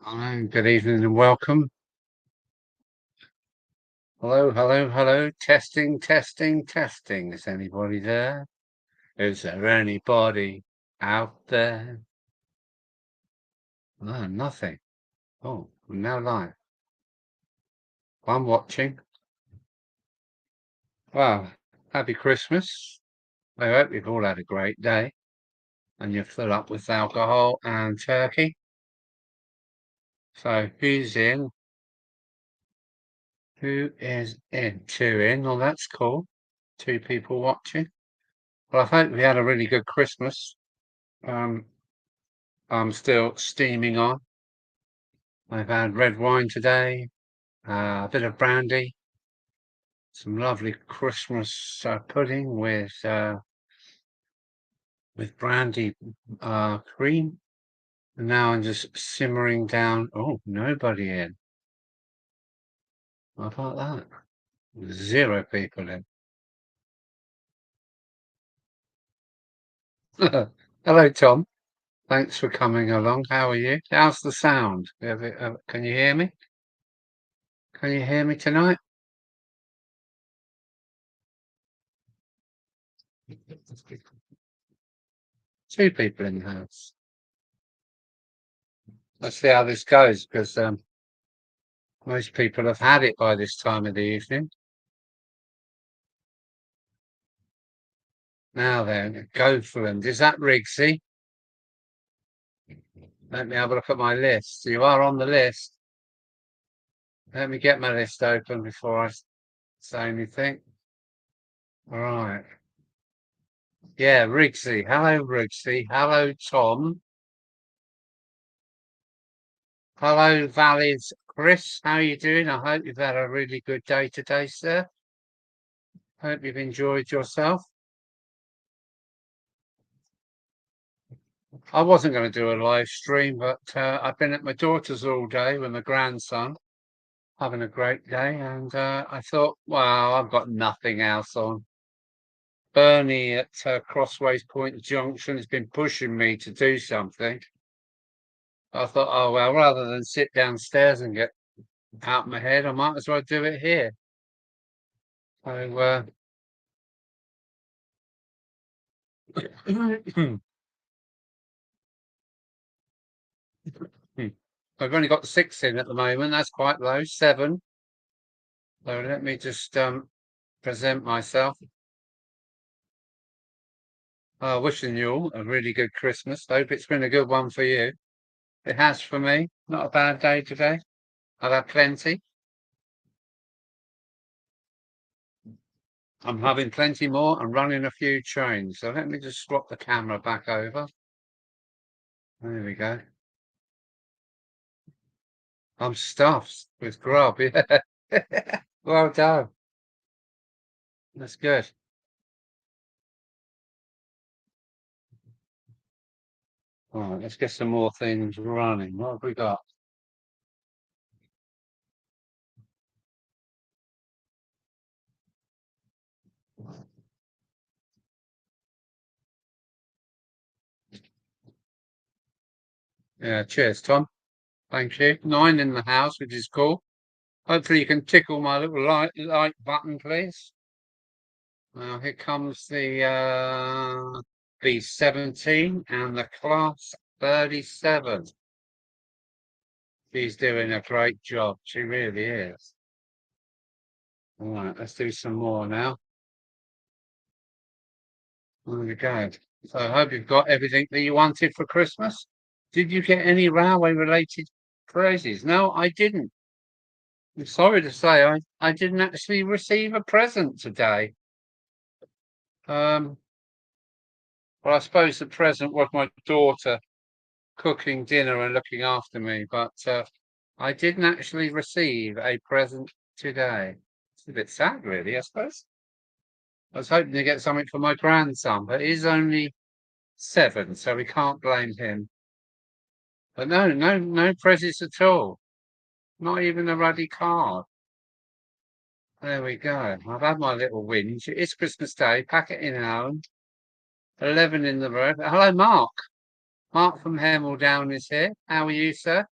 Hello, good evening and welcome. Hello, hello, hello. Testing, testing, testing. Is anybody there? Is there anybody out there? No, nothing. Oh, we're now live. I'm watching. Well, happy Christmas. I hope you've all had a great day and you're full up with alcohol and turkey. So who's in? Who is in? Two in. Well, that's cool. Two people watching. Well, I hope we had a really good Christmas. Um, I'm still steaming on. I've had red wine today, a bit of brandy, some lovely Christmas pudding with brandy cream. And now I'm just simmering down. Oh, nobody in. How about that? Zero people in. Hello, Tom. Thanks for coming along. How are you? How's the sound? Can you hear me? Can you hear me tonight? Two people in the house. Let's see how this goes because most people have had it by this time of the evening. Now then, go for them. Is that Rigsy? Let me have a look at my list. You are on the list. Let me get my list open before I say anything. All right. Yeah, Rigsy. Hello, Rigsy. Hello, Tom. Hello, Valleys. Chris, how are you doing? I hope you've had a really good day today, sir. Hope you've enjoyed yourself. I wasn't going to do a live stream, but I've been at my daughter's all day with my grandson, having a great day, and I thought, well, I've got nothing else on. Bernie at Crossways Point Junction has been pushing me to do something. I thought, oh, well, rather than sit downstairs and get out my head, I might as well do it here. So, I've only got 6 in at the moment. That's quite low, 7. So let me just present myself. Wishing you all a really good Christmas. Hope it's been a good one for you. It has for me. Not a bad day today. I've had plenty. I'm having plenty more and running a few trains. So let me just swap the camera back over. There we go. I'm stuffed with grub. Yeah. Well done. That's good. All right, let's get some more things running. What have we got? Yeah, cheers, Tom. Thank you. 9 in the house, which is cool. Hopefully you can tickle my little like button, please. Now here comes the B17 and the class 37. She's doing a great job. She really is. All right, let's do some more now. There we go. So I hope you've got everything that you wanted for Christmas. Did you get any railway related prizes? No, I didn't. I'm sorry to say I didn't actually receive a present today. Well, I suppose the present was my daughter cooking dinner and looking after me, but I didn't actually receive a present today. It's a bit sad, really, I suppose. I was hoping to get something for my grandson, but he's only 7, so we can't blame him. But no presents at all. Not even a ruddy card. There we go. I've had my little whinge. It's Christmas Day. Pack it in home. 11 in the road. Hello, Mark. Mark from Hemel Down is here. How are you, sir?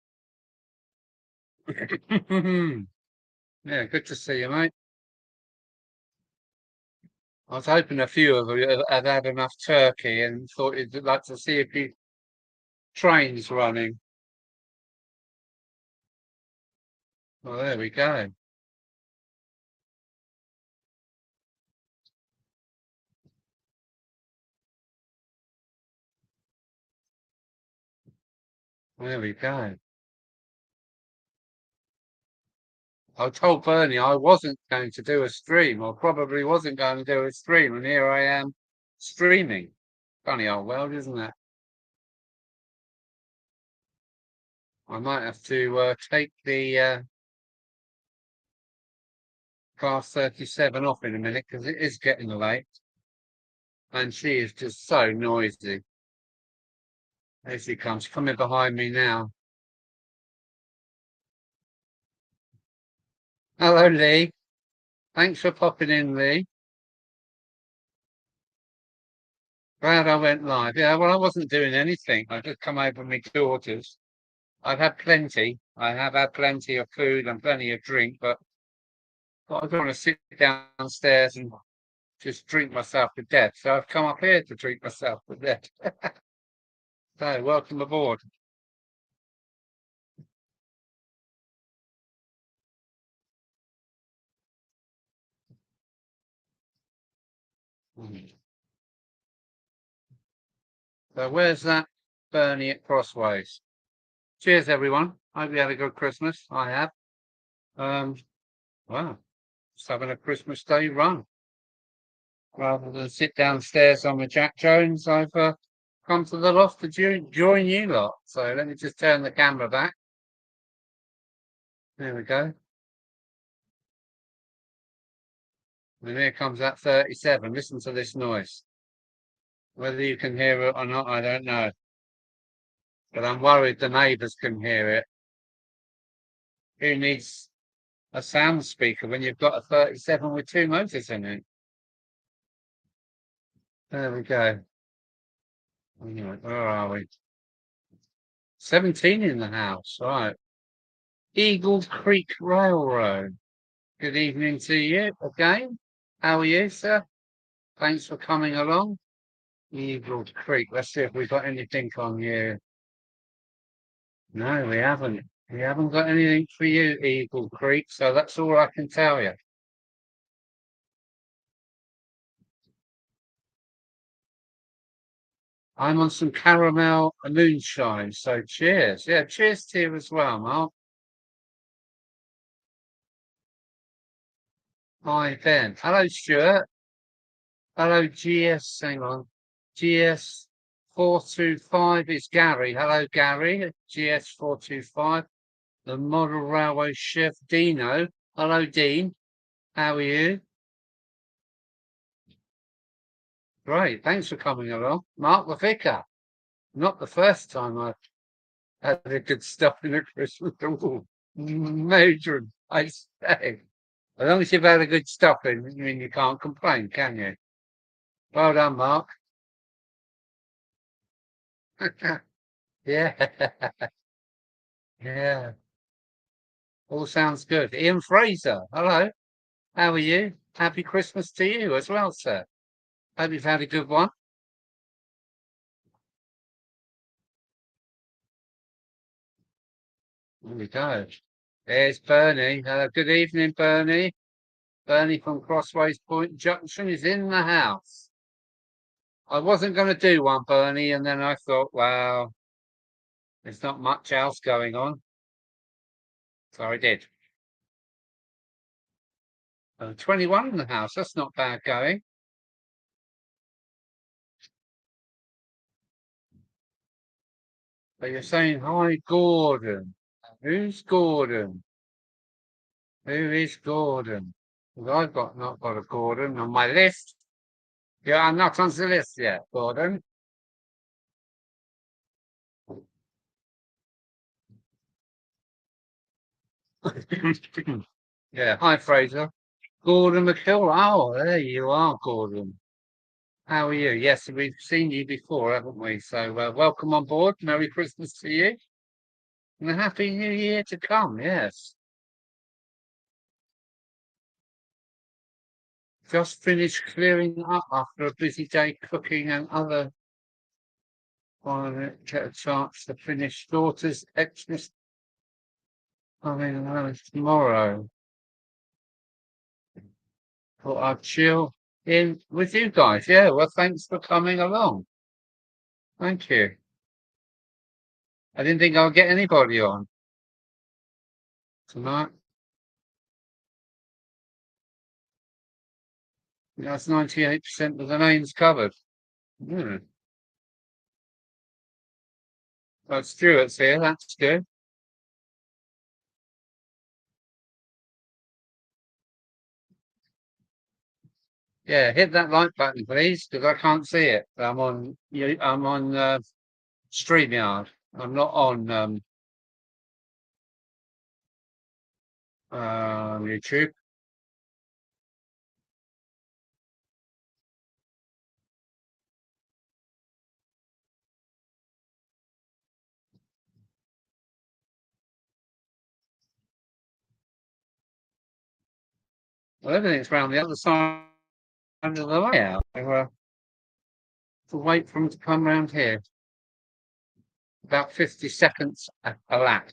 Yeah, good to see you, mate. I was hoping a few of you had had enough turkey and thought you'd like to see a few trains running. Well, there we go. There we go. I told Bernie I wasn't going to do a stream, or probably wasn't going to do a stream, and here I am streaming. Funny old world, isn't it? I might have to take the class 37 off in a minute because it is getting late, and she is just so noisy. There she comes, coming behind me now. Hello, Lee. Thanks for popping in, Lee. Glad I went live. Yeah, well, I wasn't doing anything. I just come over with my daughters. I've had plenty. I have had plenty of food and plenty of drink, but I don't want to sit downstairs and just drink myself to death. So I've come up here to drink myself to death. So welcome aboard. So where's that Bernie at Crossways? Cheers, everyone. Hope you had a good Christmas. I have. Um, wow, just having a Christmas Day run. Rather than sit downstairs on the Jack Jones, I've come to the loft to join you lot. So let me just turn the camera back. There we go. And here comes that 37. Listen to this noise. Whether you can hear it or not, I don't know. But I'm worried the neighbours can hear it. Who needs a sound speaker when you've got a 37 with two motors in it? There we go. Anyway, where are we? 17 in the house, right. Eagle Creek Railroad. Good evening to you again. How are you, sir? Thanks for coming along. Eagle Creek. Let's see if we've got anything on you. No, we haven't. We haven't got anything for you, Eagle Creek, so that's all I can tell you. I'm on some caramel moonshine, so cheers. Yeah, cheers to you as well, Mark. Hi, Ben. Hello, Stuart. Hello, GS. Hang on. GS 425 is Gary. Hello, Gary. GS 425. The model railway chef Dino. Hello, Dean. How are you? Great. Thanks for coming along. Mark the Vicar. Not the first time I've had a good stuff in a Christmas. Ooh, major, I say. As long as you've had a good stuffing, I mean, you can't complain, can you? Well done, Mark. Yeah, yeah. All sounds good. Ian Fraser, hello. How are you? Happy Christmas to you as well, sir. Hope you've had a good one. There we go. There's Bernie. Good evening, Bernie. Bernie from Crossways Point Junction is in the house. I wasn't going to do one, Bernie, and then I thought, wow, there's not much else going on. So I did. 21 in the house. That's not bad going. But you're saying, hi, Gordon. Who's Gordon? Who is Gordon? Well, I've not got a Gordon on my list. Yeah, I'm not on the list yet, Gordon. Yeah, hi, Fraser. Gordon McKill. Oh, there you are, Gordon. How are you? Yes, we've seen you before, haven't we? So welcome on board. Merry Christmas to you. And a happy new year to come, yes. Just finished clearing up after a busy day cooking and other. Finally get a chance to finish daughter's Xmas. Tomorrow. Thought I'd chill in with you guys. Yeah, well, thanks for coming along. Thank you. I didn't think I'll get anybody on tonight. That's 98% of the names covered. Hmm. Well, Stuart's here. That's good. Yeah, hit that like button, please, because I can't see it. I'm on StreamYard. I'm not on YouTube. Well, everything's round the other side of the layout. So, to wait for them to come round here. About 50 seconds a lap.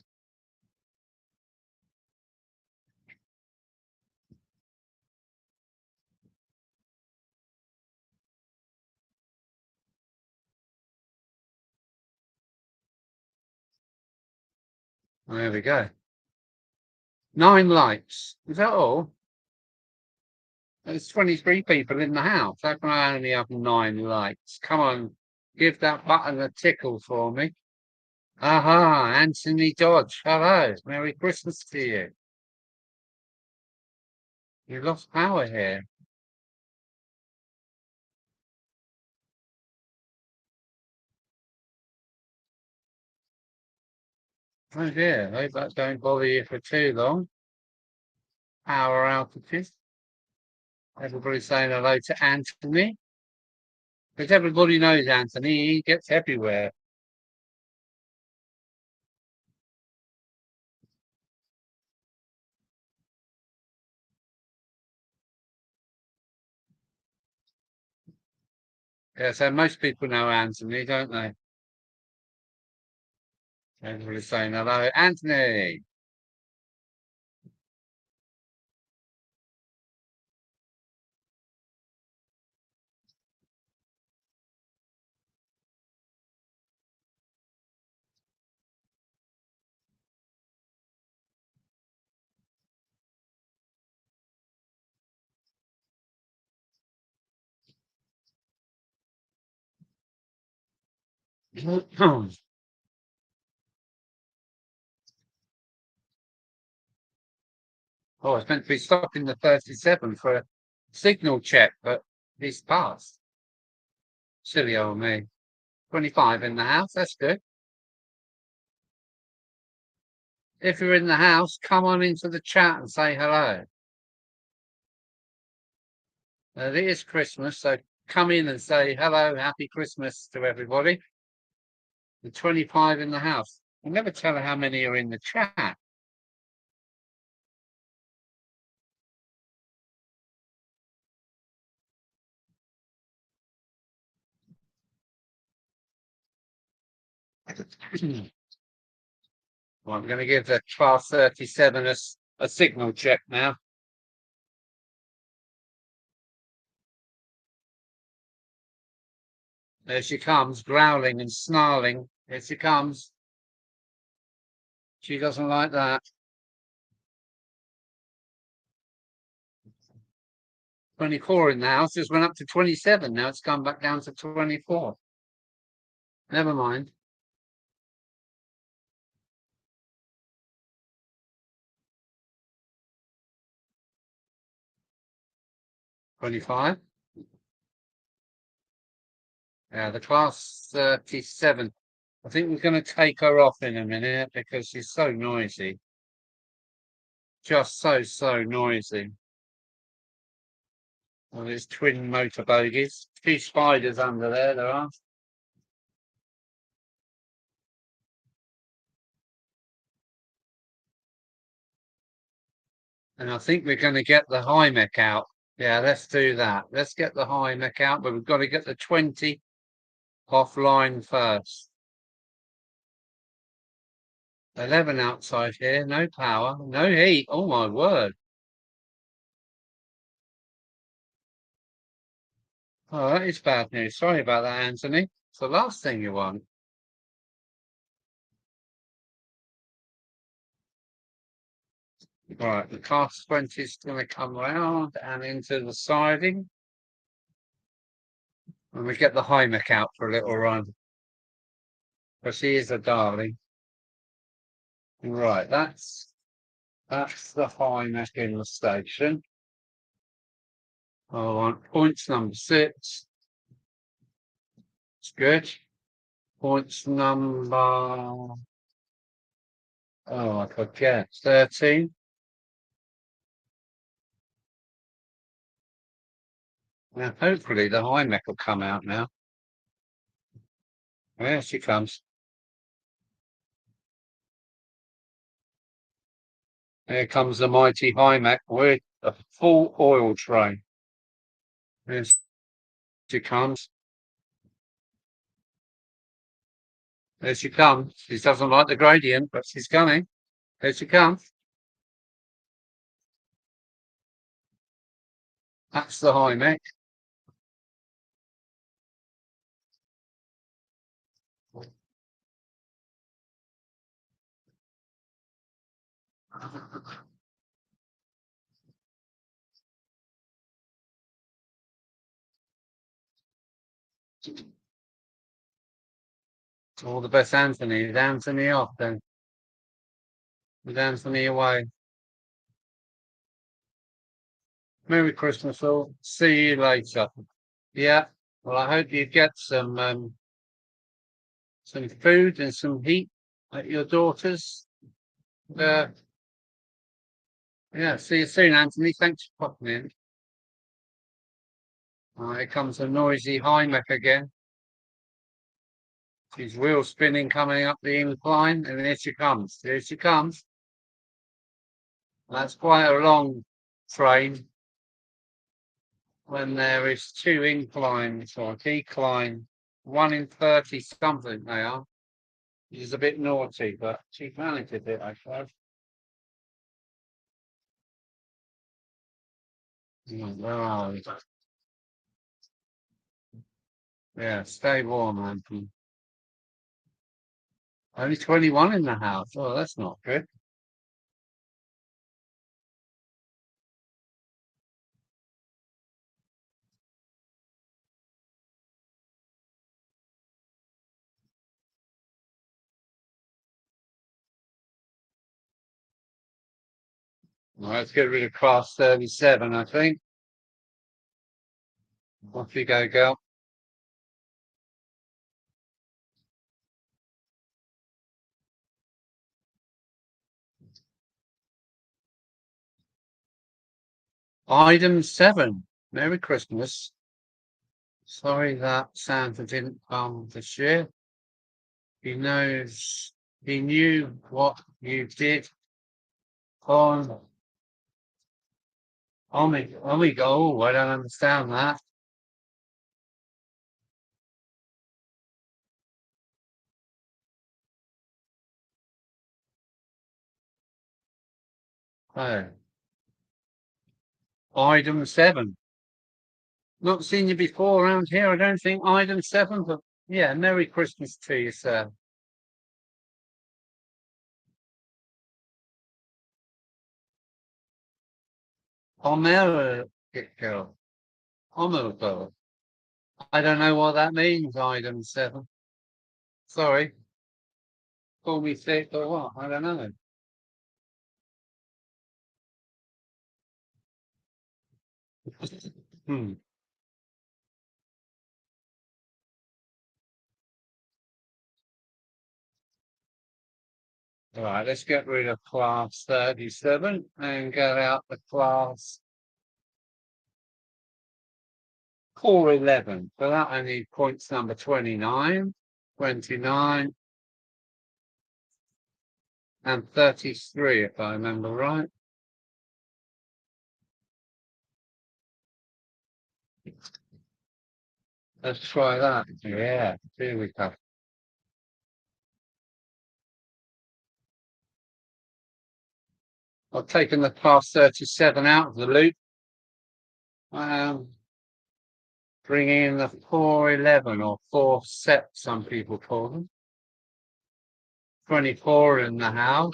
There we go. 9 likes. Is that all? There's 23 people in the house. How can I only have 9 likes? Come on, give that button a tickle for me. Aha, Anthony Dodge. Hello. Merry Christmas to you. You lost power here. Oh dear. I hope that don't bother you for too long. Power outages. Everybody's saying hello to Anthony. Because everybody knows Anthony. He gets everywhere. Yeah, so most people know Anthony, don't they? Everybody's saying hello, Anthony. Oh, I was meant to be stopping the 37 for a signal check, but he's passed. Silly old me. 25 in the house, that's good. If you're in the house, come on into the chat and say hello. It is Christmas, so come in and say hello, happy Christmas to everybody. The 25 in the house. I'll never tell her how many are in the chat. Well, I'm going to give the class 37 a signal check now. There she comes, growling and snarling. Here she comes. She doesn't like that. 24 in the house, just went up to 27. Now it's come back down to 24. Never mind. 25. Yeah, the class 37. I think we're going to take her off in a minute because she's so noisy. Just so noisy. Well, there's twin motor bogies. 2 spiders under there are. And I think we're going to get the high mech out. Yeah, let's do that. Let's get the high mech out, but we've got to get the 20 offline first. 11 outside here, no power, no heat. Oh my word. Oh, that is bad news. Sorry about that, Anthony. It's the last thing you want. Right, the cast 20 is going to come round and into the siding. And we get the high mech out for a little run. Because she is a darling. Right, that's the high mech in the station. I want points number 6. It's good. Points number, oh, I forget, 13. Now, hopefully the high mech will come out now. There she comes. Here comes the mighty high mech with a full oil tray. There she comes. There she comes. She doesn't like the gradient, but she's coming. There she comes. That's the high mech. All the best, Anthony. Is Anthony off then? Is Anthony away? Merry Christmas all. See you later. Yeah. Well, I hope you get some food and some heat at your daughter's. Yeah, see you soon, Anthony. Thanks for popping in. Here comes a noisy high mech again. She's wheel spinning coming up the incline, and here she comes. Here she comes. That's quite a long train when there is 2 inclines or a decline, 1 in 30 something they are. She's a bit naughty, but she managed it, I suppose. Where are we? Yeah, stay warm, Anthony. Only 21 in the house. Oh, that's not good. Well, let's get rid of class 37, I think. Off you go, girl. Item 7. Merry Christmas. Sorry that Santa didn't come this year. He knew what you did on Omega. Oh, I don't understand that. Oh. Item 7. Not seen you before around here, I don't think. Item 7, but yeah, Merry Christmas to you, sir. Omega girl. Omega. I don't know what that means, item 7. Sorry. Call me thick or what? I don't know. Hmm. All right, let's get rid of class 37 and get out the class 411. So that only points number 29, 29, and 33, if I remember right. Let's try that. Yeah, here we go. I've taken the class 37 out of the loop. Bringing in the 411 or 4 set, some people call them. 24 in the house.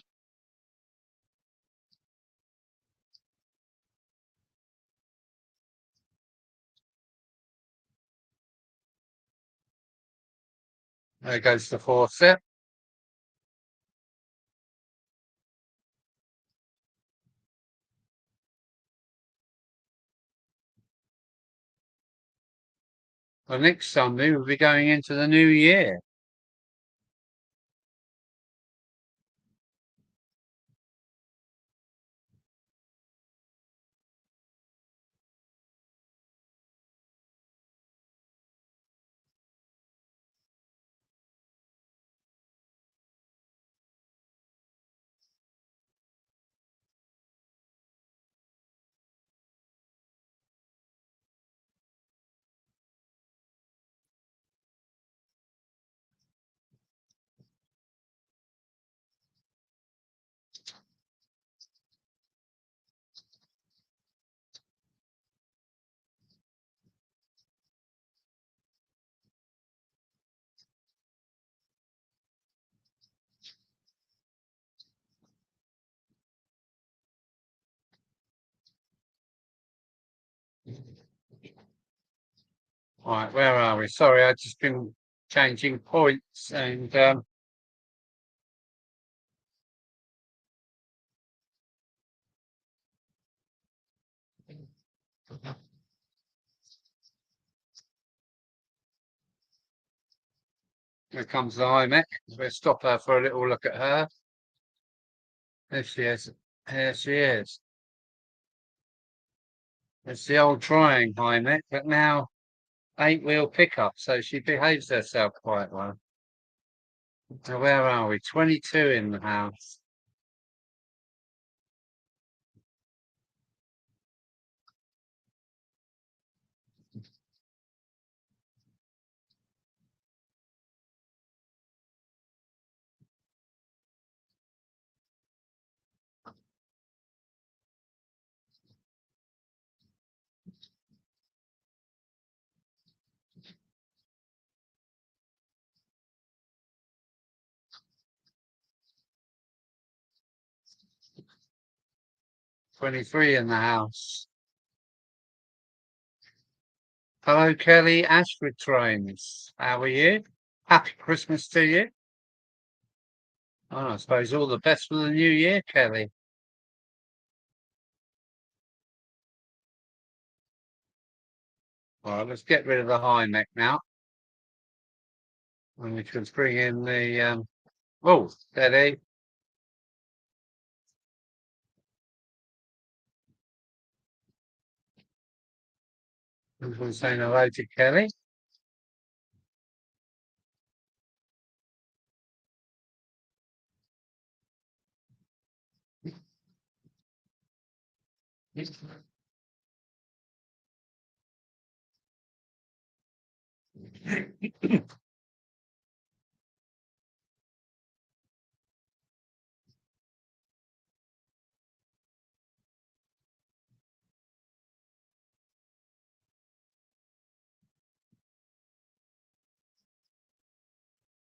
There goes the 4 set. The next Sunday we'll be going into the new year. Right, where are we? Sorry, I've just been changing points and here comes the iMac. We'll stop her for a little look at her. There she is. Here she is. It's the old trying iMac, but now 8-wheel pickup, so she behaves herself quite well. So where are we? 22 in the house. Twenty-three in the house. Hello, Kelly Ashford Trains. How are you? Happy Christmas to you. Oh, I suppose all the best for the new year, Kelly. All right, let's get rid of the high neck now. And we can bring in the oh, steady. Everyone's saying hello to Kelly.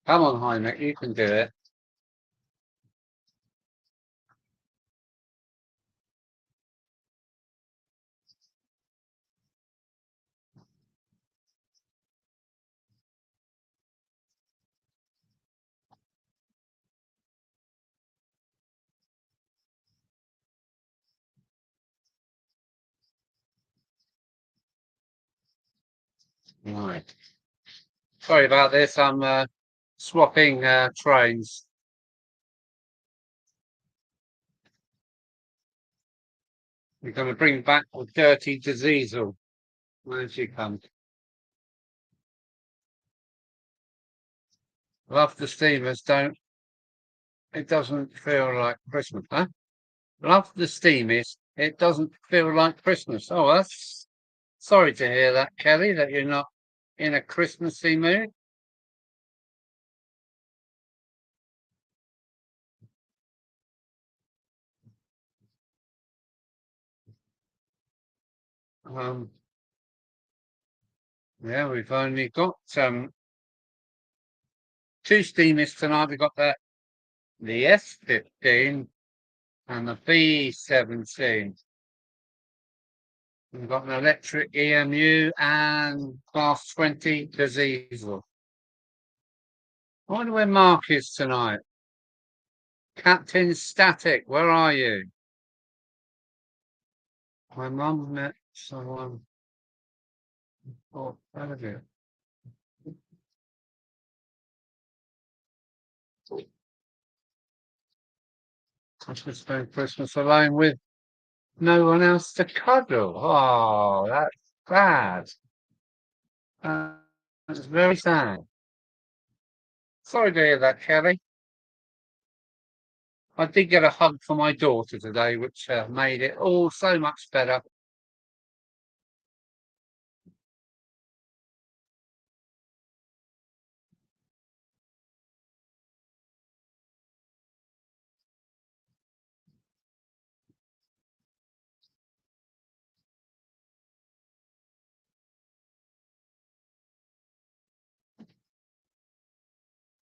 Come on, Heineck, you can do it. Right. Sorry about this. I'm swapping trains. We're going to bring back the dirty diesel. Where's she come? Love the steamers, don't. It doesn't feel like Christmas, huh? Love the steamies. It doesn't feel like Christmas. Oh, that's Sorry to hear that, Kelly, that you're not in a Christmassy mood. Um, yeah, we've only got two steamers tonight. We've got the S15 and the B17. We've got an electric EMU and class 20 diesel. I wonder where Mark is tonight. Captain Static, where are you? My mum met someone. Oh, where is it? I should spend Christmas alone with no one else to cuddle. Oh, that's bad. That's very sad. Sorry to hear that, Kelly. I did get a hug from my daughter today, which made it all so much better.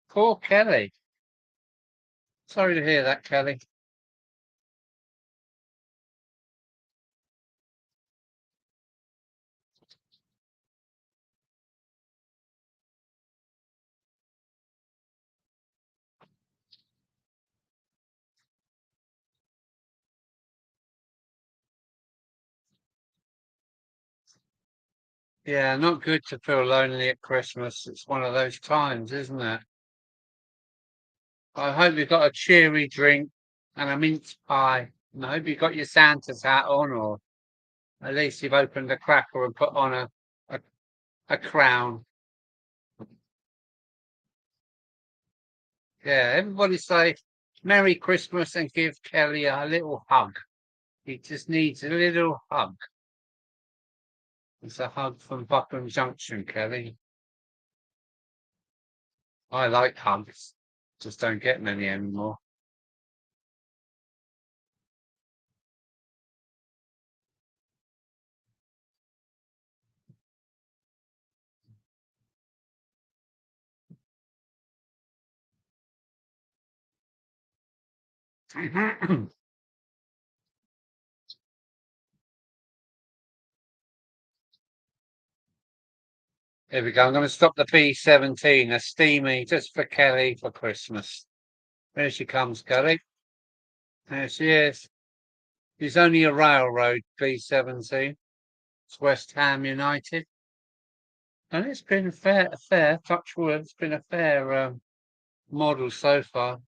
Poor Kelly. Sorry to hear that, Kelly. Yeah, not good to feel lonely at Christmas. It's one of those times, isn't it? I hope you've got a cheery drink and a mince pie. And I hope you've got your Santa's hat on, or at least you've opened a cracker and put on a, a crown. Yeah, everybody say Merry Christmas and give Kelly a little hug. He just needs a little hug. It's a hug from Buckland Junction, Kelly. I like hugs, just don't get many anymore. Here we go. I'm going to stop the B17, a steamy, just for Kelly for Christmas. There she comes, Kelly. There she is. She's only a railroad B17. It's West Ham United. And it's been fair, touch wood, it's been a fair model so far.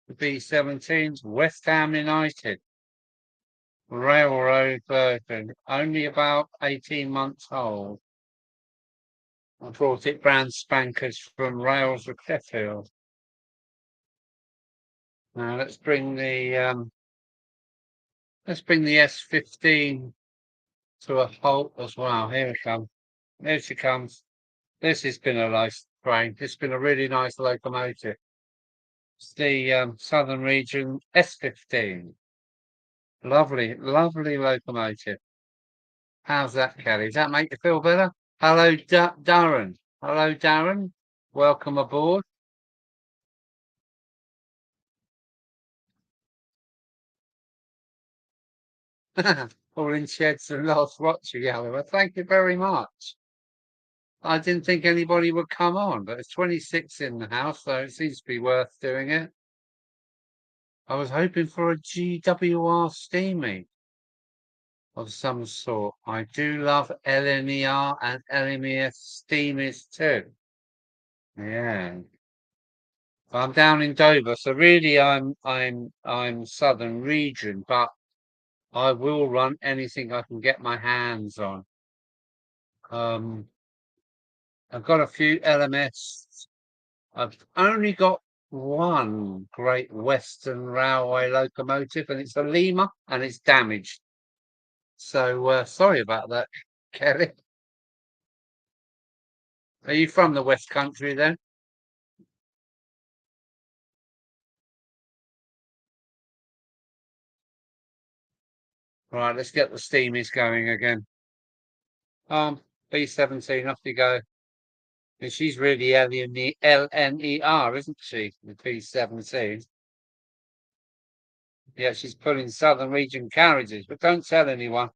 The B17's West Ham United. Railroad version, only about 18 months old. I brought it brand spankers from Rails of Sheffield. Now let's bring the S15 to a halt as well. Here it comes. Here she comes. This has been a nice train. It's been a really nice locomotive. It's the Southern Region S15. Lovely, lovely locomotive. How's that, Kelly? Does that make you feel better? Hello, Darren. Hello, Darren. Welcome aboard. All in sheds and lost watching, Gallagher. Thank you very much. I didn't think anybody would come on, but it's 26 in the house, so it seems to be worth doing it. I was hoping for a GWR steamy of some sort. I do love LNER and LMES steamies too. Yeah. I'm down in Dover, so really I'm Southern region, but I will run anything I can get my hands on. Um, I've got a few LMS. I've only got one Great Western Railway locomotive, and it's a Lima, and it's damaged. So sorry about that, Kelly. Are you from the West Country then? Right, let's get the steamies going again. B17, off you go. And she's really LNER, isn't she? The B17. Yeah, she's pulling Southern Region carriages, but don't tell anyone.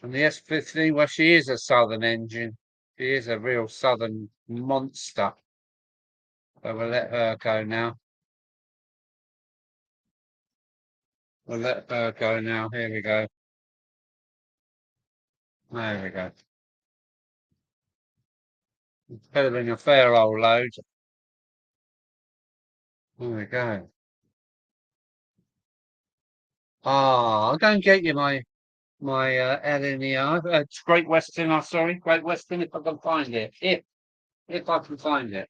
And the S15, well, she is a Southern engine. She is a real Southern monster. So we'll let her go now. We'll let her go now. Here we go. There we go. Peddling a fair old load. There we go. I'll go and get you my LNER. It's Great Western. Oh, sorry, Great Western. If I can find it, if I can find it.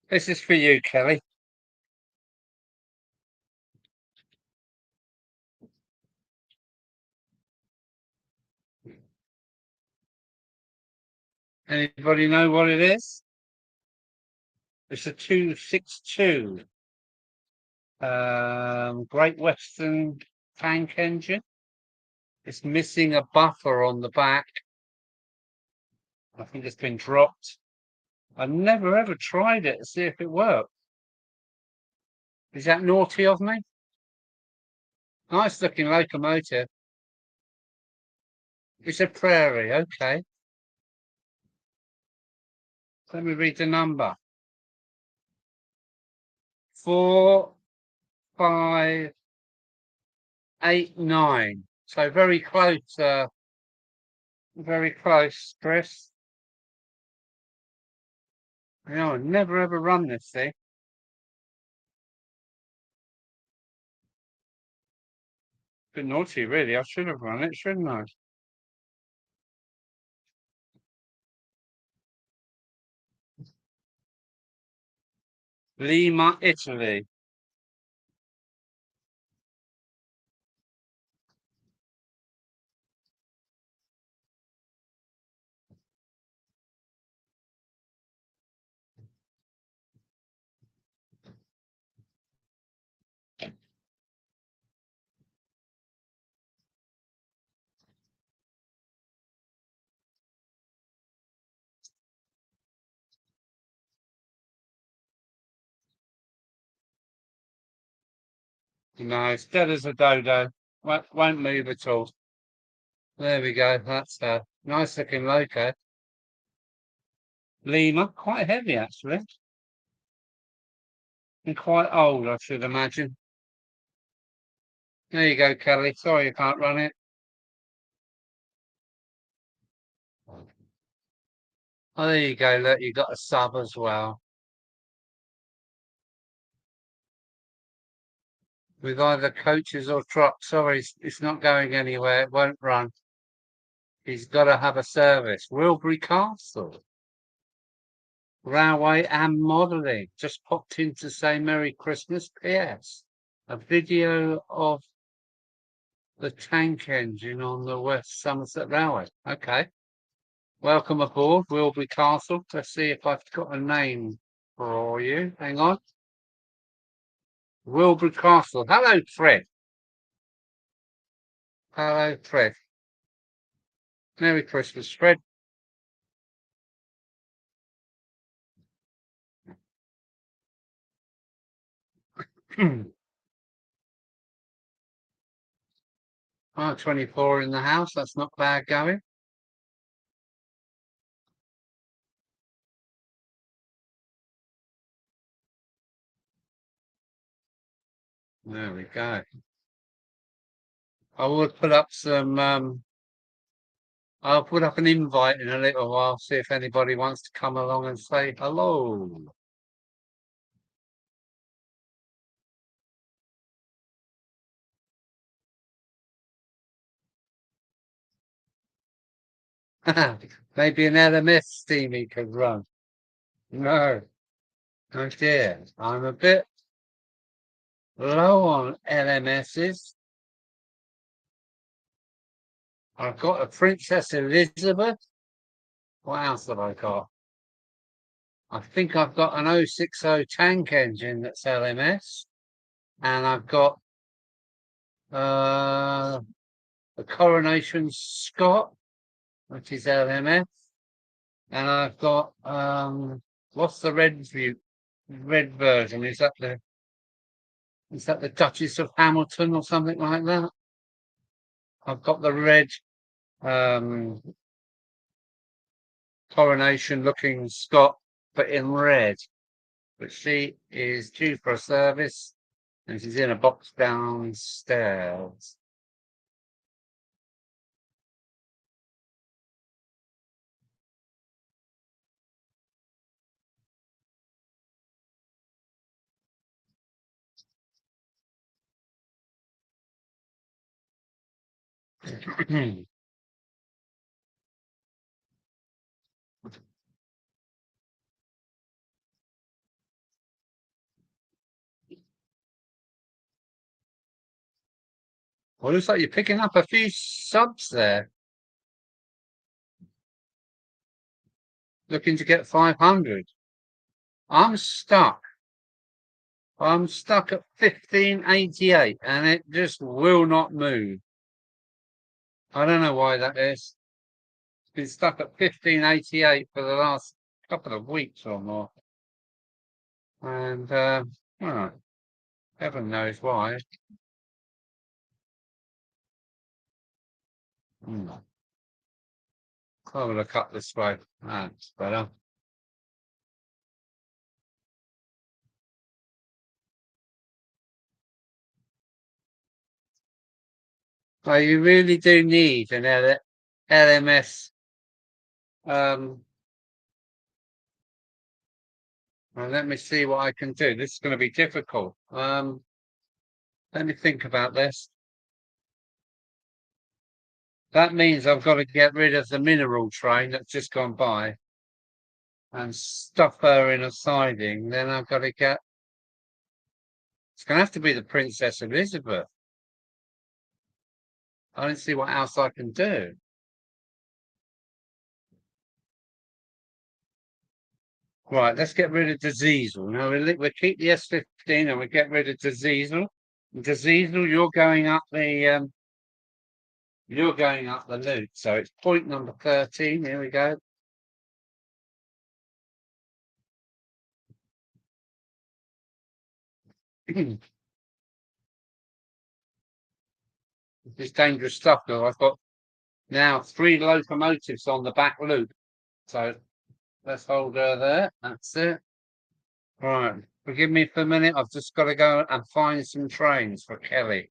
This is for you, Kelly. Anybody know what it is? It's a 262 Great Western tank engine. It's missing a buffer on the back. I think it's been dropped. I've never ever tried it to see if it worked. Is that naughty of me? Nice looking locomotive. It's a Prairie, okay. Let me read the number. 4589. So very close, Chris. You know, I've never ever run this thing. Bit naughty, really. I should have run it, shouldn't I? Lima, Italy. No, it's dead as a dodo. Won't move at all. There we go. That's a nice looking loco. Lima, quite heavy actually. And quite old, I should imagine. There you go, Kelly. Sorry you can't run it. Oh, there you go. Look, you got a sub as well. With either coaches or trucks. Sorry, it's not going anywhere. It won't run. He's got to have a service. Wilbury Castle. Railway and modelling. Just popped in to say Merry Christmas. P.S. A video of the tank engine on the West Somerset Railway. Okay. Welcome aboard, Wilbury Castle. Let's see if I've got a name for you. Hang on. Wilbury Castle. Hello, Fred. Hello, Fred. Merry Christmas, Fred. Oh, 24 in the house. That's not bad going. There we go. I will put up some. I'll put up an invite in a little while. See if anybody wants to come along and say hello. Maybe an LMS steamy could run. No, oh dear. I'm a bit low on LMSs. I've got a Princess Elizabeth. What else have I got? I think I've got an 060 tank engine that's LMS. And I've got a Coronation Scott, which is LMS. And I've got what's the red version? Is that the Duchess of Hamilton or something like that? I've got the red Coronation looking Scott, but in red. But she is due for a service and she's in a box downstairs. Well, looks like you're picking up a few subs there. Looking to get 500. I'm stuck. I'm stuck at 1588 and it just will not move. I don't know why that is. It's been stuck at 1588 for the last couple of weeks or more. And, well, heaven knows why. I'll look up this way. That's better. So you really do need an LMS. And let me see what I can do. This is going to be difficult. Let me think about this. That means I've got to get rid of the mineral train that's just gone by and stuff her in a siding. Then I've got to get. It's going to have to be the Princess Elizabeth. I don't see what else I can do. Right, let's get rid of the diesel. Now we'll keep the S15 and we'll get rid of the diesel. The diesel, you're going up the loop. So it's point number 13. Here we go. This is dangerous stuff though. I've got now 3 locomotives on the back loop. So let's hold her there. That's it. Right. Forgive me for a minute. I've just got to go and find some trains for Kelly.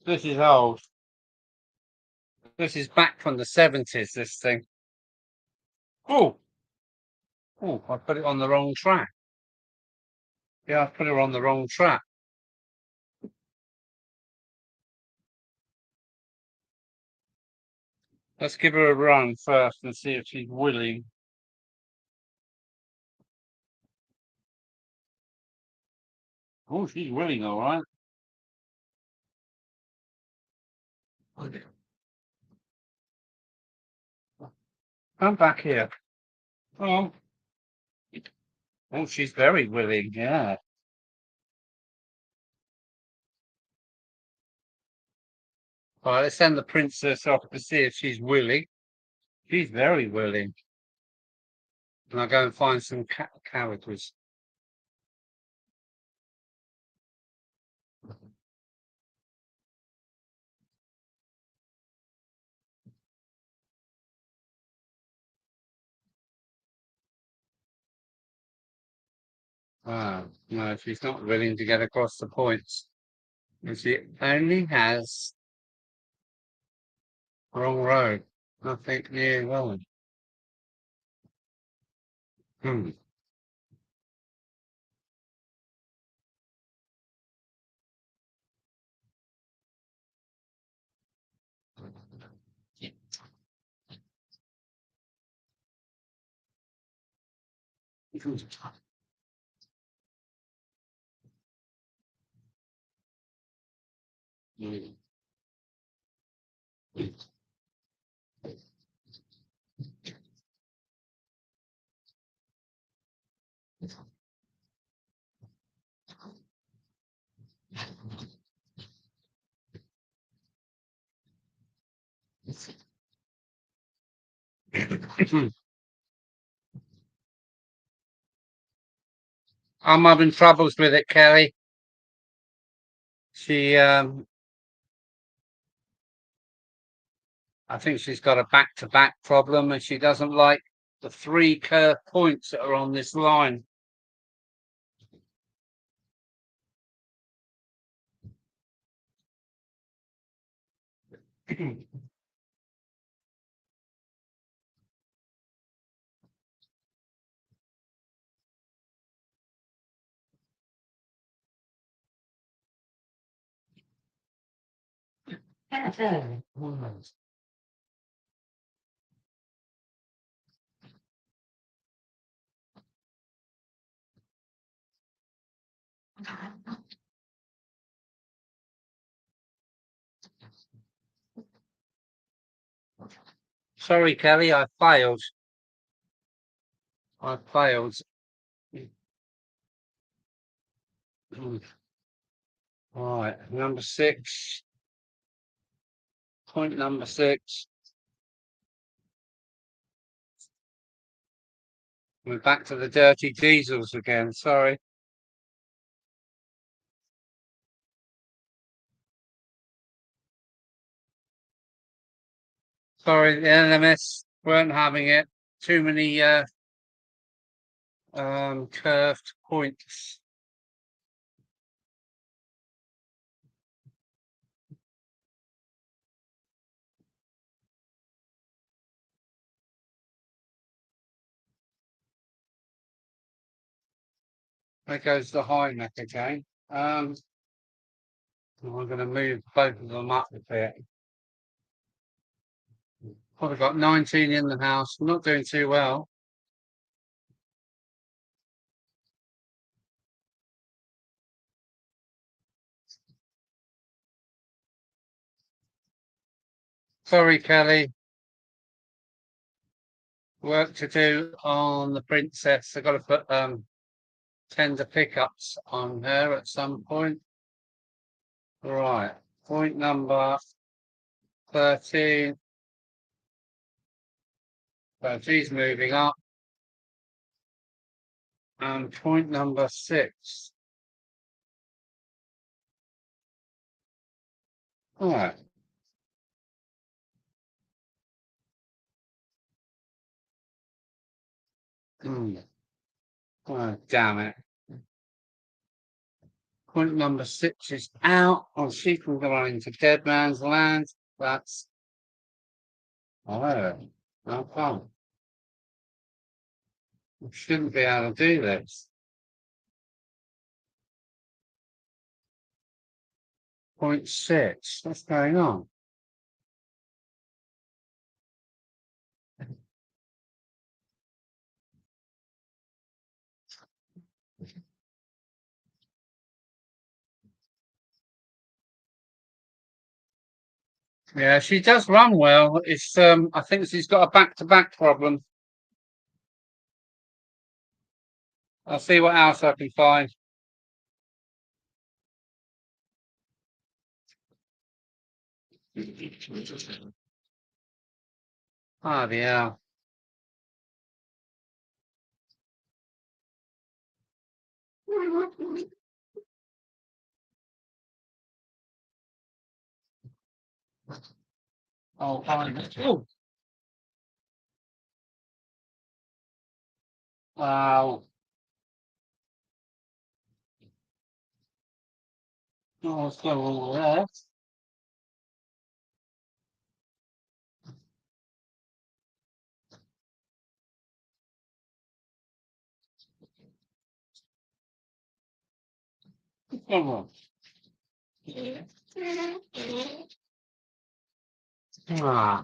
This is old. This is back from the 70s, this thing. Oh, I put it on the wrong track. Yeah, I put her on the wrong track. Let's give her a run first and see if she's willing. Oh, she's willing, all right. Come back here. Oh, oh, she's very willing. Yeah. All right, let's send the princess off to see if she's willing. She's very willing. And I'll go and find some characters. Ah, no, she's not willing to get across the points. And she only has wrong road. Nothing near going. Hmm. I'm having troubles with it, Kelly. She, I think she's got a back-to-back problem, and she doesn't like the three curved points that are on this line. Sorry, Kelly, I failed. I failed. Right, number 6. Point number 6. We're back to the dirty diesels again. Sorry. Sorry, the LMS weren't having it. Too many curved points. There goes the high neck again. I'm going to move both of them up a bit. I've got 19 in the house. I'm not doing too well. Sorry, Kelly. Work to do on the princess. I've got to put tender pickups on her at some point. Right. Point number 13. So she's moving up. And point number 6. All right. Oh, damn it. Point number 6 is out. Oh, she can go on into Dead Man's Land. That's. Oh, no fun. We shouldn't be able to do this. Point 6. What's going on? Yeah, she does run well. It's I think she's got a back-to-back problem. I'll see what else I can find. Ah, yeah. Oh, fine. Oh, wow. Oh, what's going on there? What's going on? Ah.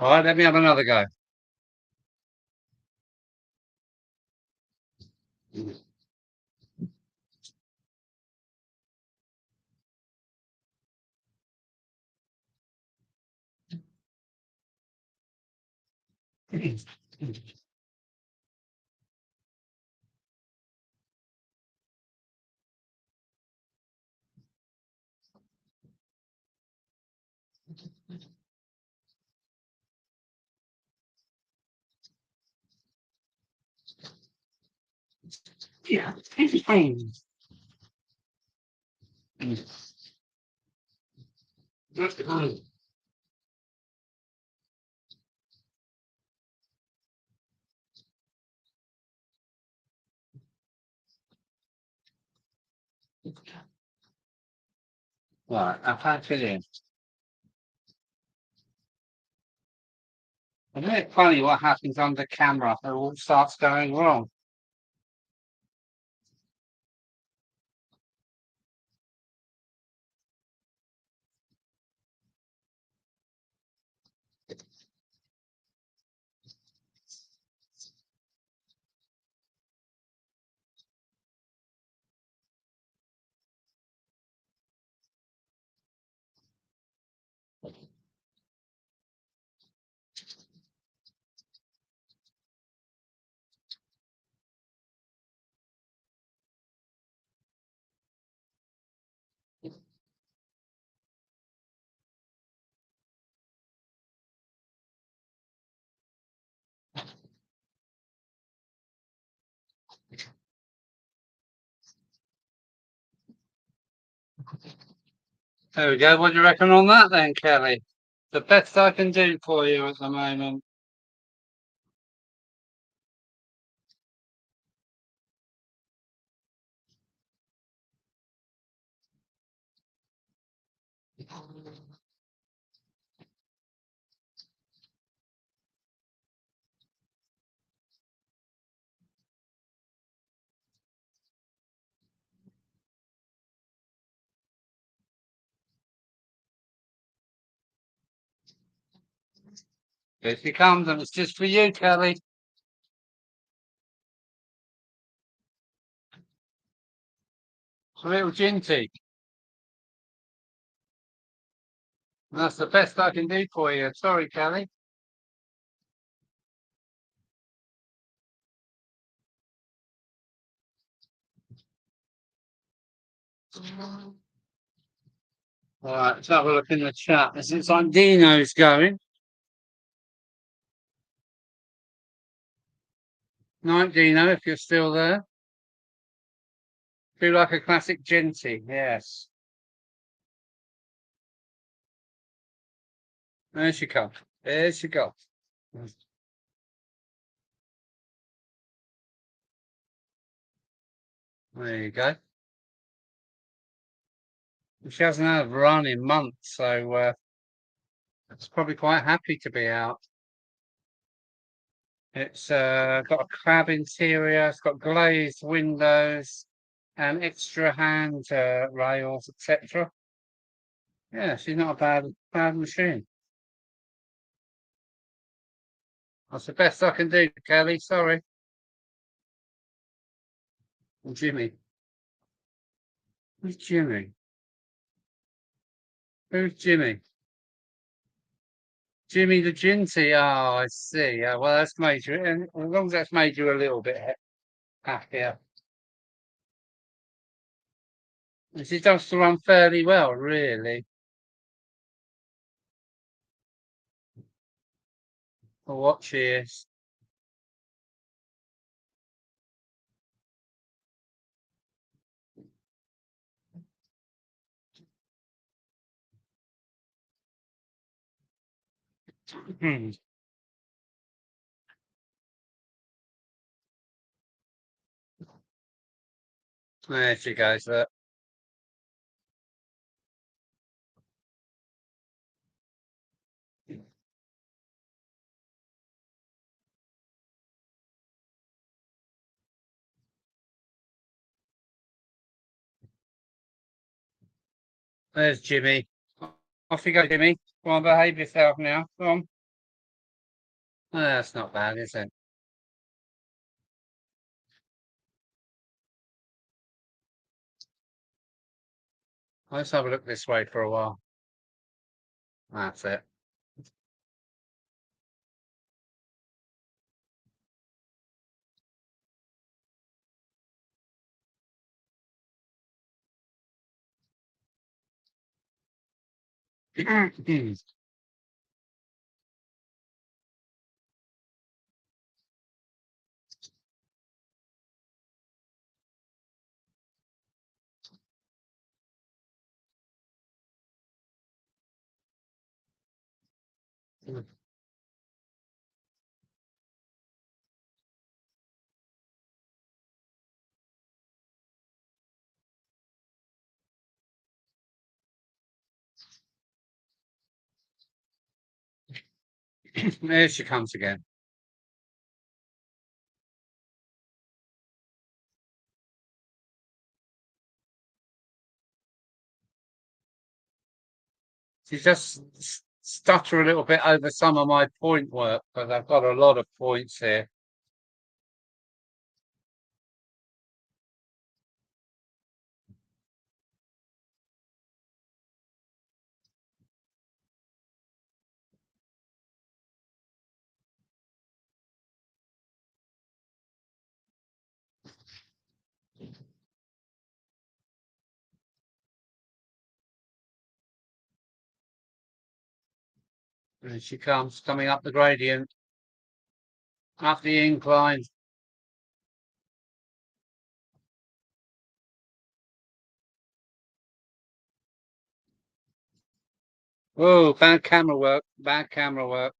All right, let me have another go. Yeah. Right, I packed it in. Isn't it funny what happens under camera? It all starts going wrong. There we go. What do you reckon on that then, Kelly? The best I can do for you at the moment. Here she comes, and it's just for you, Kelly. It's a little ginty. That's the best I can do for you. Sorry, Kelly. All right, let's have a look in the chat. It looks like Dino's going. Night, Dino, if you're still there. Feel like a classic ginty, yes. There she comes. There she goes. There you go. She hasn't had a run in months, so it's probably quite happy to be out. It's got a crab interior. It's got glazed windows and extra hand rails, etc. Yeah, she's not a bad machine. That's the best I can do, Kelly. Sorry. Jimmy. Who's Jimmy? Who's Jimmy? Jimmy the Ginty. Oh, I see. Well, that's made you, and as long as that's made you a little bit happier. And she does to run fairly well, really, for what she is. There she goes. There's Jimmy. Off you go, Jimmy. Go on, behave yourself now. Go on. That's not bad, is it? Let's have a look this way for a while. That's it. There she comes again. She just stutter a little bit over some of my point work, but I've got a lot of points here. And she comes coming up the gradient, up the incline. Oh, bad camera work. Bad camera work.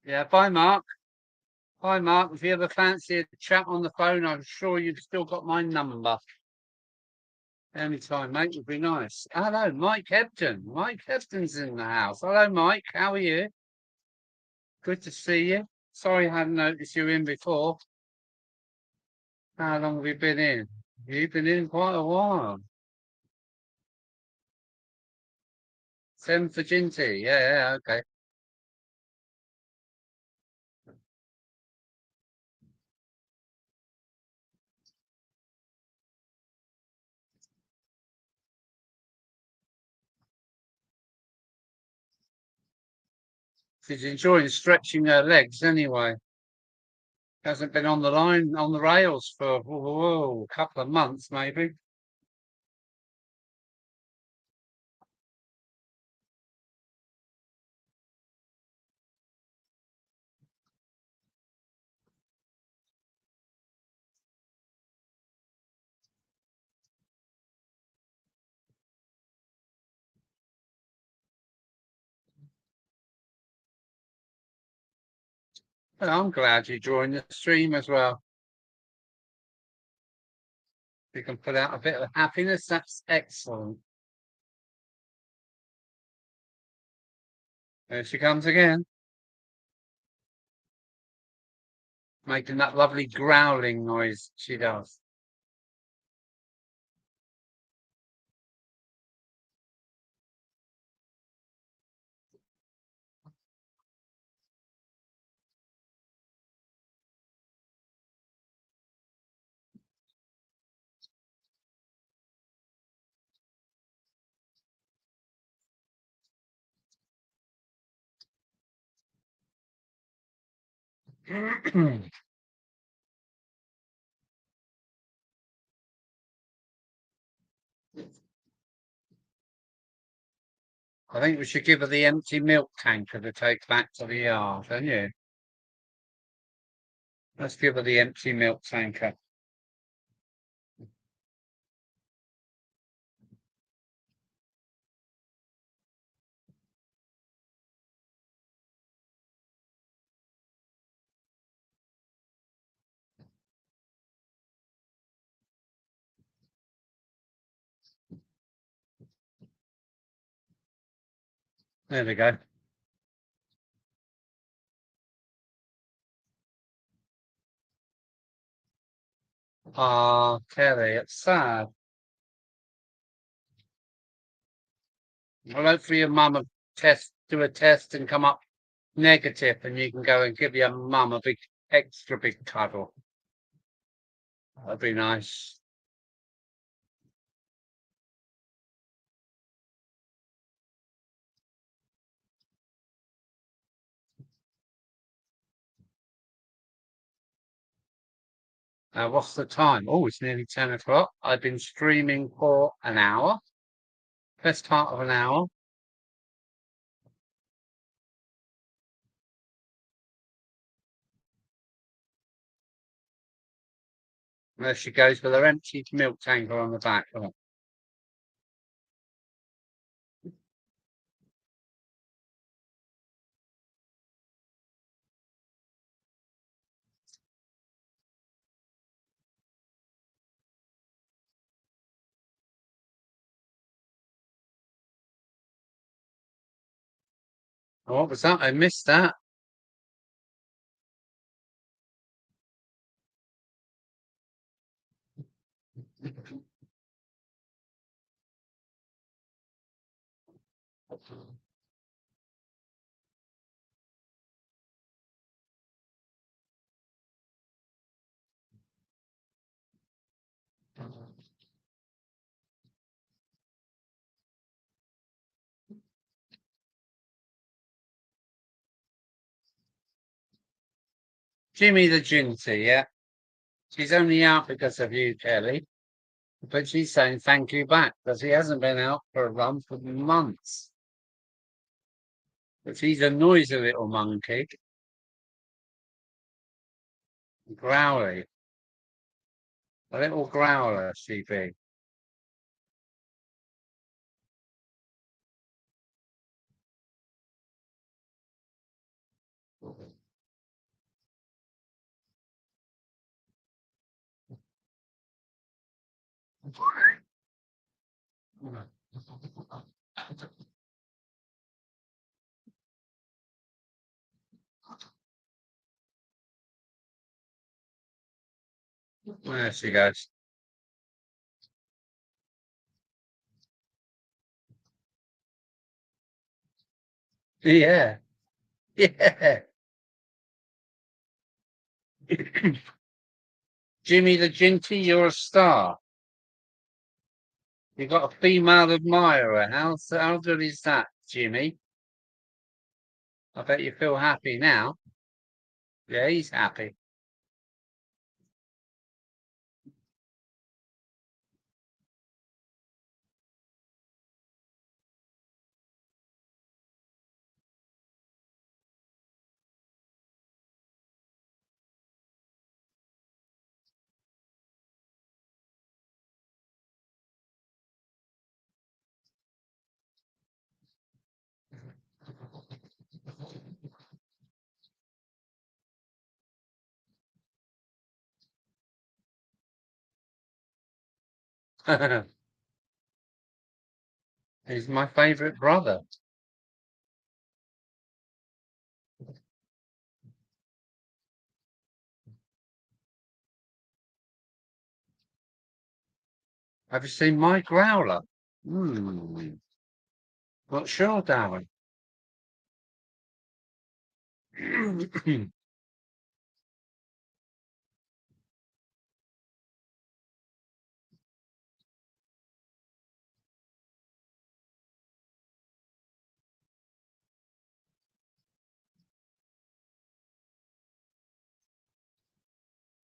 Yeah, bye, Mark. Hi, Mark. If you ever fancy a chat on the phone, I'm sure you've still got my number. Anytime, mate, would be nice. Hello, Mike Hebden. Mike Hebden's in the house. Hello, Mike. How are you? Good to see you. Sorry I hadn't noticed you in before. How long have you been in? You've been in quite a while. Seven for Ginty. Yeah, okay. She's enjoying stretching her legs anyway. Hasn't been on the line, on the rails for a couple of months, maybe. Well, I'm glad you joined the stream as well. If you can put out a bit of happiness, that's excellent. There she comes again, making that lovely growling noise she does. I think we should give her the empty milk tanker to take back to the yard, don't you? Let's give her the empty milk tanker. There we go. Ah, Kelly, it's sad. Well, hopefully your mum will do a test and come up negative, and you can go and give your mum a extra big cuddle. That'd be nice. What's the time? Oh, it's nearly 10 o'clock. I've been streaming for an hour, best part of an hour. There she goes with her empty milk tanker on the back. Look. What was that? I missed that. Jimmy the Ginty, yeah. She's only out because of you, Kelly. But she's saying thank you back because he hasn't been out for a run for months. But she's a noisy little monkey. Growly. A little growler, she be. There she goes. Yeah. Yeah. Jimmy the Ginty, you're a star. You've got a female admirer. How good is that, Jimmy? I bet you feel happy now. Yeah, he's happy. He's my favourite brother. Have you seen my growler? Not sure, Darren.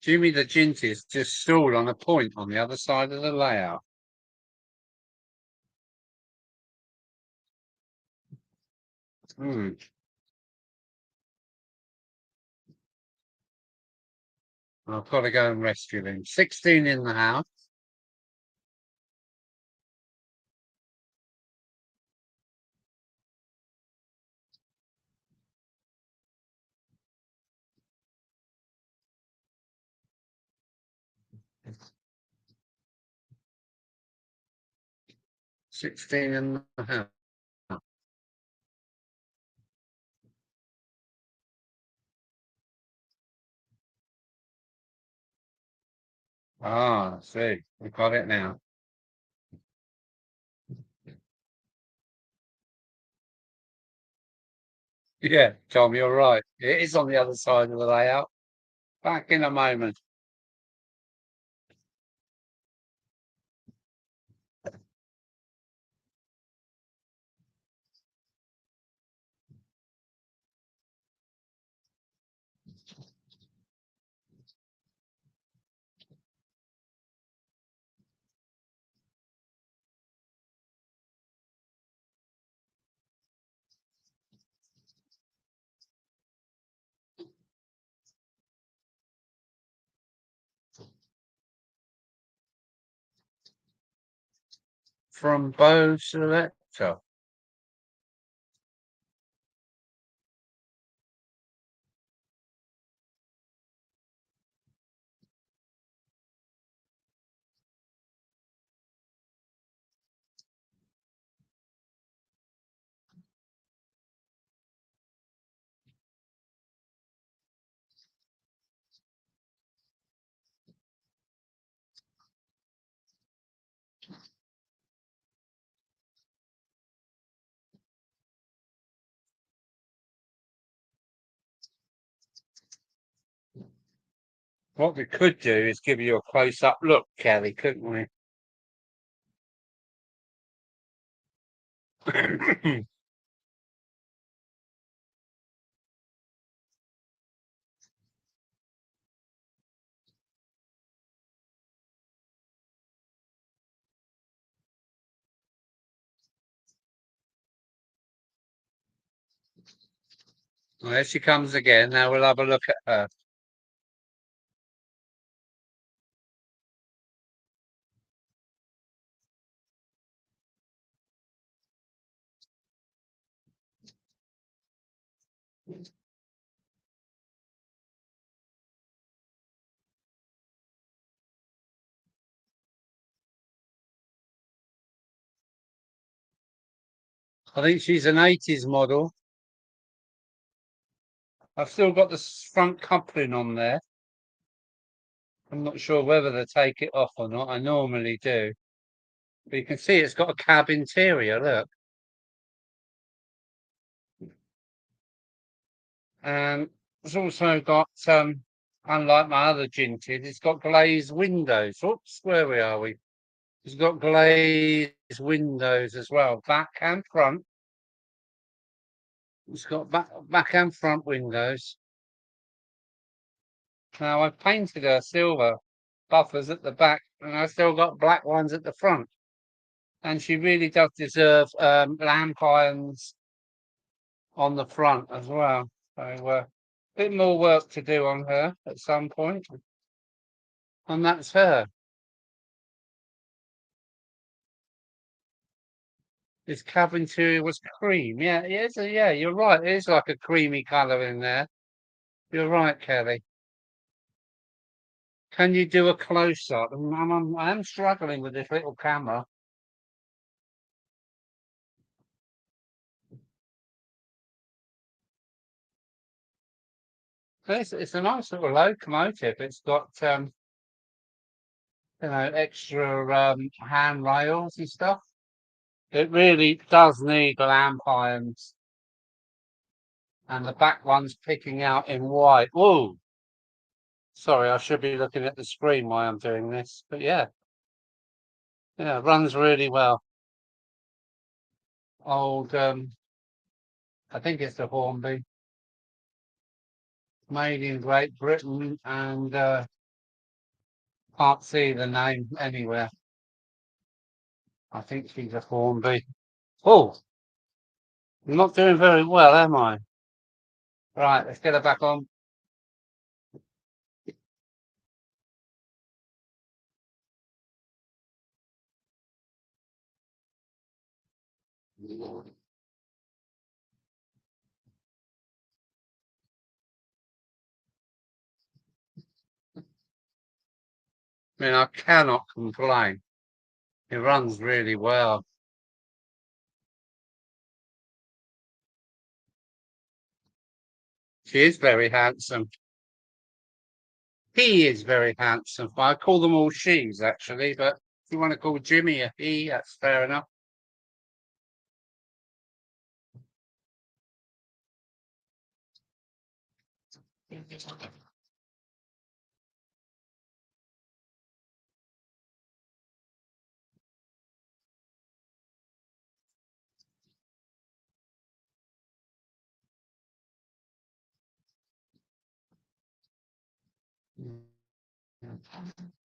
Jimmy the Gint's just stalled on a point on the other side of the layout. I've got to go and rescue him. 16 in the house. It's 16 in the house. Ah, I see. We've got it now. Yeah, Tom, you're right. It is on the other side of the layout. Back in a moment. From Bo Selector. What we could do is give you a close-up look, Kelly, couldn't we? Well, there she comes again. Now we'll have a look at her. I think she's an 80s model. I've still got the front coupling on there. I'm not sure whether to take it off or not. I normally do. But you can see it's got a cab interior, look. And it's also got, unlike my other Ginted, it's got glazed windows. Oops, where are we? It's got glazed windows as well, back and front. It's got back and front windows. Now I've painted her silver buffers at the back, and I still got black ones at the front. And she really does deserve lamp irons on the front as well. So a bit more work to do on her at some point, and that's her. This cab interior was cream. Yeah, it is. Yeah, you're right. It is like a creamy colour in there. You're right, Kelly. Can you do a close up? I am struggling with this little camera. It's a nice little locomotive. It's got extra handrails and stuff. It really does need lamp irons, and the back one's picking out in white. Whoa! Sorry, I should be looking at the screen while I'm doing this, but yeah, runs really well. Old, I think it's the Hornby, made in Great Britain, and can't see the name anywhere. I think she's a Hornby. Oh, I'm not doing very well, am I? Right, let's get her back on. I mean, I cannot complain. It runs really well. She is very handsome. He is very handsome. I call them all she's actually, but if you want to call Jimmy a he, that's fair enough.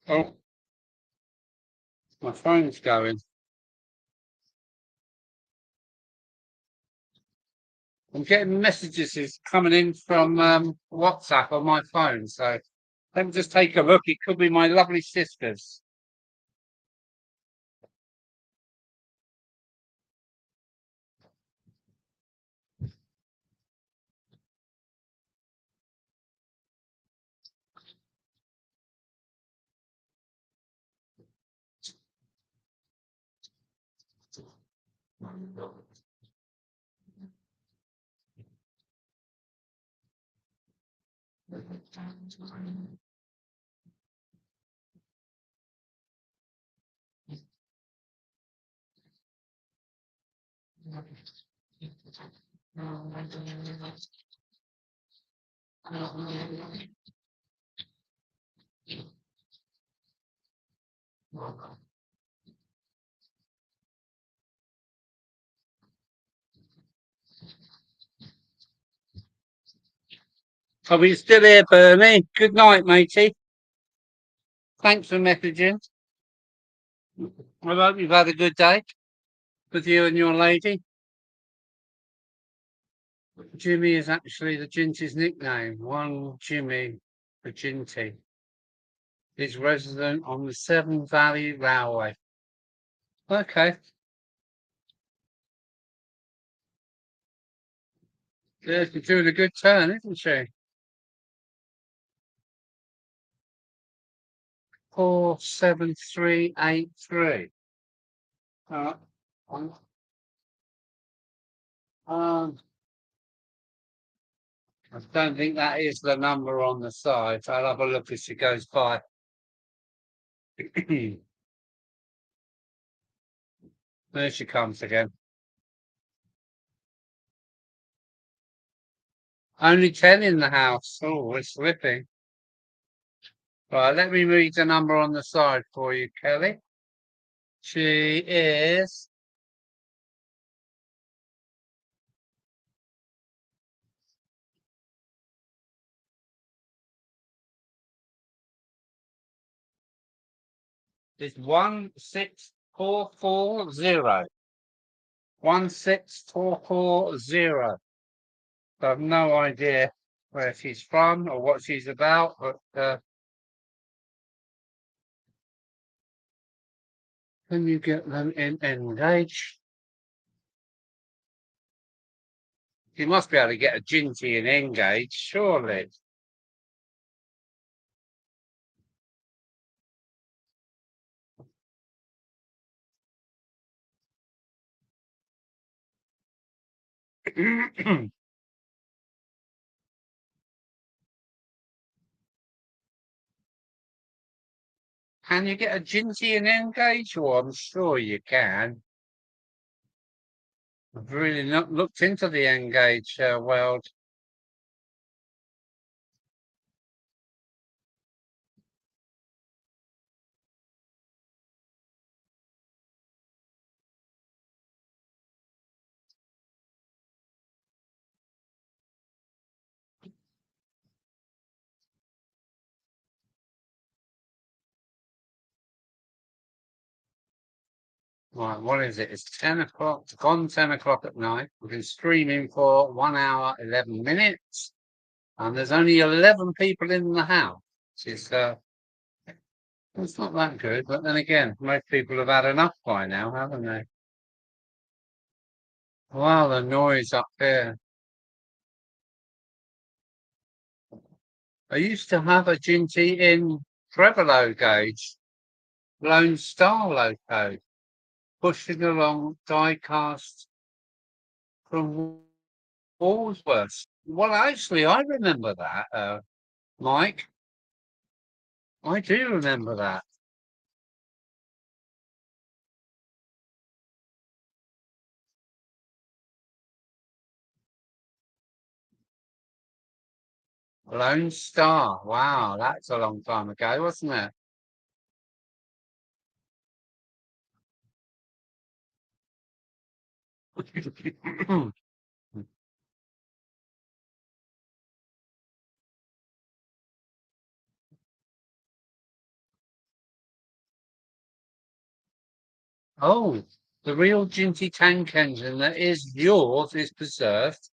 Oh, my phone's going. I'm getting messages coming in from WhatsApp on my phone, so let me just take a look. It could be my lovely sisters. Are we still here, Bernie? Good night, matey. Thanks for messaging. I hope you've had a good day with you and your lady. Jimmy is actually the Ginty's nickname. One Jimmy, the Ginty, is resident on the Severn Valley Railway. Okay. Yeah, she's doing a good turn, isn't she? 47383. Um, um, I don't think that is the number on the side. I'll have a look as she goes by. There she comes again. Only 10 in the house. Oh, we're slipping. Right, let me read the number on the side for you, Kelly. She is is 16440. 16440. I have no idea where she's from or what she's about, but can you get them in engaged? You must be able to get a Ginty in engaged, surely. Can you get a ginty in Engage? Well, I'm sure you can. I've really not looked into the Engage world. Right, what is it? It's 10 o'clock. It's gone 10 o'clock at night. We've been streaming for 1 hour, 11 minutes. And there's only 11 people in the house. It's, it's not that good. But then again, most people have had enough by now, haven't they? Wow, the noise up there. I used to have a Ginty in Trevolo gauge, Lone Star loco, pushing along die-cast from Walsworth. Well, actually, I remember that, Mike. I do remember that. Lone Star. Wow, that's a long time ago, wasn't it? Oh, the real Ginty tank engine that is yours is preserved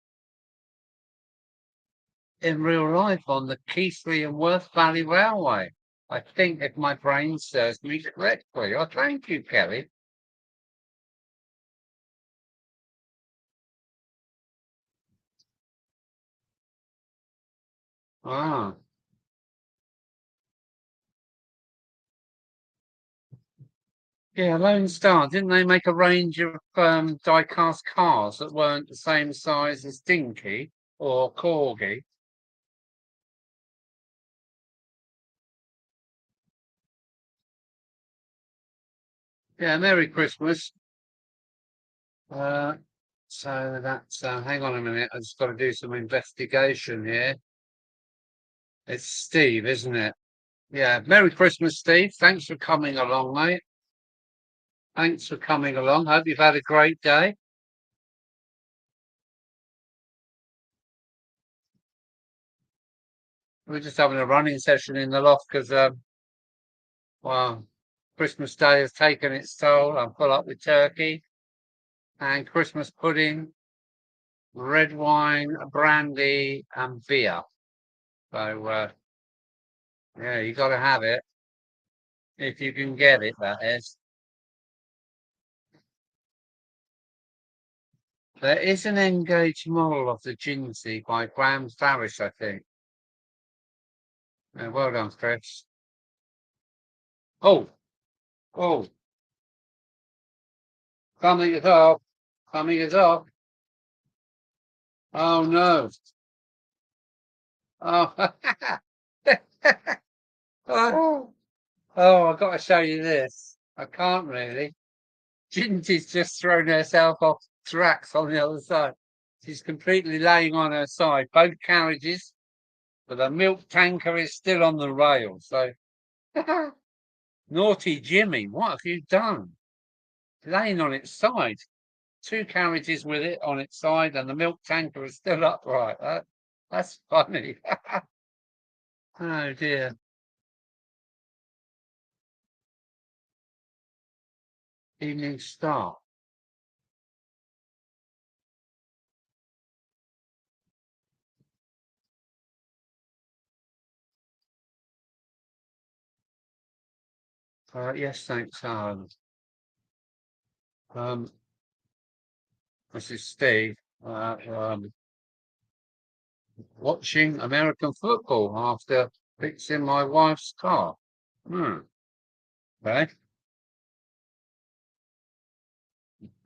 in real life on the Keighley and Worth Valley Railway. I think if my brain serves me correctly. Oh, thank you, Kelly. Ah, yeah, Lone Star. Didn't they make a range of die-cast cars that weren't the same size as Dinky or Corgi? Yeah, Merry Christmas. Uh, so that's, hang on a minute. I've just got to do some investigation here. It's Steve, isn't it? Yeah, Merry Christmas, Steve. Thanks for coming along, mate. Thanks for coming along. Hope you've had a great day. We're just having a running session in the loft because, well, Christmas Day has taken its toll. I'm full up with turkey and Christmas pudding, red wine, brandy, and beer. So, yeah, you got to have it if you can get it, that is. There is an engaged model of the Ginsey by Graham Farish, I think. Well done, Chris. Oh, oh, coming it up, coming it up. Oh no. Oh, oh, oh, I've got to show you this. I can't really. Ginty's just thrown herself off tracks on the other side. She's completely laying on her side, both carriages, but the milk tanker is still on the rail. So, naughty Jimmy, what have you done? Laying on its side. Two carriages with it on its side, and the milk tanker is still upright. That's funny. Oh dear. Evening Star. Yes, thanks, um, this is Steve. Watching American football after fixing my wife's car. Hmm. Okay.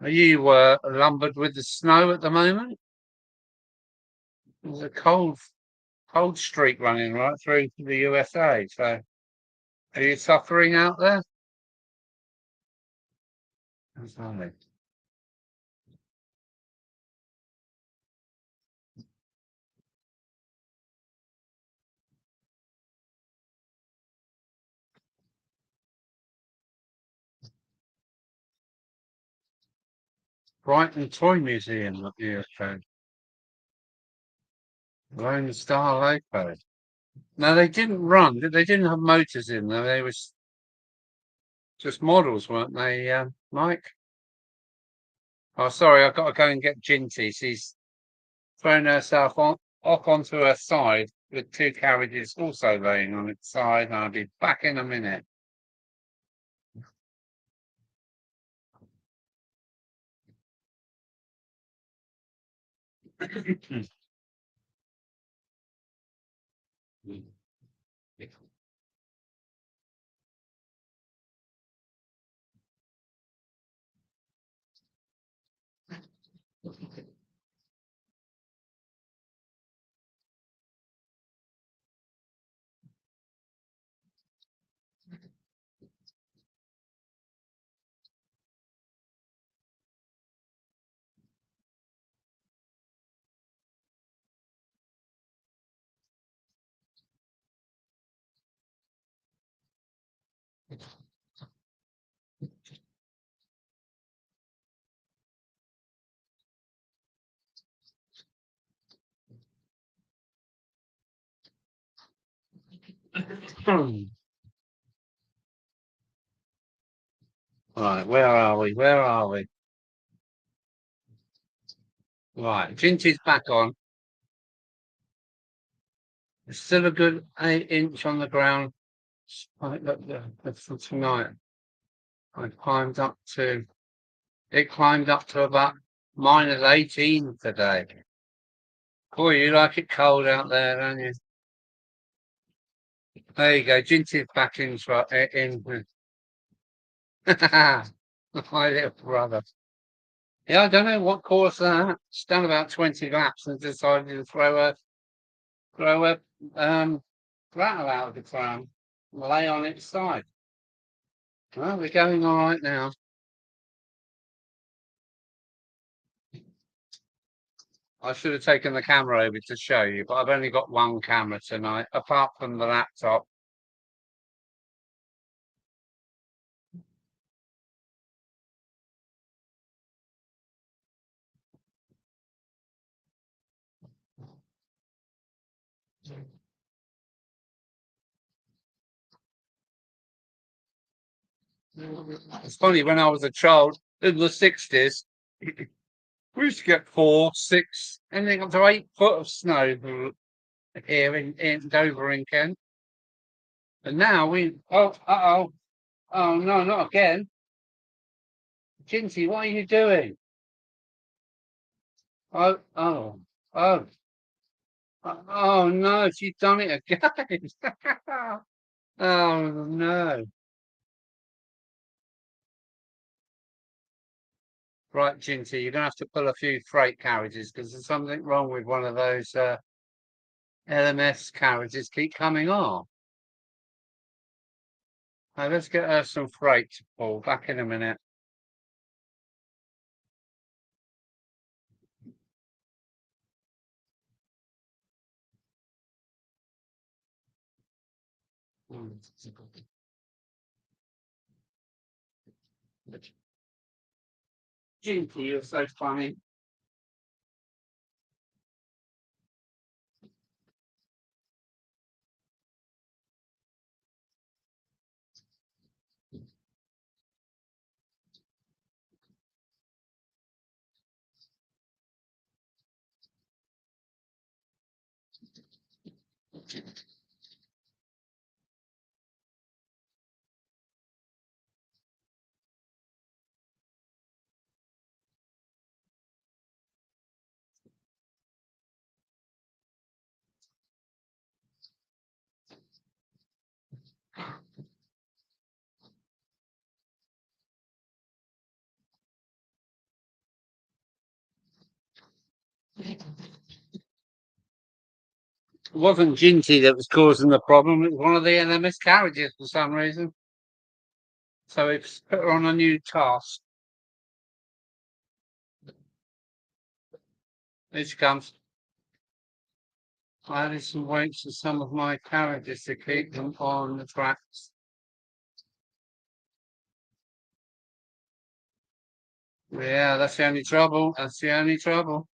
Are you lumbered with the snow at the moment? There's a cold streak running right through to the USA. So Are you suffering out there? Exactly. Brighton Toy Museum at the UK. Lone Star Loco. No, they didn't run. They didn't have motors in them. They was just models, weren't they, Mike? Oh, sorry, I've got to go and get Ginty. She's thrown herself off onto her side with two carriages also laying on its side. I'll be back in a minute. Right, where are we? Where are we? Right, Ginty's back on. It's still a good 8 inch on the ground. Right, look, for tonight. I climbed up to It climbed up to about -18 today. Boy, you like it cold out there, don't you? There you go. Ginty's back in with my little brother. Yeah, I don't know what caused that. It's done about 20 laps and decided to throw a rattle out of the tram and lay on its side. Well, we're going all right now. I should have taken the camera over to show you, but I've only got one camera tonight, apart from the laptop. It's funny, when I was a child in the 60s, we used to get 4, 6, anything up to 8 foot of snow here in Dover in Kent. And now oh no, not again. Ginty, what are you doing? Oh, oh, oh, oh no, she's done it again. Oh no. Right, Ginty, you're gonna have to pull a few freight carriages because there's something wrong with one of those LMS carriages keep coming off. Now, let's get her some freight to pull. Back in a minute. Ginty, you're so funny. It wasn't Ginty that was causing the problem. It was one of the LMS carriages for some reason. So it's put her on a new task. Here she comes. I added some weights to some of my carriages to keep them on the tracks. Yeah, that's the only trouble. That's the only trouble.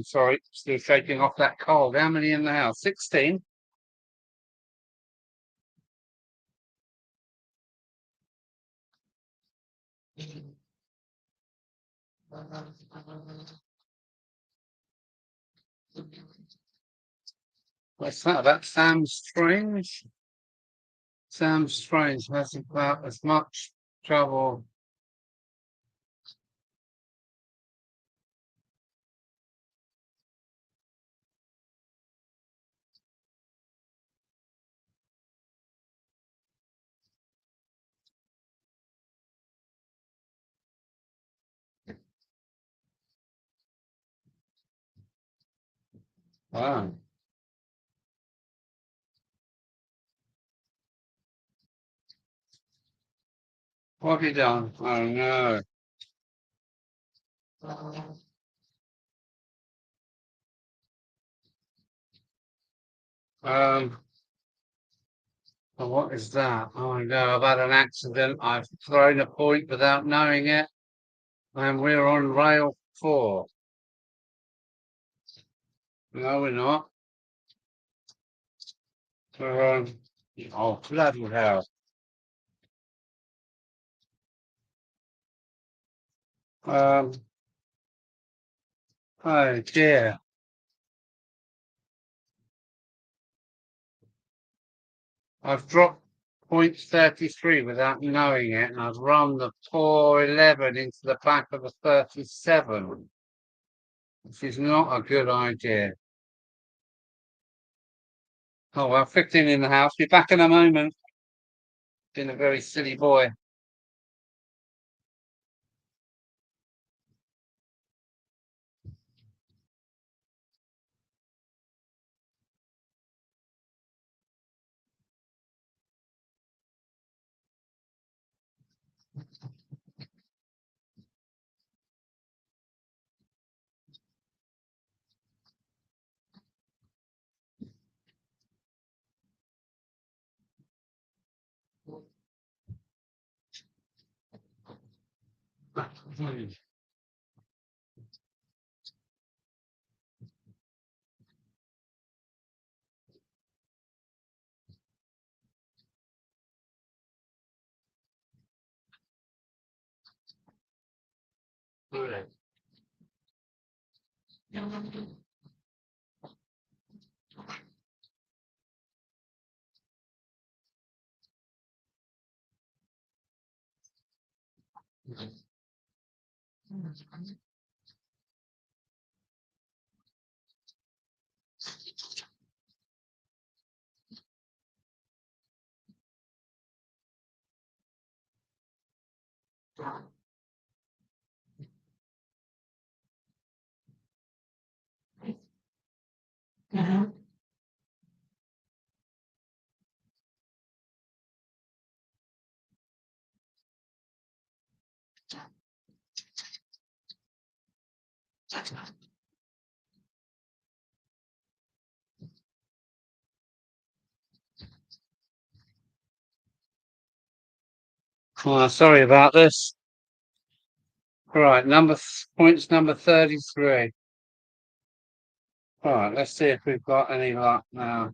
Sorry, still shaking off that cold. How many in the house? 16. What's that about Sam Strange? Sam Strange has about as much trouble. Wow. What have you done? Oh no. Um, what is that? Oh no, I've had an accident. I've thrown a point without knowing it, and we're on rail 4. No, we're not. We're on. Oh, bloody hell. Um, oh dear. I've dropped point 33 without knowing it, and I've run the poor 11 into the back of the 37, which is not a good idea. Oh well, 15 in the house. Be back in a moment. Been a very silly boy. Oh, sorry about this. Right, points number 33. All right, let's see if we've got any luck now.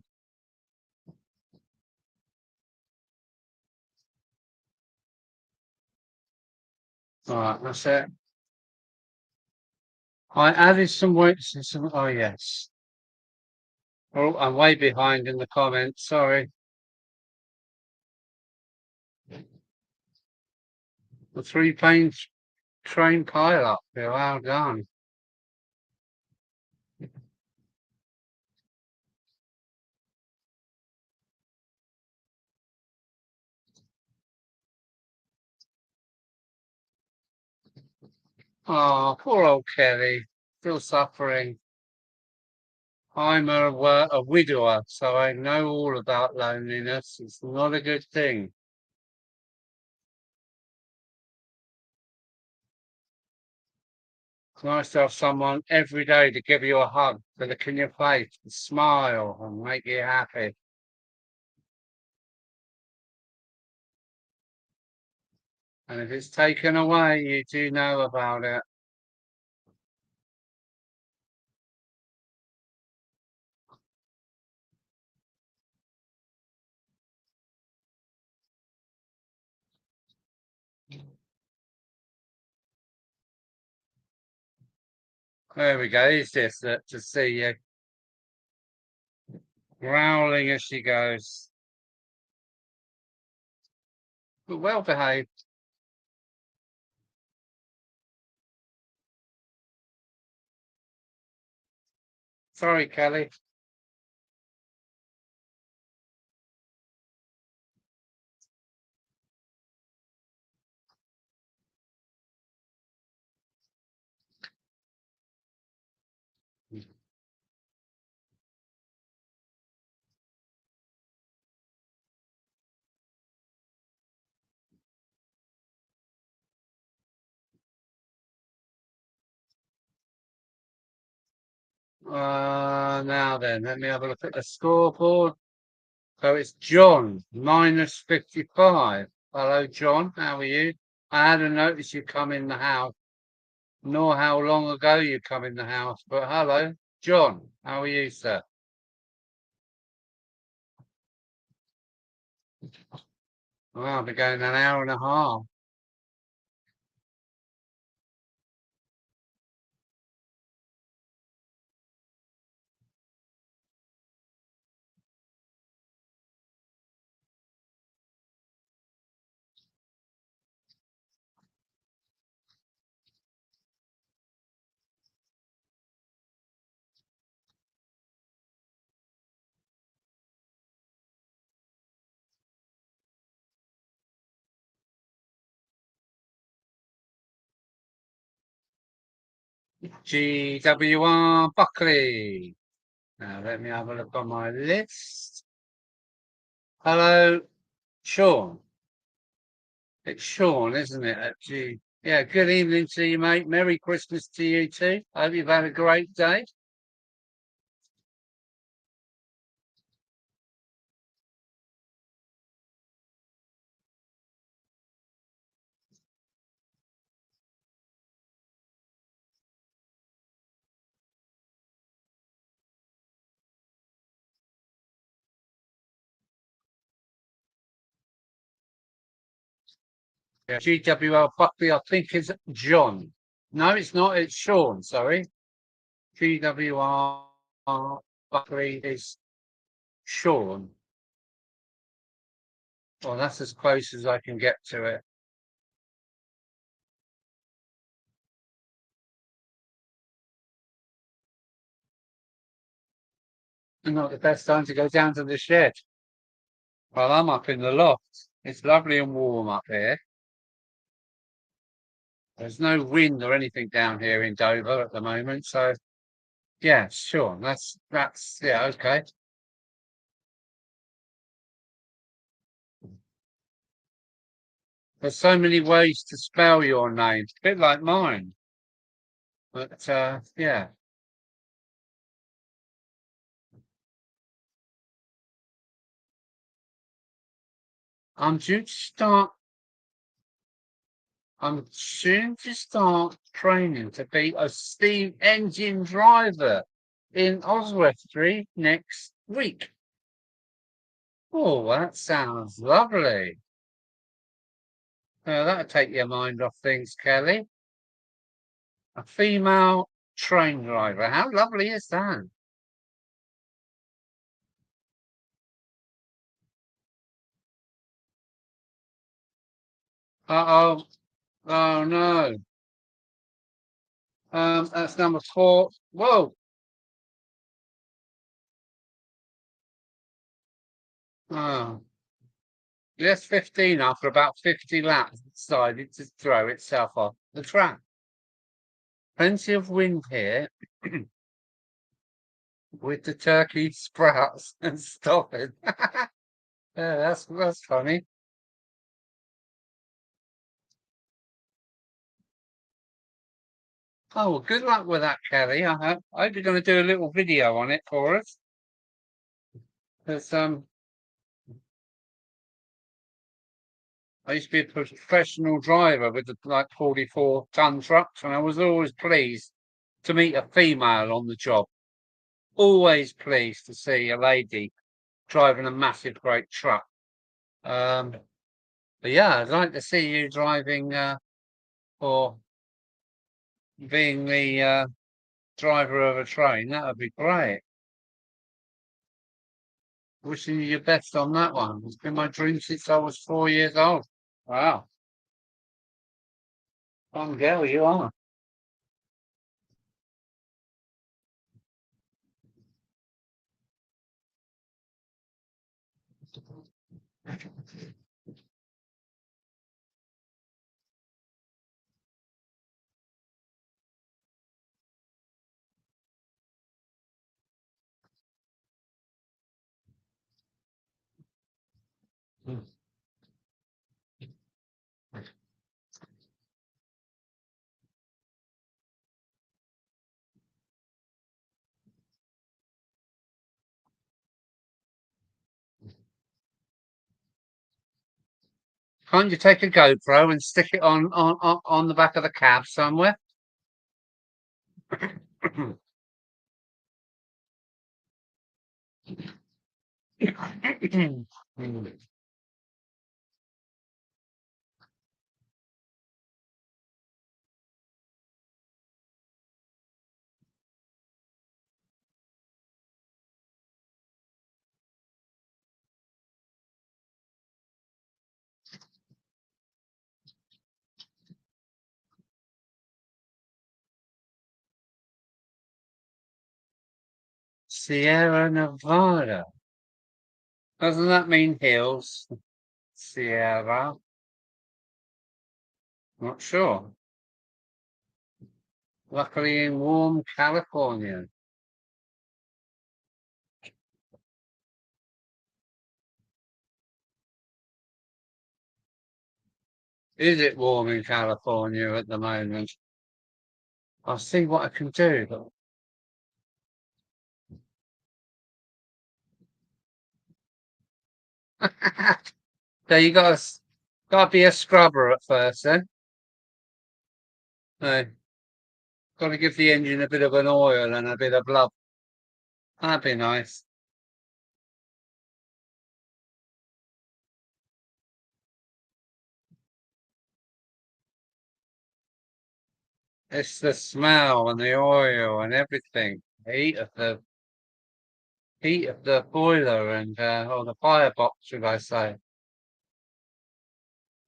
All right, that's it. I added some weights and some. Oh yes. Oh, I'm way behind in the comments. Sorry. The 3 pane train pile up. Yeah, well done. Oh, poor old Kelly. Still suffering. I'm a widower, so I know all about loneliness. It's not a good thing. It's nice to have someone every day to give you a hug, to look in your face, and smile, and make you happy. And if it's taken away, you do know about it. There we go. It's just that to see you growling as she goes. But well behaved. Sorry, Kelly. Now then, let me have a look at the scoreboard. So it's John, minus 55. Hello, John. How are you? I hadn't noticed you come in the house, nor how long ago you come in the house, but hello, John. How are you, sir? Well, I'll be going an hour and a half. GWR Buckley. Now, let me have a look on my list. Hello, Sean. It's Sean, isn't it? Yeah, good evening to you, mate. Merry Christmas to you too. Hope you've had a great day. Yeah, GWR Buckley, I think is John. No, it's not. It's Sean. Sorry. GWR Buckley is Sean. Well, that's as close as I can get to it. And not the best time to go down to the shed. Well, I'm up in the loft. It's lovely and warm up here. There's no wind or anything down here in Dover at the moment, so yeah, sure. That's yeah, okay. There's so many ways to spell your name, a bit like mine. But yeah, I'm due to start. I'm soon to start training to be a steam engine driver in Oswestry next week. Oh, that sounds lovely. That'll take your mind off things, Kelly. A female train driver. How lovely is that? Uh-oh. Oh no. That's number 4. Whoa. Oh. Yes, 15 after about 50 laps decided to throw itself off the track. Plenty of wind here with the turkey sprouts and stuffing. Yeah, that's funny. Oh, well, good luck with that, Kelly. I hope you're going to do a little video on it for us. Because I used to be a professional driver with the like 44-ton trucks, and I was always pleased to meet a female on the job. Always pleased to see a lady driving a massive, great truck. Um, but yeah, I'd like to see you driving or being the driver of a train. That would be great. Wishing you your best on that one. It's been my dream since I was 4 years old. Wow. Fun girl you are. Can't you take a GoPro and stick it on the back of the cab somewhere? Sierra Nevada. Doesn't that mean hills? Sierra? Not sure. Luckily in warm California. Is it warm in California at the moment? I'll see what I can do. So you got to be a scrubber at first, then. No, got to give the engine a bit of an oil and a bit of love. That'd be nice. It's the smell and the oil and everything. The heat of the boiler and or the firebox, should I say?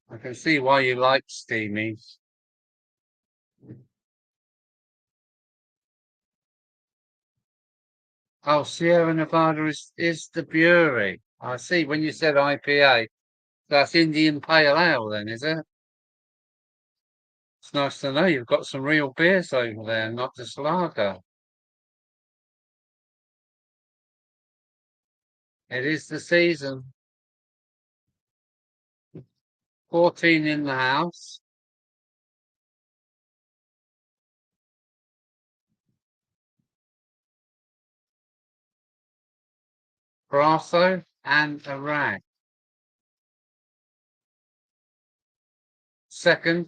I can see why you like steamy. Oh, Sierra Nevada is the brewery. I see. When you said IPA, that's Indian Pale Ale, then, is it? It's nice to know you've got some real beers over there, not just lager. It is the season. 14 in the house. Brasso and a rag. Second,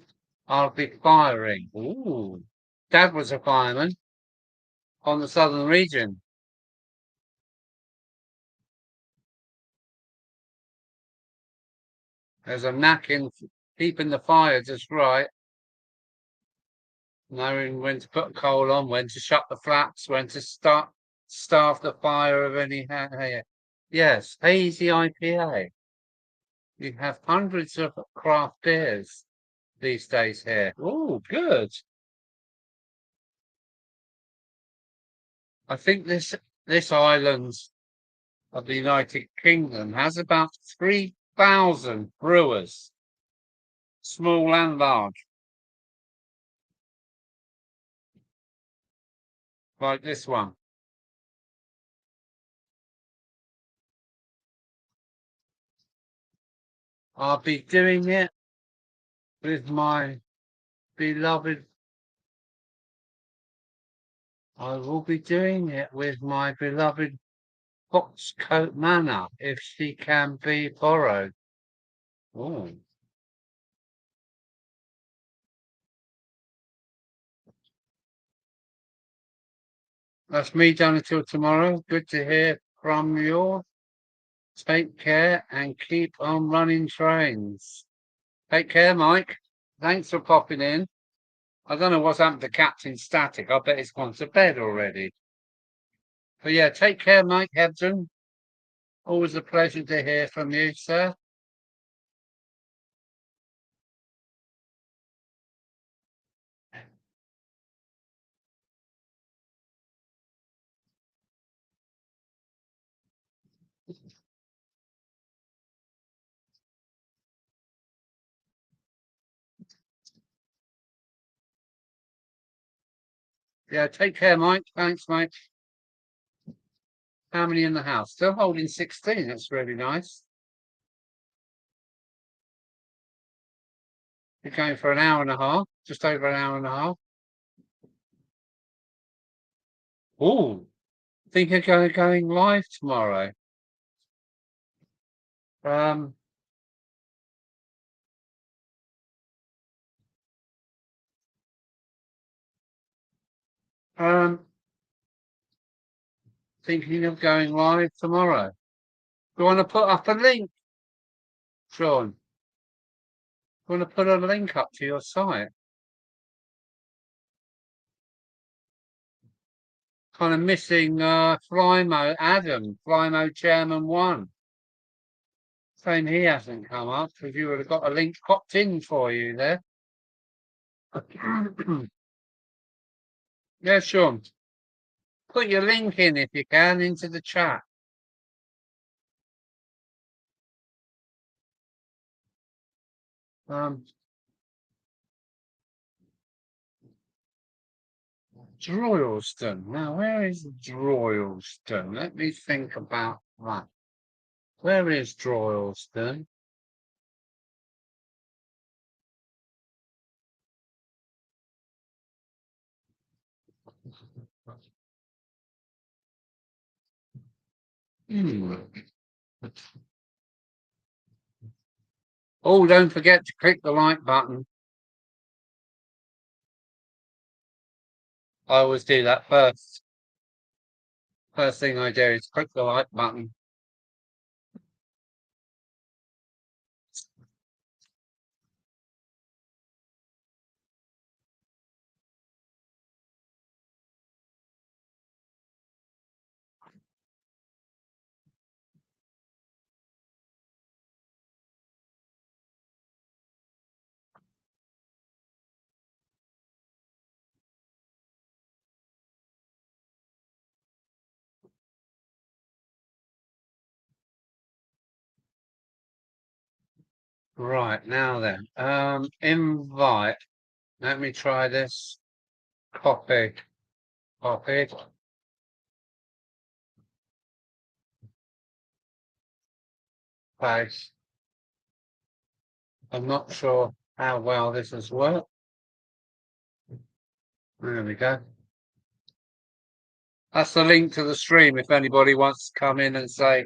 I'll be firing. Ooh. Dad was a fireman on the southern region. There's a knack in keeping the fire just right, knowing when to put coal on, when to shut the flaps, when to starve the fire of any yes, hazy IPA. You have hundreds of craft beers these days here. Oh, good. I think this island of the United Kingdom has about 3,000 brewers, small and large. like this one. I'll be doing it with my beloved. I will be doing it with my beloved Foxcoat Manor if she can be borrowed. Oh. That's me done until tomorrow. Good to hear from you. Take care and keep on running trains. Take care, Mike. Thanks for popping in. I don't know what's happened to Captain Static. I bet it's gone to bed already. But yeah, take care, Mike Hebden. Always a pleasure to hear from you, sir. Yeah, take care, Mike. Thanks, mate. How many in the house? Still holding 16. That's really nice. You're going for an hour and a half, just over an hour and a half. Oh, think you're going live tomorrow. Um, um, thinking of going live tomorrow. You want to put up a link, Sean? You want to put a link up to your site? Kind of missing Flymo Adam, Flymo Chairman 1. Saying he hasn't come up. If you would have got a link popped in for you there. Yeah, Sean. Put your link in if you can into the chat. Droylsden. Now, where is Droylsden? Let me think about that. Where is Droylsden? Hmm. Oh, don't forget to click the like button. I always do that first. First thing I do is click the like button. Right, now then. Invite. Let me try this. Copy. Copy. Paste. I'm not sure how well this has worked. There we go. That's the link to the stream if anybody wants to come in and say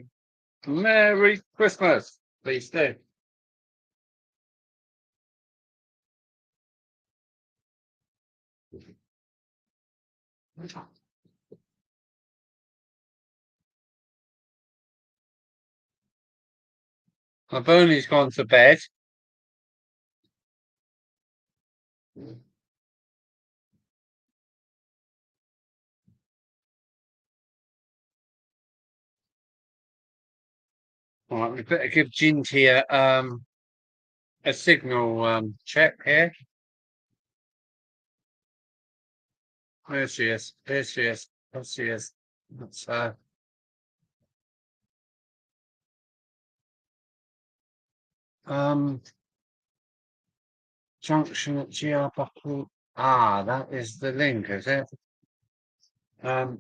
Merry Christmas. Please do. Bernie's gone to bed. All right, we better give Ginty a signal check here. There she is. There she is. There she is. That's junction at GR Buckland. Ah, that is the link, is it? Um,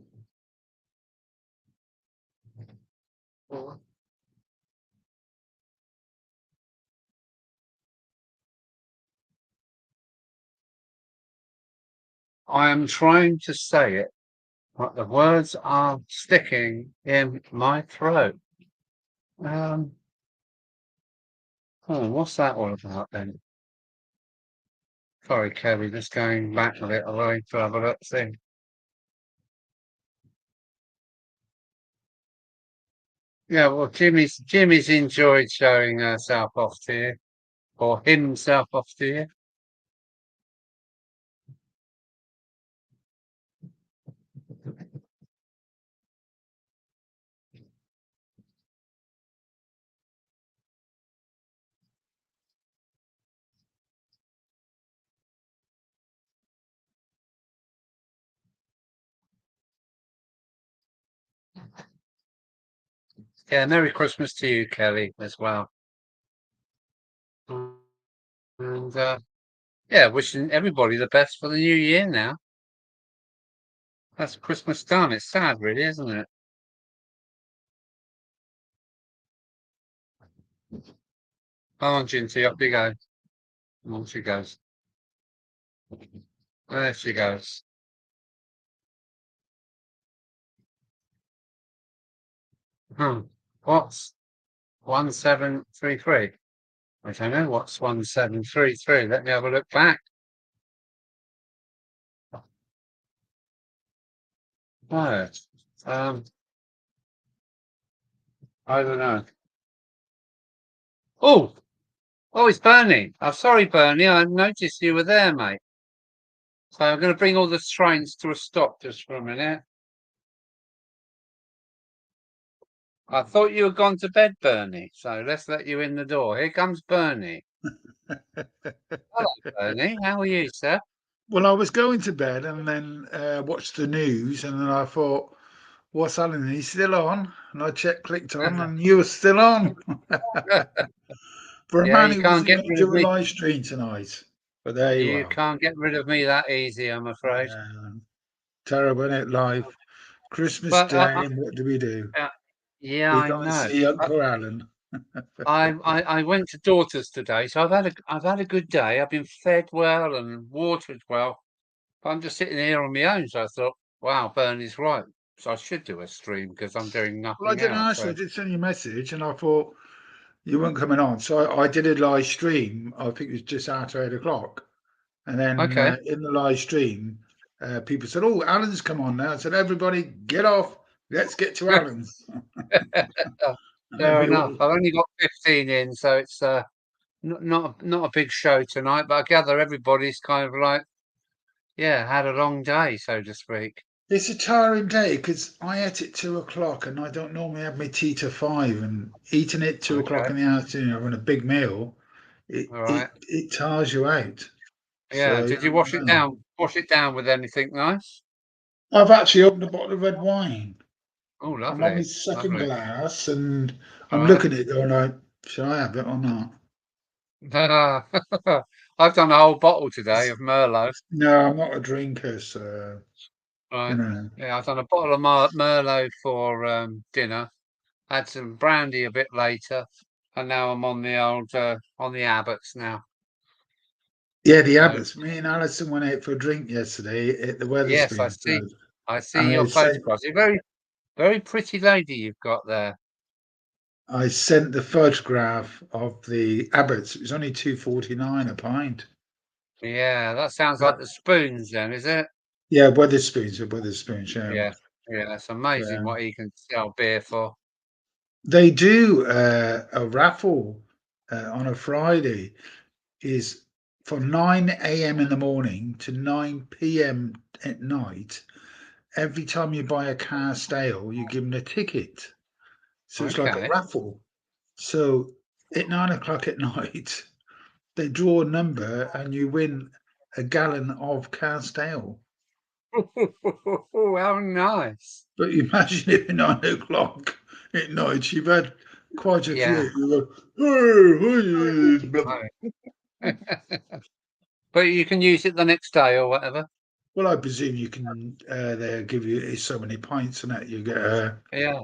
I am trying to say it, but the words are sticking in my throat. What's that all about then? Sorry, Kelly, just going back a little way to have a look. See. Yeah, well, Jimmy's enjoyed showing herself off to you, or himself off to you. Yeah, Merry Christmas to you, Kelly, as well. And yeah, wishing everybody the best for the new year now. That's Christmas done. It's sad, really, isn't it? Come on, Ginty, up you go. On she goes. There she goes. What's 1733? I don't know what's 1733. Let me have a look back. No, um, I don't know. Oh, it's Bernie. I'm sorry, Bernie. I noticed you were there, mate. So I'm going to bring all the trains to a stop just for a minute. I thought you had gone to bed, Bernie. So let's let you in the door. Here comes Bernie. Hello, Bernie. How are you, sir? Well, I was going to bed and then watched the news, and then I thought, "What's Alan? He's still on." And I clicked on, and you were still on. For a Yeah, man you who can't wasn't get going to rid of do a me. live stream tonight, but there you You are. can't get rid of me that easy, I'm afraid. Terrible, isn't it? Live Christmas But Day, and what do we do? yeah, We I go and know. see I, Uncle Alan. I went to Daughters today, so I've had a good day. I've been fed well and watered well. But I'm just sitting here on my own, so I thought, wow, Bernie's right. So I should do a stream because I'm doing Well, I nothing did else. ask you. I So did send you a message, and I thought you weren't coming on, so I did a live stream. I think it was just after 8 o'clock. And then okay, in the live stream, people said, "Oh, Alan's come on now." I said, "Everybody, get off. Let's get to Alan's." And then fair we enough. all, I've only got 15 in, so it's not a big show tonight. But I gather everybody's kind of like, yeah, had a long day, so to speak. it's a tiring day because I ate at 2 o'clock, and I don't normally have my tea till 5. And eating at 2 o'clock Okay, in the afternoon, having a big meal, it all it right. it tires you out. Yeah. So Did you I don't wash it know. down? Wash it down with anything nice? I've actually opened a bottle of red wine. Oh, I'm on my lovely, second lovely. glass, and All I'm right. looking at it going like, should I have it or not? I've done a whole bottle today of Merlot. No, I'm not a drinker, so you Right. know. Yeah, I've done a bottle of Merlot for dinner. Had some brandy a bit later, and now I'm on the old on the Abbots now. Yeah, the So Abbots. Me and Alison went out for a drink yesterday at the yes, Weatherspoons. So I see I your sent photographs. You're very pretty lady you've got there. I sent the photograph of the Abbots. It was only 2.49 a pint. Yeah, that sounds like But, the spoons then, is it? yeah, Weatherspoons at Weatherspoons. Yeah, Yeah, yeah. It's amazing yeah. what you can sell beer for. They do a raffle on a Friday. Is from 9 a.m. in the morning to 9 p.m. at night. Every time you buy a cast ale, you give them a ticket. So it's like a Okay. raffle. So at 9 o'clock at night, they draw a number and you win a gallon of cast ale. How nice. But you imagine if at 9 o'clock at night you've had quite a few. Yeah. You go, hey, blah, blah. Right. But you can use it the next day or whatever. Well, I presume you can. They'll give you so many pints, and that you get. Yeah.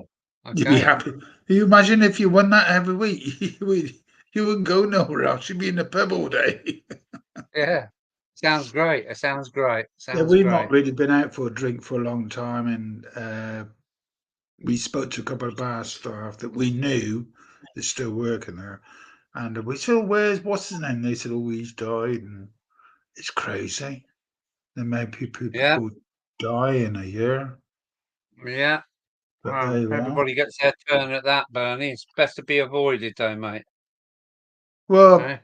You'd be Okay. happy. Can you imagine if you won that every week? You wouldn't go nowhere else. You'd be in the pub all day. Yeah. Sounds great. It sounds great. Yeah, Sounds we've not great. really been out for a drink for a long time, and we spoke to a couple of bar staff that we knew that's still working there, and we said, "Oh, what's his name?" They said, "Oh, he's died," and it's crazy. There may be Yeah. people die in a year, Yeah. but there Well, you are. everybody gets their turn at that, Bernie. It's best to be avoided, though, mate. Well, Okay.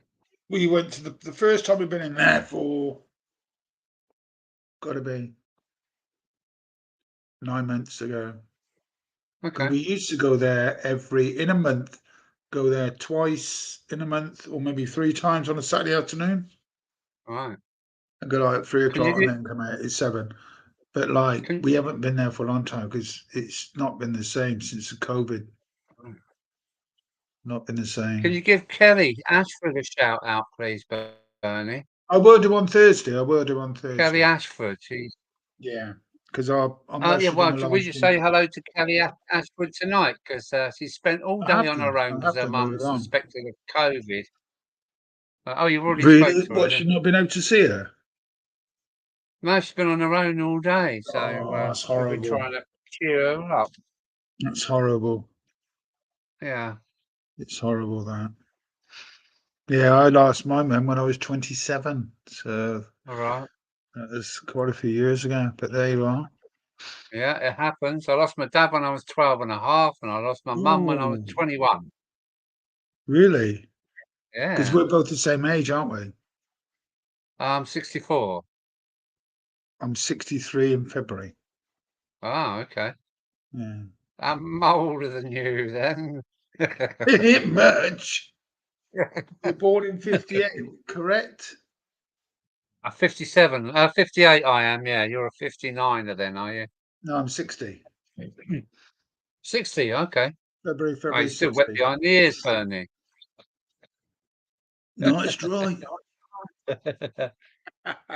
we went to the first time we've been in there for got to be 9 months ago. Because Okay. we used to go there in a month, go there twice in a month, or maybe 3 times on a Saturday afternoon, All right. and go like at three Can you o'clock and do? then come out at 7. But like Can we haven't been there for a long time because it's not been the same since the COVID. Not been the Can same. you give Kelly Ashford a shout out, please, Bernie? I will do on Thursday. I will do on Kelly Thursday. Ashford. She's. Yeah, because I'm Yeah. actually going Well, to we live just stream. say hello to Kelly Ashford tonight because she spent all I day have on her done. own I because have her done mum earlier on. suspected of COVID. Oh, you've already spoke Really? to her, What? then? She's not been able to see her? No, she's been on her own all day, so Oh, that's we've been horrible. trying to cheer her up. That's horrible. Yeah. It's horrible that. Yeah, I lost my mum when I was 27, so All right. that was quite a few years ago. But there you are. Yeah, it happens. I lost my dad when I was 12 and a half, and I lost my mum when I was Ooh, 21. really? Because Yeah. we're both the same age, aren't we? I'm 64. I'm 63 in February. Oh, okay. Yeah. I'm older than you then. It much. You're born in 58, correct? 57, 58 I am, yeah. You're a 59er then, are you? No, I'm 60. 60, okay. Oh, you're February still wet 60. behind the ears, Bernie. No, it's dry.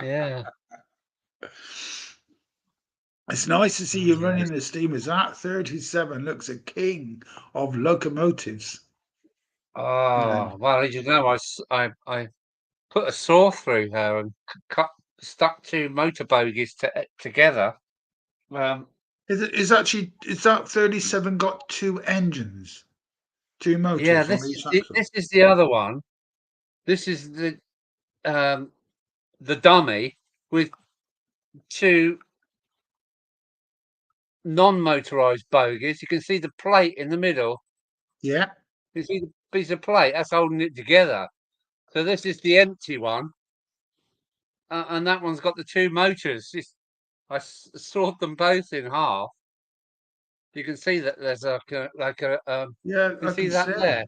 Yeah. It's nice to see you Yeah. running the steamers. That 37 looks a king of locomotives. Yeah. Oh, well, as you know, I put a saw through her and stuck two motor bogies together. Um, Is that 37 got 2 engines, 2 motors on each axle? this is the other one. This is the dummy with two non-motorized bogies. You can see the plate in the middle. Yeah. You see the piece of plate that's holding it together. So this is the empty one, and that one's got the two motors. I sawed them both in half. You can see that there's Yeah, you can I see can that see. there.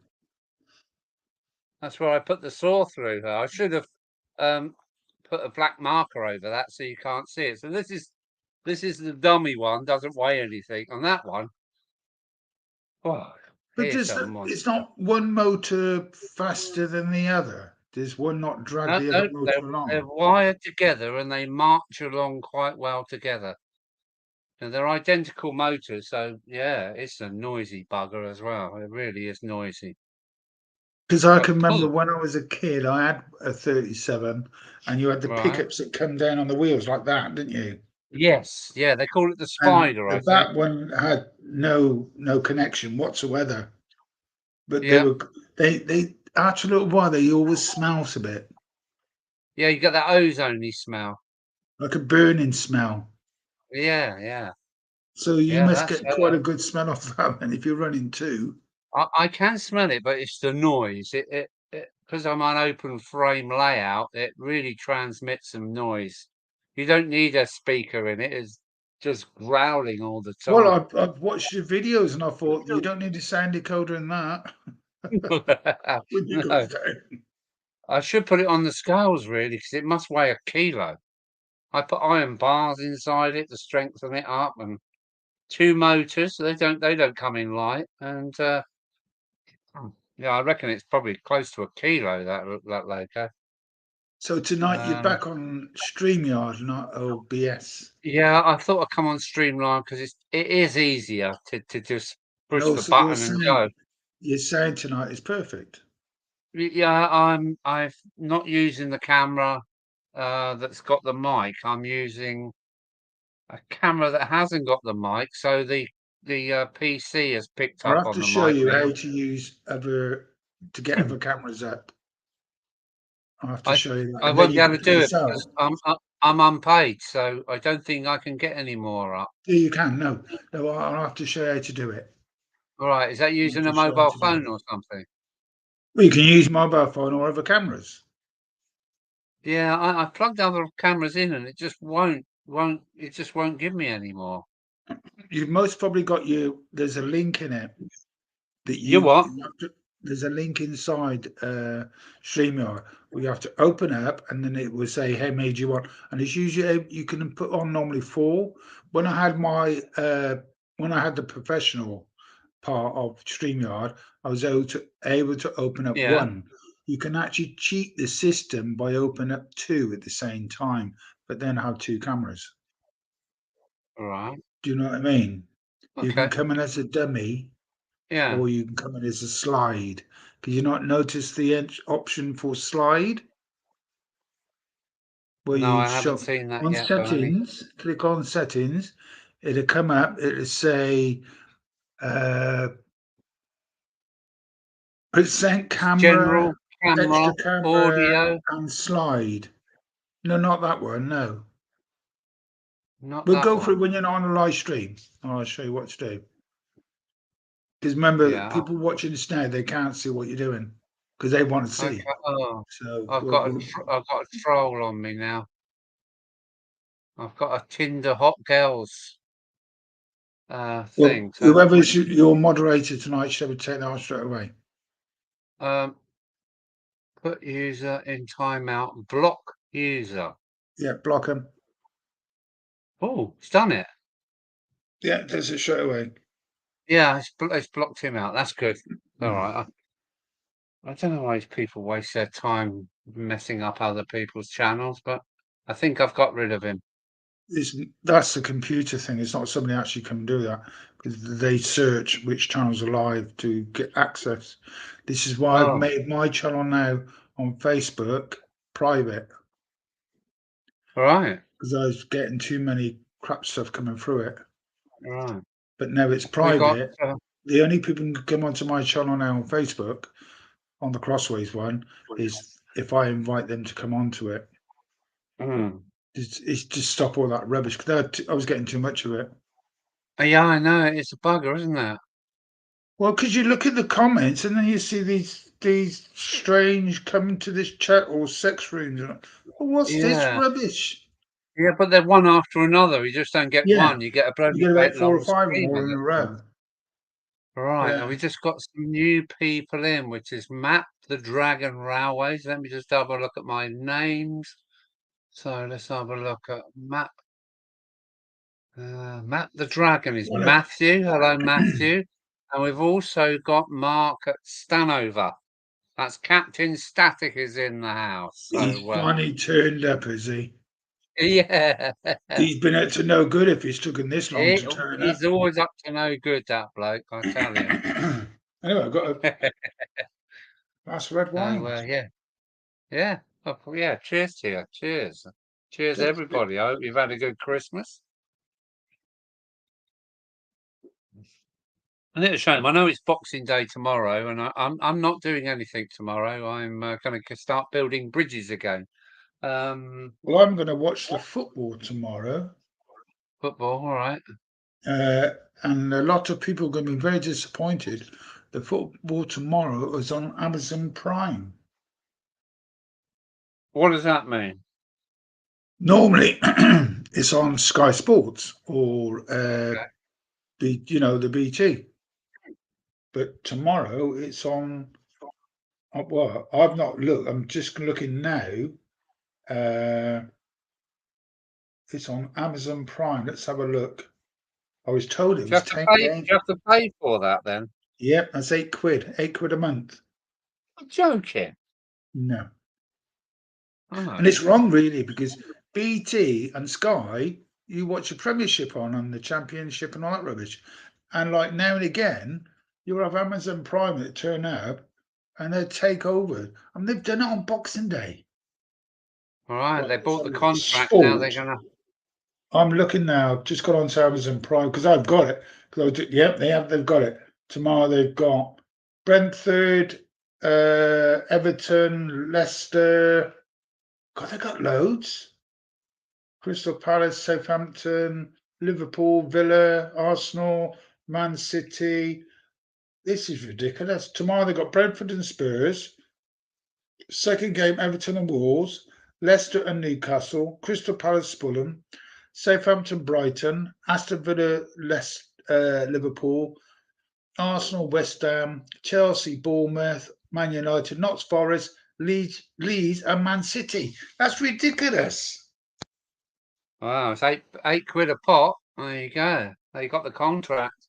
That's where I put the saw through her. I should have um, put a black marker over that so you can't see it. So this is the dummy one. Doesn't weigh anything. On that one, oh, But here's just a it's monster. not one motor faster than the other. Does one not drag No, the other no, motor they're along? wired together and they march along quite well together. And they're identical motors, so yeah, it's a noisy bugger as well. It really is noisy. Because I But can remember when I was a kid, I had a 37, and you had the right, pickups that come down on the wheels like that, didn't you? yes, yeah, they call it the And spider, I think. that one had no connection whatsoever. But Yeah, they after a little while they always smells a bit yeah, you get that ozony smell. like a burning smell. Yeah, yeah, So you yeah. must That's get quite a good smell off that. And if you're running two, I can smell it, but it's the noise. It because I'm on open frame layout. It really transmits some noise. You don't need a speaker in it. It's just growling all the well, time. I've watched your videos and I thought you don't need a sound decoder in that when you go No, down. I should put it on the scales really because it must weigh a kilo. I put iron bars inside it to strengthen it up and two motors. They don't come in light. And yeah, I reckon it's probably close to a kilo that loco. So tonight you're back on StreamYard, not OBS. Yeah, I thought I'd come on Streamline because it is easier to just push No, the so you're button and go. saying tonight is perfect. Yeah, I'm not using the camera that's got the mic. I'm using a camera that hasn't got the mic, so the PC has picked I'll up have on to the show mic you now. how to get other cameras up. I'll have to I show you that, I and then won't be you able can to do it do it yourself. because I'm unpaid, so I don't think I can get any more up. Yeah, you can. No, I'll have to show you how to do it. All right, is that I'll have using to a show you how mobile to do it. phone or something? Well, you can use mobile phone or other cameras. Yeah, I plugged other cameras in and it just won't give me any more. You've most probably got there's a link in it that You what? there's a link inside StreamYard where you have to open up and then it will say, "Hey, made you want," and it's usually you can put on normally 4. When I had when I had the professional part of StreamYard, I was able to open up Yeah, 1. You can actually cheat the system by opening up 2 at the same time, but then have 2 cameras. all right. Do you know what I mean? You can Okay. come in as a dummy Yeah. or you can come in as a slide. Could you not notice the option for slide where No, you I haven't shove seen that on yet, but let me settings? Click on settings. It'll come up. It'll say uh, present it's camera, general camera, extra camera, audio, and slide. No, not that one. No, not we'll that go through one. when you're not on a live stream. I'll show you what to do. Because remember, Yeah. people watching this now, they can't see what you're doing because they want to Okay. see. Oh, So I've got a troll on me now. I've got a Tinder hot girls well, thing. So whoever's your moderator tonight should take that on straight away. um, put user in timeout. Block user. Yeah, block them. Oh, it's done it. Yeah, does it straight away. Yeah, it's blocked him out. That's good. All Mm. right. I don't know why people waste their time messing up other people's channels, but I think I've got rid of him. That's the computer thing. It's not somebody actually can do that because they search which channels are live to get access. This is why I've Oh, made my channel now on Facebook private all right, because I was getting too many crap stuff coming through it. all right. But now it's We got private. The only people who can come onto my channel now on Facebook on the Crossways one is if I invite them to come onto it. mm. It's just stop all that rubbish because I was getting too much of it. Yeah, I know it's a bugger, isn't it? Well, because you look at the comments and then you see these strange coming to this chat or sex rooms. And, well, what's this Yeah, rubbish? yeah, but they're one after another. You just don't get Yeah, one. You get a you bloody get great about 4 or long 5 of them screen all of in a it. row. Right, and Yeah, we just got some new people in, which is Map the Dragon Railways. Let me just have a look at my names. So let's have a look at Map. Matt the Dragon is one of Matthew. Hello, Matthew. And we've also got Mark at Stanover. That's Captain Static is in the house. he's So, finally turned up, is he? yeah, He's been up to no good if he's taken this long he, to turn he's up. always up to no good, that bloke, I tell you. Anyway, I've got a glass of red wine. Yeah, yeah. Oh, yeah, cheers to you. Cheers. Cheers, That's it. everybody. I hope you've had a good Christmas. And it's a shame. I know it's Boxing Day tomorrow, and I'm not doing anything tomorrow. I'm going to start building bridges again. Well, I'm going to watch the football tomorrow. Football, all right. Uh, and a lot of people are going to be very disappointed. The football tomorrow is on Amazon Prime. What does that mean? Normally, it's on Sky Sports or Okay. the BT, but tomorrow it's on. Well, I've not looked. I'm just looking now. Uh, it's on Amazon Prime. Let's have a look. I was told it Do you was have to 10 pay? Do games. you have to pay for that then? Yep, that's £8. £8 a month. I'm joking. No. Oh, And it's wrong, really, because BT and Sky, you watch the Premiership on and the Championship and all that rubbish. And like now and again, you'll have Amazon Prime that turn up and they take over. And they've done it on Boxing Day. all right. Right, They let's bought have the a look. contract. Now they're Sport. gonna. I'm looking now. Just got onto Amazon Prime because I've got it. Yep, they've got it. Tomorrow they've got Brentford, Everton, Leicester. God, they got loads. Crystal Palace, Southampton, Liverpool, Villa, Arsenal, Man City. This is ridiculous. Tomorrow they've got Brentford and Spurs. Second game, Everton and Wolves, Leicester and Newcastle, Crystal Palace, Fulham, Southampton, Brighton, Aston Villa, Liverpool, Arsenal, West Ham, Chelsea, Bournemouth, Man United, Notts Forest, Leeds, and Man City. That's ridiculous. Wow, it's eight quid a pop. There you go. They got the contract.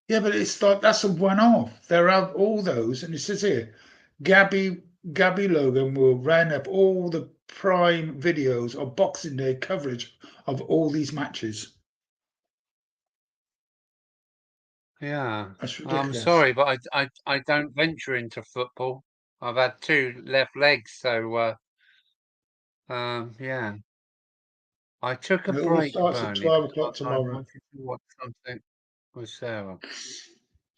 Yeah, but it's like that's a one-off. There are all those, and it says here, Gabby Logan will round up all the prime videos of Boxing Day coverage of all these matches. Yeah. That's I'm ridiculous. sorry, but I don't venture into football. I've had two left legs, so yeah. I took a And it all break, starts at Bernie, 12 o'clock because I tomorrow. wanted to watch something with Sarah.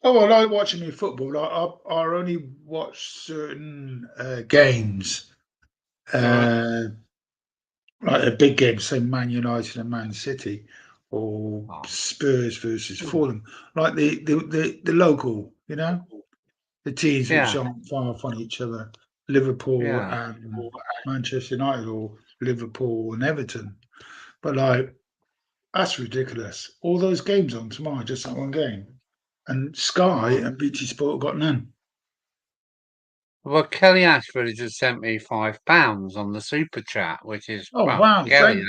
Oh, I like watching me football. I only watch certain games, Right. uh, like a big game, say Man United and Man City, or Oh, Spurs versus hmm. Fulham, like the local, the teams which Yeah, aren't far from each other, Liverpool yeah. and Manchester United, or Liverpool and Everton. But like, that's ridiculous. All those games on tomorrow, just that one game. And Sky Right. and BT Sport got none. Well, Kelly Ashford has just sent me £5 on the super chat, which is, Oh well, wow! Kelly,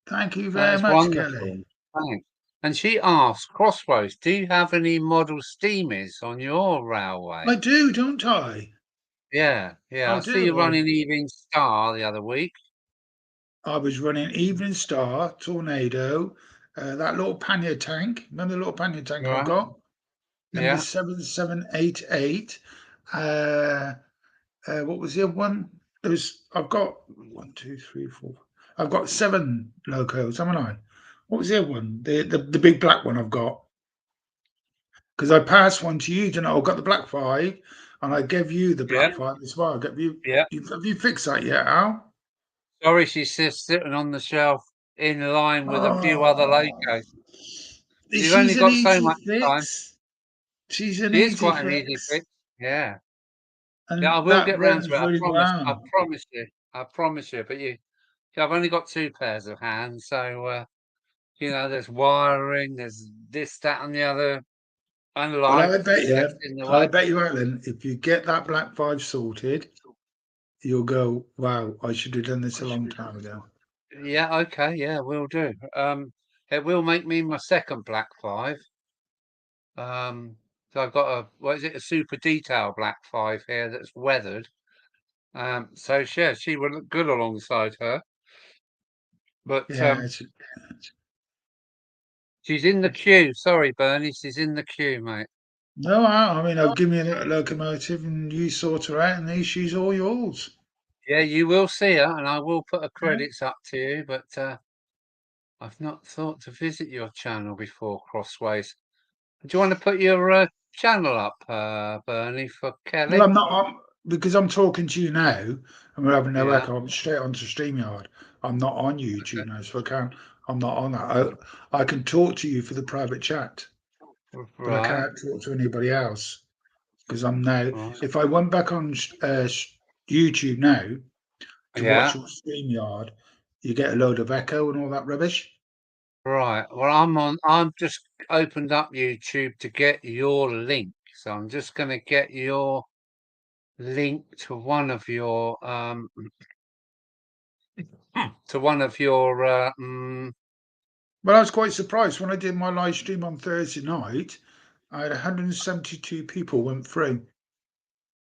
Thank you that very is much, Kelly. wonderful. Thanks. And she asks, Crossroads, do you have any model steamers on your I railway? do, don't I? Yeah, yeah. I I see do. you running Evening Star the other week. I was running Evening Star, Tornado, that little pannier tank. Remember the little pannier tank I've Right? got? Number Yeah, 7788. Uh, what was the other one? I've got one, two, three, four. I've got seven locos, haven't I? What was the other one? The big black one I've got. Because I passed one to you, I've got the black five, and I gave you the yeah, black five as well. I gave you, yeah. have you fixed that yet, Al? Sorry, she's just sitting on the shelf in line with a few other Oh, locos. You've only she's an got so easy much time. fix. She's an She is easy quite an easy fix. fix. Yeah. Yeah, I And will that get round to runs it. I really promise. I well. promise you. I promise you. But I've only got two pairs of hands, so there's wiring, there's this, that, and the other, and But lights gets in the I way. bet you, Alan, if you get that black five sorted, you'll go, wow, I should have done this a long time ago. Yeah, okay, yeah, will do. It will make me my second black five. So I've got what is it, a super detail black five here that's weathered. So yeah, she would look good alongside her. But Yeah, she's in the it's queue. Sorry, Bernie, she's in the queue, mate. no, I mean, I'll give me a little locomotive and you sort her out, and the issue's all yours. Yeah, you will see her, and I will put her Yeah. credits up to you. But I've not thought to visit your channel before, Crossways. Do you want to put your channel up, Bernie, for Well, Kelly? I'm not because I'm talking to you now, and we're having no Yeah. echo. I'm straight onto StreamYard. I'm not on YouTube Okay. now, so I can't. I'm not on that. I can talk to you for the private chat, but I Right. can't talk to anybody else because I'm now. Right. If I went back on YouTube now to watch Yeah. your StreamYard, you get a load of echo and all that rubbish. Right. Well, I'm just opened up YouTube to get your link. So I'm just going to get your link to one of your to one of your But I was quite surprised when I did my live stream on Thursday night. I had 172 people went through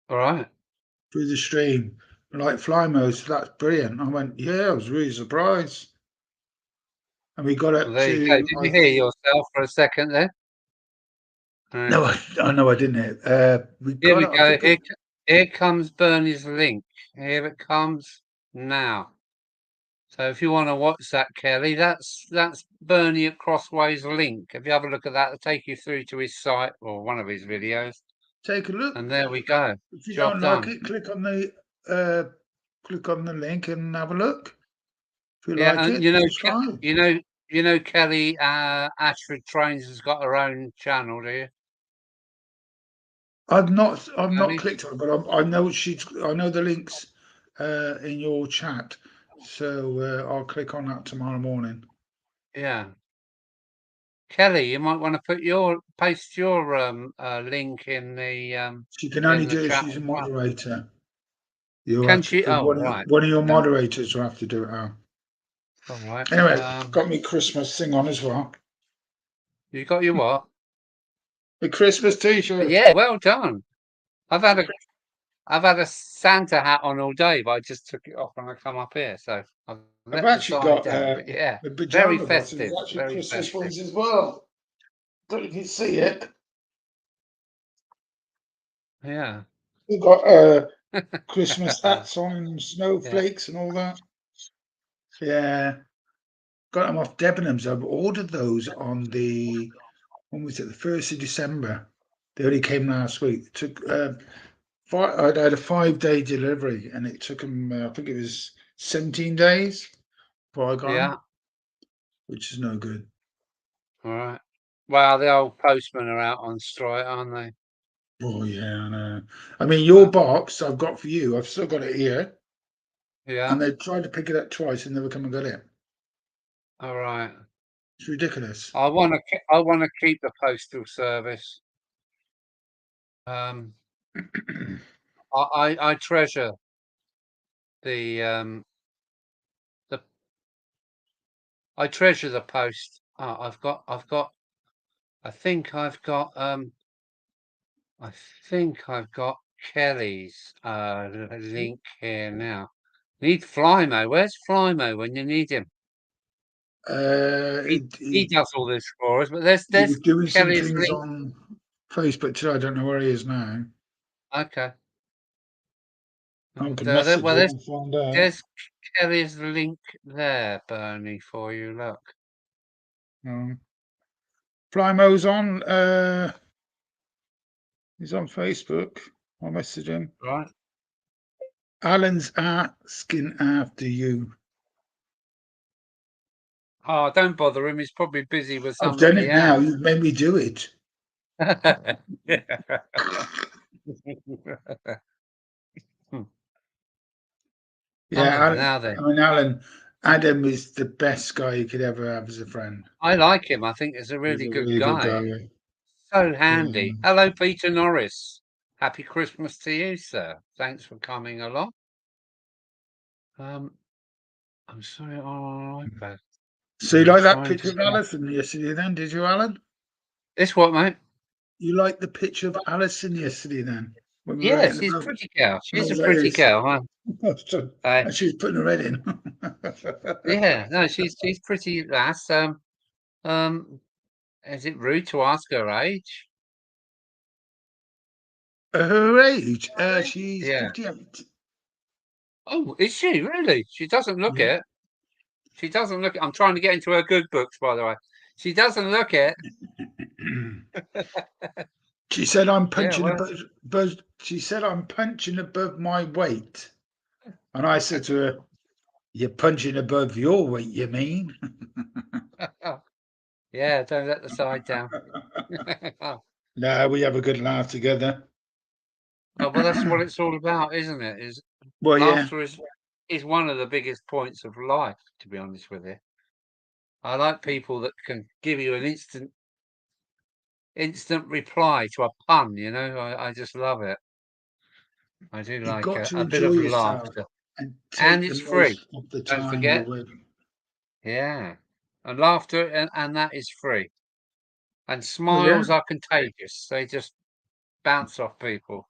all right. the stream. like fly modes. That's brilliant. I went, yeah, I was really surprised. And we got Well, up there you go. to, Did you hear yourself for a second there? no, I know I didn't. We Here got we up, I go. think, Here comes Bernie's link. Here it comes now. So if you want to watch that, Kelly, that's Bernie at Crossways link. If you have a look at that, it'll take you through to his site or one of his videos. take a look. And there we go. If you Job don't like done. it, click on the link and have a look. If you Yeah, like and it, subscribe. Kelly Ashford Trains has got her own channel, do you? I've not Kelly? clicked on it, but I know I know the links in your chat, so I'll click on that tomorrow morning. Yeah. Kelly, you might want to paste your link in the She can only do it if chat she's a as well. moderator. You Can have to, she? Oh, right. one of your Okay. moderators will have to do it. Oh. All right. Anyway, got me Christmas thing on as well. You got your what? A Christmas T-shirt. Yeah, well done. I've had a Santa hat on all day, but I just took it off when I come up here, so I've I've let the actually side got down. But yeah, the very pajama bottoms. festive, Actually, very Christmas festive. ones as well. Don't know if you can see it. Yeah. We've got Christmas hats on and snowflakes and all that. Yeah, got them off Debenhams. I've ordered those on when was it? The 1st of December. They only came last week. It took I'd had a 5-day delivery, and it took them. I think it was 17 days before I got Yeah. them, which is no good. All right. Well, the old postmen are out on strike, aren't they? Oh yeah, I know. I mean, your box I've got for you. I've still got it here, Yeah. and they tried to pick it up twice and never come and got it. All right. It's ridiculous. I want to keep the postal service. I treasure the the I treasure the post. Oh, I think I've got Kelly's link here now. Need Flymo. Where's Flymo when you need him? He does all this for us, but He there's was doing some Kelly's things link. on Facebook today. I don't know where he is now. Okay. I And can message him and find out. there's Kelly's link there, Bernie, for you. Look. Flymo's on. He's on Facebook. I'll message him. Right. Alan's asking after you. Oh, don't bother him. He's probably busy with I've done somebody it now. else. You've made me do it. Yeah, Oh, Alan, now then. I mean, Adam is the best guy you could ever have as a friend. I like him. I think he's a He's really a good really good guy. guy. So Yeah. handy. Hello, Peter Norris. Happy Christmas to you, sir. Thanks for coming along. I'm sorry, on iPad. So you I'm like that trying picture to of Alison yesterday then, did you, Alan? This what, mate? You liked the picture of Alison yesterday then? When we were Yeah, hitting she's a the pretty girl. She's a like pretty this. girl, huh? And she was putting her head in. Yeah, no, she's pretty lass. Is it rude to ask her age? Her age? She's Yeah. 58. Oh, is she really? She doesn't look Yeah. it. She doesn't look it. I'm trying to get into her good books, by the way. She doesn't look it. She said I'm Yeah, punching well, above. She said I'm punching above my weight, and I said to her, "You're punching above your weight, you mean?" yeah, don't let the side down. No, we have a good laugh together. Oh, well, that's what it's all about, isn't it? Is Well, yeah, laughter is one of the biggest points of life, to be honest with you. I like people that can give you an instant reply to a pun, you know. I just love it. I do you've like got to a bit enjoy of yourself laughter. and And take the it's free. most of the Don't time you're forget. with. Yeah. And laughter and that is free. And Well, yeah, smiles are contagious. They just bounce off people.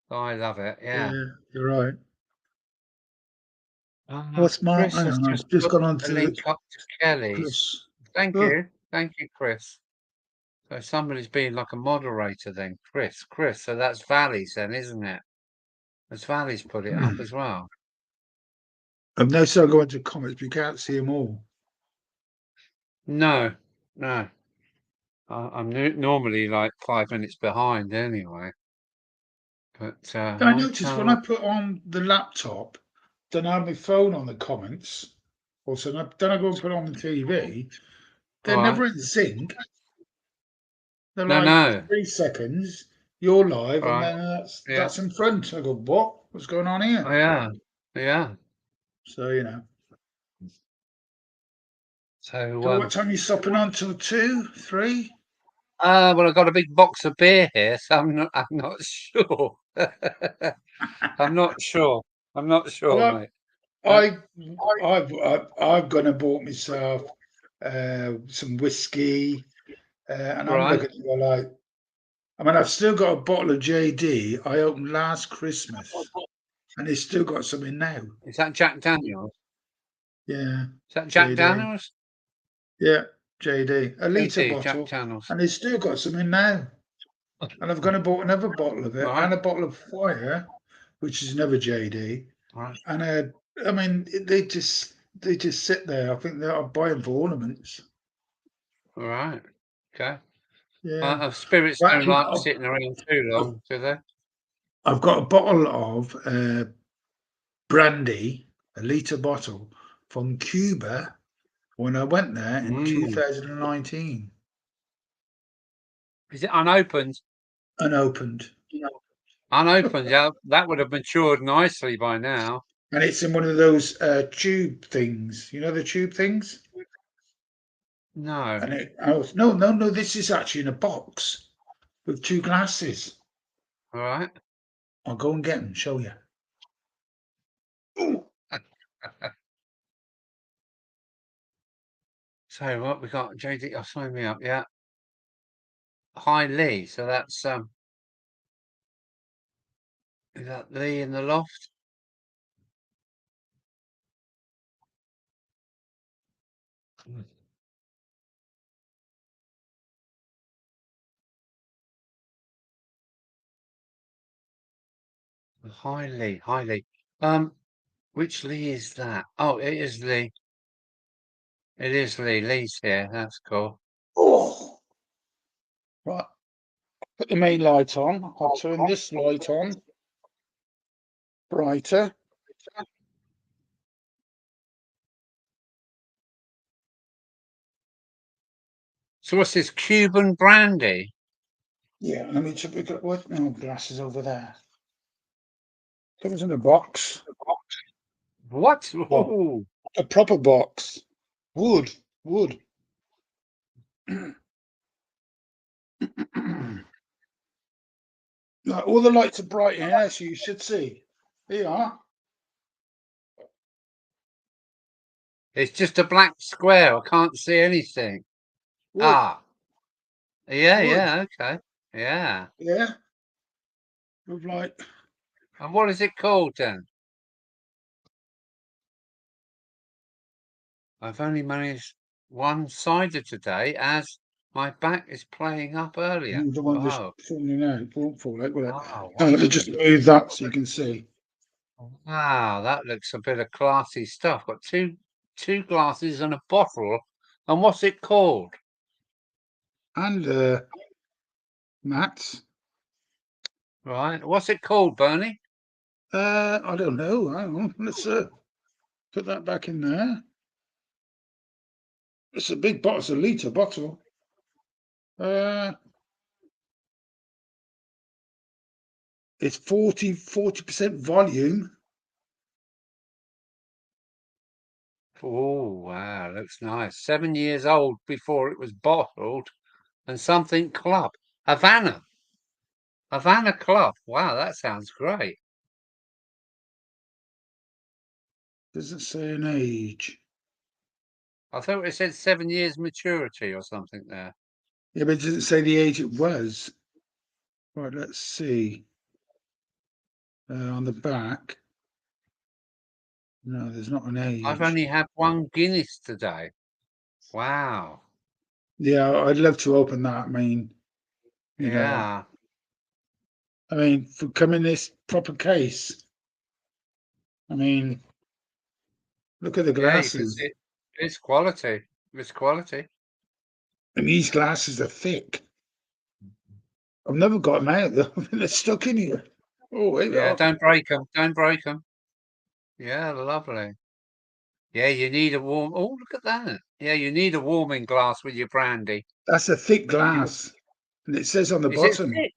Oh, I love it. Yeah. yeah, you're right. What's my? Chris Hang has on, just I've just put gone on a to the link up to Kelly's. plus. Thank Oh, you. Thank you, Chris. So somebody's being like a moderator then. Chris. So that's Valley's then, isn't it? That's Valley's put it up as well. I've now started going to comments, but you can't see them all. No. I'm normally like 5 minutes behind anyway. But I noticed when I put on the laptop, then I have my phone on the comments. Also, then I go and put on the TV. They're all right. never in sync. They're No, like no. 3 seconds. You're live, All and right. then Yeah. that's in front. I go, what? What's going on Oh, here? yeah. Yeah. So you know. So So what time are you stopping on till 2, 3? well, I've got a big box of beer here, so I'm not sure. I'm not sure. I'm not sure, Well, mate. I've gone and bought myself some whiskey, and I'm Right. looking at it like, I mean, I've still got a bottle of JD I opened last Christmas, and it's still got some in now. Is that Jack Daniels? Yeah, Is that Jack JD. Daniels? Yeah, JD. A litre JD, Jack bottle, Daniels. and it's still got some in now. And I've gone and bought another bottle of it, Right. and a bottle of Fire, which is another JD. Right. And I mean, they just sit there. I think they are buying for ornaments. All right. Okay. Yeah. Spirits Right, don't like sitting around too I've, long, do they? I've got a bottle of brandy, a litre bottle from Cuba when I went there in Mm. 2019, Is it unopened? unopened. Unopened, yeah. That would have matured nicely by now. And it's in one of those tube things. You know the tube things? No. And no, this is actually in a box with two glasses. All right. I'll go and get them, show you. Ooh. So what we got? JD, oh, sign me up. Yeah. Hi Lee. So that's is that Lee in the loft? Hi Lee. Hi Lee. Which Lee is that? Oh, it is Lee. It is Lee. Lee's here. That's cool. Oh. Right. Put the main light on. I'll turn this light on. Brighter. So what's this Cuban brandy? Yeah, let me check. What? No, glasses over there. Comes in a box. What? Well, Ooh. a proper box. Wood. Like, all the lights are bright in here, so you should see. Here you are. It's just a black square. I can't see anything. Wood. Ah. Yeah, Wood. yeah, okay. Yeah. Yeah. With like, And what is it called then? I've only managed one cider today as my back is playing up earlier. the one just Oh, falling out. It won't fall out, will it? wow, I'm wow. going to just move that so you can see. Wow, that looks a bit of classy stuff. Got two glasses and a bottle. And what's it called? And mats. Right. What's it called, Bernie? I don't know. Hang on. Let's put that back in there. It's a big bottle. It's a litre bottle. It's 40% volume. Oh, wow, looks nice. 7 years old before it was bottled. And something club. Havana. Havana Club. Wow, that sounds great. Doesn't say an age. I thought it said 7 years maturity or something there. Yeah, but it doesn't say the age it was. Right, let's see. On the back. No, there's not an I've age. only had one Guinness today. Wow. Yeah, I'd love to open that. I mean, you know, Yeah. I mean, for coming this proper case, I mean, look at the Yeah, you can see glasses. it. It's quality. It's quality. And these glasses are thick. I've never got them out though. They're stuck in here. Oh, here we Yeah, are. don't break them. Don't break them. Yeah, lovely. Yeah, you need a warm. Oh, look at that. Yeah, you need a warming glass with your brandy. That's a thick You, glass. And it says on the is it bottom, thick?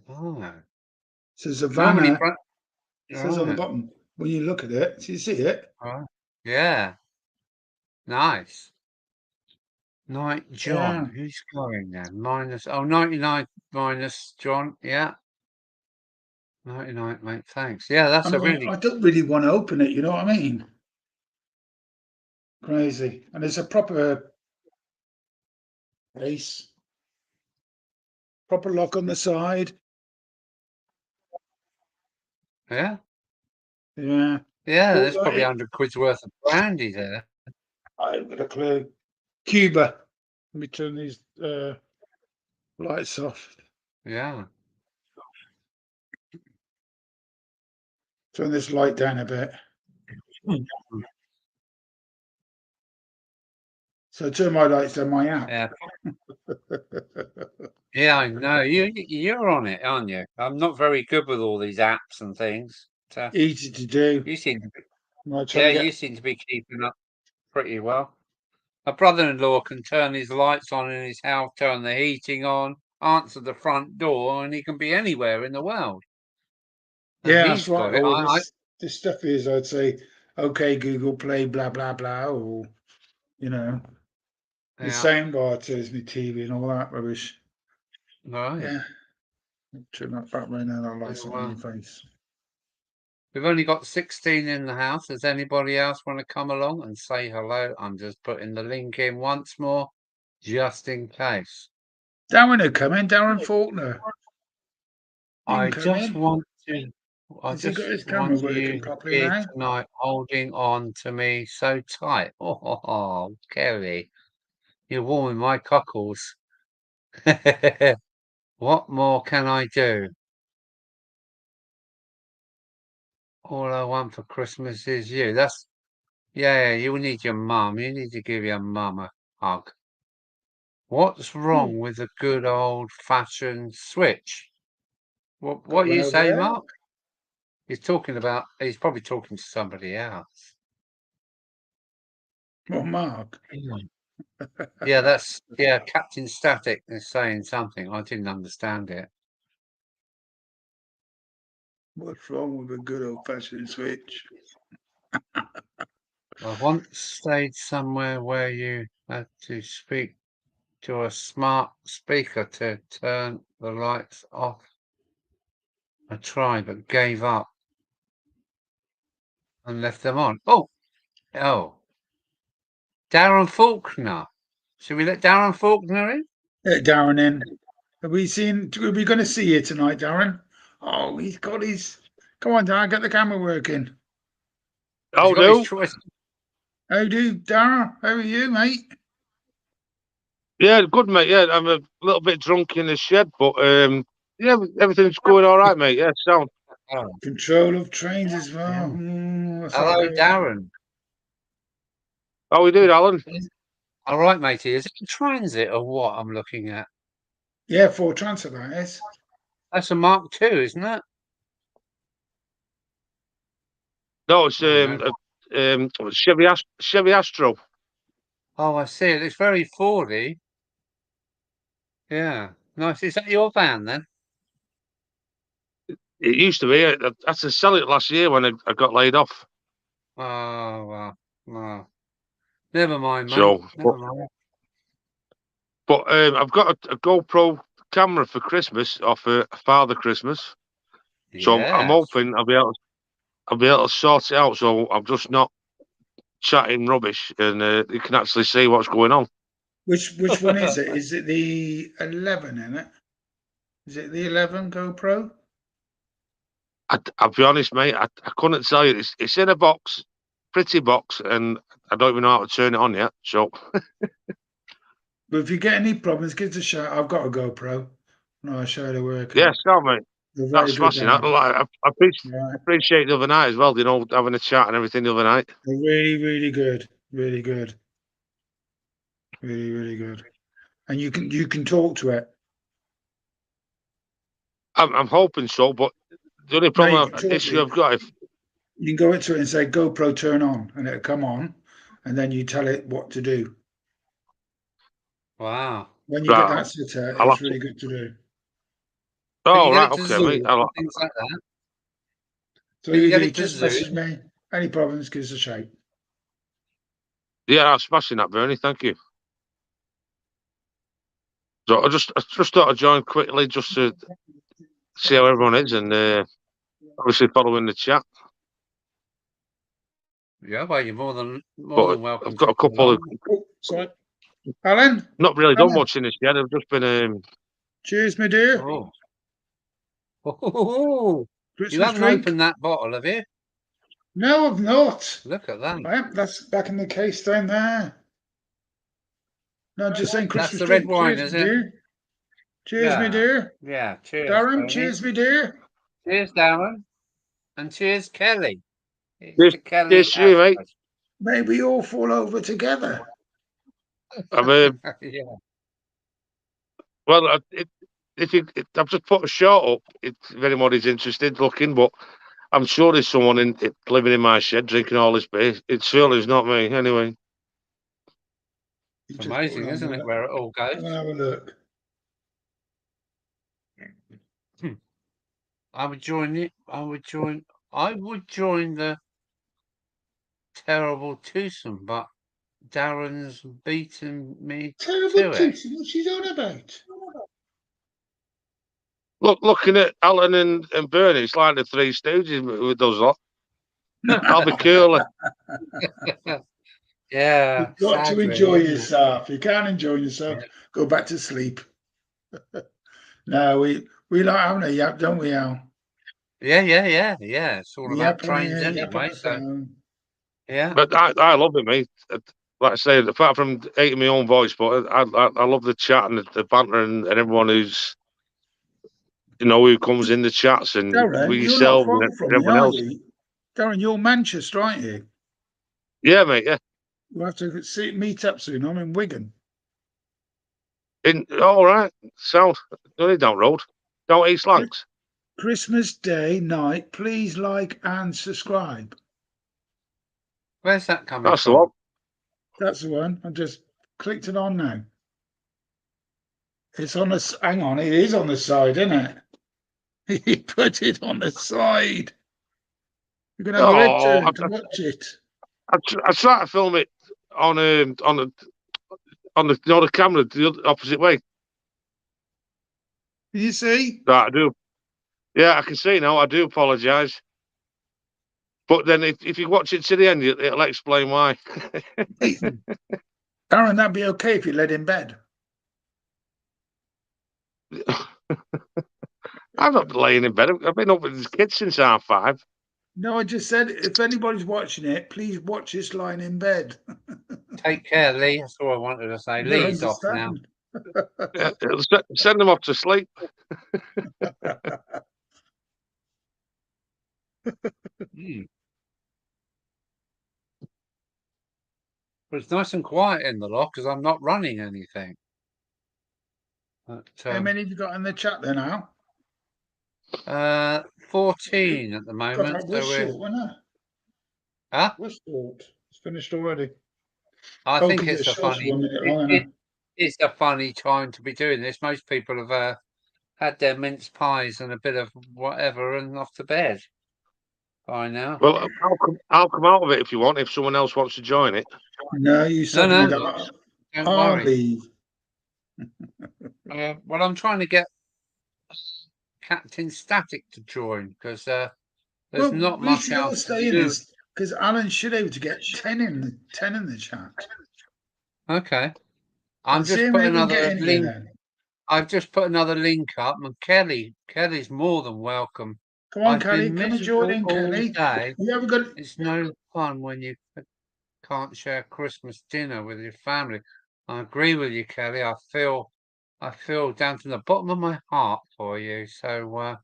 Oh, it says normally, Havana. It says on the right, bottom, when you look at it, do you see it? right. Yeah, nice. Night Yeah. John. Who's going then? 99 minus John. Yeah, 99, mate. Thanks. Yeah, I that's a mean, really. I don't really want to open it, you know what I mean? Crazy. And it's a proper case, proper lock on the side. Yeah, Yeah. yeah, All there's that probably it, 100 quid's worth of brandy there. I haven't got a clue. Cuba. Let me turn these lights off. Yeah. Turn this light down a bit. So turn my lights down my app. Yeah. Yeah, I know. You're on it, aren't you? I'm not very good with all these apps and things. So Easy to do. you seem to be, I'm trying yeah, to you get. seem to be keeping up pretty well. My brother-in-law can turn his lights on in his house, turn the heating on, answer the front door, and he can be anywhere in the world. And Yeah, that's he's right. got it. All I this stuff is, I'd say, okay, Google Play, blah blah blah, or you know, the yeah, sound bar turns me TV and all that rubbish. right. Yeah, turn that back right now. That light's So, not on your face. we've only got 16 in the house. Does anybody else want to come along and say hello? I'm just putting the link in once more, just in case. Darren will come in. Darren Faulkner, you can I come just in. want to, I Has he got just his camera want working you properly here now? tonight, holding on to me so tight. Oh, Kelly, you're warming my cockles. What more can I do? All I want for Christmas is you. Yeah, you need your mum. You need to give your mum a hug. What's Oh, wrong with a good old-fashioned switch? got What one you over say, there. Mark? He's probably talking to somebody else. Oh, Mark. Yeah, Captain Static is saying something. I didn't understand it. What's wrong with a good old fashioned switch? I once stayed somewhere where you had to speak to a smart speaker to turn the lights off. I tried but gave up and left them on. Oh, Darren Faulkner. Should we let Darren Faulkner in? Let Darren in. Are we going to see you tonight, Darren? Oh, he's got his. Come on, Darren, get the camera working. He's Oh, got his do? choice. How do, Darren? How are you, mate? Yeah, good, mate. Yeah, I'm a little bit drunk in the shed, but yeah, everything's going all right, mate. Yeah, sound. Oh, Control of trains as yeah. well. That's not Hello, good. Darren. How we doing, Alan? All right, matey. Is it transit or what I'm looking at? Yeah, for transfer that is. That's a Mark II, isn't it? No, it's Oh, no. Chevy Astro. Oh, I see. It looks very Fordy. Yeah. Nice. Is that your van then? It used to be. I had to sell it last year when I got laid off. Oh, well. Never mind, mate. So, Never mind. but I've got a GoPro camera for Christmas off Father Christmas. So I'm Yes. hoping I'll be able to sort it out. So I'm just not chatting rubbish, and you can actually see what's going on. Which one is it? Is it the 11 in it? Is it the 11 GoPro? I'll be honest, mate. I couldn't tell you. It's in a box, pretty box, and I don't even know how to turn it on yet. So, But if you get any problems, give us a shout. I've got a GoPro. No, I show the work. yeah, so mate, They're very that's good. smashing. I Right. appreciate the other night as well. You know, having a chat and everything the other night. They're really, really good. Really good. Really, really good. And you can talk to it. I'm hoping so, but the only No, you problem can talk issue to I've it. got if You can go into it and say GoPro turn on, and it'll come on, and then you tell it what to do. Wow. When you get right, that set out, I'll it's have to. really good to do. Can you Oh get right, it to okay, mate. Zoom? Things like that. So Can you you get do it to just message Zoom? me. Any problems, give us a shout. Yeah, I'm smashing that, Bernie. Thank you. So I just thought I'd join quickly just to see how everyone is, and obviously following the chat. Yeah, well, you're more than But welcome I've to got a come couple of along. Oh, sorry. Alan, not really done Alan, much in this yet. I've just been cheers, my dear. Oh. Oh, you Christmas haven't drink. opened that bottle, have you? No, I've not. Look at that. Right, that's back in the case down there. No, just saying That's Christmas the red drink. wine, Cheers, my isn't it? dear. Cheers, my Yeah. dear. Yeah. Cheers, Darren, Tony. cheers, my dear. Cheers, Darren. And cheers, Kelly. It's cheers, the Kelly cheers to you, mate. aspect. May we all fall over together. I'm Yeah. well. I've just put a shot up. If anybody's interested, looking, but I'm sure there's someone living in my shed drinking all this beer. It's surely not me, anyway. It's amazing, isn't it, where it all I'm goes? gonna have a look. I would join it. I would join the terrible twosome, but Darren's beaten me Terrible to it. Tootie, what's she on about? Looking at Alan and Bernie, it's like the Three Stooges with those lot. I'll be cooler. Yeah, You've got sad to enjoy really, isn't it? yourself. You can't enjoy yourself. Yeah. Go back to sleep. No, we like having a yap, don't we, Al? Yeah. It's all about Yap on trains here, yap on anyway, the so phone. yeah. But I love it, mate. Like I say, apart from hating my own voice, but I love the chat and the banter and everyone who comes in the chats and Darren, with you're not yourself far and from me, everyone are else. you? Darren, you're Manchester, aren't you? Yeah, mate. Yeah. We'll have to meet up soon. I'm in Wigan. All right. Sound. Only down road. Down East Lancs. Christmas Day night. Please like and subscribe. Where's that coming That's the from? one. That's the one. I just clicked it on now. It's on the. Hang on, it is on the side, isn't it? He put it on the side. You're gonna have your head turned to watch it. I try to film it on the the camera the opposite way. You see? Right, I do. Yeah, I can see now. I do apologise. But then if you watch it to the end, it'll explain why. Darren, that'd be okay if you led in bed. I'm not laying in bed. I've been up with the kids since 5:30. No, I just said if anybody's watching it, please watch this lying in bed. Take care, Lee. That's all I wanted to say. You Lee's off now. understand? Yeah, send them off to sleep. But it's nice and quiet in the loft because I'm not running anything. But, How many have you got in the chat there now? 14 at the God, moment. that was So we're, short, wasn't it? huh? Was short. It's finished already. I Oh, think 'cause it's a it shows funny. 1 minute long, isn't it? It's a funny time to be doing this. Most people have had their mince pies and a bit of whatever and off to bed by now. Well, I'll come out of it if you want. If someone else wants to join it. No, you said No, me that. don't I'll worry. leave. Well, I'm trying to get Captain Static to join because there's not we much should all else to stay in do. this because Alan should able to get 10 in the chat. Okay. I'm See just how put many we can another get in here link. then. I've just put another link up, and Kelly's more than welcome Come on, I've Kelly. been Come and join miserable in, all Kelly. day. You haven't got. It's no fun when you can't share Christmas dinner with your family. I agree with you, Kelly. I feel down to the bottom of my heart for you. So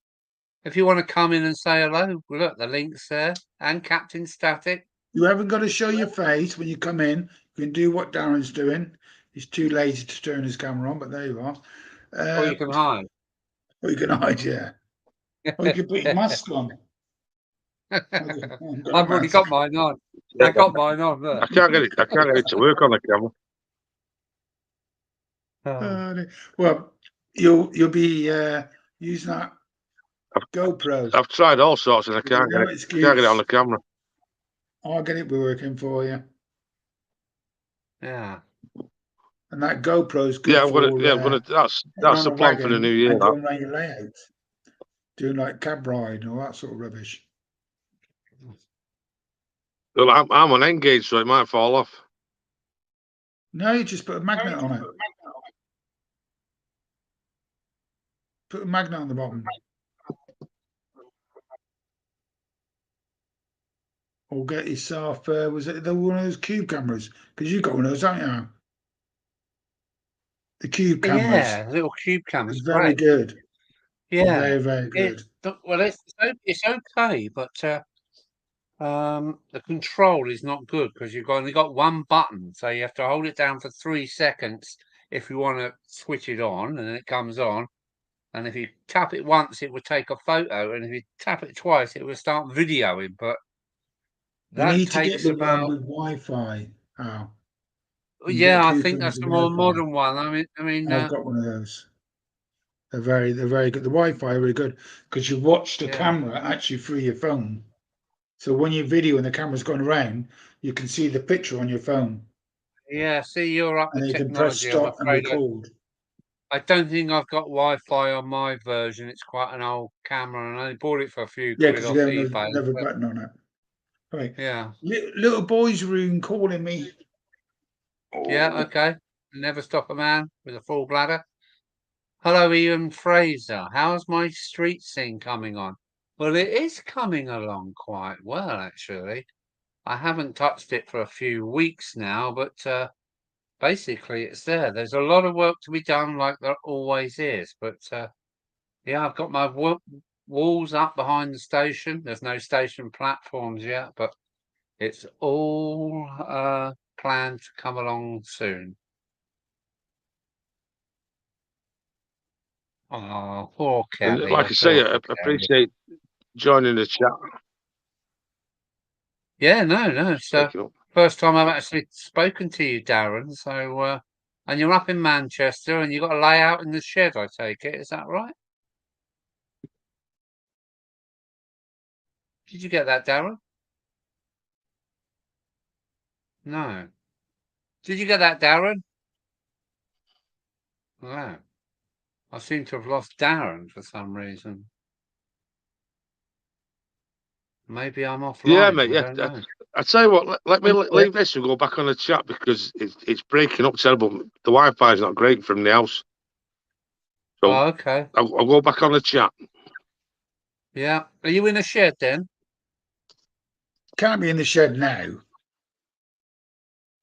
if you want to come in and say hello, look, the link's there, and Captain Static. You haven't got to show your face when you come in. You can do what Darren's doing. He's too lazy to turn his camera on, but there you are. Or you can hide. Or you can hide, yeah. Or you can put your mask on. I've already got mine on. I got mine on. Look. I can't get it. I can't get it to work on the camera. Well, you'll be using that GoPro. I've tried all sorts and I can't No get it. excuse. Can't get it on the camera. I'll get it working for you. Yeah. And that GoPro's good Yeah, I'm for. gonna. That's the plan for the new year. And going around your layouts, doing like cab ride and all that sort of rubbish. Well, I'm on Engage, so it might fall off. No, you just put a magnet on it. Put a magnet on the bottom. Or get yourself, was it one of those cube cameras? Because you got one of those, haven't you? The cube cameras. Yeah, little cube cameras. It's very good. Yeah. Very, very good. Well, it's okay, but the control is not good because you've only got one button, so you have to hold it down for 3 seconds if you want to switch it on, and then it comes on. And if you tap it once, it would take a photo, and if you tap it twice, it would start videoing. But You need to get takes the about. one with Wi-Fi. Oh, Yeah, I think that's the more modern one. I mean, I've got one of those. They're very good. The Wi-Fi are really good because you watch the camera actually through your phone. So when you video and the camera's going around, you can see the picture on your phone. Yeah, see, you're up And with you can press technology. I'm stop and afraid record. I don't think I've got Wi-Fi on my version. It's quite an old camera, and I only bought it for a few Yeah, quid because off you have eBay. another button on it. Right. Yeah. Little boy's room calling me. Yeah, Oh. okay. Never stop a man with a full bladder. Hello, Ian Fraser. How's my street scene coming on? Well, it is coming along quite well, actually. I haven't touched it for a few weeks now, but basically it's there. There's a lot of work to be done, like there always is. But yeah, I've got my walls up behind the station. There's no station platforms yet, but it's all planned to come along soon. Oh, poor Kelly. Like I say, I appreciate joining the chat. Yeah, no. So first time I've actually spoken to you, Darren. So and you're up in Manchester and you've got a layout in the shed, I take it. Is that right? Did you get that, Darren? No. Did you get that, Darren? No. I seem to have lost Darren for some reason. Maybe I'm offline. Yeah, mate. Yeah. I tell you what. Let me leave this and go back on the chat because it's breaking up terrible. The Wi-Fi is not great from the house. So okay. I'll go back on the chat. Yeah. Are you in a shed then? Can't be in the shed now.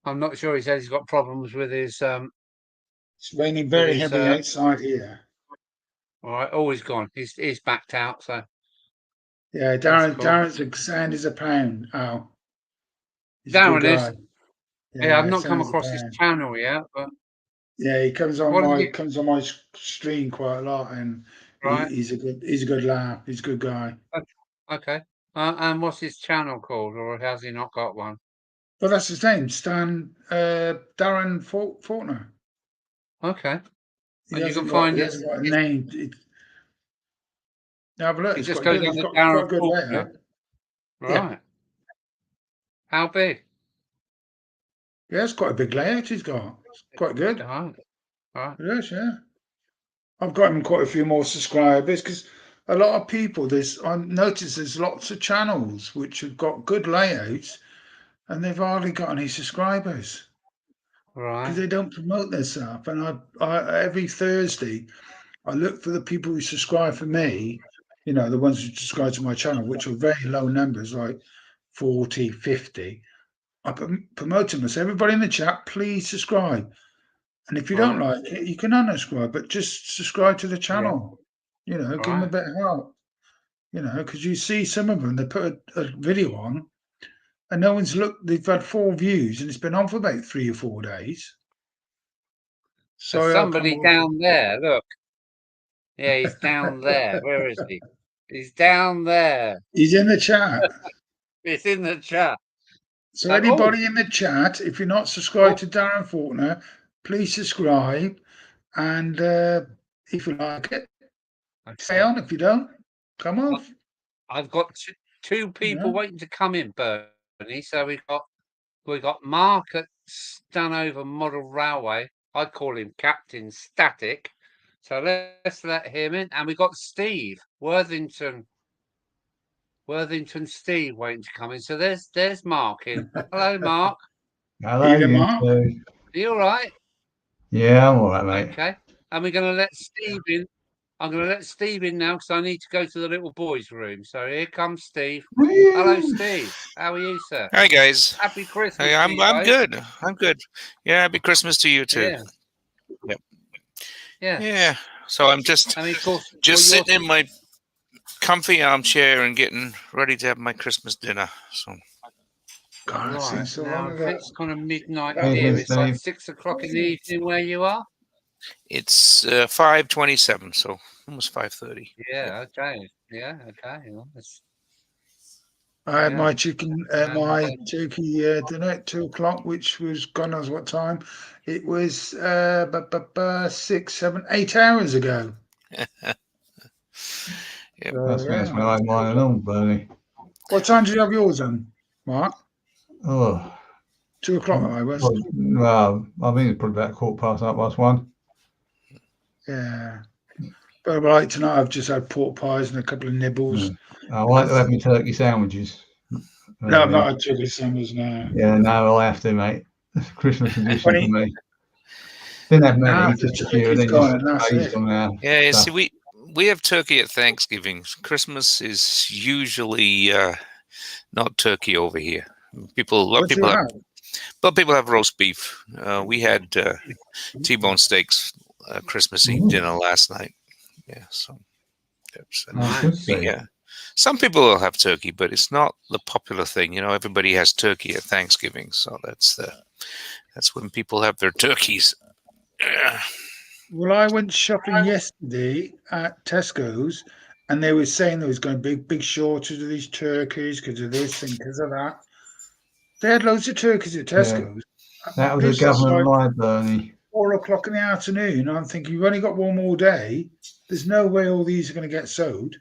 I'm not sure. He says he's got problems with his. It's raining very heavily outside here. All right. Oh, he's gone. He's backed out. So. Yeah, Darren's sound is a pound. Oh. Darren is. Yeah, I've not come across his channel yet, but yeah, he comes on my stream quite a lot, and he's a good lad. He's a good guy. Okay. And what's his channel called, or has he not got one? Well, that's his name, Darren Faulkner. Okay. And you can find it. He hasn't got a name. Now, but look, it just goes under Darren Faulkner. Right. Yeah. How big? Yeah, it's quite a big layout he's got. It's quite good. Right. Yes, yeah. I've got him quite a few more subscribers because a lot of people, I noticed there's lots of channels which have got good layouts and they've hardly got any subscribers. Right. Because they don't promote their stuff. And I every Thursday, I look for the people who subscribe for me you know, the ones who subscribe to my channel, which are very low numbers, like 40, 50, I promote them. I say, everybody in the chat, please subscribe. And if you don't Right. like it, you can unsubscribe, but just subscribe to the channel. You know, give them a Right. bit of help. You know, because you see some of them, they put a video on and no one's looked, they've had 4 views and it's been on for about 3 or 4 days. There's Sorry, I'll come somebody off. down there. Look. Yeah, he's down there. Where is he? He's down there. He's in the chat. It's in the chat. So Oh, anybody in the chat, if you're not oh, subscribed to Darren Faulkner, please subscribe. And if you like it, stay okay. on. If you don't, come off. I've got two people Yeah. waiting to come in, Bernie. So we got Mark at Stanover Model Railway. I call him Captain Static. So let's let him in. And we got Steve Worthington Steve waiting to come in. So there's Mark in. Hello, Mark. Hello, Either you Mark. two. Are you all right? Yeah, I'm all right, mate. Okay. And we're going to let Steve in. I'm going to let Steve in now because I need to go to the little boys' room. So here comes Steve. Hello, Steve. How are you, sir? Hi, guys. Happy Christmas. Hey, to I'm you both. good. I'm good. Yeah, happy Christmas to you too. Yeah. Yep. Yeah. Yeah. So I'm just I mean, of course, sitting in my comfy armchair and getting ready to have my Christmas dinner. So God, it seems so now, long if ago. it's kind of midnight Hey, here, hey, it's like Steve. 6 o'clock in the evening where you are. it's 5:27, so almost 5:30. Yeah. Okay. Yeah. Okay. Well, I had yeah. my chicken, my turkey dinner at 2 o'clock, which was God knows what time. It was 6, 7, 8 hours ago. Yep. That's when it's Yeah. when I had mine and all, Bernie. What time did you have yours then, Mark? Oh, 2 o'clock I was. well, I mean, it's probably about 1:15, 1:30. Yeah. But like tonight, I've just had pork pies and a couple of nibbles. I like to have my turkey sandwiches. No, I'm not had turkey sandwiches now. Yeah, no, I have to, mate. It's a Christmas tradition for me. Didn't have many, just a few, and then just phased them out. Yeah, see, we have turkey at Thanksgiving. Christmas is usually not turkey over here. A lot of people have roast beef. We had T-bone steaks Christmas Eve dinner last night. Yeah, so yeah. Some people will have turkey, but it's not the popular thing. You know, everybody has turkey at Thanksgiving, so that's when people have their turkeys. Well, I went shopping yesterday at Tesco's, and they were saying there was going to be big shortage of these turkeys because of this and because of that. They had loads of turkeys at Tesco's. Yeah. That was a government lie, Bernie. 4 o'clock in the afternoon. I'm thinking, you've only got one more day. There's no way all these are going to get sold.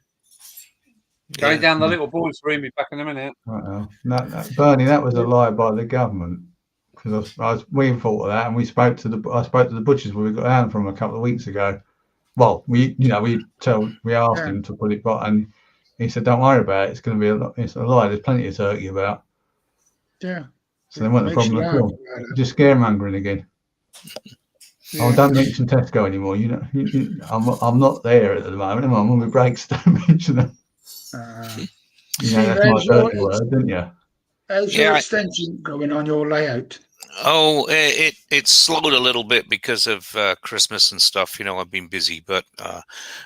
Going down the little boys' room back in a minute. No, Bernie, that was a lie by the government. Because we thought of that, and I spoke to the butchers where we got down from a couple of weeks ago. Well, we asked him to put it, but and he said, "Don't worry about it. It's going to be it's a lie. There's plenty of turkey about." Yeah. So there wasn't a problem at all. Just scaremongering again. Yeah. Oh, don't mention Tesco anymore. You know, I'm not there at the moment. I'm on my breaks. Don't mention them. You know, that's my dirty word, didn't you? How's your extension going on your layout? Oh, it slowed a little bit because of Christmas and stuff. You know, I've been busy, but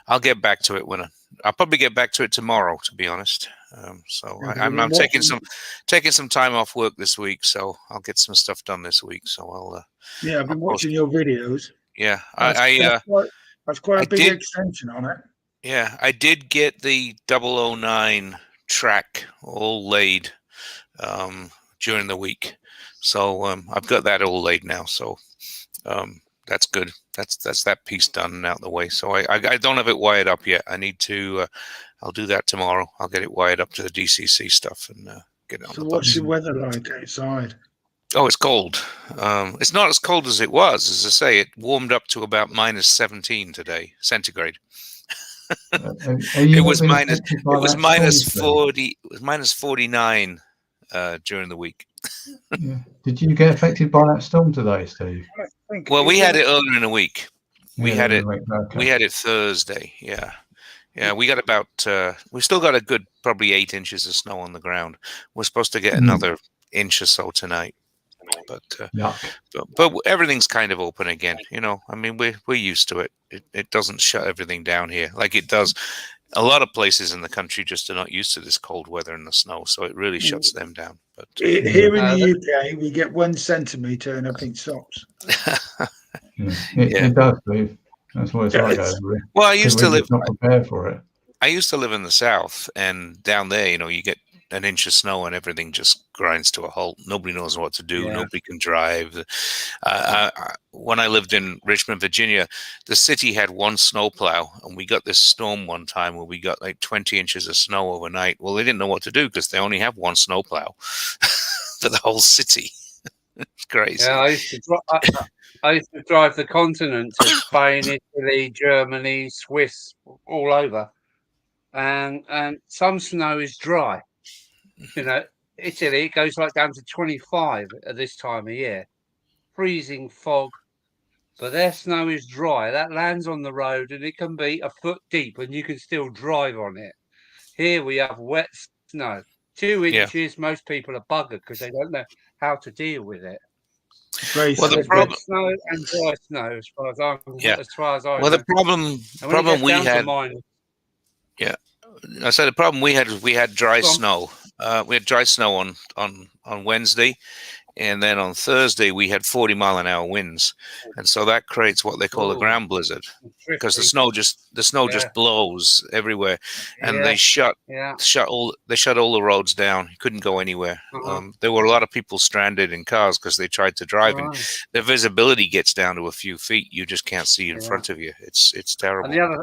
I'll get back to it I'll probably get back to it tomorrow, to be honest. So I'm taking some time off work this week, so I'll get some stuff done this week. So I've been watching your videos. Yeah, that's quite a big extension on it. Yeah, I did get the 009 track all laid during the week. So I've got that all laid now. So that's good. That's that piece done and out the way. So I don't have it wired up yet. I need to. I'll do that tomorrow. I'll get it wired up to the DCC stuff and get it on the bus. So what's the weather like outside? Oh, it's cold. It's not as cold as it was. As I say, it warmed up to about -17 today, centigrade. It was minus 40. It was -49 during the week. Yeah. Did you get affected by that storm today, Steve? Well, we had it earlier in the week. We had it. Okay. We had it Thursday. Yeah, Yeah, we got about we still got a good probably 8 inches of snow on the ground. We're supposed to get another inch or so tonight, but Yuck. but everything's kind of open again. You know, I mean, we're used to it. It doesn't shut everything down here like it does. A lot of places in the country just are not used to this cold weather and the snow, so it really shuts them down. But Here in the UK, we get 1 centimetre and everything stops. It does, Steve. That's what it's like over here. well, I used to We're live. just not prepared for it. I used to live in the south, and down there, you know, you get an inch of snow and everything just grinds to a halt. Nobody knows what to do. Yeah. Nobody can drive. When I lived in Richmond, Virginia, the city had one snowplow, and we got this storm one time where we got like 20 inches of snow overnight. Well, they didn't know what to do because they only have one snowplow for the whole city. It's crazy. Yeah, I used to drive the continent to Spain, Italy, Germany, Swiss, all over, and some snow is dry. You know, Italy, it goes like down to 25 at this time of year, freezing fog, but their snow is dry. That lands on the road and it can be a foot deep, and you can still drive on it. Here we have wet snow, 2 inches. Most people are buggered because they don't know how to deal with it. Well, the There's problem, wet snow and dry snow, as far as I well, know. the problem And when it problem gets we down to had. minus, I said the problem we had was we had dry Go on. snow. We had dry snow on Wednesday, and then on Thursday we had 40-mile-an-hour winds, and so that creates what they call a Ooh. ground blizzard because the tricky. snow just Yeah. blows everywhere, and Yeah. they shut Yeah. all the roads down. You couldn't go anywhere. There were a lot of people stranded in cars because they tried to drive, and Right. the visibility gets down to a few feet. You just can't see in Yeah. front of you. It's terrible. And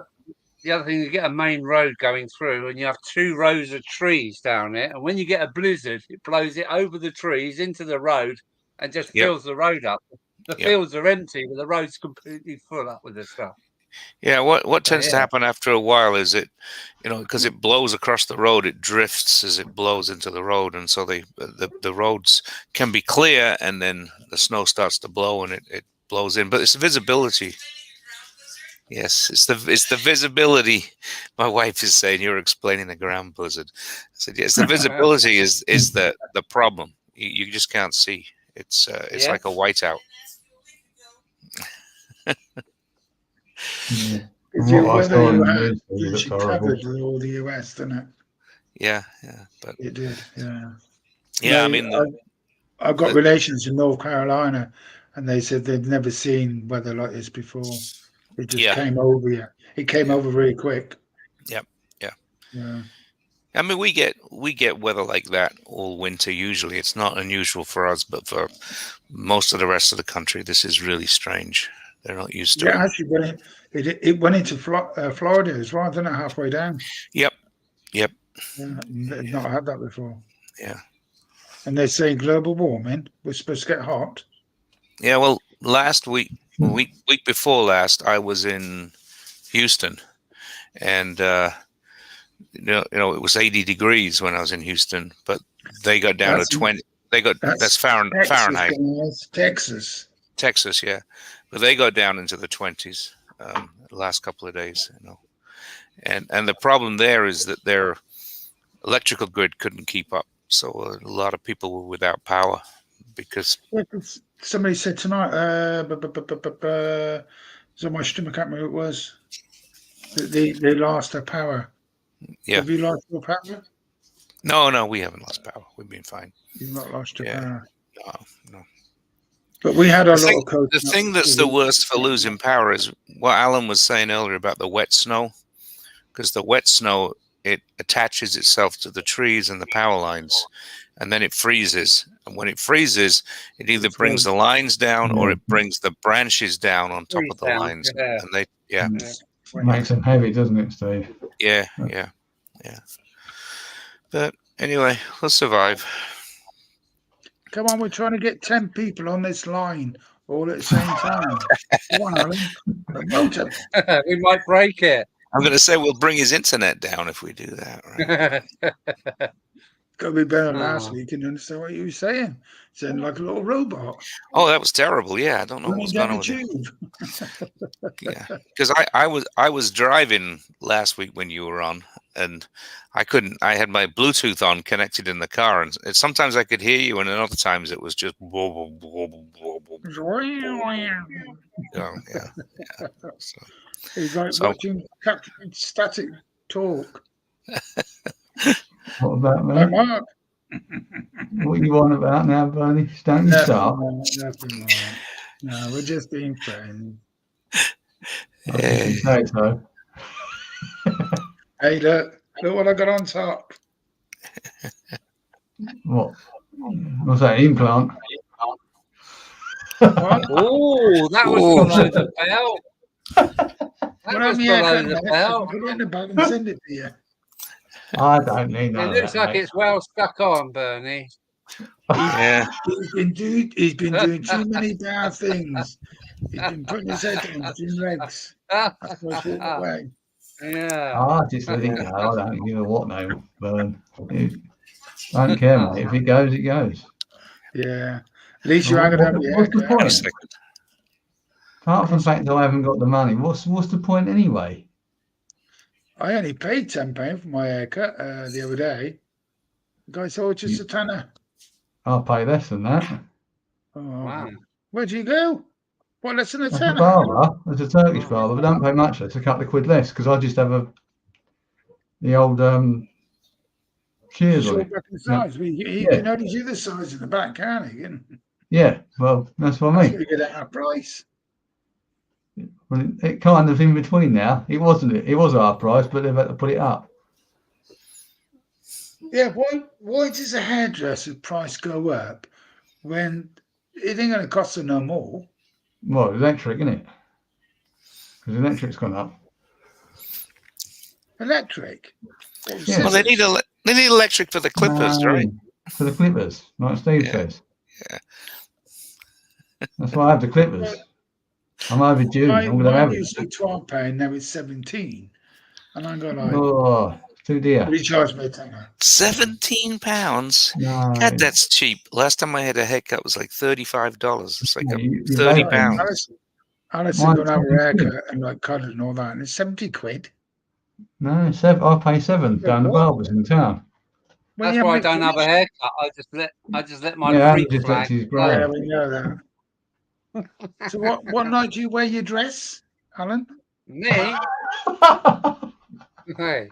the other thing, you get a main road going through, and you have 2 rows of trees down it. And when you get a blizzard, it blows it over the trees into the road and just Yep. fills the road up. The Yep. fields are empty, but the road's completely full up with the stuff. Yeah, what tends to yeah. happen after a while is it, you know, because it blows across the road, it drifts as it blows into the road, and so the roads can be clear, and then the snow starts to blow, and it blows in. But it's visibility. Yes, it's the visibility. My wife is saying you're explaining the ground blizzard. I said yes, the visibility is the problem. You just can't see. It's Yeah. like a whiteout. Yeah. If From you what I weather saw in you the had, news, it you looks should horrible. covered with all the US, didn't it? Yeah, but It did, yeah. yeah, I No, mean, I've got relations in North Carolina, and they said they've never seen weather like this before. It just Yeah. came over you. It came over very quick. Yep, yeah. Yeah. I mean, we get weather like that all winter. Usually, it's not unusual for us, but for most of the rest of the country, this is really strange. They're not used to it. Yeah, actually, it went into Florida as well, didn't it? Halfway down. Yep. Yeah, they've not had that before. Yeah. And they're saying global warming. We're supposed to get hot. Yeah. Well, last week before last, I was in Houston, and you know, it was 80 degrees when I was in Houston, but they got down to 20. That's Fahrenheit. Texas. Texas, yeah, but they got down into the 20s the last couple of days, you know, and the problem there is that their electrical grid couldn't keep up, so a lot of people were without power because Somebody said tonight, it's on my stream, I can't remember who it was, that they lost their power. Yeah. Have you lost your power? No, we haven't lost power. We've been fine. You've not lost your power. No. But we had a lot of The thing that's the worst for losing power is what Alan was saying earlier about the wet snow, because the wet snow, it attaches itself to the trees and the power lines, and then it freezes. And when it freezes, it either brings the lines down or it brings the branches down on top of the lines. Yeah. And they, yeah. Makes them heavy, doesn't it, Steve? Yeah. But anyway, we'll survive. Come on, we're trying to get 10 people on this line all at the same time. Come on, Alan. Promote it. We might break it. I'm going to say we'll bring his internet down if we do that. Right? got to be better than last Oh. week and understand what you were saying. Sounded like a little robot. Oh, that was terrible. Yeah, I don't know what was Running going down on the with it. tube. Yeah, because I was driving last week when you were on, and I couldn't. I had my Bluetooth on connected in the car, and sometimes I could hear you, and then other times it was just. Yeah. So, It's like So- watching static talk. What about Hi, me? Mark. What you on about now, Bernie? Don't you Nothing, start. Mark, nothing, Mark. No, we're just being friends. I think you say so. Hey, look what I got on top. What? What's that, implant? What? Oh, that was Ooh. below the belt. That When was I'm here, below the I can belt. put it in the bag and send it to you. I don't need none It of looks that, like mate. it's well stuck on, Bernie. Yeah. He's been doing too many bad things. He's been putting his head on between legs. That's why he's walking away. Yeah. I just let it go. I don't give a what no, Bern. Don't care, mate. If it goes, it goes. Yeah. At least you Well, ain't gonna have your what's the haircut. point? Second. Apart from the fact that I haven't got the money, what's the point anyway? I only paid £10 for my haircut the other day. The guy said, "Oh, just a tenner." I'll pay less than that. Oh, Wow. where'd you go? What, less than a That's a tenner? barber. There's a Turkish barber, but don't pay much. It's a couple of quid less because I just have the old shears on Short it. back and sides. You can only do the size in the back, can't you? Yeah, well, that's what I That's mean. where you get our price. Well, it kind of in between now. It wasn't. It was our price, but they've had to put it up. Yeah, why does a hairdresser price go up when it ain't going to cost them no more? Well, electric, isn't it? Because electric's gone up. Electric? Yeah. Well, they need electric for the clippers, No, right? for the clippers, like Steve Yeah. says. Yeah. That's why I have the clippers. I'm overdue. I'm going to have Mine it. used to be £12, now it's 17. And I'm going like, Oh, too dear. he charged me a tenner. £17. No. God, that's cheap. Last time I had a haircut was like $35. It's like Yeah, you're £30. vaping. Alison Mine's going to have a 70 quid. haircut and like cut it and all that, and it's 70 quid. No, I pay £7 down the What? barbers in town. When That's you why I have don't have a finished- haircut. I just let my Yeah, Adam freak just lets flag his flow. Yeah, grey. we know that. So what night do you wear your dress, Alan? Me? Hey,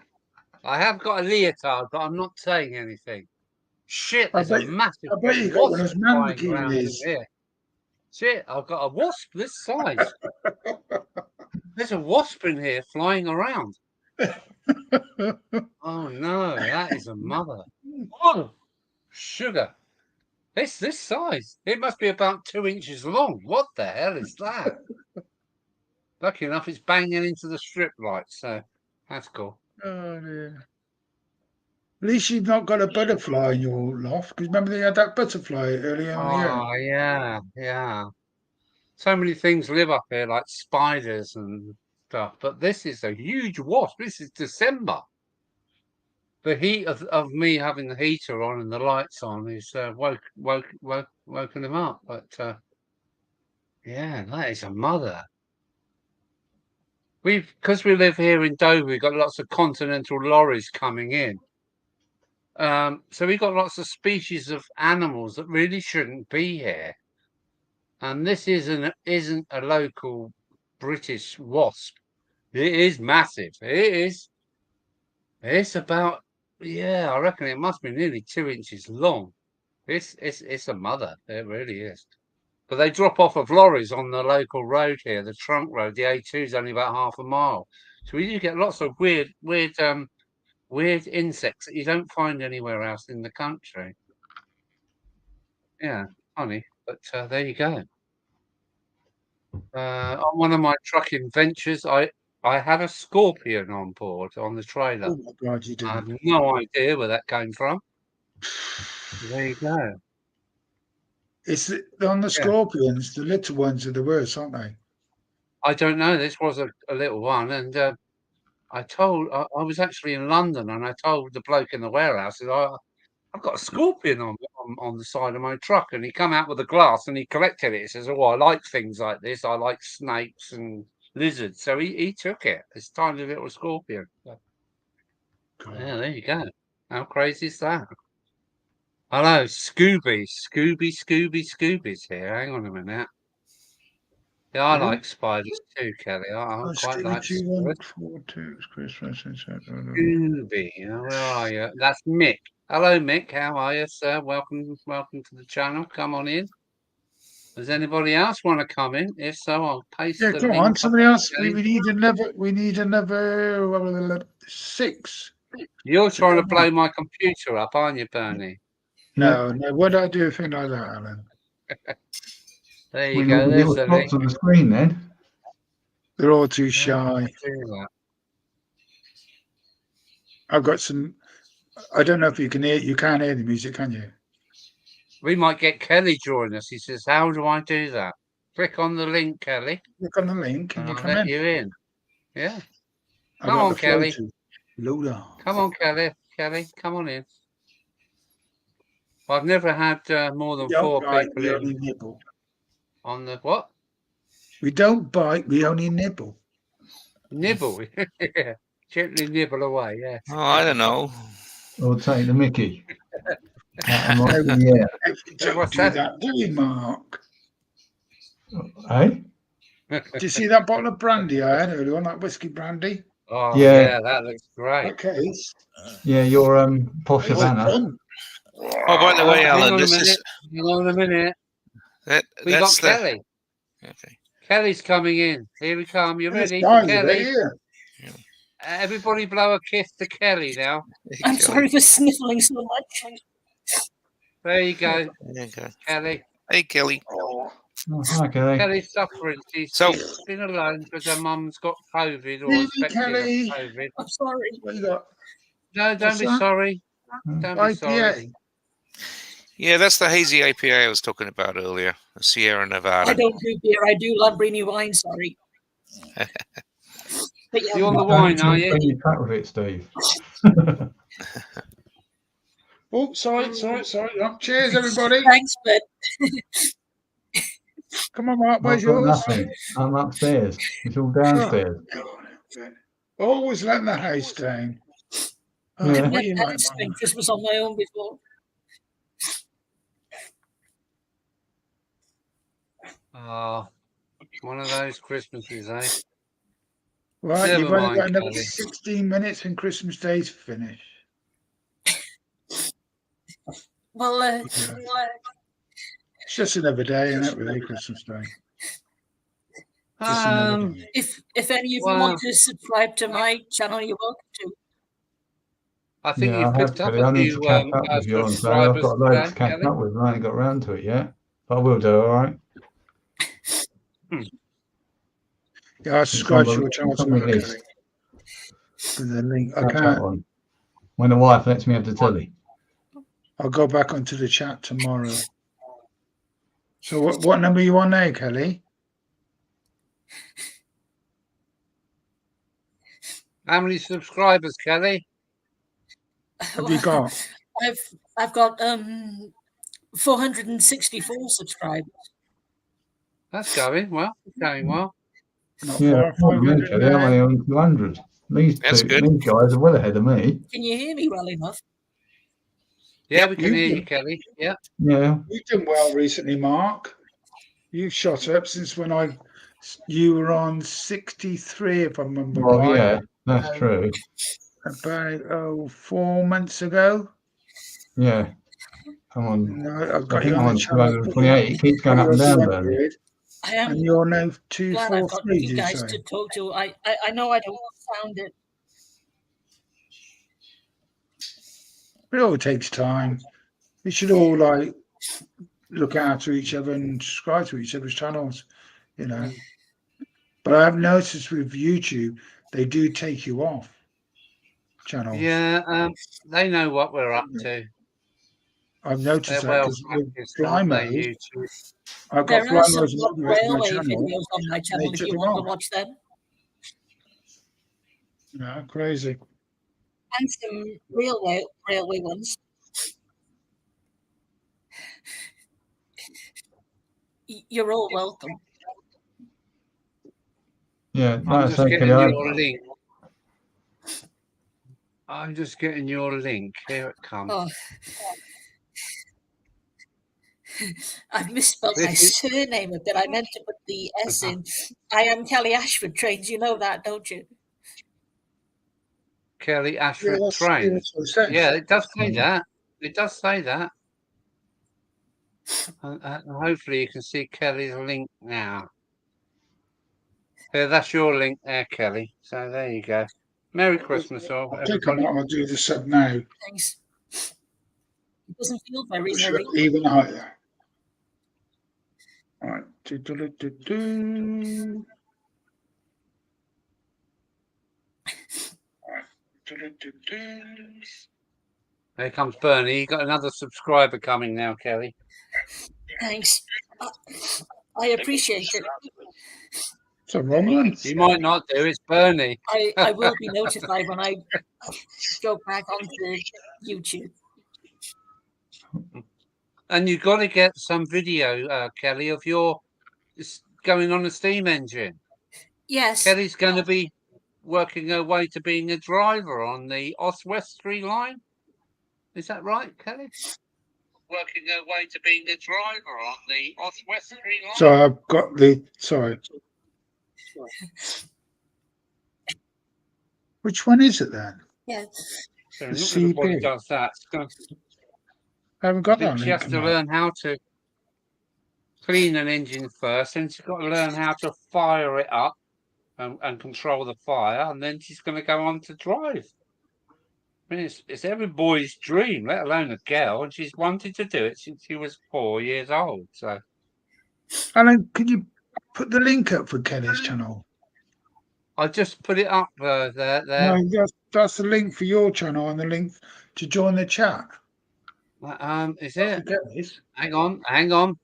I have got a leotard, but I'm not saying anything. Shit, I there's a bet- massive I bet you got one of wasp those man flying around in bikinis. here. Shit, I've got a wasp this size. There's a wasp in here flying around. Oh no, that is a mother. Oh, sugar. It's this size. It must be about 2 inches long. What the hell is that? Lucky enough, it's banging into the strip lights, so that's cool. Oh dear. At least you've not got a butterfly in your loft, because remember they had that butterfly earlier on here. Oh yeah, yeah. So many things live up here, like spiders and stuff. But this is a huge wasp. This is December. The heat of me having the heater on and the lights on is woken him up. But yeah, that is a mother. Because we live here in Dover, we've got lots of continental lorries coming in. So we've got lots of species of animals that really shouldn't be here. And this isn't a local British wasp. It is massive. It is. It's about, yeah, I reckon it must be nearly 2 inches long. It's a mother. It really is. But they drop off of lorries on the local road here, the trunk road. The A2 is only about half a mile. So we do get lots of weird insects that you don't find anywhere else in the country. Yeah, funny. But there you go. On one of my trucking ventures, I had a scorpion on board on the trailer. Oh my God, you I have didn't. no idea where that came from. There you go. It's on the scorpions, the little ones are the worst, aren't they? I don't know. This was a little one, and I was actually in London, and I told the bloke in the warehouse that I've got a scorpion on the side of my truck, and he come out with a glass and he collected it. He says, "Oh, I like things like this. I like snakes and lizards." So he took it. This tiny little scorpion. Yeah, there you go. How crazy is that? Hello, Scooby's here. Hang on a minute. Yeah, I like spiders too, Kelly. I quite like spiders. 2142 Christmas. Scooby, where are you? That's Mick. Hello, Mick. How are you, sir? Welcome to the channel. Come on in. Does anybody else want to come in? If so, I'll paste Yeah, the come link. on. up Somebody on else. the We need another 6. You're trying to come blow on. my computer up, aren't you, Bernie? No. Why do I do a thing like that, Alan? There We you need go. the There's little the link. spots on the screen then. They're all too Yeah, shy. do that. I've got some. I don't know if you can hear. You can't hear the music, can you? We might get Kelly join us. He says, "How do I do that?" Click on the link, Kelly, Click on the link and and you I'll come let in. you in. Yeah. I've Come got on, the Kelly. flow to load on. Come on, Kelly. Kelly, come on in. I've never had more than We don't 4 bite, people we in only nibble. on the what? We don't bite, we only nibble. Nibble. Yeah. Gently nibble away, yeah. Oh, I don't know. Or take the Mickey. Yeah. Don't What's do that? that, do we, Mark? Eh? Do you see that bottle of brandy I had earlier on, that whiskey brandy? Oh, Yeah. yeah, that looks great. Okay. Yeah, your posh It's Havana. fun. Oh, by the way, Hang Alan, on a this minute. is Hang on a minute. We got that's the Kelly. okay. Kelly's coming in. Here we come. You There's ready for guys Kelly? right here. Everybody blow a kiss to Kelly now. I'm sorry for sniffling so much. There you go, There you go. Kelly. Hey, Kelly. Oh, Oh, hi, Kelly. Kelly's suffering. She's So- been alone because her mum's got COVID or Really, expecting Kelly? COVID. I'm sorry. what you got? No, don't What's be that? sorry. Don't be sorry. IPA. Yeah, that's the hazy IPA I was talking about earlier, the Sierra I Nevada. don't do beer. I do Lambrini wine. Sorry. But yeah, You on the Don't wine, are you? bring your track with it, Steve. Oh, sorry. Oh, cheers, everybody. thanks, but Come on, Mark, I've where's got yours? nothing. I'm upstairs. It's all downstairs. Always letting the house down. Oh, Yeah. what I've you had like, to spend Mark? Christmas on my own before. Oh, one of those Christmases, eh? Right, Never you've only mind, got another Kelly. 16 minutes and Christmas Day's finished. Well, It's just another day, isn't it, really, Christmas Day? Just another day. if any of you Wow. want to subscribe to my channel, you're welcome to. I think Yeah, you've I have, picked up Kelly. a I need few to catch up with you on so I've subscribers got a load today, to catch Kelly. up with. I ain't got around to it yet. But I will do, all right? Yeah, I'll subscribe to your It's channel on my tomorrow, list. Kelly. With the link. I Catch up can't. on. When the wife lets me have the telly. I'll go back onto the chat tomorrow. So what number are you on now, Kelly? How many subscribers, Kelly? Have you got? I've got 464 subscribers. That's going well. It's going well. Not Yeah, far, me, 500 Kelly. I'm now. only on 200. These That's good. these guys are well ahead of me. Can you hear me well enough? Yeah, Yep. we can hear you, Kelly. Yeah. Yeah. You've done well recently, Mark. You've shot up since when you were on 63, if I remember Well, right. yeah, that's true. About 4 months ago. Yeah. I'm on. No, I've I got think you I'm on on the channel. 228. It keeps going up and down, Bernie. 200, I am and you're now glad I've got 243, you did you guys say? to talk to. I know I don't sound it. It all takes time. We should all look after each other and subscribe to each other's channels, you know. But I've noticed with YouTube, they do take you off channels. Yeah, they know what we're up to. I've noticed They're that well because with practiced, fly aren't they, mode, YouTube? I've got There fly are some mode top on my railway channel. videos on my channel if took you them want to off. watch them. You know, crazy. And some railway ones. You're all welcome. Yeah, I'm like I just say, getting Kelly, your link. I'm just getting your link. Here it comes. Oh, I've misspelled my This is surname a bit. I meant to put the S in. I am Kelly Ashford Trains. You know that, don't you? Kelly Yeah, Ashford that's Trains. what it says. Yeah, it does say Mm. that. It does say that. And hopefully you can see Kelly's link now. Yeah, that's your link there, Kelly. So there you go. Merry Christmas, all, I'll click on it. everybody. I'll do the sub now. Thanks. It doesn't feel very, Push very. it even higher. All right. Do-do-do-do-do. All right. Do-do-do-do. Here comes Bernie. You got another subscriber coming now, Kelly. Thanks. I appreciate it. It's a wrong one. You might not do. It's Bernie. I will be notified when I go back onto YouTube. And you've got to get some video, Kelly, of your going on a steam engine. Yes. Kelly's going to be working her way to being a driver on the Oswestry line. Is that right, Kelly? Working her way to being a driver on the Oswestry line. So I've got the. Sorry. Which one is it then? Yeah. So The not everybody CB. does that. I haven't I got think that she has link. to in learn how to clean an engine first, and she's got to learn how to fire it up and control the fire, and then she's going to go on to drive. I mean, it's every boy's dream, let alone a girl, and she's wanted to do it since she was 4 years old. So, Alan, can you put the link up for Kelly's channel? I just put it up there. No, that's the link for your channel and the link to join the chat. Is it? Kelly's. Hang on.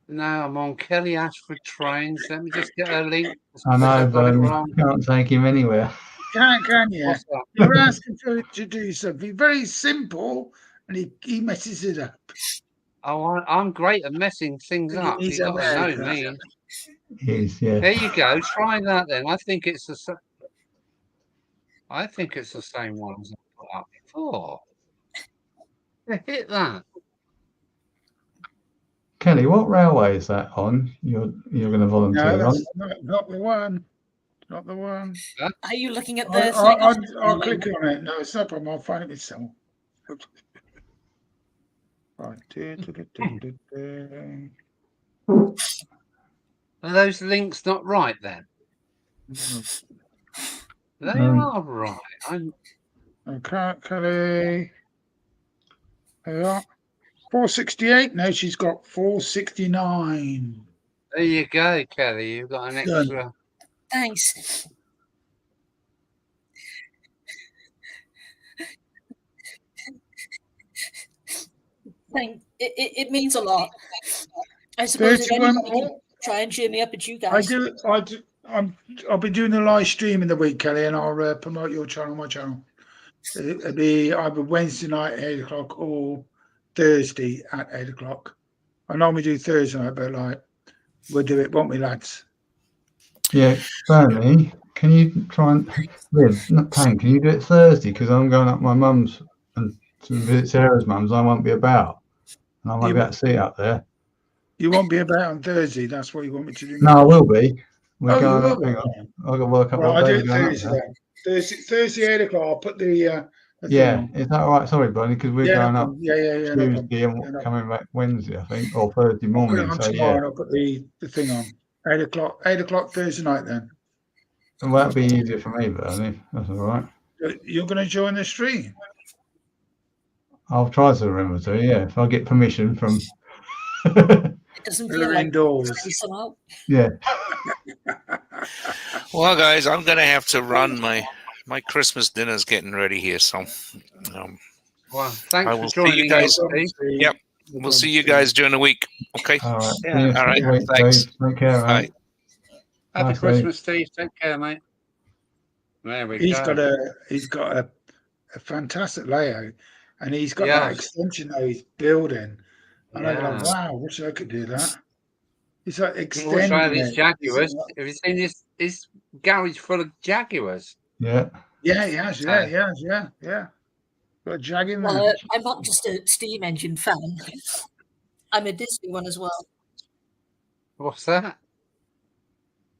No, I'm on Kelly Ashford Trains. Let me just get a link. I know, I've got it Bernie. wrong. Can't take him anywhere. Can you? What's that? You're asking for it to do something very simple, and he messes it up. Oh, I'm great at messing things up. He's You've got to know American. me. He's, yeah. There you go. Try that then. I think it's the same one as I put up before. Yeah, hit that. Kelly, what railway is that on? You're going to volunteer No, on? that's not the one. Not the one. Are you looking at the? I'll click on it. No, it's no problem. I'll find it myself. Right. Are those links not right then? They are right. Okay, Kelly. There you are. 468. No, she's got 469. There you go, Kelly. You've got an extra. Thanks. It means a lot. I suppose if anybody can try and cheer me up, it's you guys. I'll be doing a live stream in the week, Kelly, and I'll promote your channel, my channel. It'll be either Wednesday night at 8 o'clock or Thursday at 8 o'clock. I normally do Thursday night, but like we'll do it, won't we, lads? Yeah, Bernie, can you try and Liv, not Payne, can you do it Thursday? Because I'm going up my mum's and to visit Sarah's mum's. I won't be about, and I won't be able to see it up there. You won't be about on Thursday. That's what you want me to do. No, I will be. We're going you up. will Hang be. on. I've got to work up Well, what I'll day do we're it going up Thursday there. then. Thursday 8 o'clock. I'll put the Yeah, thing on. is that all right? Sorry, Bernie, because we're going up Yeah. No problem. Tuesday and coming back Wednesday, I think, or Thursday I'll put it morning. on So tomorrow yeah, and I'll put the thing on. 8 o'clock. 8 o'clock Thursday night then. and that'd be easier for me, Bernie. That's all right. You're going to join the stream. I'll try to remember to. Yeah, if I get permission from. It doesn't feel like indoors. somehow. Yeah. Well, guys, I'm going to have to run. My Christmas dinner's getting ready here, so Well, thanks I for will see joining you guys. us, Steve. Yep, we'll see you guys during the week. Okay. All right. Yeah. See you All right, next week, thanks. Steve. Take care, Bye. mate. Happy Bye, Steve. Christmas, Steve. Take care, mate. There we go. He's got a fantastic layout, and he's got Yes. that extension that he's building. And I'm Yeah. like, wow, wish I could do that. It's like He also had extending his it. Jaguars. Have you seen his garage full of Jaguars? Yeah. Yeah, he has. Yeah. Got a Jag in there. Well, I'm not just a steam engine fan. I'm a Disney one as well. What's that?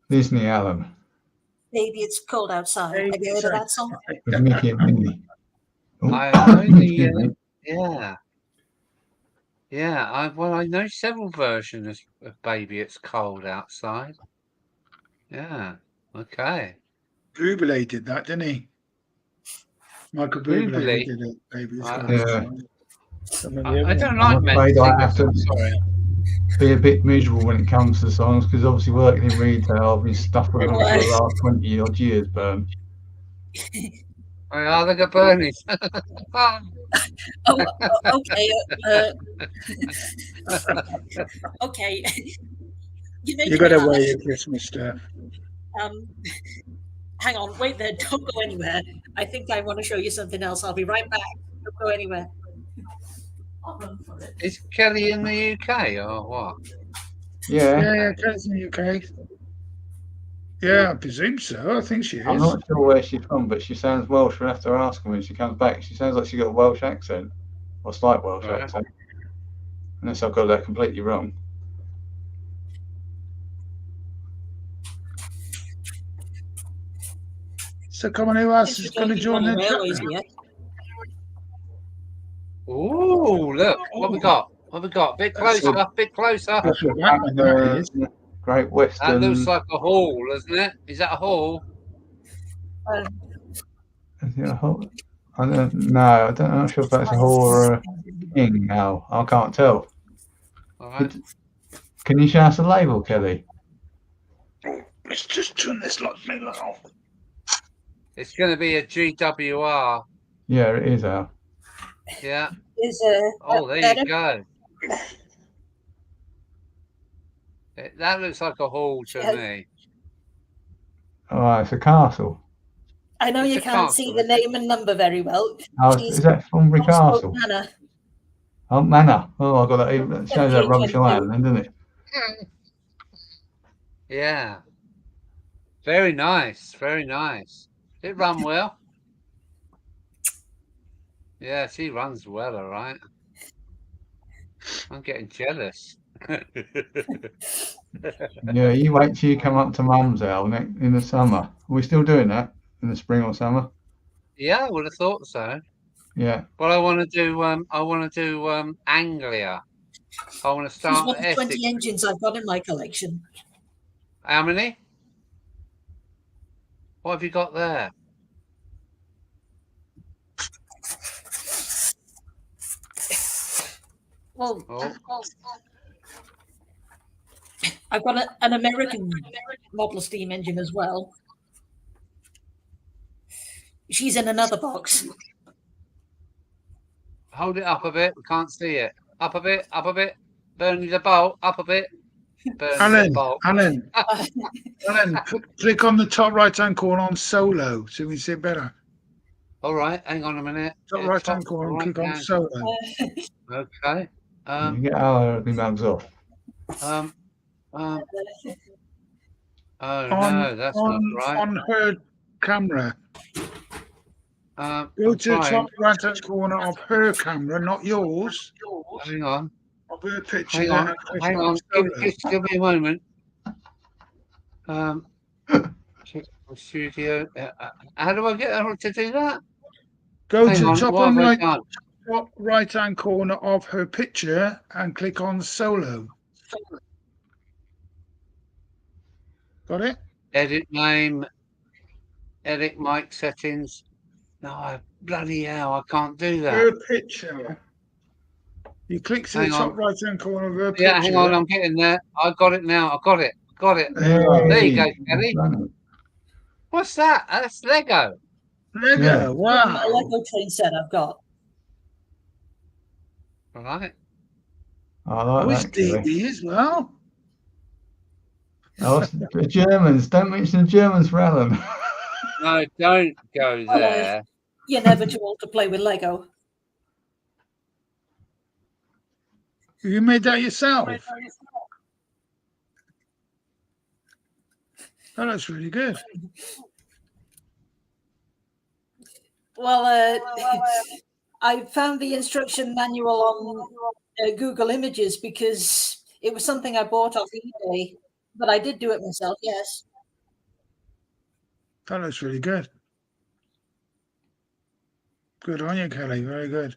Disney Alan Maybe it's cold outside. Have you heard of that song? with Mickey and Minnie. Oh, I know excuse the me. yeah. Yeah, I know several versions of Baby It's Cold Outside. Yeah. Okay. Bublé did that, didn't he? Michael Bublé Bublé? did it. Baby, it's I- got Yeah. some of the I other don't ones. like I'm men afraid I have singers. to I'm sorry. be a bit miserable when it comes to songs because obviously working in retail, I've been stuck with them for the last 20 odd years, Bern. Oh, look at Bernie. Oh, okay. Okay. You're making You got me to laugh. wear your Christmas stuff. Hang on, wait there. Don't go anywhere. I think I want to show you something else. I'll be right back. Don't go anywhere. I'll run for it. Is Kelly in the UK or what? Yeah. Yeah, Kelly's in the UK. Yeah, I presume so. I think she I'm is. not sure where she's from, but she sounds Welsh. We'll have to ask her when she comes back. She sounds like she's got a Welsh accent, or slight Welsh Right. accent. Unless I've got that completely wrong. So come on, who else Since is we going don't to need join running the chat railways now? yet. Ooh, look what we got. What we got? Bit That's closer. Bit closer. That's what Batman that is. Great That Western. looks like a hall, doesn't it? Is that a hall? Is it a hall? I don't know. I don't, I'm not sure if that's a hall or a king now. I can't tell. All right. Can you show us a label, Kelly? Let's just turn this like middle off. It's going to be a GWR. Yeah, it is Al. Yeah. Is Oh, there better? you go. That looks like a hall to Yeah. me. Oh, it's a castle. I know It's you a can't see castle, the isn't it? name and number very well. Oh, She's is that Thornbury Castle? Manor. Oh, Manor. Oh, I got that. It shows that rubbish 1722. land, then, doesn't it? Yeah. Very nice. Very nice. Did it run well? Yeah, she runs well, all right. I'm getting jealous. Yeah, you wait till you come up to Mum's, Al, in the summer. Are we still doing that in the spring or summer? Yeah, I would have thought so. Yeah. Well, I want to do Anglia. I want to She's start one at of 20 Essex. engines I've got in my collection. How many? What have you got there? Well, Oh, I've got an American model steam engine as well. She's in another box. hold it up a bit. We can't see it. Up a bit. Up a bit. Burn the bolt. Up a bit. Burn the bolt. Alan, click on the top right-hand corner on solo so we can see it better. All right. Hang on a minute. Top Yeah, right-hand top corner, right click on hand. solo. Okay. You get our ugly mugs off. Oh On- no, that's not right. On her camera. Go I'm to the trying. top right-hand corner of her camera, not yours. Hang on. Of her picture. Hang on. and click Hang on. solo. Just give me a moment. Check the studio. How do I get her to do that? Go Hang to the on. top What have I right, done? top right-hand corner of her picture and click on solo. Got it? Edit name. Edit mic settings. No, bloody hell, I can't do that. Her picture. You click to the Hang top on. right-hand corner of her picture. Yeah, hang on, I'm getting there. I got it now. I got it. Got it. There you go, Kelly. What's that? That's Lego. Lego. Yeah. A Wow. Lego train set I've got. All right. I like Oh, it's that, Kelly. DB as well. Oh, the Germans. Don't mention the Germans for Alan. No, don't go there. You're never too old to play with Lego. You made that yourself. That looks really good. Well, I found the instruction manual on Google Images because it was something I bought off eBay, but I did do it myself, yes. That looks really good. Good on you, Kelly. Very good.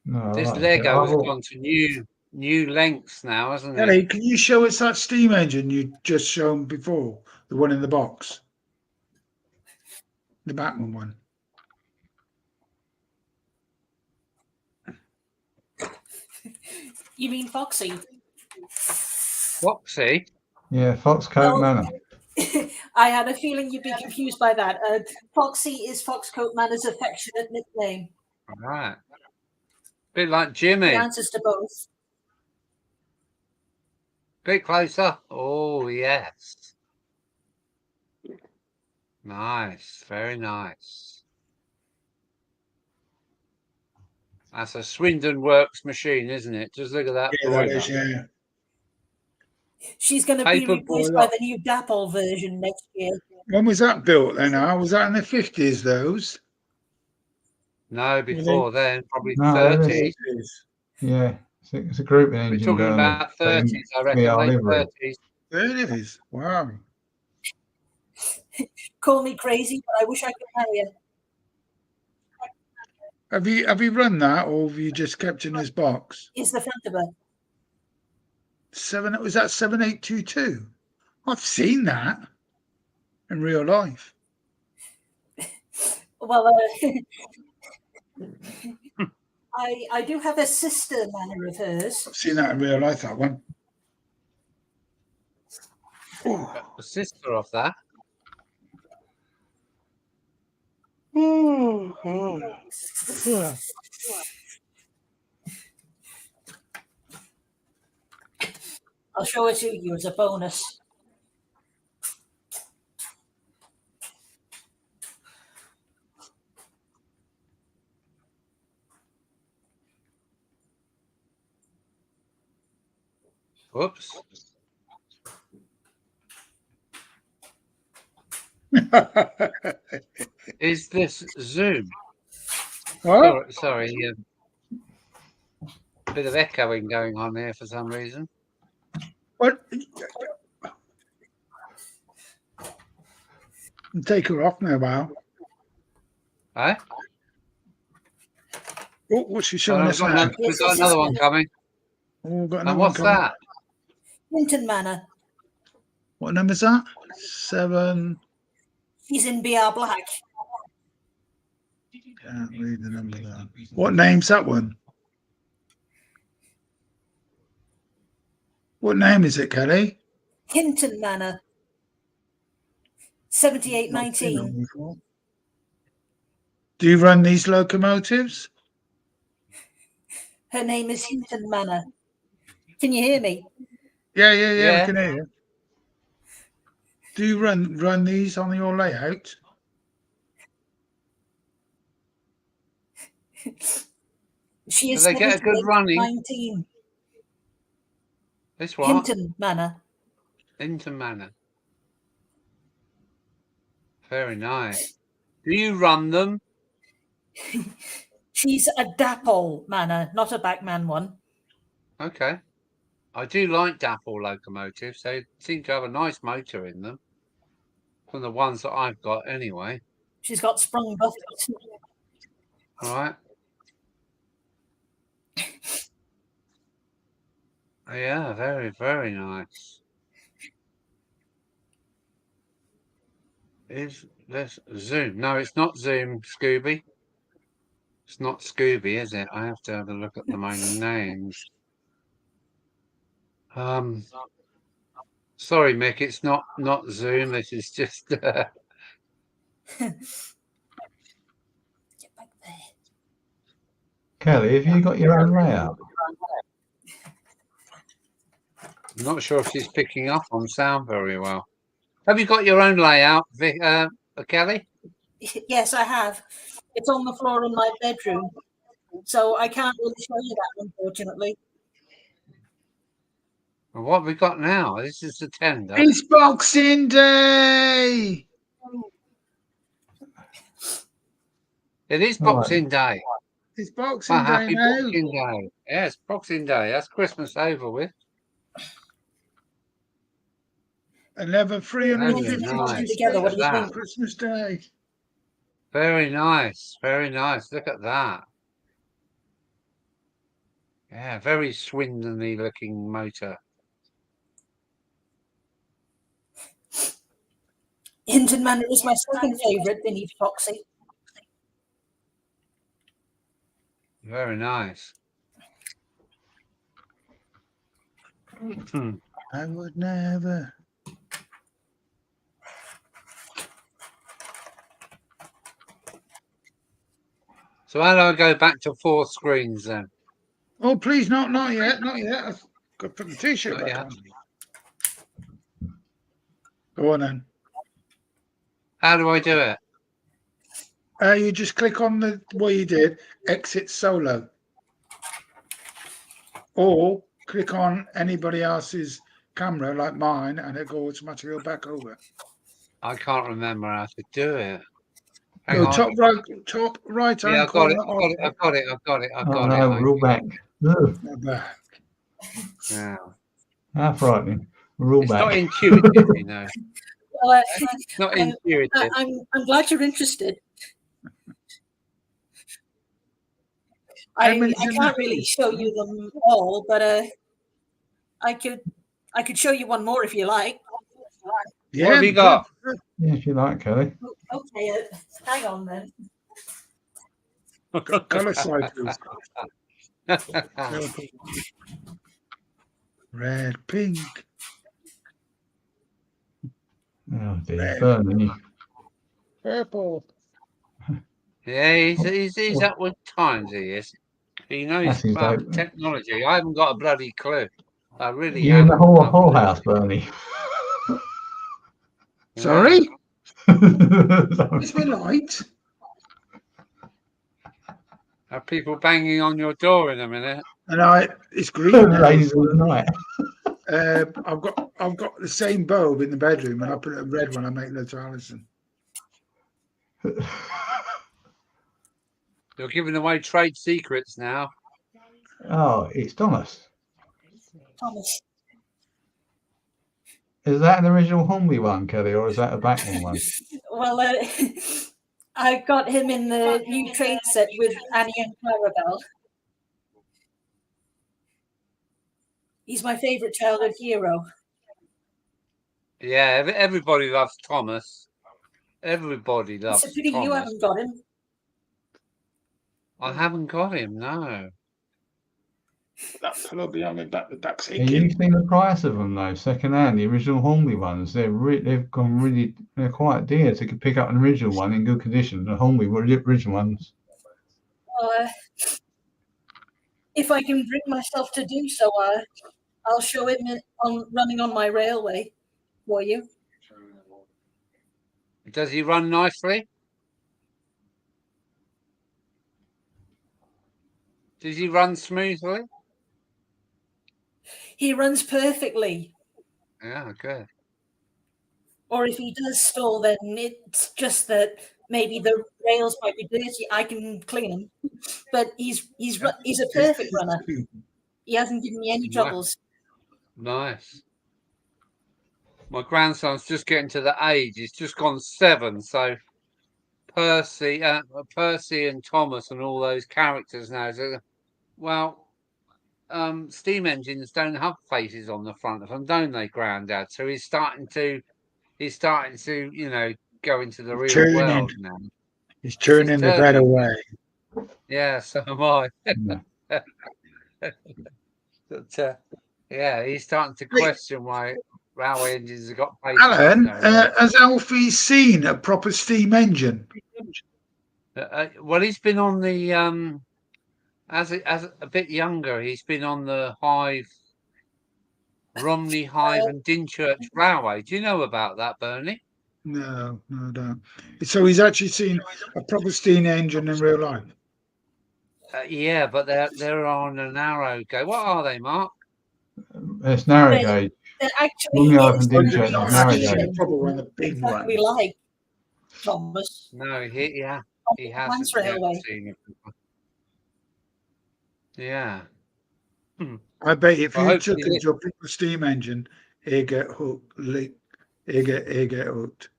No, I This like it. Lego I've has al- gone to new lengths now, hasn't it? Kelly, can you show us that steam engine you just shown before? The one in the box. The Batman one. You mean Foxy? Foxy. Yeah, Foxcote No. Manor. I had a feeling you'd be confused by that. Foxy is Foxcote Manor's affectionate nickname. All right. Bit like It Jimmy. answers to both. Bit closer. Oh, yes. Nice. Very nice. That's a Swindon Works machine, isn't it? Just look at that. Yeah, that boiler. is, yeah. She's going to be Paper replaced boiler. by the new Dapple version next year. When was that built then? Was that in the 50s, those? No, before then, probably No, there 30s. is. Yeah, it's a grouping We're engine talking going about 30s, I reckon, VR late livery. 30s. There it is. Wow. Call me crazy, but I wish I could marry her. Have you run that, or have you just kept it in this box? Is the front of her. Was that 7822? I've seen that in real life. Well, I do have a sister manor of hers. I've seen that in real life, that one. Oh, The sister of that. I'll show it to you as a bonus. Whoops. Is this Zoom? What? Sorry. Bit of echoing going on here for some reason. What? Take her off now, Val. Eh? Oh, what's she Oh, showing us now? we've got another one coming. Oh, we've got And another what's one coming. that? Hinton Manor. What number's that? 7. He's in BR Black. Can't read the number there. What name's that one? What name is it, Kelly? Hinton Manor. 7819. Do you run these locomotives? Her name is Hinton Manor. Can you hear me? Yeah, I Yeah. can hear you. Do you run these on your layout? She Do is they get a good running? 19. This what? Hinton Manor. Hinton Manor. Very nice. Do you run them? She's a Dapple Manor, not a Backman one. Okay. I do like Dapple locomotives. They seem to have a nice motor in them. From the ones that I've got anyway. She's got sprung buffets. All right. Yeah, very, very nice. Is this Zoom? No, it's not Zoom, Scooby. It's not Scooby, is it? I have to have a look at my names. Sorry, Mick, it's not Zoom. This is just Get back there. Kelly, have you got your own layout? I'm not sure if she's picking up on sound very well. Have you got your own layout, Kelly? Yes, I have. It's on the floor in my bedroom, so I can't really show you that, unfortunately. And what have we got now? This is the tender. It's Boxing Day. It is Right. Boxing Day. It's Boxing Well, Day happy now. Boxing Day. Yes, Boxing Day. That's Christmas over with. Another Very 350 nice. Together, what do you Look at think? that. Christmas Day. Very nice. Very nice. Look at that. Yeah, very Swindon-y looking motor. Hinton Manor is my second favourite beneath Foxy. Very nice. I would never. So how do I go back to 4 screens then? Oh, please, not yet, not yet. I've got to put the t-shirt Not back yet. on. Go on then. How do I do it? You just click on the what you did, exit solo, or click on anybody else's camera like mine, and it'll go automatically back over. I can't remember how to do it. Hang No, on. top right Yeah, hand I've got it. corner. I've got it. Oh no, we're all back. Ugh, Back. Yeah. how frightening. We're all It's not back. intuitive, you know. Well, It's not I'm- intuitive. I'm glad you're interested. How I many's in can't the really house? show you them all, but I could show you one more if you like. Yeah, What have you got? good. Yeah, if you like, Kelly. Okay, hang on then. Got colour cycles. Red, pink, Oh dear, Red. Bernie. purple. Yeah, he's up with times, he is. He knows That's his about vote. technology. I haven't got a bloody clue. I really You in the haven't. whole house, Bernie. Sorry, Sorry. it's my light. Have people banging on your door in a minute? And it's green now. Ladies of the night. I've got the same bulb in the bedroom, and I put a red one. I make love to Alison. You're giving away trade secrets now. Oh, it's Thomas. Thomas. Is that an original Hornby one, Kelly, or is that a Blackmore one? Well, I got him in the new trade set with Annie and Clarabelle. He's my favourite childhood hero. Yeah, everybody loves Thomas. Everybody loves It's a pity Thomas. you haven't got him. I haven't got him, no. That pillow behind my back, the back's Have you aching. seen the price of them though? Second hand, the original Hornby ones. They're quite dear to pick up an original one in good condition. The Hornby original ones. Well, if I can bring myself to do so, I'll show him on running on my railway for you. Does he run nicely? Does he run smoothly? He runs perfectly. Yeah, good. Or if he does stall, then it's just that maybe the rails might be dirty. I can clean them, but he's a perfect runner. He hasn't given me any troubles. Nice. My grandson's just getting to the age. He's just gone 7. So Percy and Thomas and all those characters now. So, well, steam engines don't have faces on the front of them, don't they, Grandad? So he's starting to, you know, go into the real Turning. world now. He's turning the bed away. Yeah, so am I. Yeah. But, yeah, he's starting to question why railway engines have got faces. Alan, has Alfie seen a proper steam engine? Well, he's been on the as a bit younger. He's been on the Romney, Hive, and Dynchurch Railway. Do you know about that, Bernie? No, I don't. So he's actually seen a proper steam engine in real life. Yeah, but they're on a narrow gauge. What are they, Mark? It's narrow gauge. There actually Normally I is can do Well, check you're the not narrow actually gauge. the proper one, the big exactly one. like Thomas No, he on hasn't the yet railway. seen it before. Yeah. I bet if Well, you took hopefully into a proper steam engine, he'd get hooked. He'd get hooked.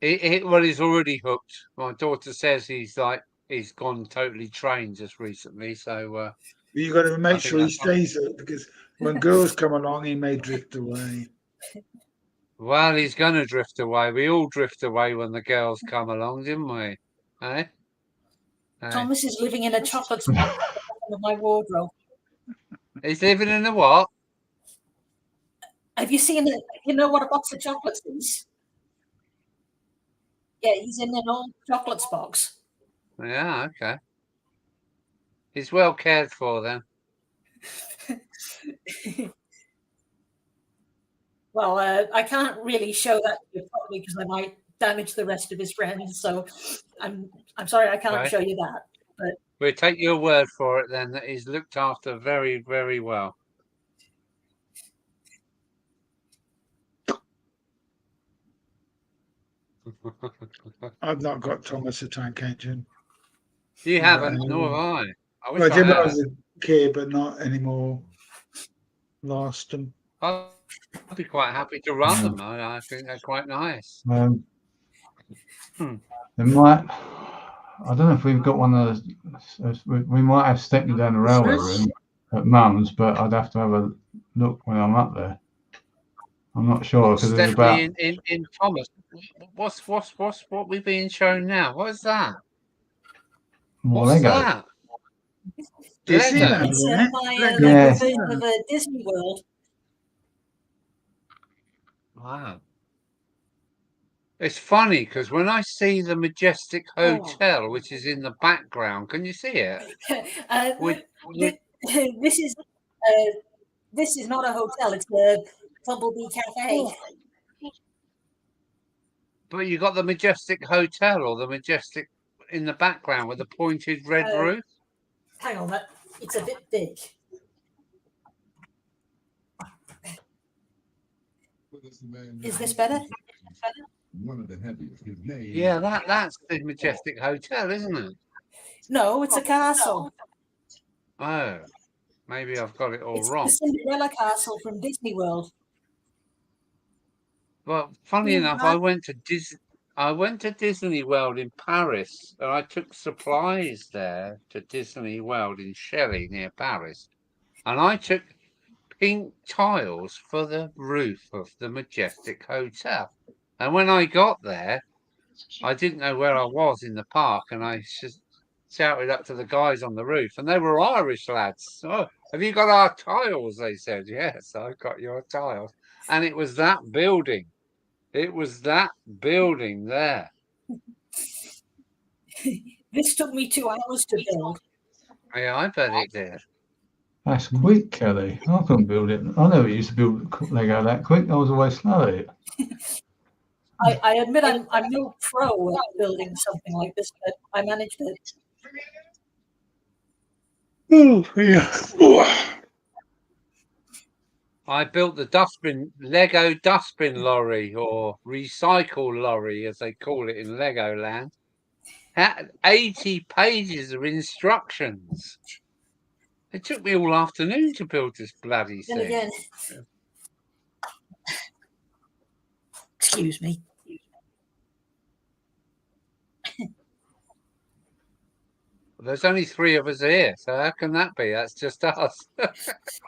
well, he's already hooked. My daughter says he's gone totally trained just recently. So But you got to I make think sure he that's stays there, because when girls come along, he may drift away. well, he's going to drift away. We all drift away when the girls come along, didn't we? Eh? Thomas is living in a chocolate spot at the bottom of my wardrobe. He's living in a what? Have you seen it? You know what a box of chocolates is? Yeah, he's in an old chocolates box. Yeah, okay. He's well cared for then. Well, I can't really show that to you properly because I might damage the rest of his friends. So I'm sorry I can't Okay. show you that. But We'll take your word for it then that he's looked after very, very well. I've not got Thomas the Tank Engine. You Not haven't, anymore. nor have I. I wish Well, I I did when I had. was a kid, but not anymore. Lost them. I'd be quite happy to run them. I think they're quite nice. There might. I don't know if we've got one of those. We might have Stepney down the railway room at Mum's, but I'd have to have a look when I'm up there. I'm not sure because there's about. Stephanie in Thomas. What we're being shown now? What is that? More What's Lego. that? Disneyland, Lego. it's isn't it? my Lego Yeah. version Disneyland. of a Disney World. Wow. It's funny because when I see the Majestic Hotel, which is in the background, can you see it? This is not a hotel. It's a Bumblebee Cafe. But you got the Majestic Hotel or the Majestic in the background with the pointed red roof. Hang on, it's a bit big. Is this better? Yeah, that's the Majestic Hotel, isn't it? No, it's a castle. Oh, maybe I've got it all It's wrong. the Cinderella Castle from Disney World. Well, funny enough, I went to Disney World in Paris, and I took supplies there to Disney World in Shelley near Paris, and I took pink tiles for the roof of the Majestic Hotel. And when I got there, I didn't know where I was in the park, and I just shouted up to the guys on the roof, and they were Irish lads. Oh, have you got our tiles? They said, yes, I've got your tiles. And it was that building. It was that building there. This took me 2 hours to build. Yeah, I bet it did. That's quick, Kelly. I couldn't build it. I never used to build Lego that quick. I was always slow at it. I admit I'm no pro at building something like this, but I managed it. Oh, yeah. I built the Lego dustbin lorry, or recycle lorry, as they call it in Legoland. Had 80 pages of instructions. It took me all afternoon to build this bloody Then thing. again, excuse me. There's only 3 of us here, so how can that be? That's just us.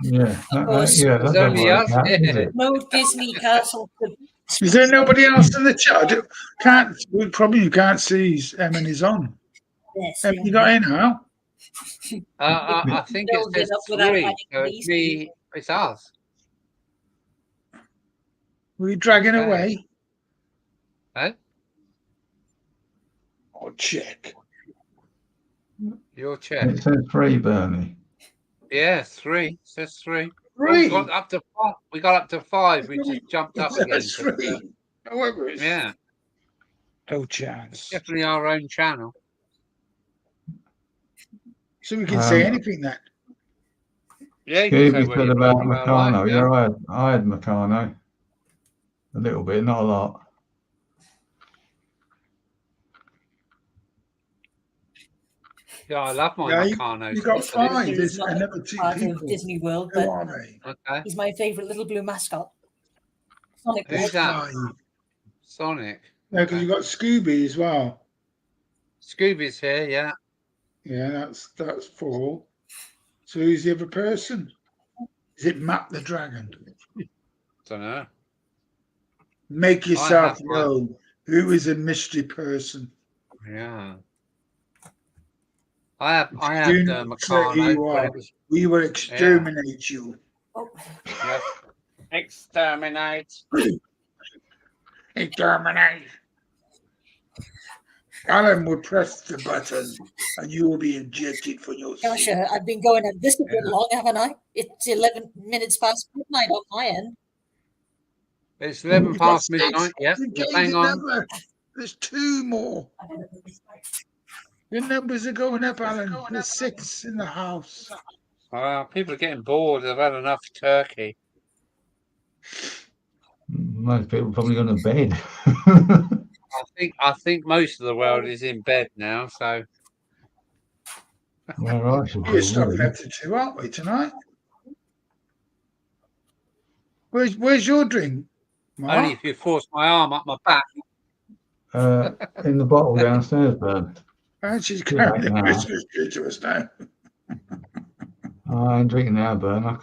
Yeah, course. yeah, There's that doesn't only work us out, here. does it? No Disney castle could. Is there nobody else in the chat? We probably can't see Emily's on. Yes, Have you got in now? I think it Build it says up without 3. adding So these. it's us. Were you dragging Okay. away? Eh? Oh, check. Your check. It says 3, Bernie. Yeah, 3. It says 3. Three. Well, we got up to 5. We got up to 5. We just jumped up It again. says three. However, it's Yeah, no chance. definitely our own channel. So we can say anything then. Yeah, you can say Scooby what said you about like, Meccano. yeah. Yeah, I had Meccano. A little bit, not a lot. Yeah, I love my Yeah, Meccano. you got especially. 5. He's There's not another 2 part of people. Disney World, Who but are they? Okay. he's my favourite little blue mascot. Sonic. Who's that? 5. Sonic. No, because you got Scooby as well. Scooby's here, yeah. Yeah, that's 4. So who's the other person? Is it Matt the Dragon? Don't know. Make yourself have my- known. Who is a mystery person? Yeah. I have Do the not say who you Meccano. are. We will exterminate you. Oh, Yes. Exterminate. Exterminate. Alan will press the button and you will be ejected from your gosh, seat. I've been going at this a bit long, haven't I? It's 11 minutes past midnight on my end. It's 11 You've got past midnight. 6. Yeah. You You gained bang on. another. There's 2 more. The numbers are going up, Alan. There's 6 in the house. People are getting bored. They've had enough turkey. Most people probably gone to bed. I think most of the world is in bed now. So Where I should We're be, stopping really. up to 2, aren't we, tonight? Where's your drink, Mark? only if you force my arm up my back. In the bottle downstairs, Bern. And she's Good carrying night the now. Christmas tree to us now. I ain't drinking now, Bern.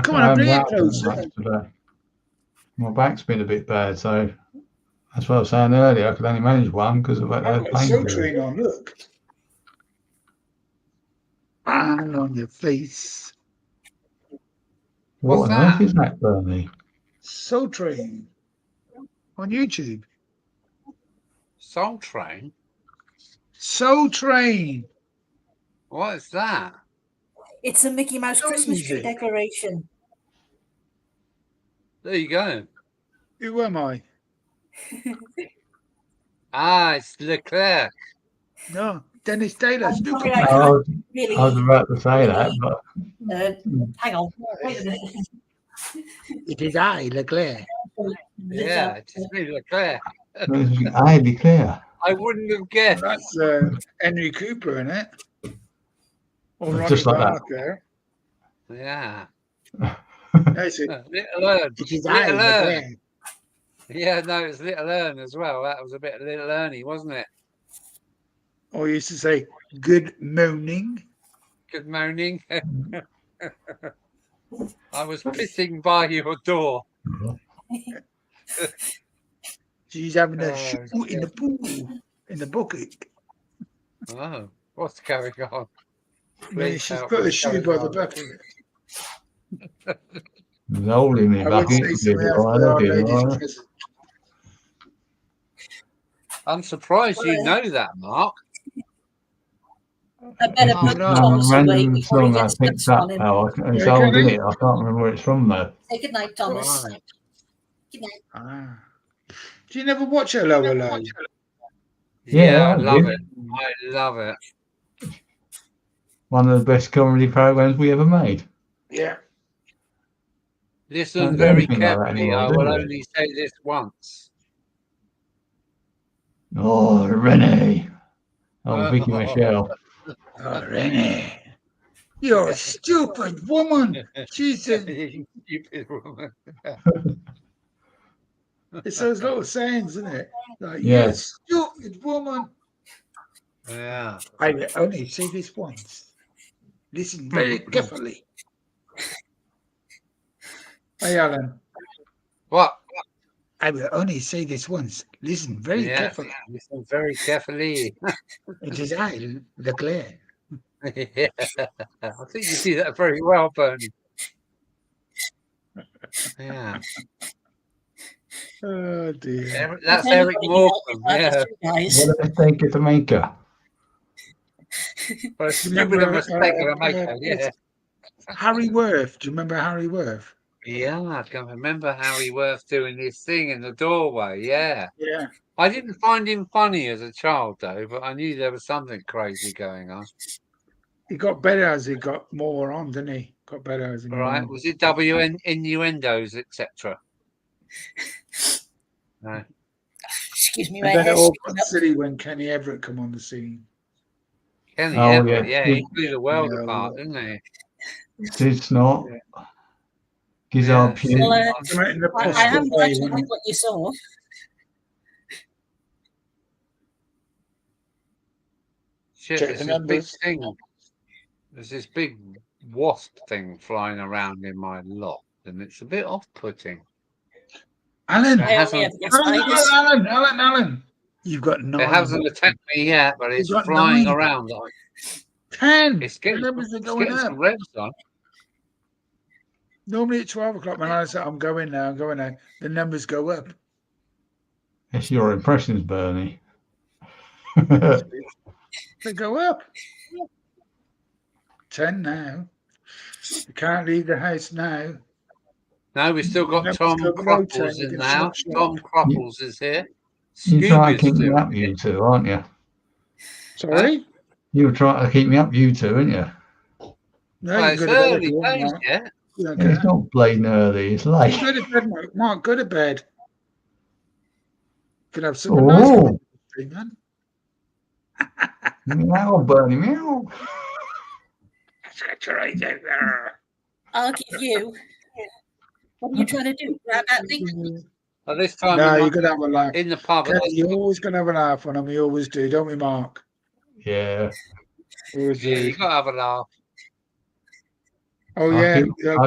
Come on, I bring it haven't had closer. much today. My back's been a bit bad, so that's what I was saying earlier. I could only manage one because of I've that got so pain. train on, look. And on your face. What What's on earth that? is that, Bernie? Soul Train on YouTube. Soul Train. Soul Train. What is that? It's a Mickey Mouse Christmas tree Music. decoration. There you go. Who am I? It's Leclerc. No, Dennis Taylor. I'm Snooker. sorry, I I can't was, really. I was about to say that, but Hang on. Wait a minute. It is I, Leclerc. Yeah, it is me, Leclerc. I declare. I wouldn't have guessed. That's Henry Cooper, isn't it? Or Ronnie Just like that. Barker. Yeah. That's it. Little Ern. It is I, Little Ern. Leclerc. Yeah, no, it's Little Ern as well. That was a bit Little Ernie, wasn't it? Or you used to say, good morning. Good morning. I was pissing by your door. She's having a Oh, shoot in the pool, in the bucket. Oh, what's going on? Yeah, Please she's help put a what's shoe going by the on. bucket. There's a hole in it. I would say something else for our ladies' present. I'm surprised you know that, Mark. I better Oh, put no. Thomas away Random before he song I gets picked stuck up, on him. pal. It's Yeah, old, can isn't I? it? I can't remember where it's from, though. Say good night, Thomas. Right. Good night. Ah. Do you never watch Hello Hello? Yeah, I I love did. it. I love it. One of the best comedy programs we ever made. Yeah. Listen Don't do very anything like that carefully. anymore, I do will we? only say this once. Oh, Renee. Oh, Vicky Michelle. Oh, Renee. You're a stupid woman. She's a, You stupid woman. it's those little sayings, isn't it? Like, Yeah. you stupid woman. Yeah. I will only say this once. Listen very carefully. Hey, Alan. What? I will only say this once. Listen very Yeah. carefully. Listen very carefully. It is I, Leclerc. Yeah. I think you do that very well, Bernie. Yeah. Oh, dear. That's If Eric anybody can help Morecambe. me, Yeah. that's you guys. What a mistake it's a maker. But a Do you stupid remember, mistake of a maker. Yeah. Harry Worth. Do you remember Harry Worth? Yeah, I can remember Harry Worth doing this thing in the doorway. Yeah. Yeah. I didn't find him funny as a child, though, but I knew there was something crazy going on. He got better as he got more on, didn't he? Got better as he got Right? on. Was it WN innuendos, etc.? No. Excuse me, my And then it hair's all sticking got up. silly when Kenny Everett come on the scene. Kenny Oh, Everett, yeah. yeah, he blew the world Yeah, apart, yeah. didn't he? Sid Snot, Gizzard Yes. Well, Pugh. Come out in the I possible am way glad you when like what you saw. Shit, check there's the this big numbers. thing. There's this big wasp thing flying around in my loft, and it's a bit off-putting. Alan, It I only hasn't, ever get spiders. Alan. You've got 9. it hasn't attacked me yet, but it's You've got flying 9. around. 10. It's The getting, numbers are it's going getting up. some revs on. Normally at 12 o'clock when I say I'm going now, the numbers go up. It's your impressions, Bernie. They go up. 10 now. You can't leave the house now. No, we've still got Numbers Tom go below 10, Cropples you in can the shop, house. shop. Tom Cropples is here. You try to Scooby's keep me still up, here. you two, aren't you? Sorry? You try to keep me up, you two, aren't you? No, Well, you it's can go to bed if early you want, days Mark. yet. You don't Yeah, it's care. not blading early, it's You late. go to bed, Mark. Mark, go to bed. You can have something nice. Oh, Man. meow, Bernie, meow. Scratch your eyes out there. I'll give you. What are you trying to do? Grab at me? At this time, No, we're you're not going to have a laugh. in the pub. Kelly, you're always going to have a laugh on them. You always do, don't we, Mark? Yeah, Always Yeah, do. you got to have a laugh. Oh, I yeah.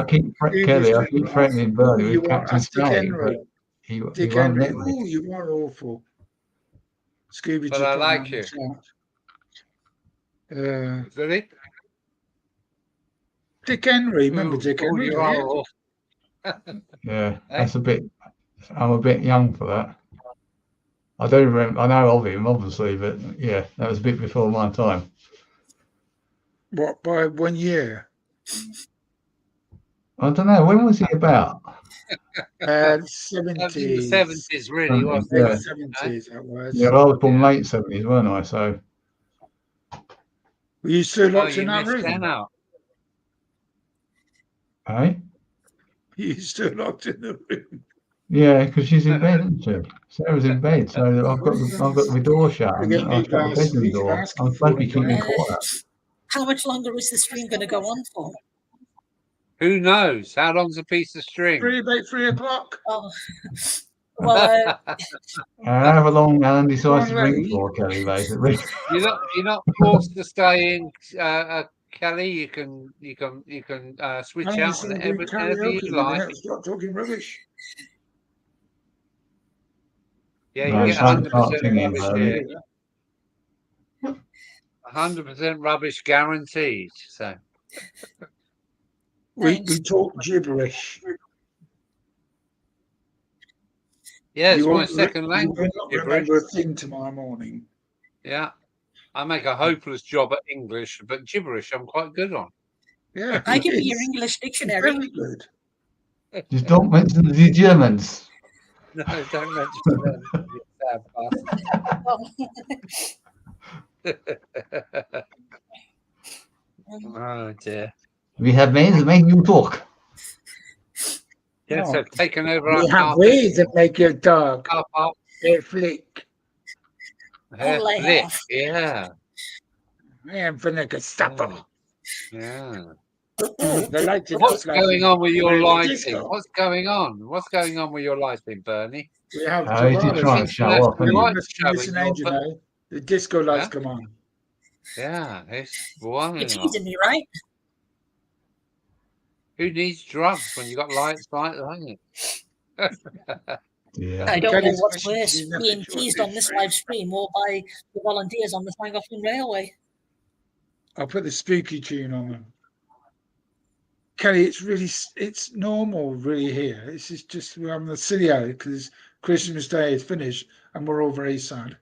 keep Kelly, I keep threatening Bernie with Captain Dick Sally, Henry. but he Dick won't Henry. let me. Oh, you are awful. Scooby But just I put like that you. in the chat. Is that it? Dick Henry. Remember Ooh, Dick oh, Henry? you don't are you? awful. Yeah, that's a bit. I'm a bit young for that. I don't remember. I know of him, obviously, but yeah, that was a bit before my time. What, by 1 year? I don't know. When was he about? 70s. In the 70s, really, wasn't Yeah. it? 70s, that was. Yeah, I was born late 70s, weren't I? So Were you still Oh, locked in you that missed room? that out. hey, You still locked in the room? yeah, because she's in bed, isn't she? Sarah's in bed, so I've got the door shut and I've shut the bedroom door. I'm supposed to be keeping quiet. How much longer is the stream going to go on for? Who knows? How long's a piece of string? About 3 o'clock. Oh, well, However long Alan decides to Go on, drink Lee. for, Kelly, basically. You're not forced to stay in, Kelly. You can switch Alan, out it's gonna whenever do karaoke, you like. man. Stop talking rubbish. Yeah, No, you get don't 100% start singing, rubbish Bernie. here. 100% rubbish guaranteed. So We talk gibberish. yeah, it's You my won't second you language. will not gibberish. remember a thing tomorrow morning. Yeah, I make a hopeless job at English, but gibberish I'm quite good on. Yeah, I can be your it's English dictionary. very good. Just don't mention the Germans. No, don't mention them. You sad bastard. Oh dear. We have ways to make you talk. Yes, Oh. I've taken over We our have carpet. ways that make your dog Car park. a flick. Hair lay flick. off. Yeah. I am from the Gestapo. Yeah. They like to What's know, going on with your We're in the lighting? disco. What's going on? What's going on with your lighting, Bernie? We have He's just trying to show off, We isn't he? like Missing showing your, engine, eh? The disco lights Yeah. come on. yeah, it's You're wonderful. teasing me, right? Who needs drugs when you got lights like that? Yeah. I don't know Kelly's what's question, worse, she's never being sure teased this on this stream. live stream or by the volunteers on the Llangollen Railway. I'll put the spooky tune on them. Kelly, it's normal really here. This is just we're having a silly hour because Christmas Day is finished and we're all very sad.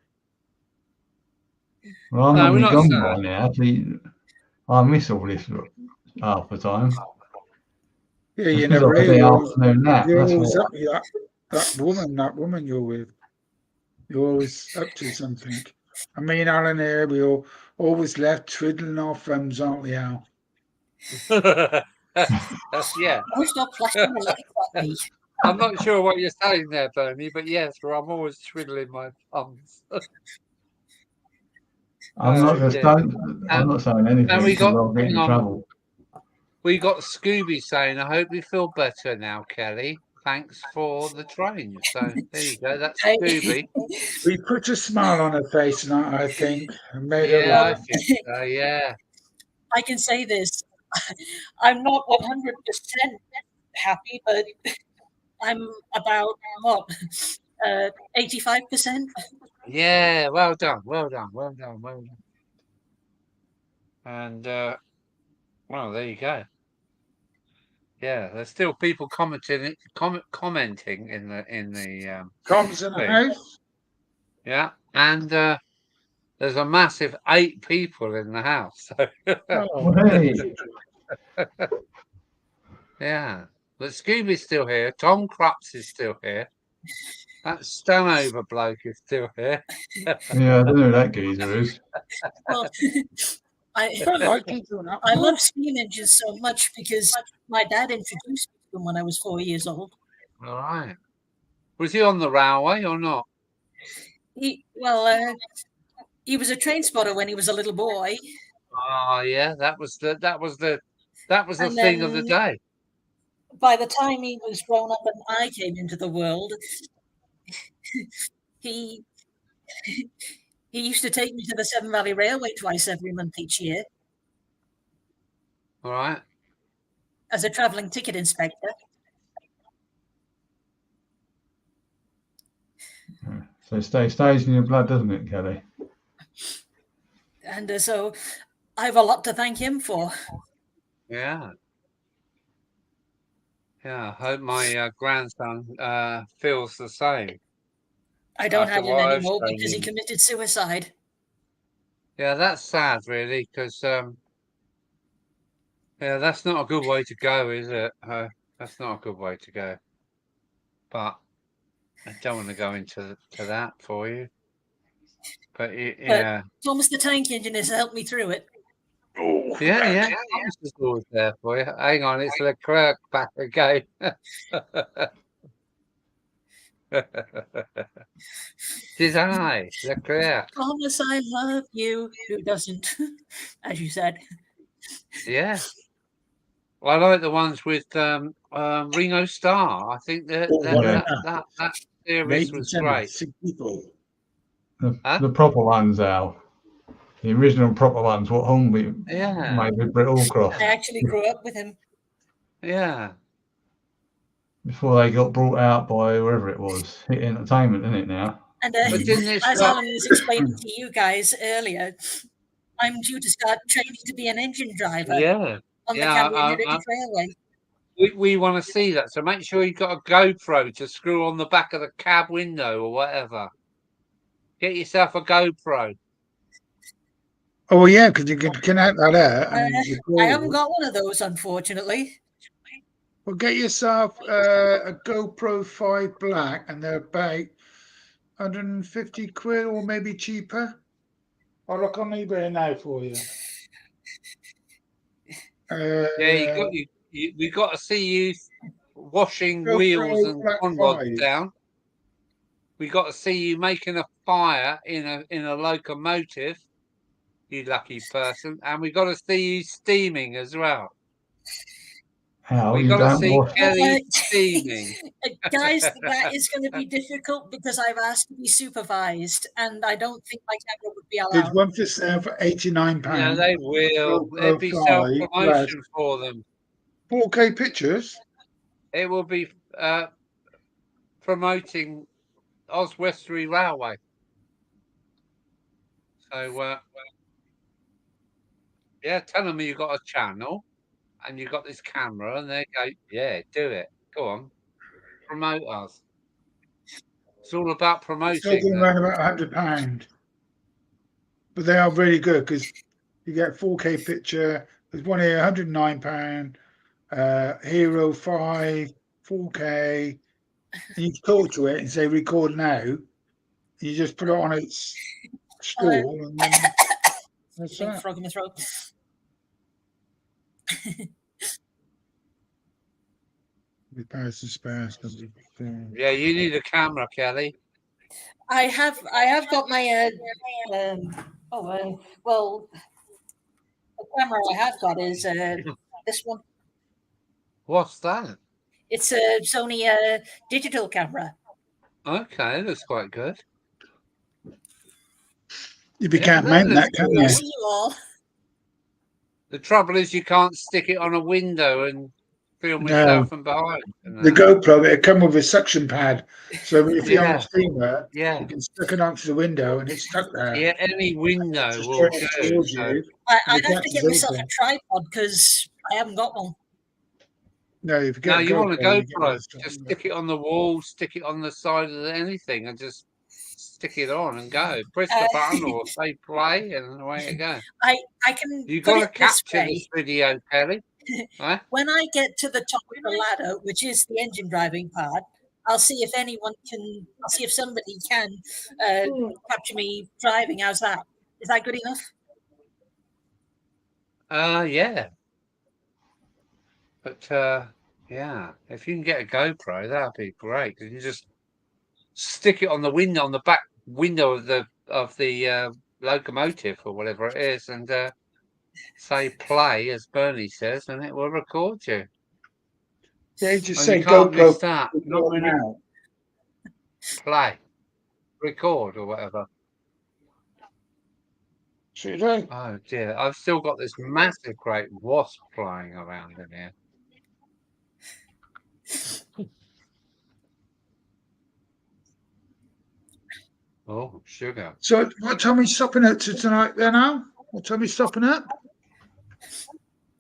Well, I'm No, we're normally not gone sad. by now. See, I miss all this half the time. Yeah, you It's because never I've had the really. afternoon nap. You're That's always why. up with that woman you're with. You're always up to something. And me and Alan here, we all always left twiddling our thumbs, aren't we, Al? Yeah, Don't stop flashing the lights at me. I'm not sure what you're saying there, Bernie, but yes, well, I'm always twiddling my thumbs. I'm not Oh, just dear. I'm not saying anything and we because got- I'll get in hang on. trouble. We got Scooby saying, "I hope you feel better now, Kelly. Thanks for the train." So there you go. That's I- Scooby. We put a smile on her face tonight, I think, and made her Yeah, I laugh. think so. Yeah. I can say this. I'm not 100% happy, but I'm about what 85%. Yeah, well done, well done, well done, well done. And well, there you go. Yeah, there's still people commenting in the Tom's in the thing. house. Yeah, and there's a massive 8 people in the house. So Oh, Hey, yeah, but Scooby's still here. Tom Krups is still here. That Stanover bloke is still here. yeah, I don't know who that geezer is. Well, I don't like you doing that. I love steam engines so much because my dad introduced me to them when I was 4 years old. All right. Was he on the railway or not? He was a train spotter when he was a little boy. Oh yeah, that was the And thing of the then- day. By the time he was grown up and I came into the world, he used to take me to the Severn Valley Railway twice every month each year All right. as a travelling ticket inspector. So it stays in your blood, doesn't it, Kelly? And so I have a lot to thank him for. Yeah. Yeah. I hope my grandson feels the same. I don't After have him what I've anymore shown because he you. committed suicide. Yeah, that's sad, really, because yeah, that's not a good way to go, is it? That's not a good way to go. But I don't want to go into that for you. But yeah, Thomas the Tank Engine has helped me through it. yeah. Thomas is always there for you. Hang on, it's Leclerc back again. Did I, Leclerc? Thomas, I love you. Who doesn't? As you said. Yeah. Well, I like the ones with Ringo Starr. I think that series was great. People. The proper ones, Al. The original proper ones, what Hornby Yeah. made with Britt Allcroft I actually grew up with him. Yeah. before they got brought out by whoever it was. Hit Entertainment, isn't it now? And But didn't it as start- Alan was explaining to you guys earlier, I'm due to start training to be an engine driver Yeah. on the Yeah, Cambrian Heritage Railway. We want to see that. So make sure you've got a GoPro to screw on the back of the cab window or whatever. Get yourself a GoPro. Oh, yeah, because you can connect that out. And I haven't got one of those, unfortunately. Well, get yourself a GoPro 5 Black, and they're about 150 quid or maybe cheaper. I'll look on eBay now for you. Yeah, we got to see you washing GoPro wheels and Black conrods 5. down. We got to see you making a fire in a locomotive, you lucky person, and we got to see you steaming as well. How We you got to don't see wash? Kelly steaming. Guys, that is going to be difficult because I've asked to be supervised, and I don't think my camera would be There's allowed. one for sale for £89. Yeah, they will. GoPro There'd be 5 self-promotion for them. 4K pictures. It will be promoting Oswestry Railway. So, yeah, tell them you've got a channel and you've got this camera, and they go, yeah, do it. Go on, promote us. It's all about Still promoting going them. around about £100. But they are really good because you get 4K picture. There's one here, £109. Hero 5, 4K. And you talk to it and say record now. You just put it on its stall and then What's Big that? frog in my throat. With Paris and Spares. Yeah, you need a camera, Kelly. I have got my well, the camera I have got is this one. What's that? It's a Sony digital camera. Okay, looks quite good. You Yeah, can't that mount looks that, can good. you? Yes, you all. The trouble is you can't stick it on a window and film No. yourself from behind. The GoPro, it'll come with a suction pad. So if you're on Yeah. a steamer, Yeah, you can stick it onto the window and it's stuck there. yeah, any window Just will straight do. towards So, you. I'd You have to can't get myself open. a tripod because I haven't got one. No, if you get no, a you want a GoPro, you get GoPro. that stuff. Just stick it on the wall, stick it on the side of anything, and just stick it on and go. Press the button or say play, and away you go. I can You've put got to it this capture way. this video, Kelly. Huh? When I get to the top of the ladder, which is the engine driving part, I'll see if anyone can. I'll see if somebody can capture me driving. How's that? Is that good enough? Yeah. But yeah, if you can get a GoPro, that'd be great. 'Cause you just stick it on the window, on the back window of the locomotive or whatever it is, and say play, as Bernie says, and it will record you. Yeah, just And say you can't GoPro. miss that. Not many Now. play, record, or whatever. See you later. Oh dear, I've still got this massive great wasp flying around in here. Oh, sugar. So what time are you stopping at tonight then, Al? What time are you stopping at?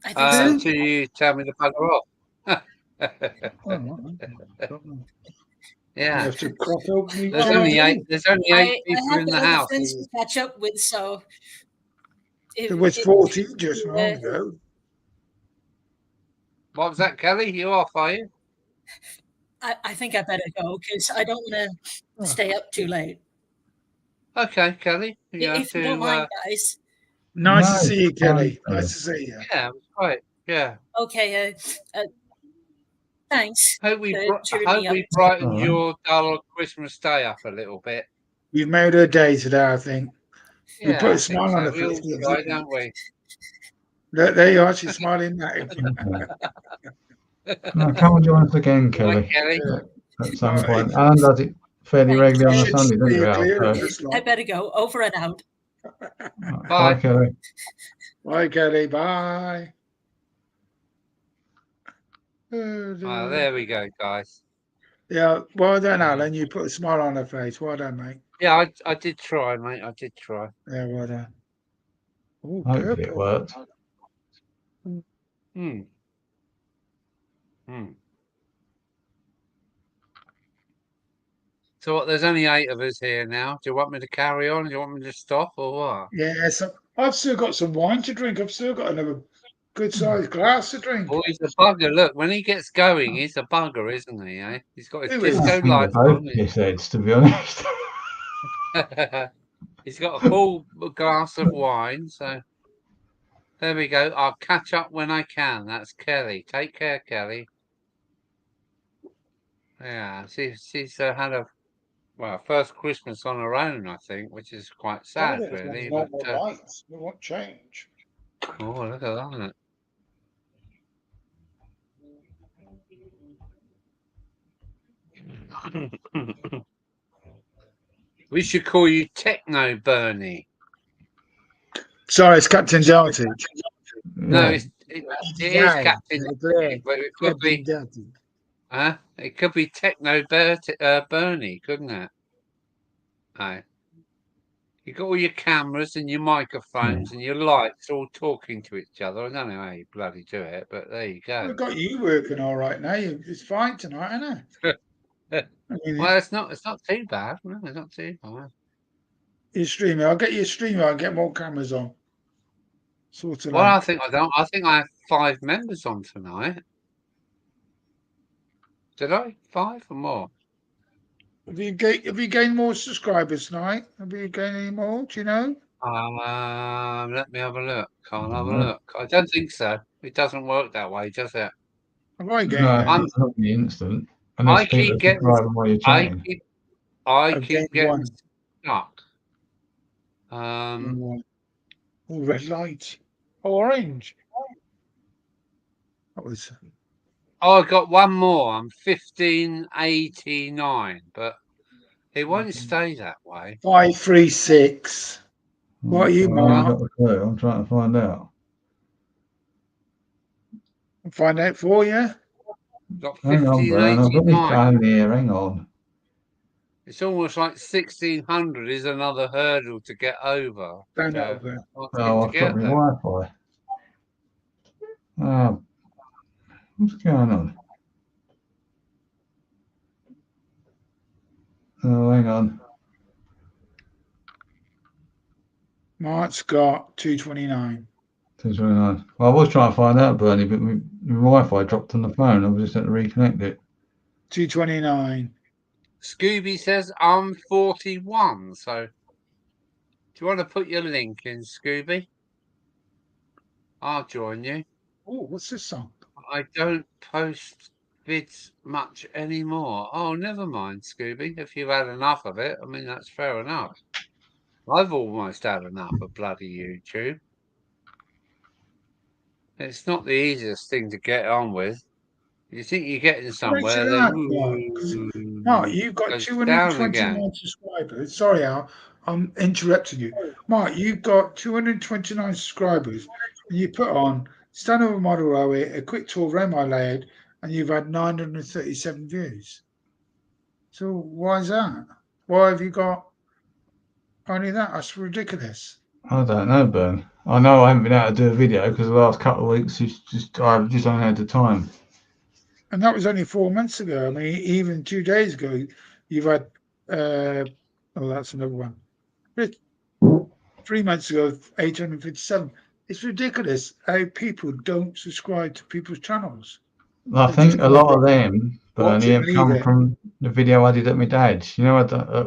I think so. Until you tell me to bugger off. You Yeah. have to crack open each There's Well, only one. eight. There's only eight I people have in the got other house. friends to catch up with, so There was 14 just a moment ago. What was that, Kelly? You off, are you? I think I better go because I don't want to stay up too late. Okay, Kelly. You have If you don't to. mind, guys. Nice to No, see you, Kelly. fine, Nice to see you. Yeah, it was great. Yeah. Okay. Thanks. Hope we for cheering me up. brightened All right. your dull Christmas day up a little bit. You've made her day today, I think. You Yeah, put a I think smile on so. her We all face. try, don't we? There you are. She's smiling now. No, come and join us again, Right, Kelly, Kelly. at some All point. right. Alan does it fairly Thanks. regularly on a Should Sunday, doesn't he, steer Al? clear of So, this I lot. better go. Over and out. Bye. bye, Kelly. Bye, Kelly. Bye. Oh, Oh, dear. there we go, guys. Yeah, well done, Alan. You put a smile on her face. Well done, mate. Yeah, I did try, mate. I did try. Yeah, well done. Oh, Hopefully it worked. Hmm. Hmm. So what? There's only 8 of us here now. Do you want me to carry on? Do you want me to stop or what? Yeah, so I've still got some wine to drink. I've still got another good sized glass to drink. Oh, he's a bugger. Look, when he gets going, he's a bugger, isn't he? Eh? He's got his Who is? disco One lights of on. both his heads, to be honest. He's got a full glass of wine. So there we go. I'll catch up when I can. That's Kelly. Take care, Kelly. Yeah, she's had a first Christmas on her own, I think, which is quite sad, really. But lights. They won't change. oh, look at that. We should call you Techno Bernie. Sorry, it's Captain Darty. No, Yeah. it is Captain, but it could be, Darty. it could be Techno Bernie, couldn't it? No. You got all your cameras and your microphones and your lights all talking to each other. I don't know how you bloody do it, but there you go. We've got you working all right now. It's fine tonight, isn't it? I mean, Well, it's not too bad. No, it's not too bad. you're streaming. I'll get you a streamer. I'll get more cameras on. Sort of Well, I like. think I don't. I think I have 5 members on tonight. Did I? 5 or more? Have you gained more subscribers tonight? Have you gained any more? Do you know? Let me have a look. I'll have a Alright. look. I don't think so. It doesn't work that way, does it? Have I gained No, any? not in the instant. I Unless people keep are getting. subscribing while you're I chatting. keep. I've keep gained getting one. stuck. Oh, red light. Orange. That was Oh, I got one more. I'm 1589, but it won't stay that way. 536. What are you, I Mark? haven't got a clue. I'm trying to find out. Find out for you. Got Hang on, Bern. I've got my 1589. phone here. Hang on. It's almost like 1600 is another hurdle to get over. Down To, over. not Oh, to I've got get my there. Wi-Fi. What's going on? Oh, hang on. Mark's got 229. 229. Well, I was trying to find out, Bernie, but my Wi-Fi dropped on the phone. I was just had to reconnect it. 229. Scooby says I'm 41. So, do you want to put your link in, Scooby? I'll join you. Oh, what's this song? I don't post vids much anymore. Oh, never mind, Scooby. If you've had enough of it, I mean, that's fair enough. I've almost had enough of bloody YouTube. It's not the easiest thing to get on with. You think you're getting somewhere, then Mark, you've got goes down again. 229 subscribers. Sorry, Al, I'm interrupting you. Mark, you've got 229 subscribers, and you put on stand over model railway, a quick tour around my layout, and you've had 937 views. So why is that? Why have you got only that? That's ridiculous. I don't know, Bern. I know I haven't been able to do a video because the last couple of weeks I've just only had the time. And that was only 4 months ago. I mean, even 2 days ago, you've had. Oh, that's another one. 3 months ago, 857. It's ridiculous how people don't subscribe to people's channels. I They think just a lot of them, watch Bernie, it have and leave come it. from the video I did at my dad's. You know,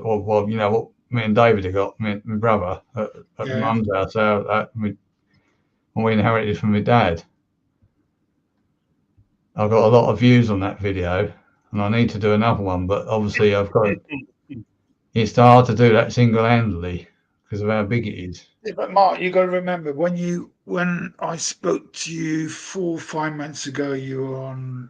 well, you know what me and David have got, my brother, at my Yeah. mum's house. We inherited from my dad. I've got a lot of views on that video, and I need to do another one. But obviously, it's hard to do that single-handedly because of how big it is. Yeah, but Mark, you got to remember when I spoke to you 4 or 5 months ago, you were on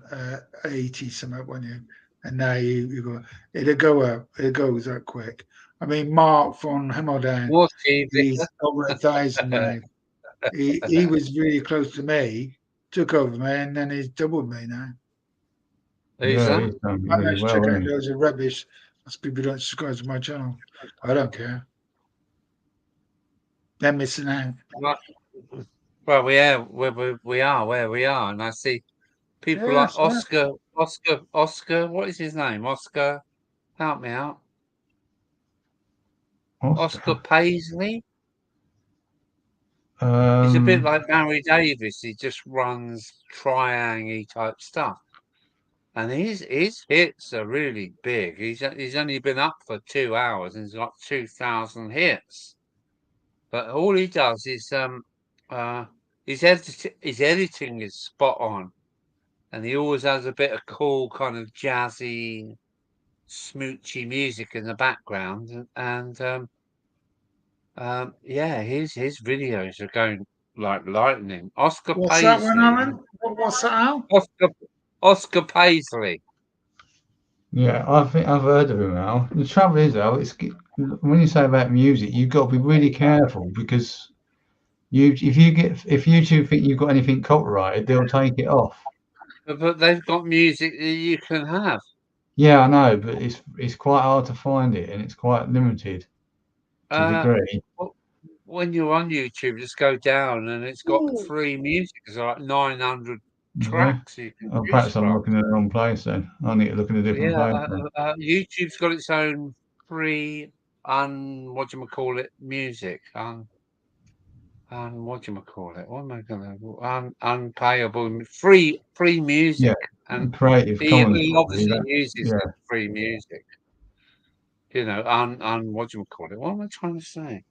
80 something, weren't you? And now you go, it'll go up. It goes that quick. I mean, Mark from Hemmeldown, More TV. he's over 1,000 now. He was really close to me, took over me, and then he's doubled me now. Who's Yeah, that? he's done I really just well. check out hasn't he? loads of rubbish. That's people don't subscribe to my channel. I don't care. They're missing out. Well, we are where we are, and I see people like Yes, yeah. Oscar. What is his name? Oscar. Help me out. Oscar Paisley. He's a bit like Barry Davis. He just runs triangle type stuff, and his hits are really big. He's only been up for 2 hours and he's got 2,000 hits. But all he does is his editing is spot on, and he always has a bit of cool kind of jazzy, smoochy music in the background, and yeah, his videos are going like lightning. Oscar What's that one, Paisley. Alan? What's that, Al? Oscar Paisley. Yeah, I think I've heard of him, Al. The trouble is, Al, when you say about music, you've got to be really careful because if YouTube think you've got anything copyrighted, they'll take it off. But they've got music that you can have. Yeah, I know, but it's quite hard to find it, and it's quite limited to a degree. When you're on YouTube, just go down and it's got free music. It's like 900 tracks you can choose Perhaps I'm from. looking at the wrong place then. I need to look at a different place. YouTube's got its own free music. What am I gonna unpayable free music. Yeah, and Creative he Commons. obviously uses that free music. You know, what am I trying to say?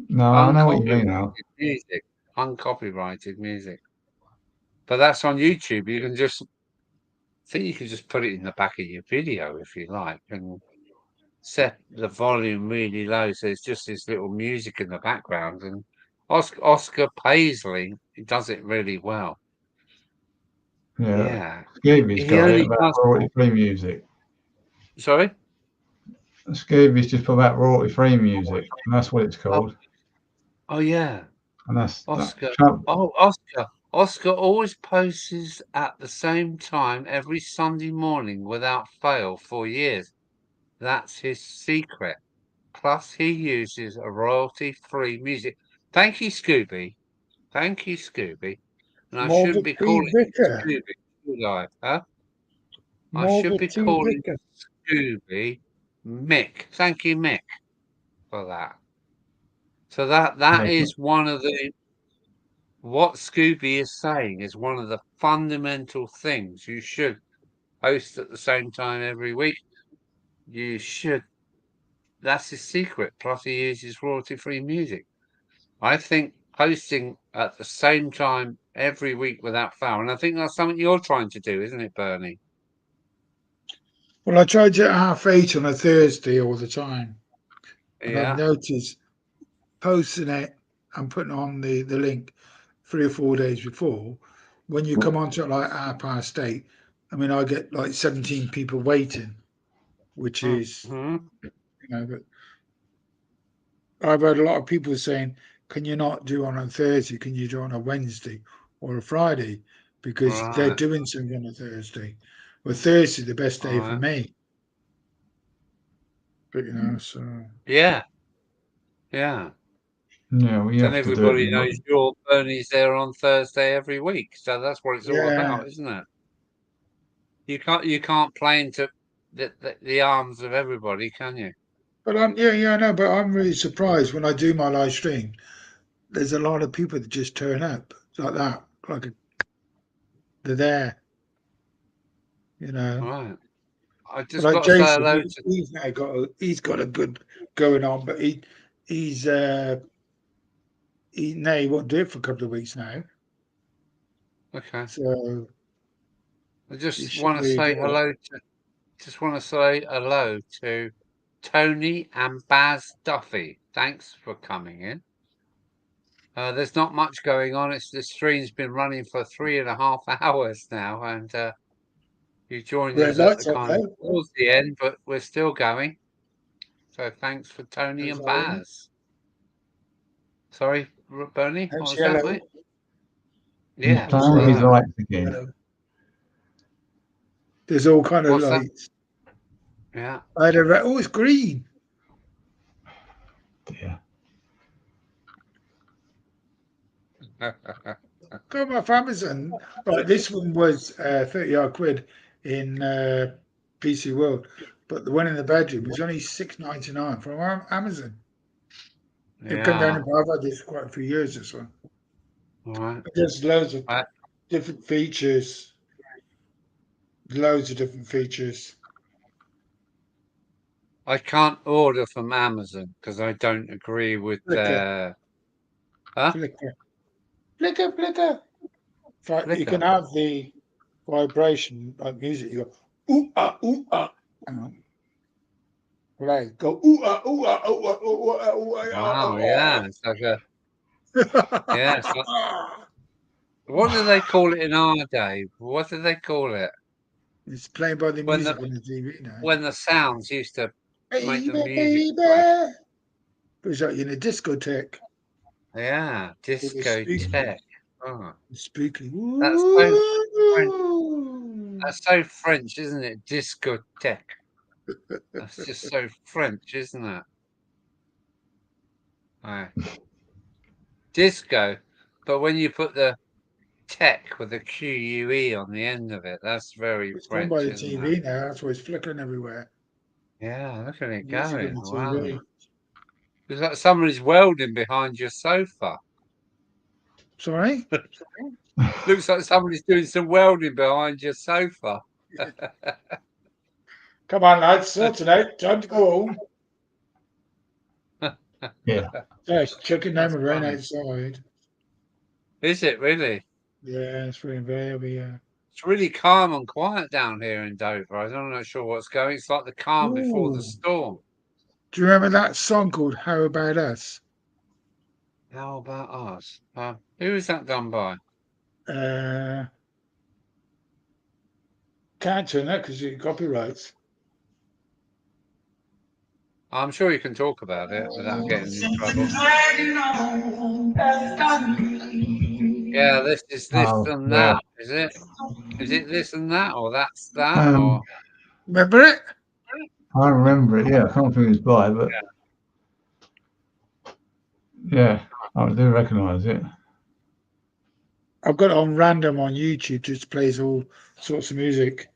No, I know what you mean now. Music, uncopyrighted music. But that's on YouTube. You can just you can just put it in the back of your video if you like, and set the volume really low, so it's just this little music in the background. And Oscar Paisley, he does it really well. Yeah. Yeah, Scooby's he got it only about does. royalty-free music. Sorry. Scooby's just put about royalty-free music, and that's what it's called. Oh yeah, And that's Oscar. Trump. Oh, Oscar always posts at the same time every Sunday morning without fail for years. That's his secret. Plus, he uses a royalty-free music. Thank you, Scooby. Thank you, Scooby. And I shouldn't be calling him Vicar. Scooby, should I? Huh? I Morgan should be T. calling Vicar. Scooby Mick. Thank you, Mick, for that. So that is one of the what Scooby is saying is one of the fundamental things you should post at the same time every week. You should. That's his secret. Plus, he uses royalty-free music. I think posting at the same time every week without fail, and I think that's something you're trying to do, isn't it, Bernie? Well, I tried to at 8:30 on a Thursday all the time. And I've Yeah. noticed posting it and putting on the link 3 or 4 days before, when you come onto it like 8:30, I mean, I get like 17 people waiting, which is, Mhm. but I've heard a lot of people saying, can you not do on a Thursday? Can you do on a Wednesday or a Friday? Because they're Right. doing something on a Thursday. Well, Thursday the best day for Right. me. But so Yeah. Yeah. Yeah, we Then have to do it. everybody knows your Bernie's there on Thursday every week. So that's what it's all yeah. about, isn't it? You can't play into the arms of everybody, can you? But I know, but I'm really surprised when I do my live stream. There's a lot of people that just turn up like that, they're there, Right. I just Like got to say Jason, hello to. he's now he's got a good going on, but he he won't do it for a couple of weeks now. Okay. So I it just should want to really say do it. hello to. Just want to say hello to Tony and Baz Duffy. Thanks for coming in. There's not much going on. The stream's been running for 3.5 hours now, and you joined Red us at the lights up kind of though. towards the end, but we're still going. So thanks for Tony There's and orange, Baz. Sorry, Bernie, what there's was that, yellow, mate? He's Yeah, there's playing with his hello. lights again. yellow. There's all kind of What's that? lights. Yeah. I had a red. Oh, it's green. Yeah. Come off Amazon. Right, this one was 30 quid in PC World, but the one in the bedroom was only £6.99 from Amazon. They've come down Yeah. in price. I've had this for quite a few years. This one. All right. But there's loads of I, different features. Loads of different features. I can't order from Amazon because I don't agree with Flicker, their. Huh? flicker, flicker, flicker. In fact, you Flicker. can have the vibration like music. You go ooh ah ooh ah. Hang on. Right, go ooh ah ooh ah ooh ah ooh ah ooh Wow. ah Yeah. It's like a. Yeah. It's like, ah. what do they call it in our day? What do they call it It's playing by the when the music on the TV now. when the sounds used to make Baby, the music baby. play? It was like in a discotheque. Yeah. It was spooky. Discotheque. Oh, Spooky. that's so French. Ooh. That's so French, isn't it? Discotheque. That's just so French, isn't it? Right. Disco, but when you put the tech with the QUE on the end of it, that's very It's done by French, the isn't it? TV now. That's why it's flickering everywhere. Yeah, look at it Music on going. the Wow. TV. It's like somebody's welding behind your sofa. Sorry? Looks like somebody's doing some welding behind your sofa. Come on, lads. Sort it out. Time to go home. Yeah. Yeah, it's chucking down That's with rain funny. outside. Is it really? Yeah, it's really very. It's really calm and quiet down here in Dover. I'm not sure what's going. It's like the calm before the Ooh. storm. Do you remember that song called "How About Us"? How about us? Who is that done by? Can't turn that because it copyrights. I'm sure you can talk about it without getting in trouble. Yeah, this is this Oh, and yeah. that, is it? Is it this and that, or that's that, or Remember it? I remember it. Yeah, I can't think it's by, but yeah, I do recognise it. I've got it on random on YouTube. Just plays all sorts of music.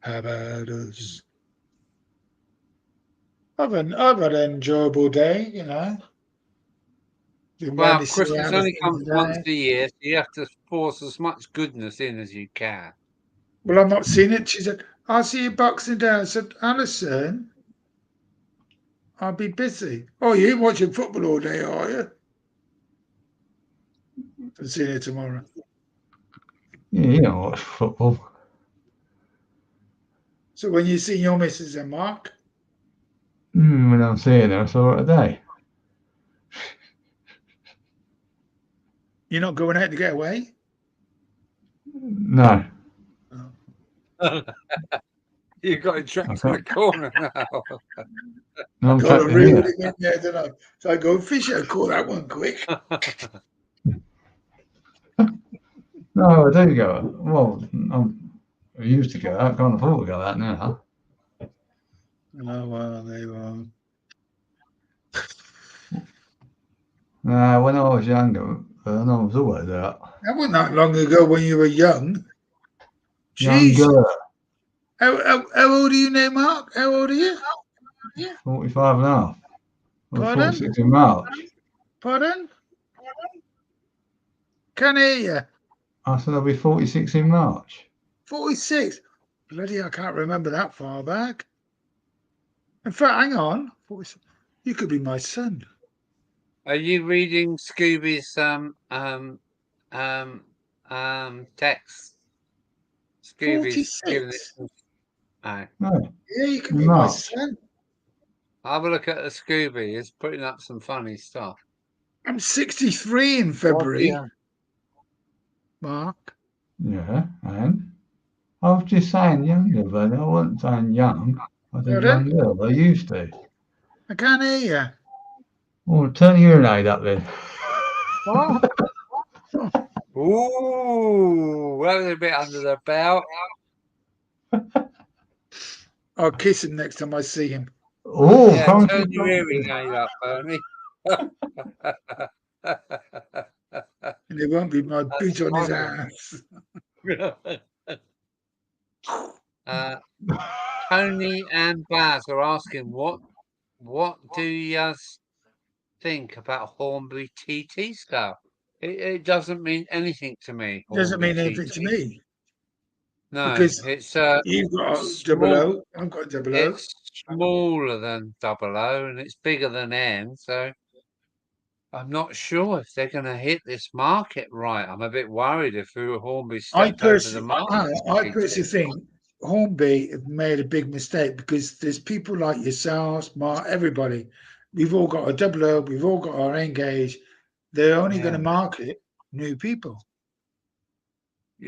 How about us? I've had an enjoyable day, you know. Been well, waiting to see Christmas how only things comes once today. a year, so you have to force as much goodness in as you can. Well, I'm not seeing it. She said, "I'll see you Boxing Day." I said, "Alison, I'll be busy." "Oh, you ain't watching football all day, are you?" I'm seeing you tomorrow. Yeah, you don't watch football. So when you see your missus and Mark, When I'm seeing her, I saw her today. you're not going out to get away? No. You got it trapped in the corner now. No, I'm God, trapped I in really here. didn't get there, don't I? So I go fish it. I call that one quick. No, I do go. Well, I used to go out. Can't afford to go out now. Oh, well, there you are. No, when I was younger, I was always out. That wasn't that long ago when you were young. Jeez. Younger, How old are you now, Mark? How old are you? 45 and a half. I was Pardon? 46 in March. Pardon? Can't hear you. I said I'll be 46 in March. 46. Bloody, I can't remember that far back. In fact, hang on. 46. You could be my son. Are you reading Scooby's text? Scooby's giving it 46. some. Oh. No, Yeah, you could in be my March. son. Have a look at the Scooby. He's putting up some funny stuff. I'm 63 in February, Mark. Yeah, and I was just saying younger, but I wasn't saying young. I said Pardon? younger. I used to. I can't hear you. Well, turn your hearing aid up then. What? Ooh, that was a bit under the belt. I'll kiss him next time I see him. Oh, Yeah, come turn to your hearing aid up, Bernie. And it won't be my boot on his That's ass. Tony and Baz are asking what do you think about Hornby TT stuff? It doesn't mean anything to me. Doesn't Hornby mean anything to TT. me No, because it's you've got a double small. O. I've got a double O. It's smaller than 00 and it's bigger than N. So I'm not sure if they're going to hit this market right. I'm a bit worried if Hornby stepped over the mark. I personally think Hornby have made a big mistake because there's people like yourselves, Mark, everybody. We've all got a double O. We've all got our engage. They're only going to market new people.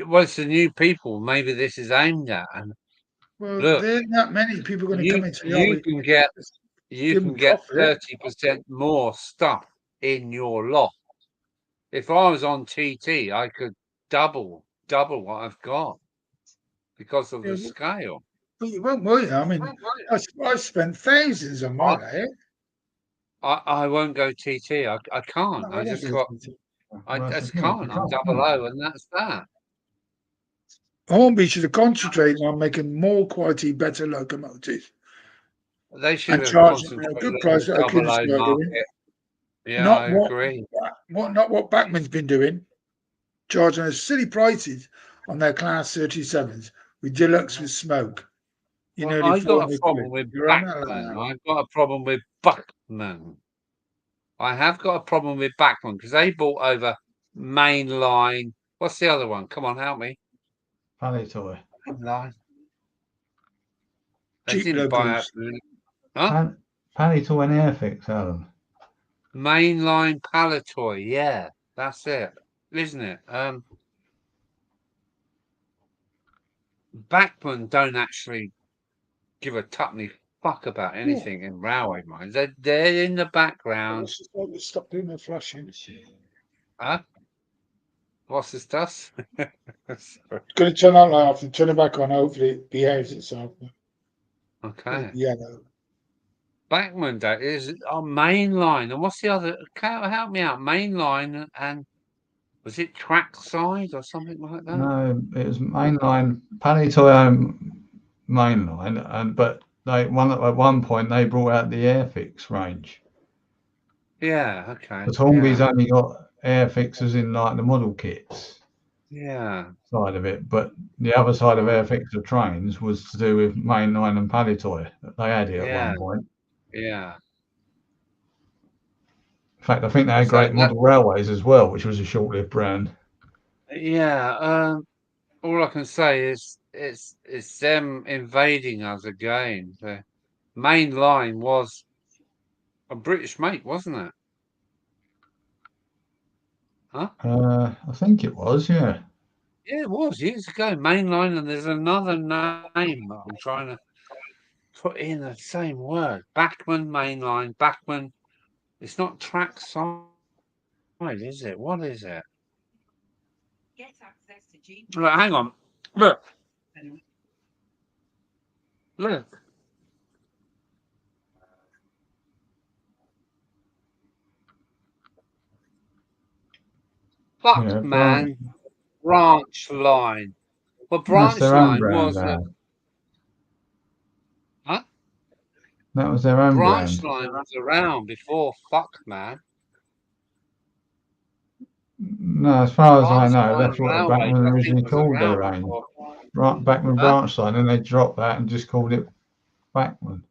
Well, it's the new people. Maybe this is aimed at. And Well, look, there ain't that many people going to come into the you hobby. can get Give them profit. 30% more stuff in your lot. If I was on TT, I could double what I've got because of the scale. But you won't, will you? I mean, I spent thousands on my day. I won't go TT. I can't. No, I just got. I just can't. I'm 00, and that's that. Hornby should have concentrated on making more quality, better locomotives. They should have charging a concentrated good on price the that I couldn't 00 start doing. market. Yeah, Not I agree. Not what Bachmann's been doing, charging us silly prices on their Class 37s with deluxe with smoke. You Well, know, I got a problem with you're on that Buckland. now. I've got a problem with Buckland. I have got a problem with Buckland because they bought over Mainline. What's the other one? Come on, help me. Palitoy. Mainline. They Cheap didn't buy out. locals. Huh? Palitoy and Airfix, Alan. Mainline Palitoy. Yeah, that's it, isn't it? Backman don't actually give a tuppenny fuck about anything in railway mines. They're in the background. Stop doing the flashing. Huh? What's this stuff? Going to turn that light off and turn it back on. Hopefully, it behaves itself. Okay. Yellow. Backman that is on Mainline. And what's the other? Help me out. Mainline and was it Trackside or something like that? No, it was Mainline, Palitoy Mainline, but at one point they brought out the Airfix range. Yeah, okay. Because Hornby's only got Airfixes in like the model kits. Yeah. Side of it, but the other side of Airfix of trains was to do with Mainline and Palitoy. They had it at one point. Yeah. In fact, I think they had Great Model Railways as well, which was a short-lived brand. Yeah. All I can say is it's them invading us again. The main line was a British make, wasn't it? Huh? I think it was, yeah. Yeah, it was years ago. Mainline, and there's another name that I'm trying to put in the same word. Backman, Mainline, Backman. It's not Trackside, is it? What is it? Get access to G. Look, hang on. Look. Look. Fuck, Yeah, man. Branch line. Well, branch their own line brand, was a, huh? That was their own Branch brand. line was around before fuck, man. No, as far as I Branch know, line that's what the railway, Backman I think, originally was called their around range. before. Right, Backman Huh? branch line, and they dropped that and just called it Backman.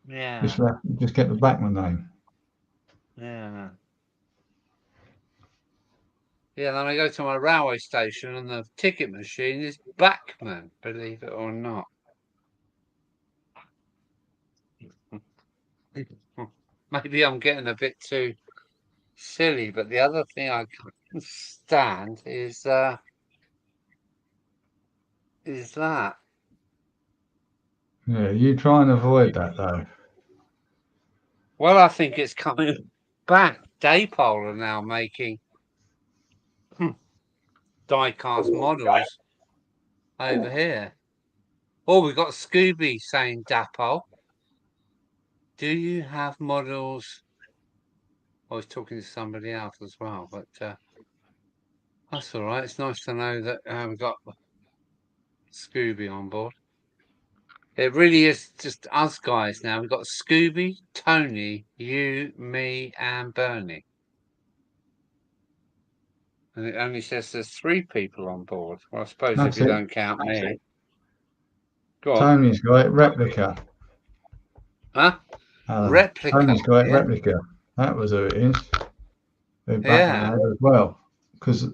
Yeah. Just get the Backman name. Yeah. Yeah, then I go to my railway station and the ticket machine is Backman, believe it or not. Maybe I'm getting a bit too silly, but the other thing I can't stand is that. Yeah, you try and avoid that though. Well, I think it's coming back. Daypole are now making die-cast models over here. Oh, we've got Scooby saying, Dapole, do you have models? I was talking to somebody else as well, but that's all right. It's nice to know that we've got Scooby on board. It really is just us guys now. We've got Scooby, Tony, you, me, and Bernie. And it only says there's 3 people on board. Well, I suppose That's if you it. don't count me. Go on. Tony's got it, replica. Huh? Replica. Tony's got it, Yeah. replica. That was who it is. They're Yeah. Backman as well. Because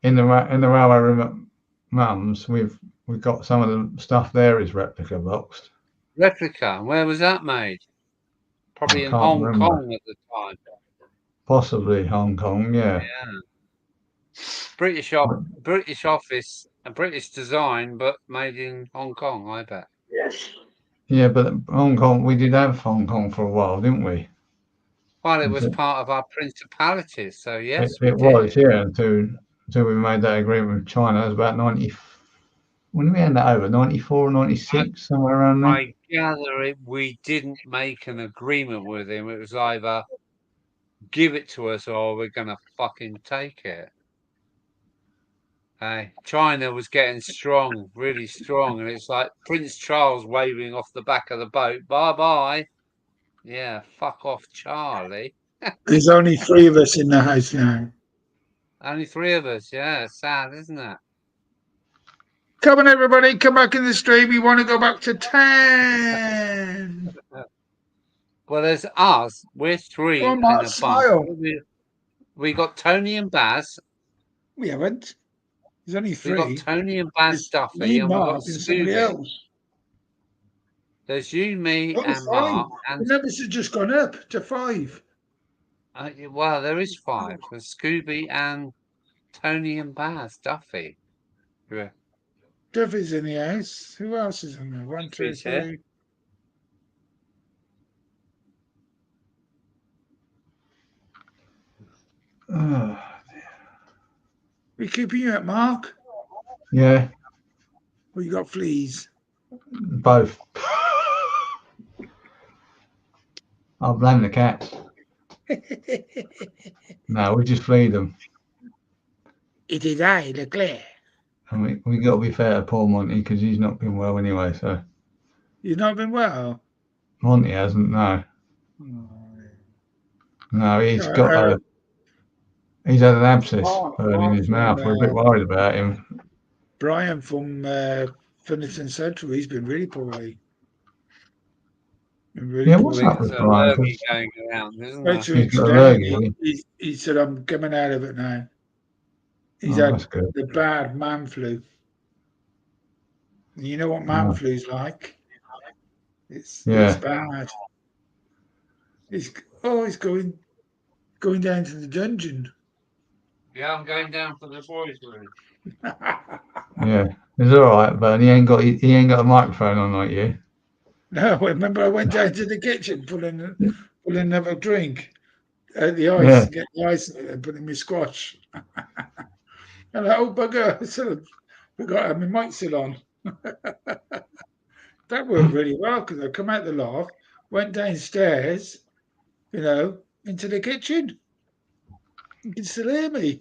in the railway room at Mum's, we've got some of the stuff there is replica boxed. Replica. Where was that made? Probably in can't Hong remember. Kong at the time. Possibly Hong Kong, yeah. British office, a British design, but made in Hong Kong, I bet. Yes. Yeah, but Hong Kong, we did have Hong Kong for a while, didn't we? Well, it was part of our principalities, so yes, it was, yeah, until we made that agreement with China. It was about 90. When did we end that over? 94 or 96, somewhere around there? I gather we didn't make an agreement with him. It was either give it to us or we're going to fucking take it. China was getting strong, really strong, and it's like Prince Charles waving off the back of the boat. Bye-bye. Yeah, fuck off, Charlie. There's only 3 of us in the house now. Only 3 of us. Yeah, sad, isn't it? Come on, everybody, come back in the stream. We want to go back to 10. Well, there's us. We're 3 Come on, in Mark, a bunch. smile. We got Tony and Baz. We haven't. There's only We got 3. Tony and Baz There's Duffy, me, and we got Mark, and somebody Scooby. else. There's you, me, Oh, and 5. Mark. The And numbers have just gone up to 5. well, there is 5. There's Scooby and Tony and Baz Duffy. Yeah. Duffy's in the house. Who else is in there? 1, 2, Duffy's here. 3. Oh, We keeping you up, Mark? yeah, Or you got fleas? both. I'll blame the cats. No, we just feed them. It is I, Leclerc. And we got to be fair to poor Monty because he's not been well anyway. So You've not been well? Monty hasn't. No, no, he's got he's had an abscess burn in his mouth. We're a bit worried about him. Brian from Finniton Central, he's been really poorly. Yeah, what's up with There's a Brian? lurgy going around, isn't Spoke there? to him He's got today. allergy. He said, I'm coming out of it now. He's Oh, had that's good. the bad man flu. And you know what man flu's like? It's bad. He's going down to the dungeon. Yeah, I'm going down for the boys' room. Yeah, it's all right, but he ain't got a microphone on like you. No, remember I went down to the kitchen pulling another drink at the ice, get the ice and put in my squash. And like, oh bugger, I said, we got to have my mic still on. That worked really well because I come out the loft, went downstairs, into the kitchen. You can still hear me.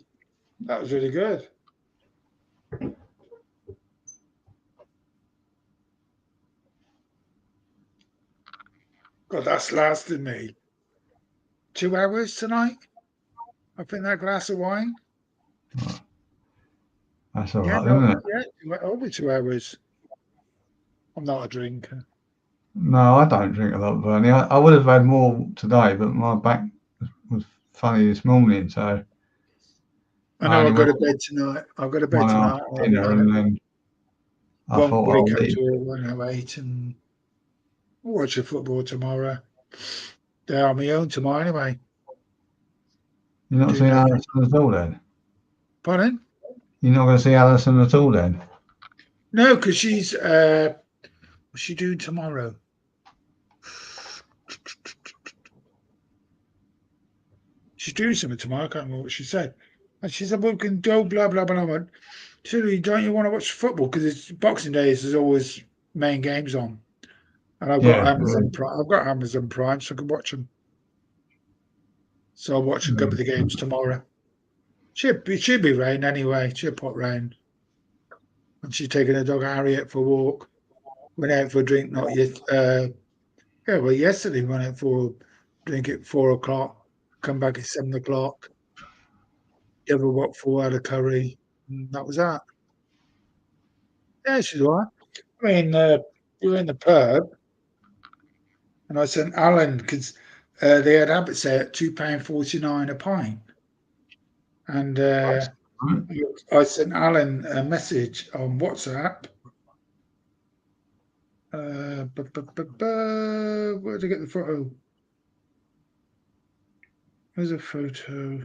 That was really good. God, that's lasted me 2 hours tonight. I think that glass of wine. That's all right, isn't it? Yeah, it went over 2 hours. I'm not a drinker. No, I don't drink a lot, Bernie. I would have had more today, but my back was funny this morning, so I know I'll go to bed tonight. I'll go to bed tonight. Dinner, and then I thought wake I'll up leave. to 108 and watch the football tomorrow. They're on my own tomorrow anyway. You're not seeing Alison at all then? Pardon? You're not going to see Alison at all then? No, because she's what's she doing tomorrow? She's doing something tomorrow. I can't remember what she said. And she said, "We can go blah blah blah." I went, "Silly, don't you want to watch football? Because it's Boxing Day. There's always main games on, and I've got Amazon Prime. I've got Amazon Prime, so I can watch them. So I'll watch a couple of the games tomorrow. She'll be rain anyway. She'll put rain. And she's taking her dog Harriet for a walk. Went out for a drink, not yet. Yesterday went out for a drink at 4 o'clock. Come back at 7 o'clock. Ever what for? Had a curry. And that was that. Yeah, she's all right. I mean, we were in the pub, and I sent Alan because they had habits there at £2.49 a pint, and I sent Alan a message on WhatsApp. Where did I get the photo? There's a photo.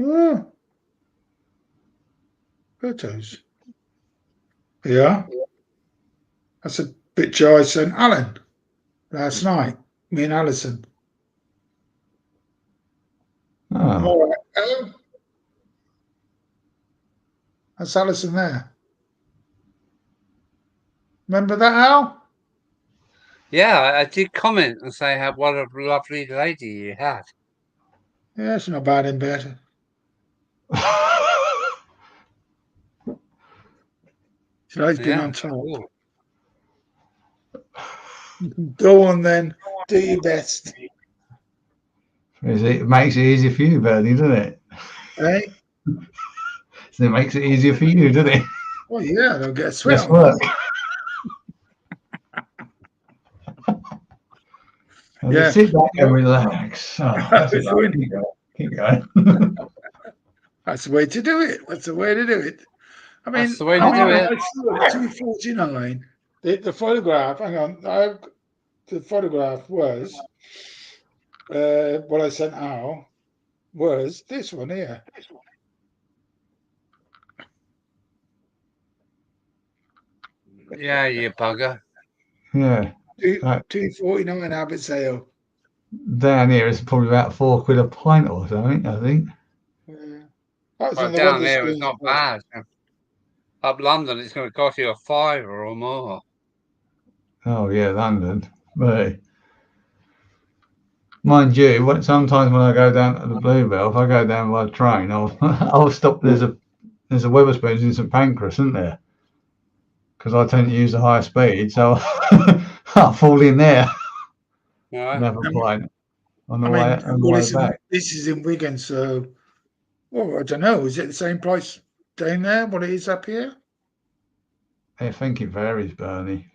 Oh, photos. Yeah. That's a picture I sent Alan last night. Me and Alison. Oh. All right. Alan? That's Alison there. Remember that, Al? Yeah, I did comment and say what a lovely lady you had. Yeah, it's not bad in bed. She's been on top. Cool. Go on then. Do your best. It makes it easier for you, Bernie, doesn't it? Hey? So it makes it easier for you, doesn't it? Well, yeah, they'll get a sweat Less on. work. And Yeah. just sit back and relax. Oh, that's it. Doing- Keep going. Keep going. That's the way to do it. That's the way to do it. I mean, That's the way to do it. I saw 249. The photograph. Hang on. The photograph was what I sent out was this one here. Yeah, you bugger. Yeah. Right. 249 Abbott sale. Down here it's probably about £4 a pint or something, I think. Yeah. That was Well, on the down weather there it's screen. not bad. Up London, it's going to cost you a fiver or more. Oh yeah, London. But mind you, sometimes when I go down to the Bluebell, if I go down by train, I'll stop. There's a Wetherspoons in St Pancras, isn't there? Because I tend to use the higher speed, so I'll fall in there Yeah. and have a pint on the I way mean, on the well, way back. this is in Wigan, so well, I don't know. Is it the same price down there? What it is up here? I think it varies, Bernie.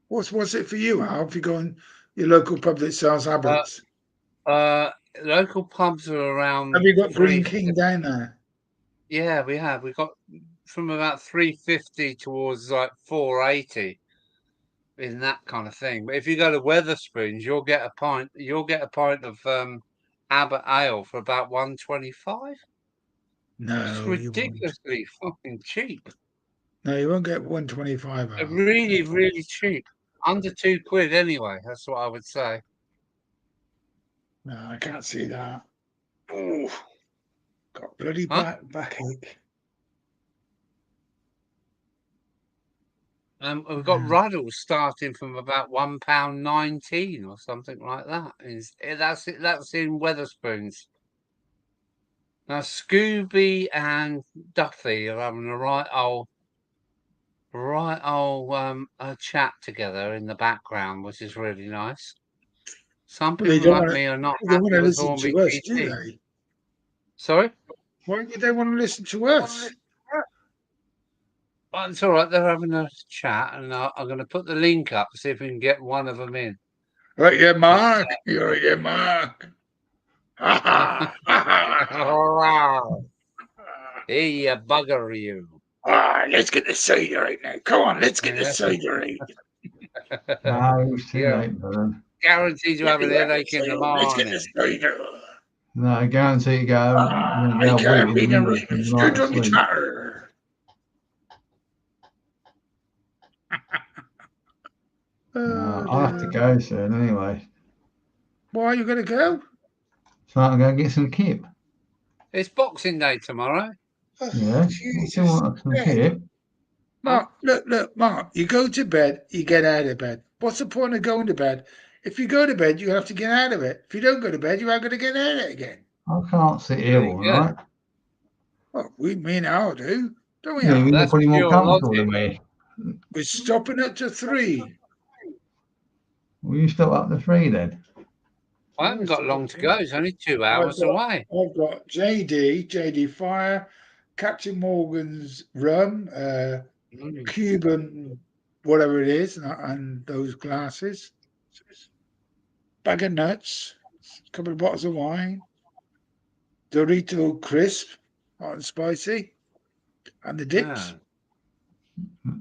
What's it for you, Al? If you go in your local pub that sells Abbott's, Local pubs are around. have you got Green 350. King down there? Yeah, we have. We've got from about 350 towards like 480 in that kind of thing. But if you go to Wetherspoons, you'll get a pint. You'll get a pint of Abbott Ale for about 125. No, It's you won't. ridiculously fucking cheap. No, you won't get 125. They're Al. really, really cheap. Under £2 anyway. That's what I would say. No, I can't see that. Oh, got bloody Huh? backache. We've got Ruddles starting from about £1.19 or something like that. That's in Wetherspoons. Now Scooby and Duffy are having a right old chat together in the background, which is really nice. Some They people don't like wanna- me are not They want happy to with listen Hornby to us, do TT. they? Sorry? Why would they want to listen to us? Well, it's all right. They're having a chat, and I'm going to put the link up to see if we can get one of them in. Right, yeah, Mark. You're yeah, Mark. Hey, you bugger, you. Let's get the cider right now. Come on, let's get the cider right. No, it's too Yeah. late, Bern. Guaranteed you have an headache in the Let's get the morning. cider. No, I guarantee you go. I can't read and write. Stood on the chatter. I'll have to go soon anyway. Why are you going to go? So I'm going to get some kip. It's Boxing Day tomorrow. Yeah. Jesus. You want some kip? Mark, look, Mark, you go to bed, you get out of bed. What's the point of going to bed? If you go to bed, you have to get out of it. If you don't go to bed, you are going to get out of it again. I can't sit here all night. Well, me and Al do, don't we, Yeah, Al? you're That's probably more pure comfortable logic. than me. We're stopping at to 3. Will you stop up to 3 then? I haven't got long to go. It's only 2 hours away. I've got JD Fire, Captain Morgan's rum, Cuban, whatever it is, and those glasses, bag of nuts, a couple of bottles of wine, Dorito crisp, hot and spicy, and the dips.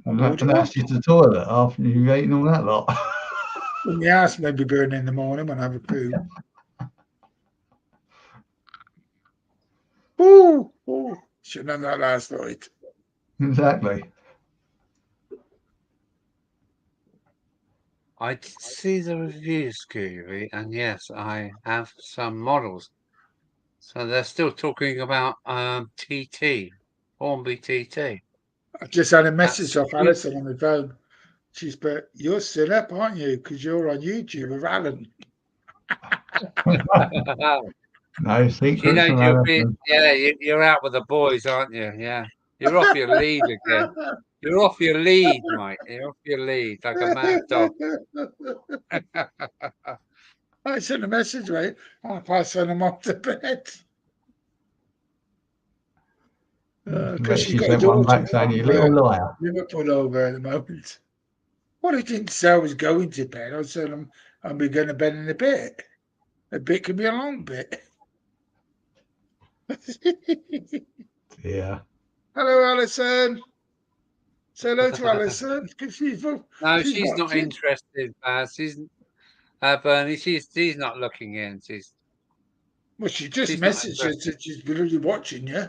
I'm going to ask you to the toilet after you've eaten all that lot. And the ass may be burning in the morning when I have a poo. Ooh, shouldn't have done that last night. Exactly. I did see the review, Scooby, and yes, I have some models. So they're still talking about TT, Hornby TT. I just had a message That's off Alison on the phone. She's, but you're still up, aren't you? Because you're on YouTube with Alan. No secrets You know, from Alison. you're out with the boys, aren't you? Yeah. You're off your lead again. You're off your lead, mate. You're off your lead like a mad dog. I sent a message, right? I sent him off to bed. Because she's She got a sent one daughter back saying, "You from little liar." Liverpool over at the moment. Well, I didn't say I was going to bed. I said I'll be going to bed in a bit. A bit could be a long bit. Yeah. Hello, Alison. Say hello to Alison because she's No, she's not watching. interested, She's Bernie. She's not looking in. Well, she just she's not messaged us that she's really watching you.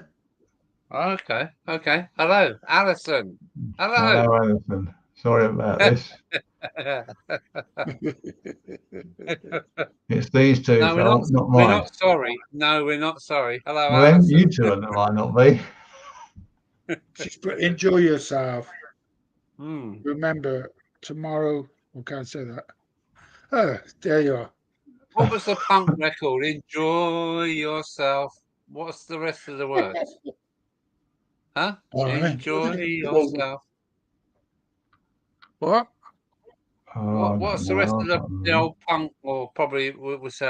Okay. Hello, Alison. Hello. Hello, Alison. Sorry about this. It's these two No, fault, not we're mine. not sorry. No, we're not sorry. Hello, Well, then Alison. you two might not be. She's put, enjoy yourself. Hmm. Remember, tomorrow, I can't say that. Oh, there you are. What was the punk record? Enjoy yourself. What's the rest of the words? Huh? All right. Enjoy yourself. What? Oh, What's the no, rest I of can't the remember. old punk, or probably it was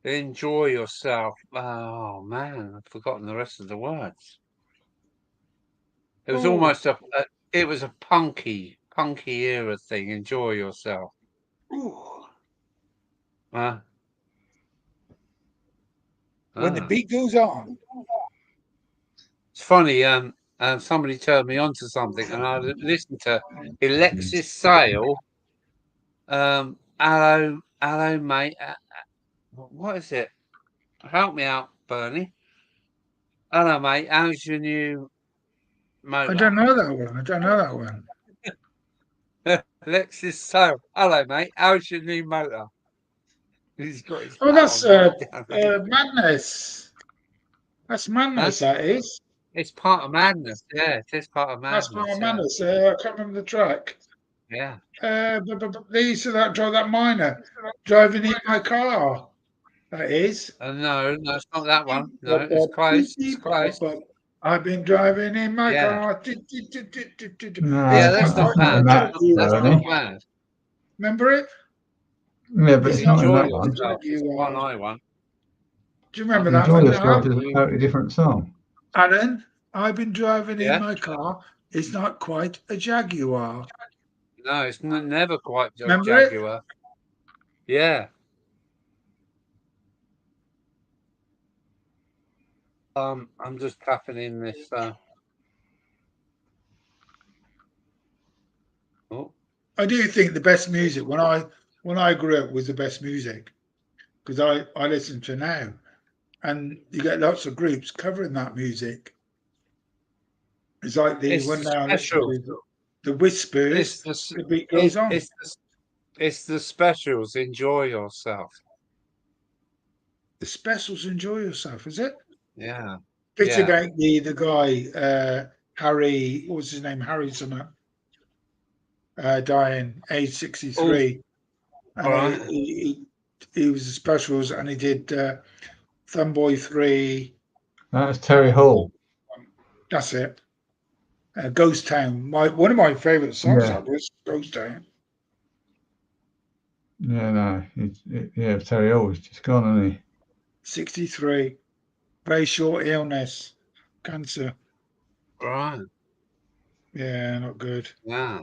enjoy yourself. Oh man, I've forgotten the rest of the words. It was Oh. almost it was a punky era thing. Enjoy yourself. Ooh. Huh? When the Ah. beat goes on. It's funny. Somebody turned me on to something, and I listened to Alexis Sale. Hello, mate. What is it? Help me out, Bernie. Hello, mate. How's your new motor? I don't know that one. Alexis Sale. Hello, mate. How's your new motor? He's got his Oh, hat that's on right down. Madness. That's Madness, that is. It's part of Madness. Yeah, it is part of Madness. That's part of Madness. I can't remember the track. Yeah. But they used to drive that Miner, driving in my car. That is. No, it's not that one. No, it's close. It's close. I've been driving in my Yeah. car. No, Yeah, that's not bad. that, That's not bad. Remember it? Yeah, but It's it's not in Enjoy that one. yourself. It's one I want. Do you remember that Enjoy one? yourself is a totally different song. Alan, I've been driving Yeah. in my car. It's not quite a Jaguar. No, it's never quite Remember it? Jaguar. Yeah. I'm just tapping in this. Oh, I do think the best music when I grew up was the best music because I listen to now, and you get lots of groups covering that music. It's like the it's one the now I listen special. to the Whispers. The beat goes on. It's the specials. Enjoy yourself. The Specials, enjoy yourself. Is it? Yeah. It's Yeah. about the guy Harry. What was his name? Harry something. Dying, age 63. All right. He was the Specials, and he did Thumboy 3. That's Terry Hall. That's it. Ghost Town. One of my favourite songs Yeah. that was Ghost Town. Yeah, no. Terry Hall is just gone, hasn't he? 63. Very short illness. Cancer. Right. Yeah, not good. Yeah.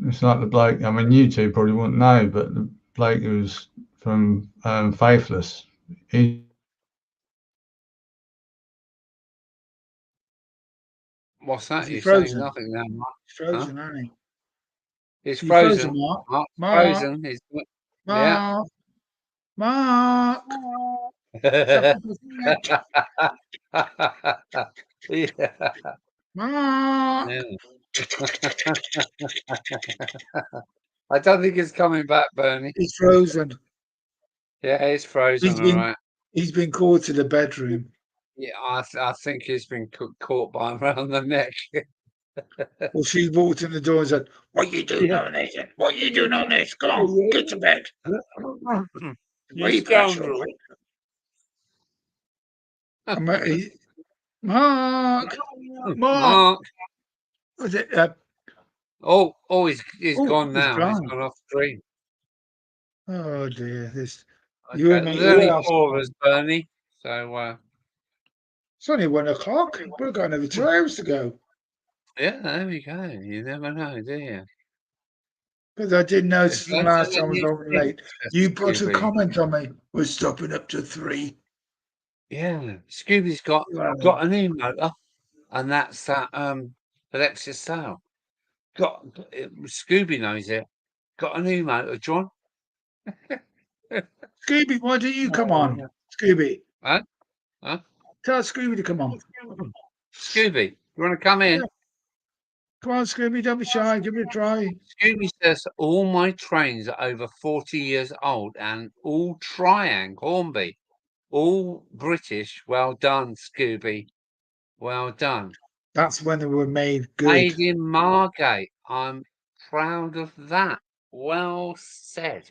It's like the bloke. I mean, you two probably wouldn't know, but the bloke who's from Faithless. What's that? Is he You're frozen? saying nothing now, Mark. He's frozen, isn't he? He's You frozen. Mark? Mark's Mark? frozen. He's yeah. Mark. Yeah. Mark. Yeah. I don't think he's coming back, Bernie. He's frozen. Yeah, he's frozen. All right. He's been called to the bedroom. Yeah, I think he's been caught by him around the neck. Well, she walked in the door and said, "What are you doing on this? What are you doing on this? Come on, get to bed." You scoundrel. Mark. Was it? He's gone now. Gone. He's gone off screen. Oh dear, this. Okay. There's only 4 of us, Bernie. So It's only 1 o'clock. We've got another 2 hours to go. Yeah, there we go. You never know, do you? Because I did notice the Don't last tell time I was me over it's late. You put a Scooby. comment on me. We're stopping up to 3. Yeah, Scooby's got Well, an emoter, and that's that Alexis Sale. Scooby knows it. Got an emoter, John. Scooby, why don't you come Oh, on? yeah. Scooby. Huh? Huh? Tell Scooby to come on. Scooby, you want to come in? Yeah. Come on, Scooby, don't be shy. Give it a try. Scooby says all my trains are over 40 years old and all Triang, Hornby, all British. Well done, Scooby. Well done. That's when they were made Made good. in Margate. I'm proud of that. Well said.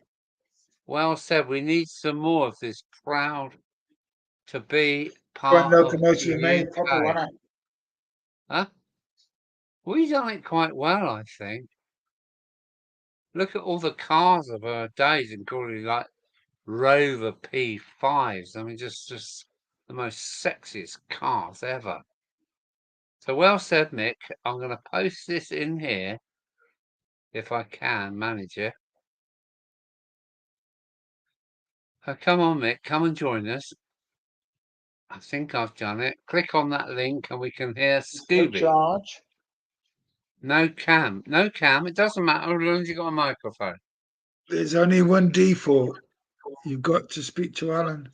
Well said. We need some more of this. Proud to be When part of locomotives were the made proper, UK. wasn't it? Huh? We done it quite well, I think. Look at all the cars of our days, including like Rover P5s. I mean, just the most sexiest cars ever. So well said, Mick. I'm going to post this in here if I can manage it. Come on, Mick. Come and join us. I think I've done it. Click on that link and we can hear Scooby. Charge. No cam. No cam. It doesn't matter as long as you've got a microphone. There's only one default. You've got to speak to Alan.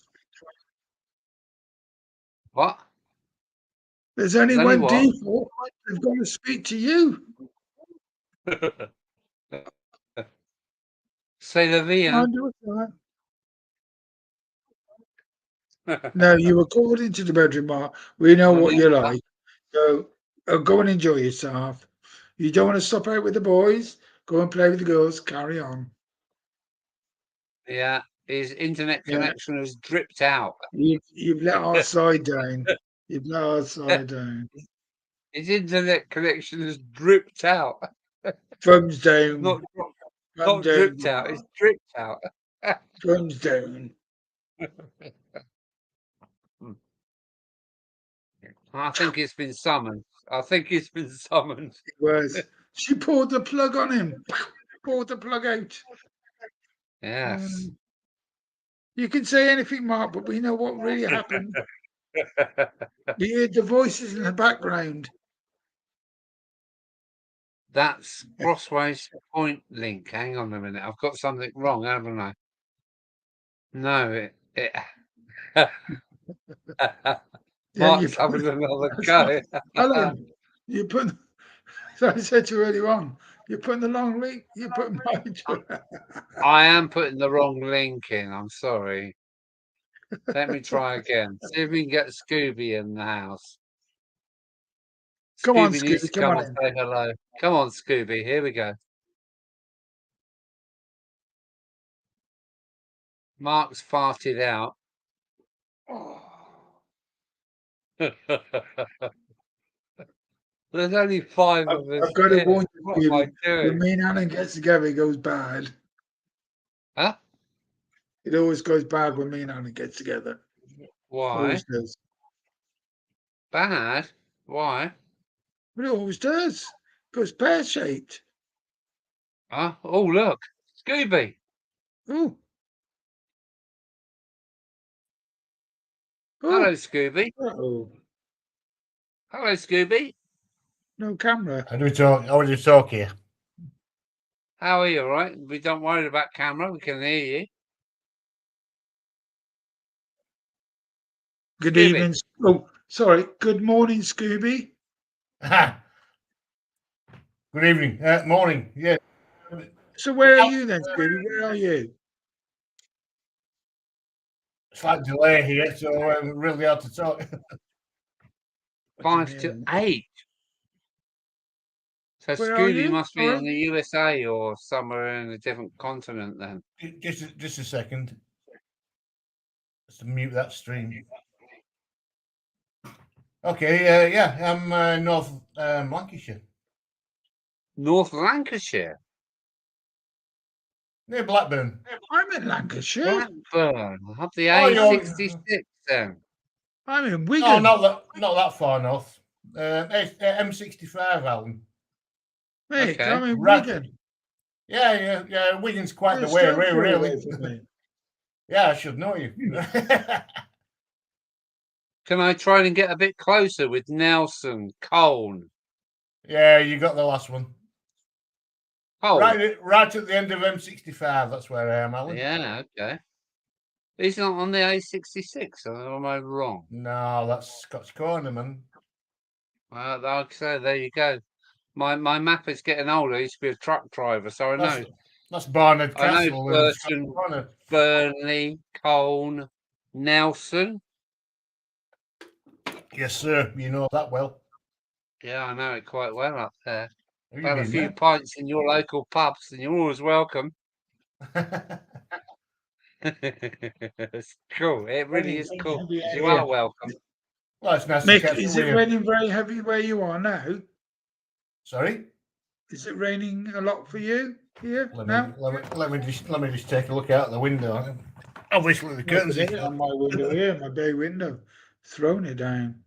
What? There's only There's only one what? default. They've got to speak to you. Say la vie, I'll hein? do it for that. No, you according to the bedroom bar. We know what you like. So go and enjoy yourself. You don't want to stop out with the boys. Go and play with the girls. Carry on. Yeah, his internet Yeah. connection has dripped out. You've let our side down. You've let our side down. His internet connection has dripped out. Thumbs down. Not Thumbs down, dripped out. It's dripped out. Thumbs down. I think it's been summoned. I think it's been summoned. It was. She pulled the plug on him. Pulled the plug out. Yes. You can say anything, Mark, but we know what really happened. We heard the voices in the background. That's Crossways Point link. Hang on a minute. I've got something wrong, haven't I? No, it Mark's having another go. Alan, you put. So I said to you earlier on, you're putting the long link. You put my. I am putting the wrong link in. I'm sorry. Let me try again. See if we can get Scooby in the house. Come on, Scooby needs Scooby, to come come on and say hello. Come on, Scooby. Here we go. Mark's farted out. There's only 5 of us. I've got to here. warn you, What am I Scooby. When doing? me and Alan gets together, it goes bad. Huh? It always goes bad when me and Alan get together. Why? Always does. Bad? Why? But it always does. It goes pear-shaped. Huh? Oh, look. Scooby. Oh. Hello, Scooby. Oh. Hello, Scooby. No camera. How do you talk here? How are you, all right? We don't worry about camera. We can hear you. Good Scooby. evening. Oh, sorry. Good morning, Scooby. Good evening. Morning. Yeah. So where are you then, Scooby? Where are you? Slight delay here, so really hard to talk. 5 to 8. So Where are Scooby you? must be Sorry? on the USA or somewhere in a different continent then. Just a second. Just to mute that stream. Okay. Yeah. I'm North Lancashire, North Lancashire. near Blackburn. I'm in Lancashire. Blackburn. Up the Oh, you're- A66 then. I'm in No, Wigan. not that far north. M65, Alan. Mate, Okay. I'm in Right. Wigan. Yeah. Wigan's quite You're the a way, stone's throw really. away from me. Yeah, I should know you. Can I try and get a bit closer with Nelson, Colne? Yeah, you got the last one. Colne. Right at the end of M65. That's where I am, Alan. Yeah, okay. He's not on the A66, or am I wrong? No, that's Scott's Corner, man. Well, like I say, there you go. My map is getting older. I used to be a truck driver, so I know. That's Barnard I know Castle and Scott's Burton, Corner. Burnley, Colne, Nelson. Yes, sir. You know that well. Yeah, I know it quite well up there. Have Had you a been few pints in your local pubs, and you're always welcome. there? It's cool. It really is cool. You Yeah. are welcome. Well, it's nice to Mick, catch is up it with you. raining very heavy where you are now? Sorry. Is it raining a lot for you here Let now? me just take a look out the window. Obviously, the curtains Look at is it on my window here, my bay window. Thrown it down.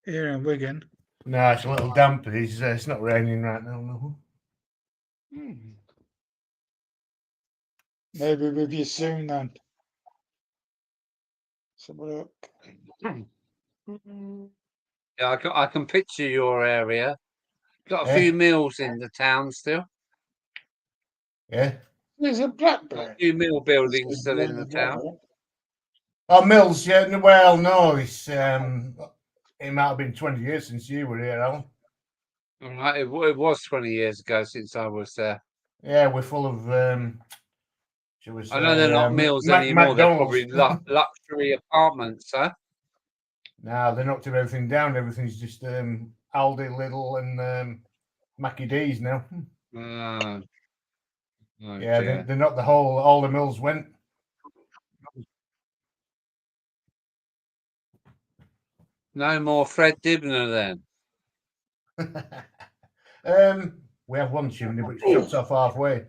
Here in Wigan. No, it's a little damp. It's not raining right now. No. Maybe with you soon then. Let's have a look. Yeah, I can picture your area. Got a Yeah. few mills in the town still. Yeah. There's a Got a blackbird. few mill buildings still in the town. Oh, Mills. Yeah. Well, no. It might have been 20 years since you were here, Alan. Right, it was 20 years ago since I was there. Yeah, we're full of. Shall we say, I know they're not mills anymore. They're probably luxury apartments, huh? No, they knocked everything down. Everything's just Aldi, Lidl, and Mackie D's now. Oh, Yeah, dear. they knocked all the mills went. No more Fred Dibner then. We have one chimney, but it shuts off halfway.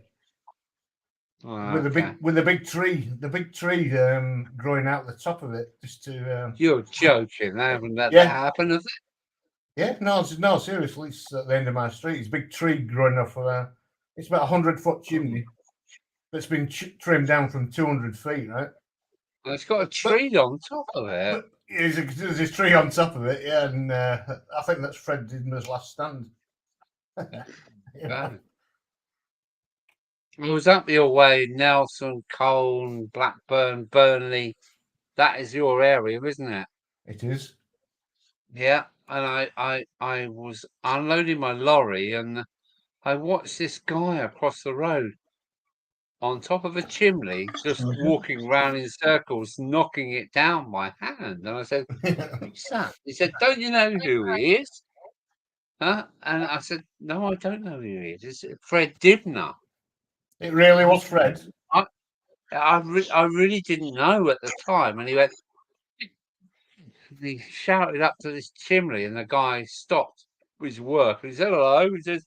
Oh, With okay. a big tree, growing out the top of it, just to. You're joking. They haven't let Yeah. that happen, have they? Yeah, no, seriously, it's at the end of my street. It's a big tree growing off. It's about 100-foot chimney that's been trimmed down from 200 feet, right? Well, it's got a tree on top of it. But there's a tree on top of it, yeah, and I think that's Fred Dibner's last stand. You know? It was up your way, Nelson, Colne, Blackburn, Burnley. That is your area, isn't it? It is. Yeah. And I was unloading my lorry and I watched this guy across the road on top of a chimney, just walking around in circles, knocking it down by hand. And I said, "What's that?" He said, "Don't you know who he is?" Huh? And I said, "No, I don't know who he is. It's Fred Dibner." It really was Fred. I really didn't know at the time. And he went, he shouted up to this chimney, and the guy stopped his work. And he said, "Hello." He says,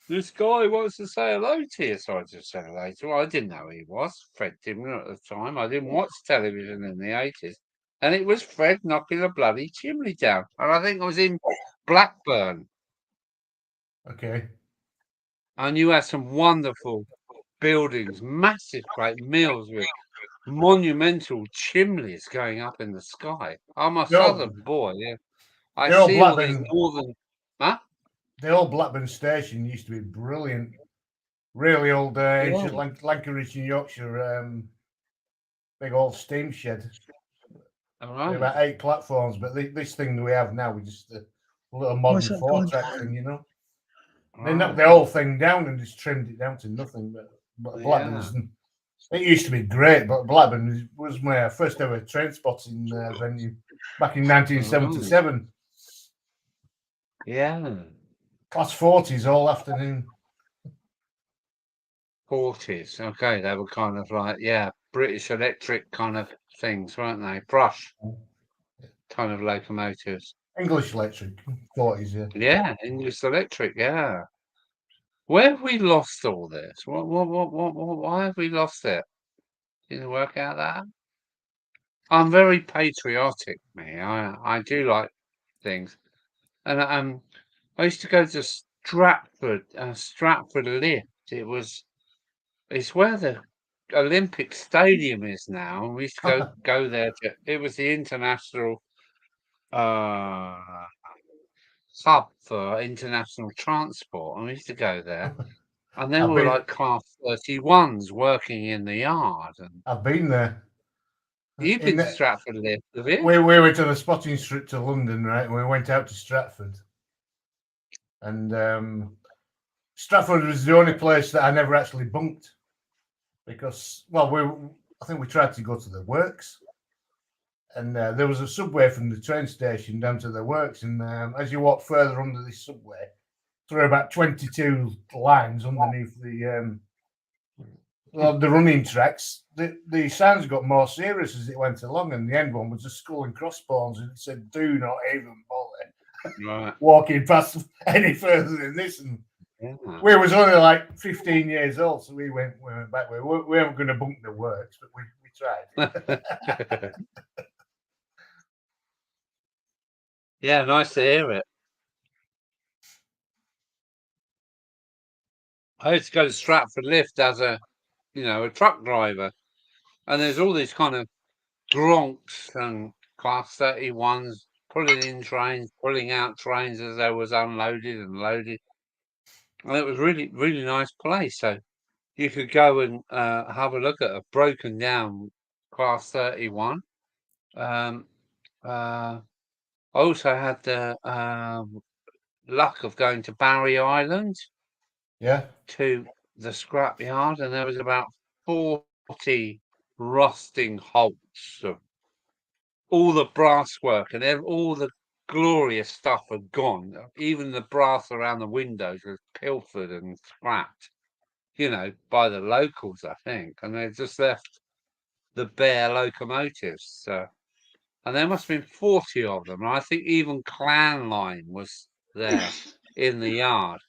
"This guy wants to say hello to you." So I just said hello to him. I didn't know who he was, Fred Dibner at the time. I didn't watch television in the 80s. And it was Fred knocking a bloody chimney down. And I think it was in Blackburn. Okay. And you had some wonderful buildings, massive great mills with monumental chimneys going up in the sky. I'm a southern boy. Yeah. I the old see all these Blackburn- northern. Huh? The old Blackburn station used to be brilliant. Really old ancient Lancashire and Yorkshire big old steam shed. All right. About 8 platforms, but this thing we have now is just a little modern 4-track thing, you know. They knocked the whole thing down and just trimmed it down to nothing. But Blackburn's, it used to be great, but Blackburn was my first ever train spotting venue back in 1977. Yeah. Class 40s all afternoon. 40s. Okay, they were kind of like, British Electric kind of things, weren't they? Brush kind of locomotives. English Electric 40s, yeah. Yeah, English Electric, yeah. Where have we lost all this? Why have we lost it? Did you work out that? I'm very patriotic, me. I do like things, and I used to go to Stratford Lift. It's where the Olympic Stadium is now, and we used to go there. It was the international uh hub for international transport, and we used to go there. And there I've were been, like Class 31s working in the yard. And I've been there. you've been to Stratford Lift, have you? We went on a spotting trip to London, right? And we went out to Stratford, and Stratford was the only place that I never actually bunked because, well, I think we tried to go to the works, and there was a subway from the train station down to the works, and as you walk further under this subway, through about 22 lines underneath the running tracks, the sounds got more serious as it went along, and the end one was a skull and crossbones, and it said, "Do not even bother walking past any further than this." And we was only like 15 years old, so we went back. We weren't going to bunk the works, but we tried. Yeah, nice to hear it. I used to go to Stratford Lift as a truck driver, and there's all these kind of gronks and Class 31s pulling in trains, pulling out trains as they was unloaded and loaded. And it was really, really nice place. So you could go and have a look at a broken down Class 31. I also had the luck of going to Barry Island. Yeah. To the scrapyard, and there was about 40 rusting hulks of all the brasswork, and all the glorious stuff had gone. Even the brass around the windows was pilfered and scrapped, by the locals, I think, and they just left the bare locomotives. And there must have been 40 of them. And I think even Clan Line was there in the yard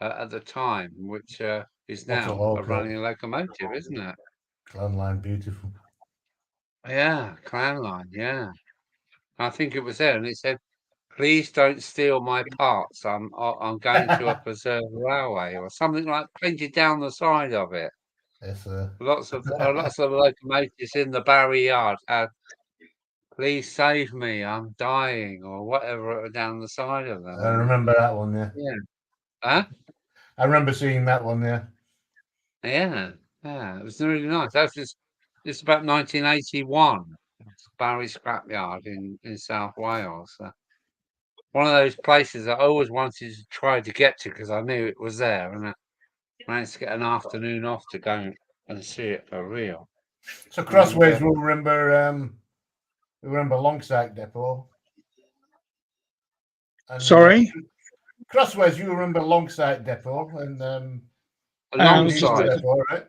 at the time, which is now a running locomotive, isn't it? Clan Line, beautiful. Yeah, Clan Line, yeah. I think it was there, and it said, "Please don't steal my parts. I'm going to a preserved railway," or something like painted down the side of it. Yes, lots of locomotives in the Barry Yard had, "Please save me, I'm dying," or whatever down the side of them. I remember that one, yeah. Yeah. Huh? I remember seeing that one, yeah. Yeah, yeah, it was really nice. It's about 1981. Barry Scrapyard in South Wales. One of those places I always wanted to try to get to because I knew it was there, and I managed to get an afternoon off to go and see it for real. So Crossways, we'll remember Longside Depot. And, sorry? Crossways, you remember Longside Depot and Longside Depot, right?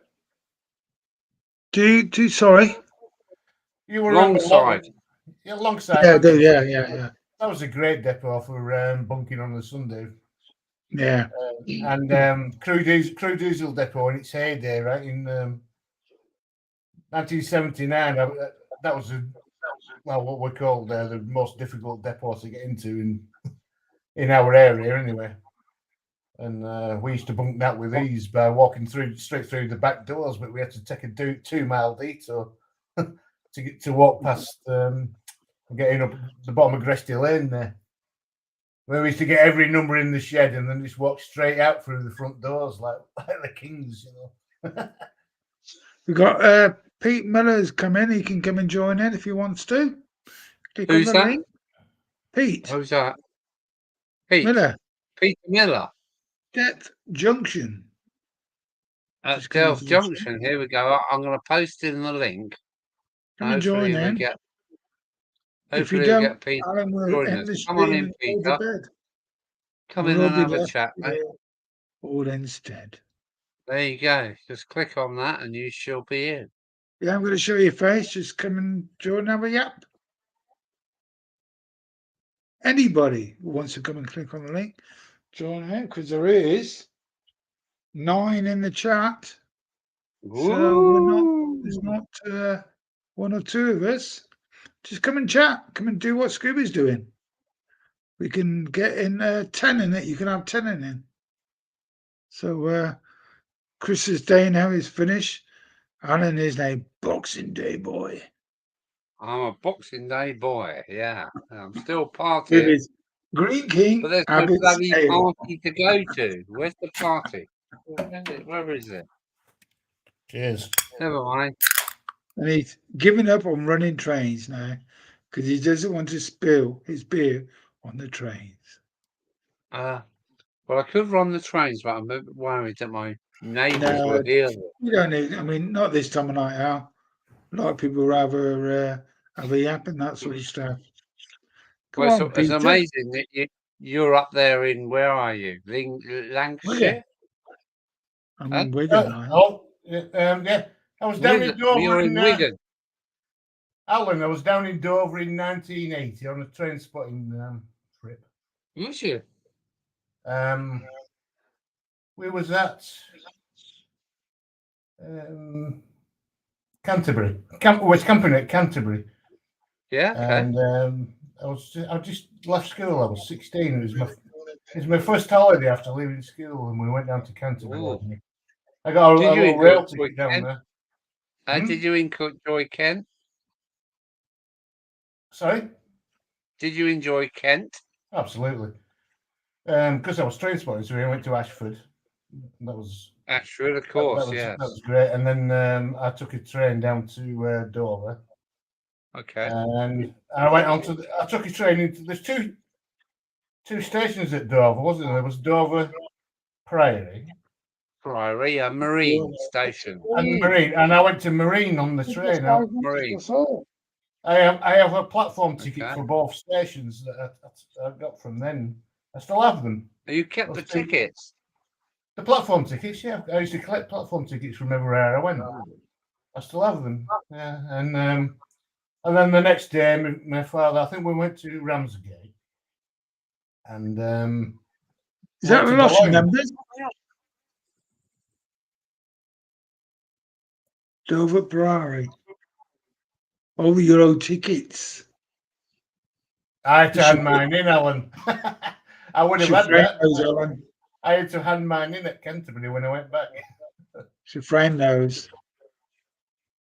Do sorry? You remember Longside? Yeah, Longside. Yeah, I do. Yeah. That was a great depot for bunking on the Sunday. Yeah. And Crew Diesel Depot in its heyday, right in 1979. That was what we called the most difficult depot to get into in our area, anyway. And we used to bunk that with ease by walking straight through the back doors, but we had to take a 2-mile detour to walk past getting up the bottom of Gresty Lane there. We used to get every number in the shed and then just walk straight out through the front doors like the kings, We've got Pete Miller's come in. He can come and join in if he wants to. Click Who's on the that? link. Pete. Who's that? Pete Miller. Peter Miller. Depth Junction. At Delft Junction. Here we go. I'm going to post in the link. Come and join in. If you don't, get Peter. Alan will end the Come on in, stream Peter. Come in and have a chat, mate. All instead. There you go. Just click on that and you shall be in. Yeah, I'm going to show you your face. Just come and join our yap. Anybody who wants to come and click on the link, join in, because there is 9 in the chat. Ooh. So there's not one or two of us, just come and chat. Come and do what Scooby's doing. We can get in 10 in it. You can have 10 in. So Chris's day now is finished. Alan is a Boxing Day boy. I'm a Boxing Day boy. Yeah, I'm still With partying, his Green King, but there's no Abbott's bloody Ale. party to go to. Where's the party? Where is it? Cheers. Never mind. And he's given up on running trains now because he doesn't want to spill his beer on the trains. Well, I could run the trains, but I'm a bit worried that my neighbours No, will hear it. you don't need. I mean, not this time of night, Al. A lot of people rather have a yap and that sort of stuff. Come Well, on, it's Peter. amazing that you're up there in, where are you? Lancashire? I'm Huh? in Wigan. I am. Yeah. I was down in Dover You're in Wigan. Alan, I was down in Dover in 1980 on a train spotting trip. Was you? We was at Canterbury. We was camping at Canterbury. Yeah, okay. And I just left school. I was 16. It was my first holiday after leaving school, and we went down to Canterbury. Ooh. I got a Did you little rail enjoy ticket down Kent? there. Did you enjoy Kent? Sorry? Did you enjoy Kent? Absolutely. Because I was train spotting, so we went to Ashford. That was Ashford, of course, that was great. And then I took a train down to Dover. Okay. And I went on to. I took a train into. There's two stations at Dover, wasn't there? There was Dover Priory. Priory, a marine station. And Marine, and I went to Marine on the train. Marine. I have a platform ticket Okay. for both stations that I got from then. I still have them. You kept the tickets? The platform tickets, yeah. I used to collect platform tickets from everywhere I went. I still have them. Yeah, and then the next day, my father, I think we went to Ramsgate, and Is that the lottery numbers? Dover Priory. All your old tickets. I had to hand mine in, Alan. I would have had that. Alan. I had to hand mine in at Canterbury when I went back. Your friend knows.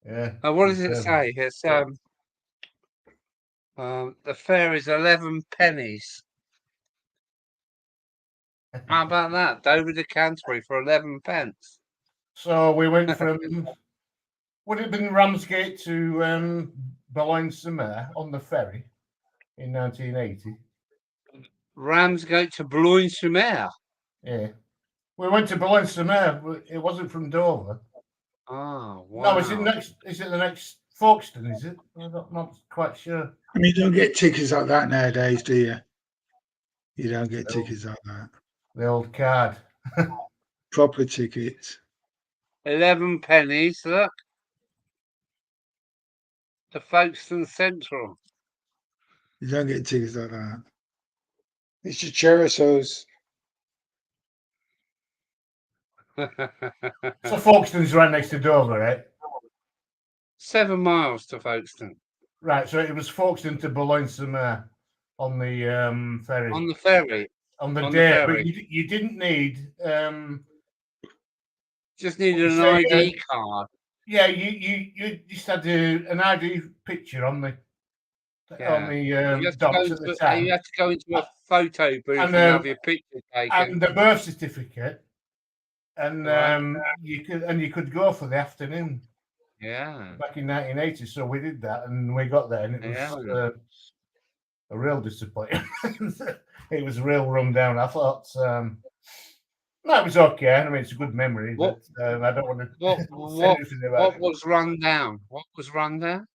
Yeah. What does it say? It's the fare is 11 pennies. How about that? Dover to Canterbury for 11 pence. So we went from would it have been Ramsgate to Boulogne-sur-Mer on the ferry in 1980. Ramsgate to Boulogne-sur-Mer. Yeah. We went to Boulogne-sur-Mer. It wasn't from Dover. Oh, wow. No, is it the next Folkestone, is it? I'm not quite sure. I mean, you don't get tickets like that nowadays, do you? You don't get tickets like that. The old card. Proper tickets. 11 pennies, look. The Folkestone Central. You don't get tickets like that. It's your Cherisos. So Folkestone's right next to Dover, right? 7 miles to Folkestone. Right, so it was Folkestone to Boulogne-sur-Mer on the ferry. On the ferry. On the on day, the but ferry. you didn't need. Just needed an ID card. Yeah, you just had an ID picture on the docks at the time. You had to go into a photo booth and have your picture taken. And the birth certificate, and you could go for the afternoon. Yeah. Back in 1980, so we did that, and we got there, and it was a real disappointment. It was a real rundown. I thought, no, it was okay. I mean, it's a good memory. But I don't want to. What was run down? What was run down?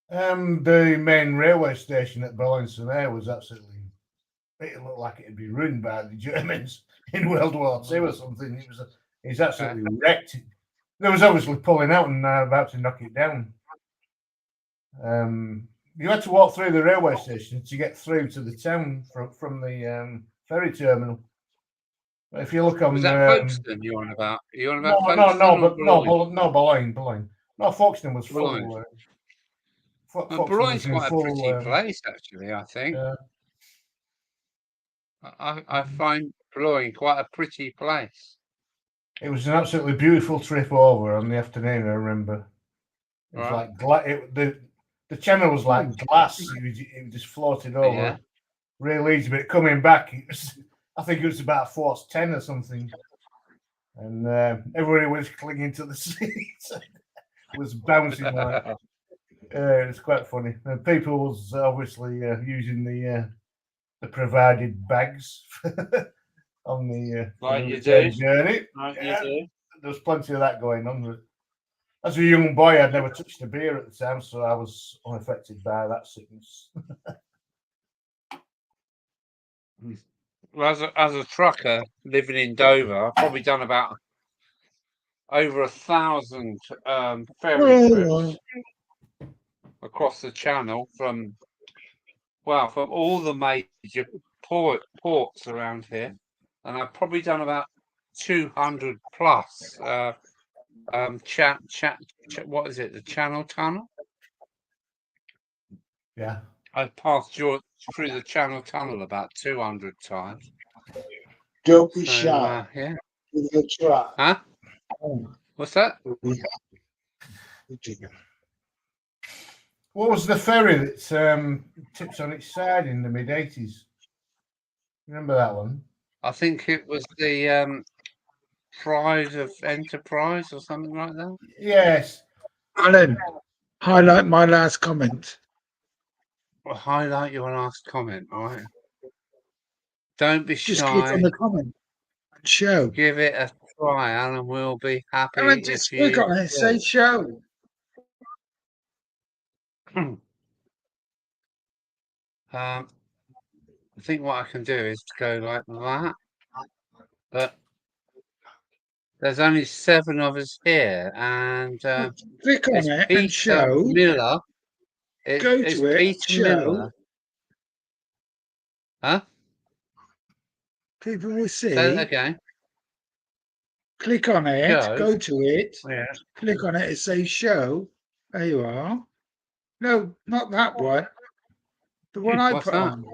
The main railway station at Boulogne-sur-Mer was absolutely. It looked like it'd be ruined by the Germans in World War II or something. It was absolutely wrecked. There was obviously pulling out and about to knock it down. You had to walk through the railway station to get through to the town from the ferry terminal. If you look on, was that Folkestone you're on about? Are you on about Folkestone? No, Boulogne. No, Folkestone was full. Boulogne quite a pretty full. place, actually. I think Yeah. I find Boulogne quite a pretty place. It was an absolutely beautiful trip over on the afternoon. I remember. It was Right. like the channel was like glass. It just floated over Yeah. real easy. But coming back, I think it was about force 10 or something, and everybody was clinging to the seats. Was bouncing like. It was quite funny. And people was obviously using the provided bags on the Like you return do. journey. Right, Yeah. you do. There was plenty of that going on. But as a young boy, I'd never touched a beer at the time, so I was unaffected by that sickness. Well, as a trucker living in Dover, I've probably done about over 1,000 ferry trips across the channel from all the major ports around here, and I've probably done about 200 plus what is it, the Channel Tunnel? Yeah. I've passed through the Channel Tunnel about 200 times. Don't be So, shy. yeah. With the truck. Huh? What's that? What was the ferry that tips on its side in the mid-80s? Remember that one? I think it was the Pride of Enterprise or something like that. Yes. Alan, highlight my last comment. Well, highlight your last comment, all right? Don't be Just click shy. on the comment and show. Give it a try, Alan. We'll be happy Alan, just click on it and say show. I think what I can do is to go like that, but there's only 7 of us here, and Click on it's it Peter and show. Miller. Go It's to it. Peter Show. Miller. Huh? People will see. Say that again. Click on it. Show. Go to it. Yeah. Click on it and say show. There you are. No, not that one. The one I What's put that? on.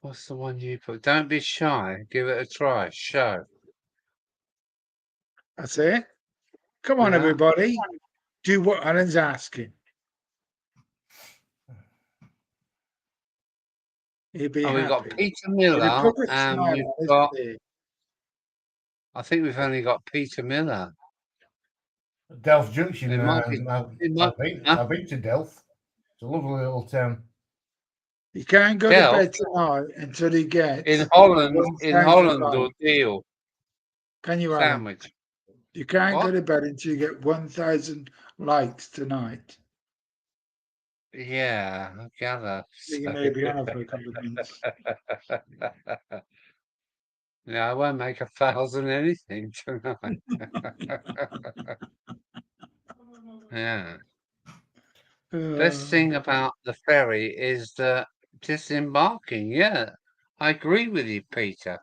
What's the one you put? Don't be shy. Give it a try. Show. That's it. Come on, Yeah. everybody. Do what Alan's asking. He'll be We've got happy. Peter Miller, Put a and smile we've on his got. face. I think we've only got Peter Miller. Delft Junction. It might be- I've been to Delft. It's a lovely little town. You can't go Delft? to bed tonight until you get In Holland, 1,000 or likes. deal Can you, Alan? sandwich. You can't What? go to bed until you get 1,000 likes tonight. Yeah, I gather. You may be on it for a couple of minutes. Yeah, I won't make 1,000 anything tonight. Yeah. Best thing about the ferry is the disembarking. Yeah, I agree with you, Peter.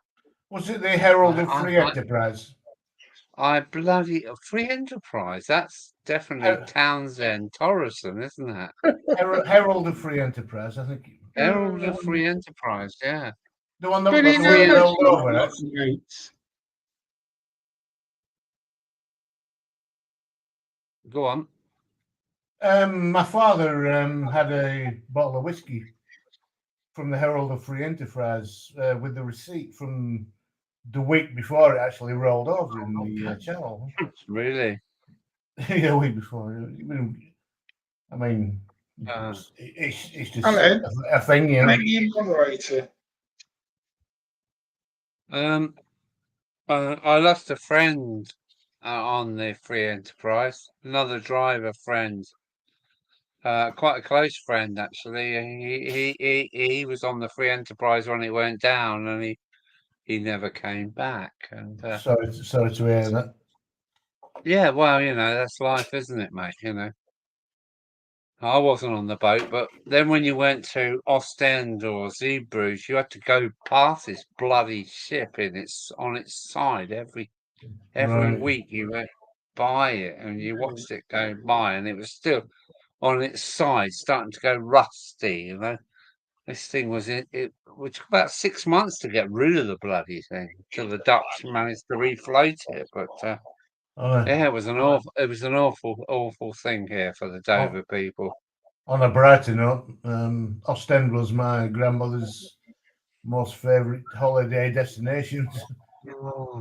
Was it the Herald of I- Free I- Enterprise? I bloody Free Enterprise. That's definitely Townsend Torreson, isn't it? Herald of Free Enterprise, I think. Herald of Free Enterprise. Yeah. The one that But was you know rolled over. mates. Go on. My father had a bottle of whiskey from the Herald of Free Enterprise with the receipt from the week before it actually rolled over in the channel. Really? Yeah, a week before. I mean, it's just a thing, you know. Make you moderator. I lost a friend on the Free Enterprise. Another driver friend. Quite a close friend, actually. He was on the Free Enterprise when it went down, and he never came back. And sorry to hear that. yeah, well, that's life, isn't it, mate? I wasn't on the boat, but then when you went to Ostend or Zeebrugge, you had to go past this bloody ship on its side every Right. week. You went by it, and you watched it go by, and it was still on its side, starting to go rusty. You know, this thing was it took about 6 months to get rid of the bloody thing, till the Dutch managed to refloat it. But yeah, it was an awful thing here for the Dover people. On a brighter note, Ostend was my grandmother's most favourite holiday destinations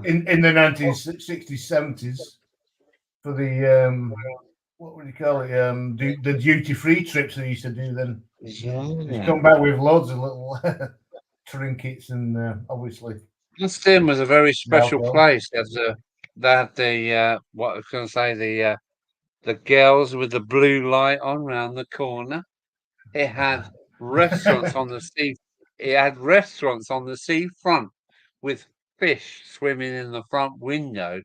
in the 1960s, 70s for the what would you call it? The duty-free trips they used to do then. She's come back with loads of little trinkets and obviously. Ostend was a very special place. They had the what I was going to say, the girls with the blue light on round the corner. It had restaurants on the sea. It had restaurants on the seafront with fish swimming in the front window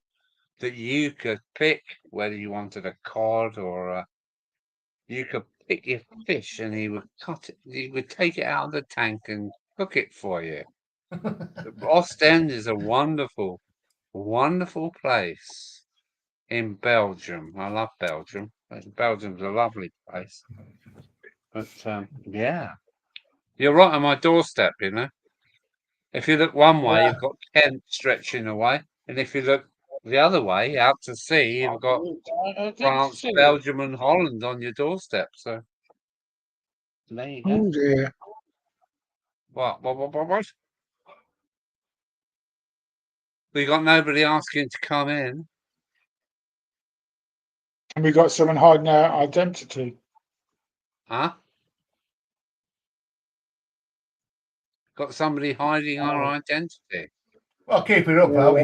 that you could pick whether you wanted a cod or you could pick your fish, and he would cut it. He would take it out of the tank and cook it for you. Ostend is a wonderful, wonderful place in Belgium. I love Belgium. Belgium's a lovely place. But yeah, you're right on my doorstep, you know. If you look one way, you've got Kent stretching away, and if you look the other way, out to sea, you've got France, Belgium, and Holland on your doorstep. So there you go. Oh dear. What? We got nobody asking to come in. And we got someone hiding our identity. Huh? Got somebody hiding our identity. Well, keep it up, Al.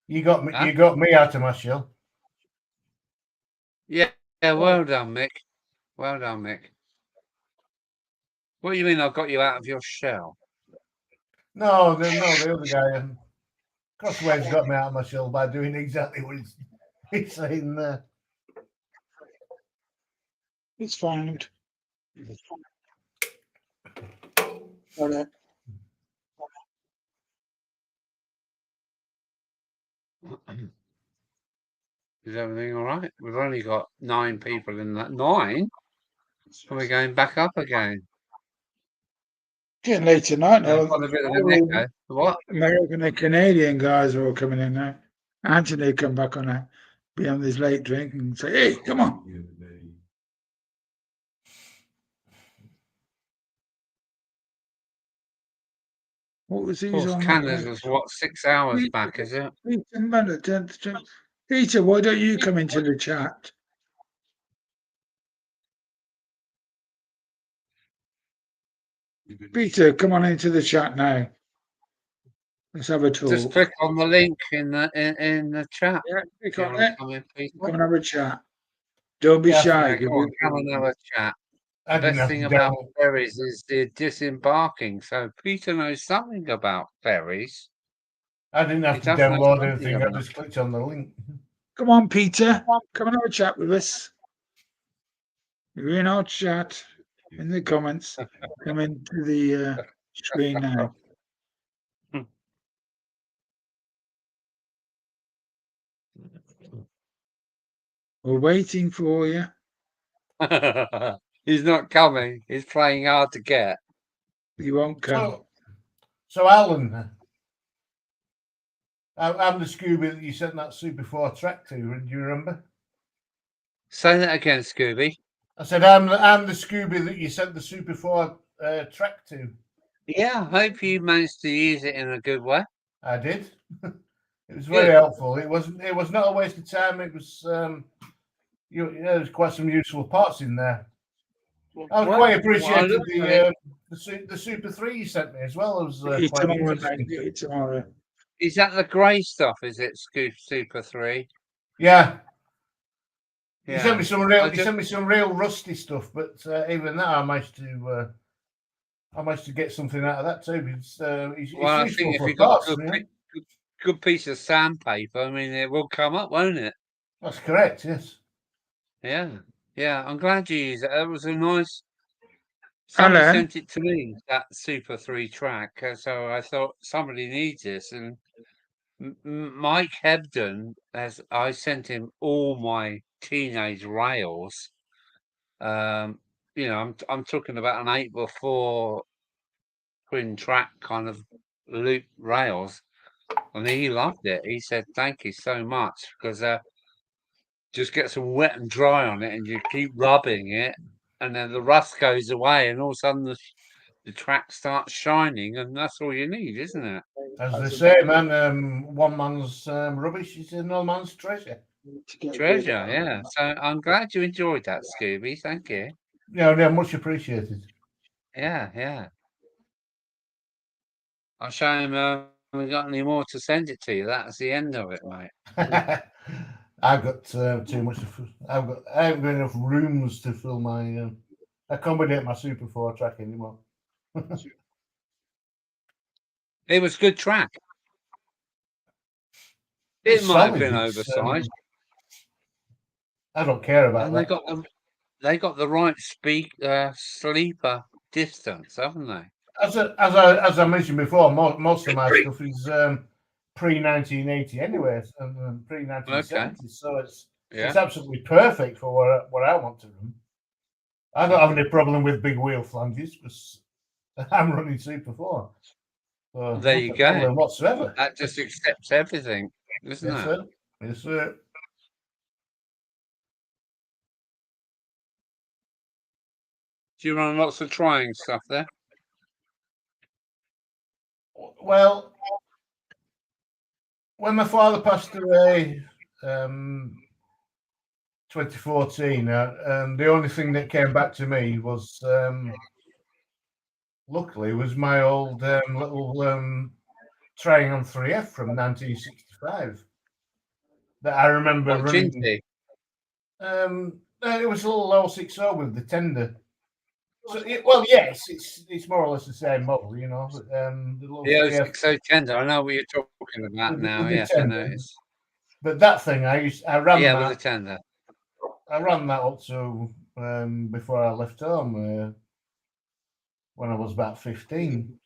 You got me. You got me out of my shell. Yeah. Well done, Mick. Well done, Mick. What do you mean? I got you out of your shell? No, the other guy. Crossways got me out of my shell by doing exactly what he's saying there. It's fine. Got it. Is everything all right? We've only got 9 people in that. 9? And we're going back up again. Getting late tonight now. Got a bit of an echo. What? American and Canadian guys are all coming in now. Anthony come back on a be on this late drink and say, "Hey, come on." What was he on? Canada's what, 6 hours back, is it? Peter, why don't you come into the chat? Peter, come on into the chat now. Let's have a talk. Just click on the link in the chat. Yeah, click on it. Come and Come have a chat. Don't be shy. Come and have a chat. The best thing about ferries is the disembarking. So Peter knows something about ferries. I didn't have to download anything. I just clicked on the link. Come on, Peter. Come and have a chat with us. You're in our chat in the comments. Come into the screen now. We're waiting for you. He's not coming. He's playing hard to get. He won't come. So Alan, I'm the Scooby that you sent that Super 4 track to. Do you remember? Say that again, Scooby. I said I'm the Scooby that you sent the Super 4 track to. Yeah, I hope you managed to use it in a good way. I did. It was very helpful. It was not a waste of time. It was there's quite some useful parts in there. I was quite appreciated the Super 3 you sent me as well. It was quite interesting. Tomorrow. Is that the grey stuff? Is it Super 3? Yeah. Yeah. You sent me some real rusty stuff, but even that I managed to get something out of that too. I think if you got a good piece of sandpaper, I mean, it will come up, won't it? That's correct. Yes. Yeah. I'm glad you used it. It was a nice. Somebody sent it to me, that Super 3 track. So I thought somebody needs this, and Mike Hebden, as I sent him all my teenage rails. You know, I'm talking about an 8x4 twin track kind of loop rails, and he loved it. He said, "Thank you so much," because just get some wet and dry on it, and you keep rubbing it, and then the rust goes away, and all of a sudden the track starts shining, and that's all you need, isn't it? As they say, man, one man's rubbish is another man's treasure. Treasure, yeah. So I'm glad you enjoyed that, Scooby. Thank you. Yeah, much appreciated. Yeah. I'll show him we got any more to send it to you. That's the end of it, mate. I've got too much. I haven't got enough rooms to fill my accommodate my Super 4 track anymore. It was good track. It It's might have solid, been it's, oversized. I don't care about And that. they got the right sleeper distance, haven't they? As I mentioned before, most of my stuff is pre-1980 anyway, and pre-1970. So it's absolutely perfect for what I want to run. I don't have any problem with big wheel flanges because I'm running Super 4. So There you go. Problem whatsoever. That just accepts everything, isn't it? Sir. Yes, sir. Do you run lots of trying stuff there? Well, when my father passed away, 2014, the only thing that came back to me was, luckily, was my old little Triumph 3F from 1965 that I remember running. It was a little 060 with the tender. So, yes, it's more or less the same model, you know. The 060 tender. I know what you're talking about now. Yes, I know. But that thing, I ran that. With the tender. I ran that up to before I left home when I was about 15.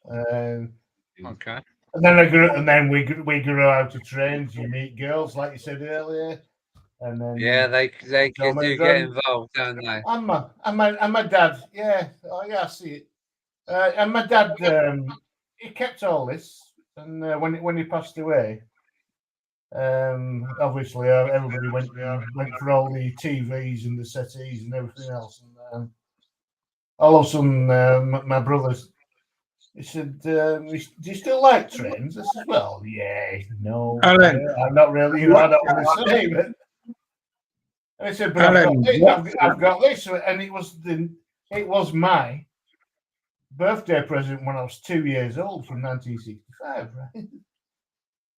Okay. And then we grew out of trains. You meet girls, like you said earlier, and then they do get involved, don't they? And my dad, I see it. And my dad, he kept all this, and when he passed away, obviously everybody went for all the TVs and the settees and everything else, and all of a sudden my brothers. He said, "Do you still like trains?" I said, "Well, yeah, no, Alan, I'm not really. You know, I don't want to say, but." And I said, "But Alan, I've got this," and it was my birthday present when I was 2 years old from 1965, right?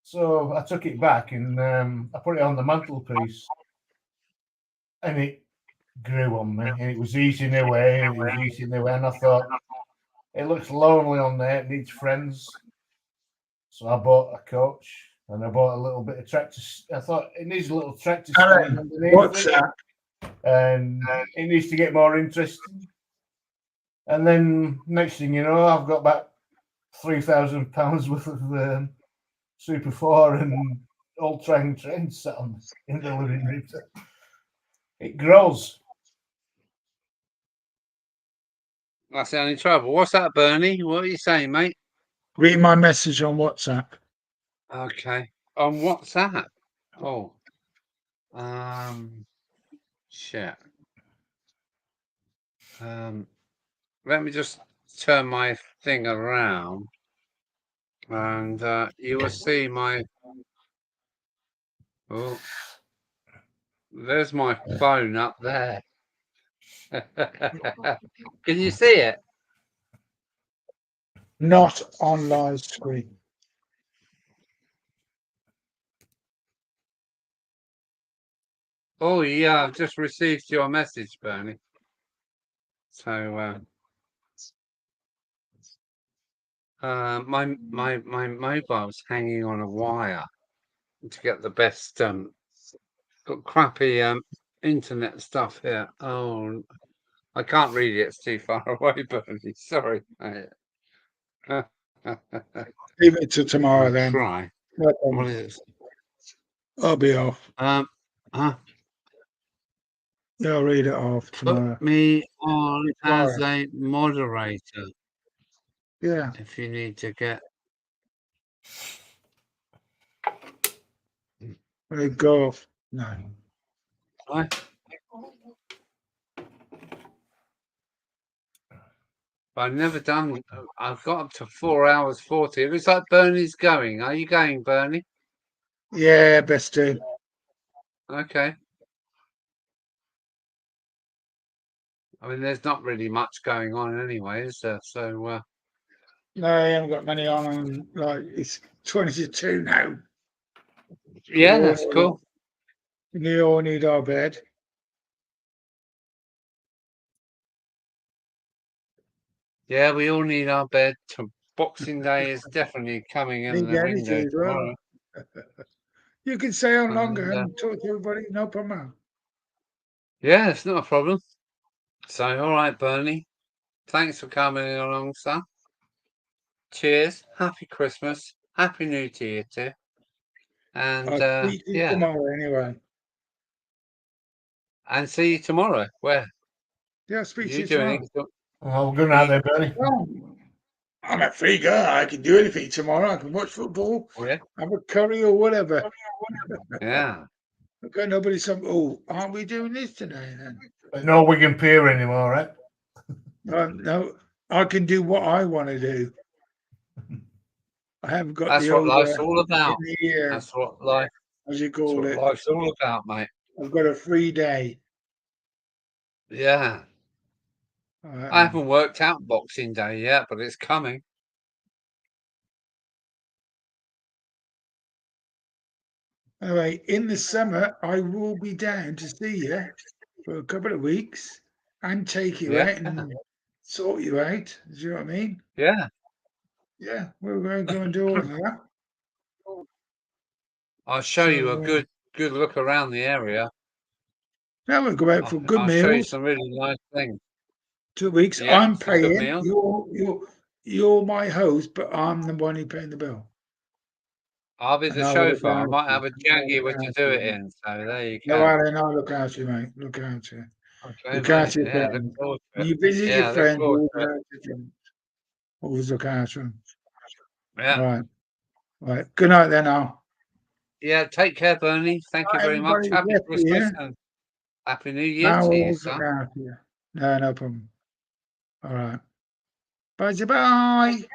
So I took it back and I put it on the mantelpiece, and it grew on me, and it was eating away, and I thought, it looks lonely on there. It needs friends. So I bought a coach and I bought a little bit of tractor. I thought it needs a little tractor stand underneath it. And it needs to get more interesting. And then next thing you know, I've got about £3,000 worth of Super 4 and old trains sat on in the living room. It grows. That's the only trouble. What's that, Bernie? What are you saying, mate? Read my message on WhatsApp. Okay. On WhatsApp? Oh. Shit. Let me just turn my thing around, and you will see my. Oh, there's my phone up there. Can you see it? Not on live screen. Oh yeah, I've just received your message, Bernie. So my mobile's hanging on a wire to get the best got crappy internet stuff here. Oh, I can't read it, it's too far away, Bernie. Sorry, mate. Leave it to tomorrow then. Try. No What problem. is it? I'll be off. Huh? Yeah, I'll read it off tomorrow. Put me on as Tomorrow. a moderator Yeah. if you need to get. Well, go off. No. Right? I've never done. I've got up to 4 hours 40. It looks like Bernie's going. Are you going, Bernie? Yeah, best do. Okay. I mean, there's not really much going on anyway, is there? So, No, I haven't got many on. And, like, it's 20 to 2 now. yeah, that's cool. We all need our bed. Yeah, we all need our bed. Boxing Day is definitely coming in Need the energy window as well. tomorrow. You can stay on longer And, and talk to everybody. No problem. yeah, it's not a problem. So, all right, Bernie. Thanks for coming along, son. Cheers. Happy Christmas. Happy New Year to you. And I'll speak to you yeah, tomorrow anyway. and see you tomorrow. Where Yeah, I'll speak to you you doing tomorrow. it? Oh, good night there, Bernie. Well, I'm a free guy. I can do anything tomorrow. I can watch football, Oh, yeah. have a curry or whatever. Yeah. I've got nobody some. Oh, aren't we doing this today then? But no Wigan Pier anymore, right? No, I can do what I want to do. I haven't got That's the what old life's all about. in the ear, That's what life. as you That's call what it. life's all about, mate. I've got a free day. Yeah. I haven't worked out Boxing Day yet, but it's coming. Anyway, in the summer, I will be down to see you for a couple of weeks and take you Yeah. out and sort you out. Do you know what I mean? Yeah. Yeah, we're going to go and do all of that. I'll show you a So, good look around the area. now we'll go out for good I'll show you meals. some really nice things. 2 weeks. Yeah, I'm some good paying. meals. You're my host, but I'm the one who's paying the bill. I'll be And the I will look chauffeur. I after might you. have a Jaguar to do it in. So there you No, go. Alan, I'll look after you, mate. Look after you. Okay, Look mate. after your Yeah, look friends. forward to When it. you visit Yeah, your look friends, forward always to look it. after them. Always look after them. Yeah. All right. All right. Good night then, Al. Yeah, take care, Bernie. Thank you very much. Everybody Happy left Christmas here. and Happy New Year Now to you, always look son. after you. No problem. All right. Bye. Bye.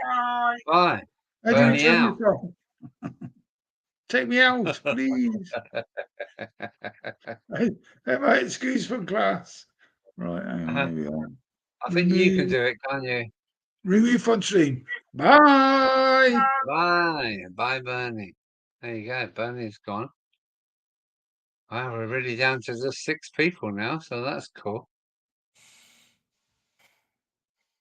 How do you Bernie turn out. this off? Take me out, please. Hey, my excuse for class. Right, hang on, maybe I think you can do it, can't you? remove front stream. Bye. Bye. Bye, Bernie. There you go. Bernie's gone. Wow, we're really down to just 6 people now, so that's cool.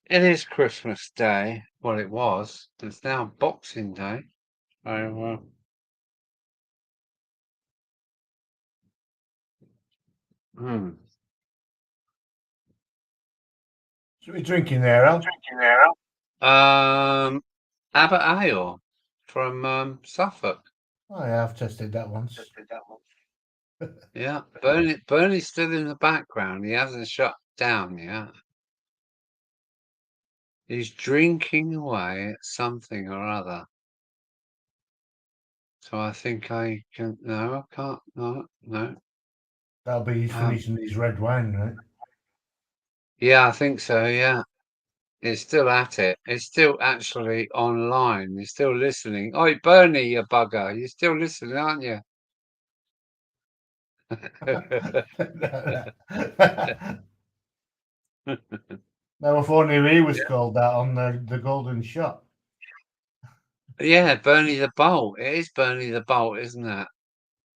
It is Christmas Day. Well, it was. It's now Boxing Day. So, What are you drinking there, Al? Abbott Ale from Suffolk. Oh, yeah, I've tested that once. Yeah, Bernie's still in the background. He hasn't shut down yet. He's drinking away at something or other. So I think I can. No, I can't. No. That'll be he's finishing his red wine, right? Yeah, I think so. Yeah, it's still at it. It's still actually online. You're still listening. Oh, Bernie, you bugger! You're still listening, aren't you? No, if only he was called that on the Golden Shot. Yeah, Bernie the Bolt. It is Bernie the Bolt, isn't it?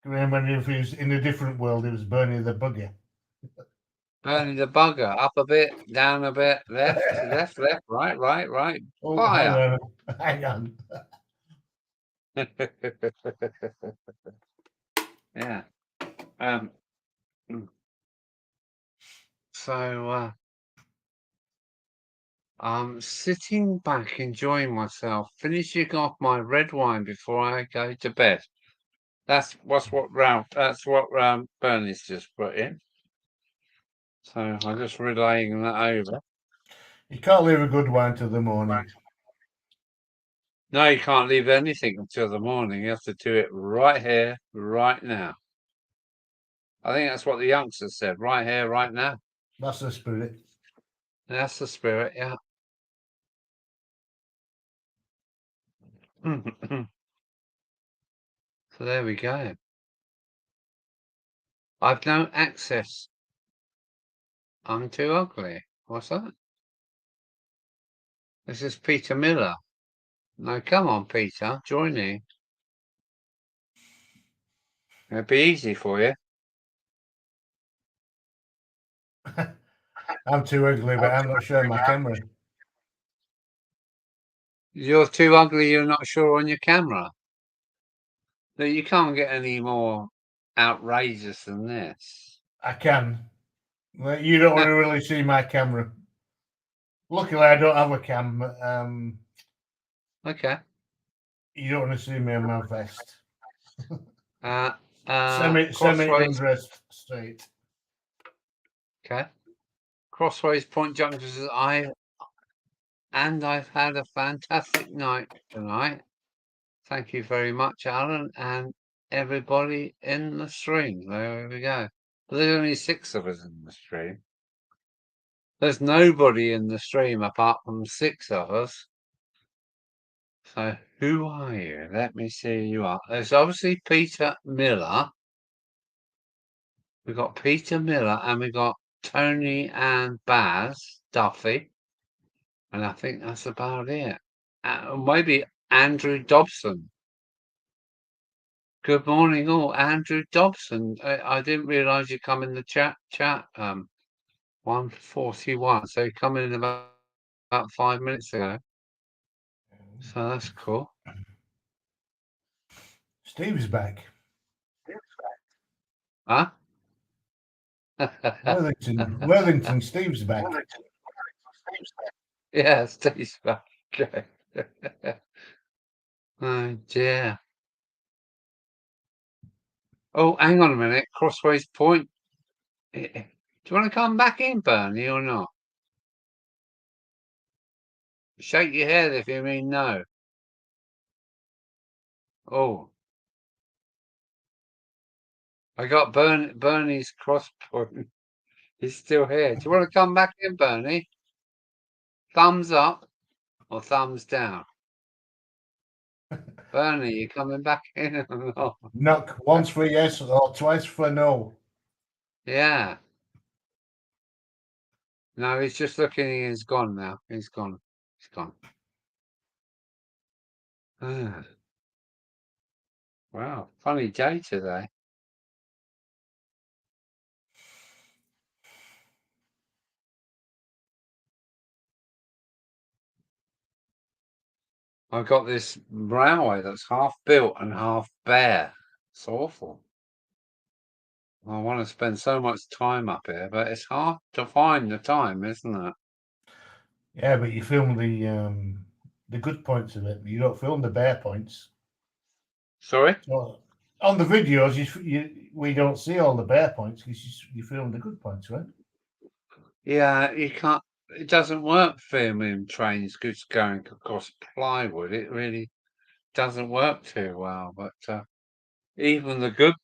Remember, if he was in a different world, it was Bernie the Bugger. Bernie the Bugger. Up a bit, down a bit, left, right. Oh, Fire. hang on. Yeah. So I'm sitting back, enjoying myself, finishing off my red wine before I go to bed. That's what Bernie's just put in. So I'm just relaying that over. You can't leave a good wine till the morning. No, you can't leave anything until the morning. You have to do it right here, right now. I think that's what the youngsters said. Right here, right now. That's the spirit. That's the spirit, yeah. So there we go. I've no access. I'm too ugly. What's that? This is Peter Miller. No, come on, Peter. Join me. It'll be easy for you. I'm too ugly, but I'm not showing my camera. You're too ugly, you're not sure on your camera. No, you can't get any more outrageous than this. I can. You don't want to really see my camera. Luckily, I don't have a cam. Okay. You don't want to see me in my vest. Crossways. Semi-undressed state. Okay. Crossways Point Junction. I've had a fantastic night tonight. Thank you very much, Alan, and everybody in the stream. There we go. But there's only 6 of us in the stream. There's nobody in the stream apart from 6 of us. So who are you? Let me see who you are. There's obviously Peter Miller. We've got Peter Miller and we've got Tony and Baz Duffy. And I think that's about it. Maybe Andrew Dobson. Good morning, all. Andrew Dobson. I didn't realise you come in the chat. 141. So you come in about 5 minutes ago. So that's cool. Steve's back. Huh? Worthington, Steve's back. Yeah, Steve's back. Oh dear. Oh, hang on a minute. Crossways Point. Do you want to come back in, Bernie, or not? Shake your head if you mean no. Oh. I got Bernie's cross point. He's still here. Do you want to come back in, Bernie? Thumbs up or thumbs down? Bernie, you coming back in or not? Knock once for yes or twice for no. Yeah. No, he's just looking. He's gone now. He's gone. He's gone. Wow, funny day today. I've got this railway that's half built and half bare. It's awful. I want to spend so much time up here, but it's hard to find the time, isn't it? Yeah, but you film the good points of it. You don't film the bare points. Sorry? Well, on the videos, we don't see all the bare points because you film the good points, right? Yeah, you can't. It doesn't work filming trains goods going across plywood. It really doesn't work too well. But even the good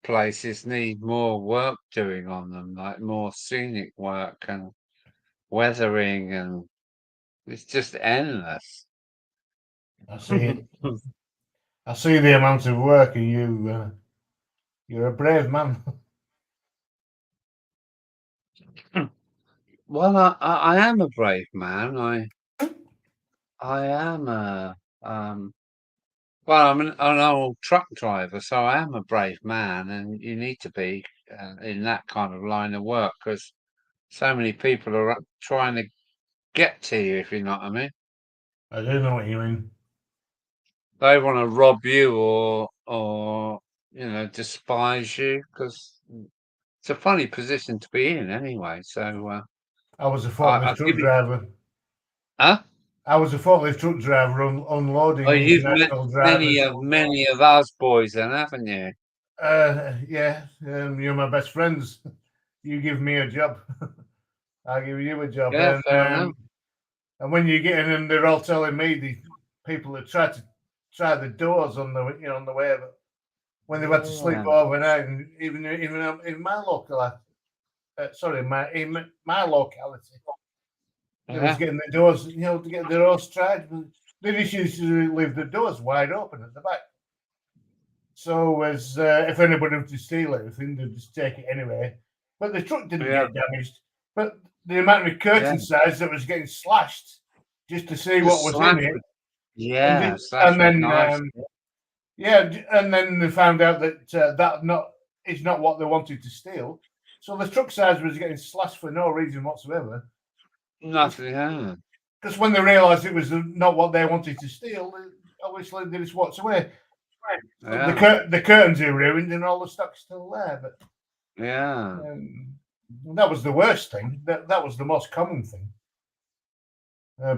places need more work doing on them, like more scenic work and weathering, and it's just endless. I see it. I see the amount of work, and you're a brave man. Well, I am a brave man. I am a well, I'm an old truck driver, so I am a brave man, and you need to be in that kind of line of work because so many people are trying to get to you, if you know what I mean. I do know what you mean. They want to rob you or despise you because it's a funny position to be in anyway. So I was a forklift truck driver. Huh? I was a forklift truck driver unloading Oh, you've met international drivers. many of us boys, then, haven't you? Yeah, you're my best friends. You give me a job, I'll give you a job. Yeah, fair enough. And when you get in, and they're all telling me the people that try the doors on the on the way, but when they've had to sleep Yeah. overnight, and even in my local, in my locality, they was Yeah. getting the doors, to get their doors tried. They just used to leave the doors wide open at the back. So as if anybody was to steal anything, they'd just take it anyway. But the truck didn't Yeah. get damaged. But the amount of curtain size that was getting slashed just to see what was in it. Yeah, And then nice. and then they found out that that is not what they wanted to steal. So the truck size was getting slashed for no reason whatsoever. Nothing. Yeah. Because when they realised it was not what they wanted to steal, obviously they just walked away. Yeah. The curtains are ruined and all the stock's still there. But Yeah. that was the worst thing. That was the most common thing.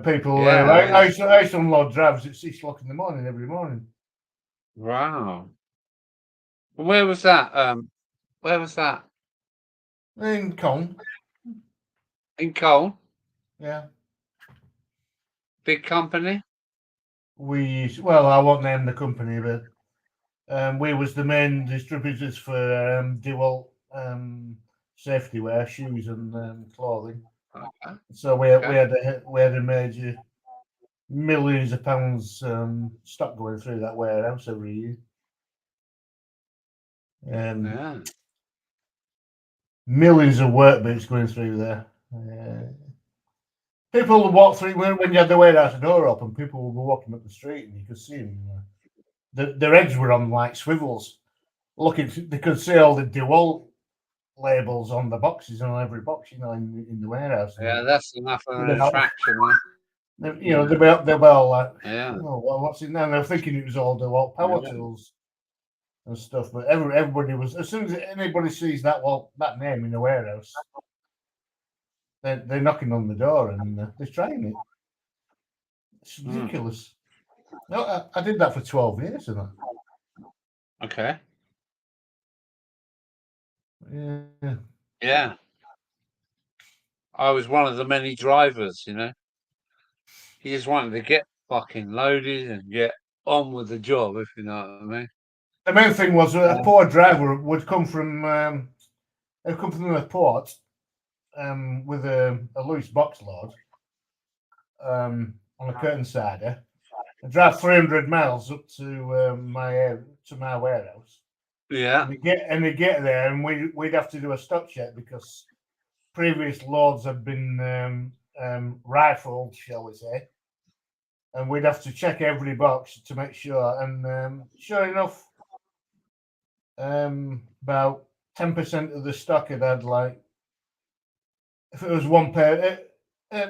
People, Yeah, I used to unload drivers at 6 o'clock in the morning every morning. Wow. Where was that? Where was that? In Cone, In Cole? yeah. Big company? Well, I won't name the company, but we was the main distributors for DeWalt safety wear, shoes and clothing. Okay. So we had a major millions of pounds stock going through that warehouse every year. Yeah. Millions of work boots going through there. People would walk through when you had the warehouse door open. People would be walking up the street, and you could see them. Their heads were on like swivels, they could see all the DeWalt labels on the boxes on every box, in the warehouse. Yeah, that's enough of an They're not- attraction. They'll be all like, Yeah. well, what's it now? And they're thinking it was all DeWalt power tools and stuff. But everybody was, as soon as anybody sees that name in the warehouse, they're knocking on the door and they're trying it. It's ridiculous. No, I did that for 12 years, and that. Okay. Yeah. Yeah. I was one of the many drivers, He just wanted to get fucking loaded and get on with the job, if you know what I mean. The main thing was a poor driver would come from the port with a loose box load on a curtain sider and drive 300 miles up to my warehouse. Yeah. And they get there, and we'd have to do a stock check because previous loads had been rifled, shall we say, and we'd have to check every box to make sure. And sure enough, about 10% of the stock had like, if it was one pair,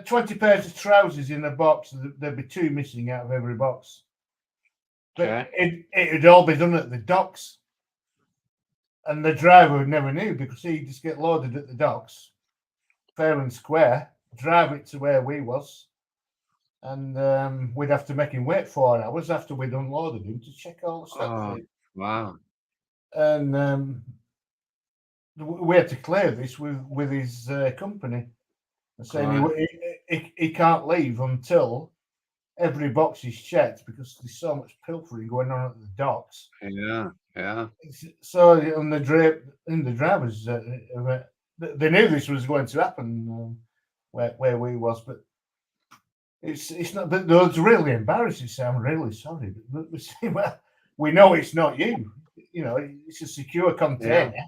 20 pairs of trousers in a box, there'd be 2 missing out of every box. But it would all be done at the docks. And the driver never knew because he'd just get loaded at the docks, fair and square, drive it to where we was, and we'd have to make him wait 4 hours after we'd unloaded him to check all the stuff. Oh, wow. And we had to clear this with his company, saying he can't leave until every box is checked because there's so much pilfering going on at the docks. Yeah. So on the drivers, they knew this was going to happen where we was, but it's not. But it's really embarrassing. So I'm really sorry, but we know it's not you. It's a secure container. Yeah.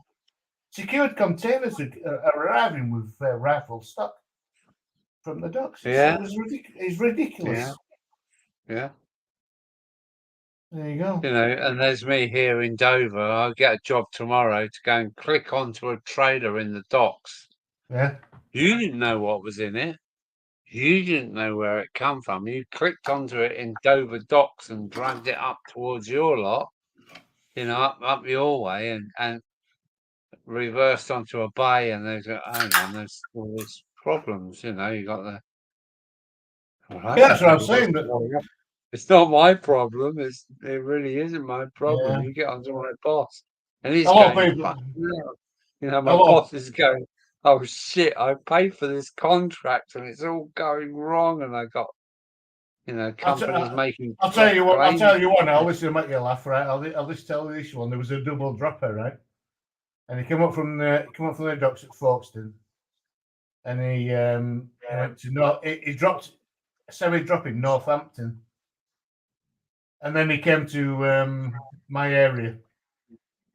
Secured containers are arriving with rifle stock from the docks. Yeah. It's ridiculous. Yeah. There you go. And there's me here in Dover. I'll get a job tomorrow to go and click onto a trailer in the docks. Yeah. You didn't know what was in it. You didn't know where it come from. You clicked onto it in Dover docks and dragged it up towards your lot, up your way and reversed onto a bay, and there's all these problems, you got the Well, Yeah, that's what I'm don't saying, know but- what's going on. It's not my problem. It really isn't my problem. Yeah. You get onto my boss, and he's A lot of going, people- "Fuck no." You know, my a lot of- boss is going, "Oh shit! I paid for this contract, and it's all going wrong." And I got, companies making. I'll tell you what. I'll claims. tell you what. Now, this will make you laugh, right? I'll just tell you this one. There was a double dropper, right? And he came up from the docks at Folkestone, and he went to he dropped semi-drop in Northampton, and then he came to my area,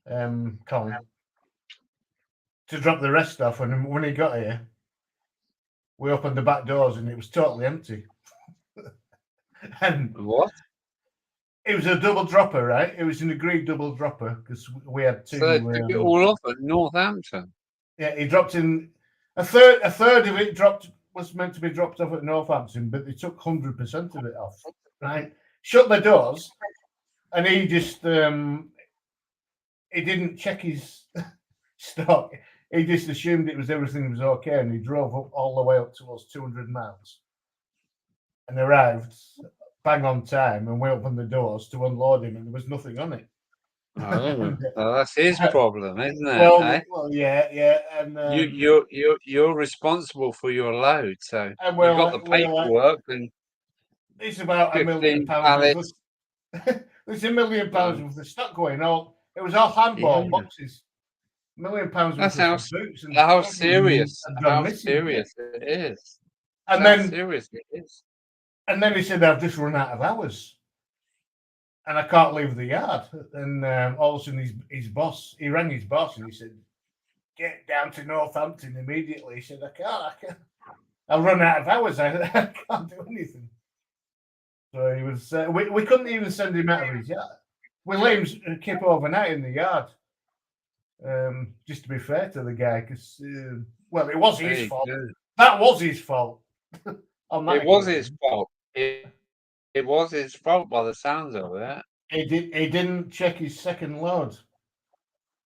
Colin, to drop the rest off. And when he got here, we opened the back doors, and it was totally empty. And What? it was a double dropper, right? It was an agreed double dropper because we had two. So they took it all off at Northampton. Yeah, he dropped in a third of it was meant to be dropped off at Northampton, but they took 100% of it off. Right, shut the doors, and he just he didn't check his stock. He just assumed everything was okay, and he drove up all the way up towards 200 miles, and arrived bang on time, and we opened the doors to unload him, and there was nothing on it. Oh, well, that's his problem, isn't it? Well, yeah, and you're responsible for your load, so and you've got the paperwork, and it's about £1 million. pallets. There's £1 million worth of stock going on. It was all handball Yeah. boxes. £1 million worth That's of boots and how stuff serious, had gone how missing. serious it is. And How then serious it is. And then he said, "I've just run out of hours, and I can't leave the yard." And all of a sudden, he rang his boss, and he said, "Get down to Northampton immediately." He said, I can't. I've run out of hours. I can't do anything. So he was. We couldn't even send him out of his yard. We let him keep overnight in the yard, just to be fair to the guy, because it was his fault. That was his fault. It was his fault. It was his fault by the sounds of it. He didn't check his second load.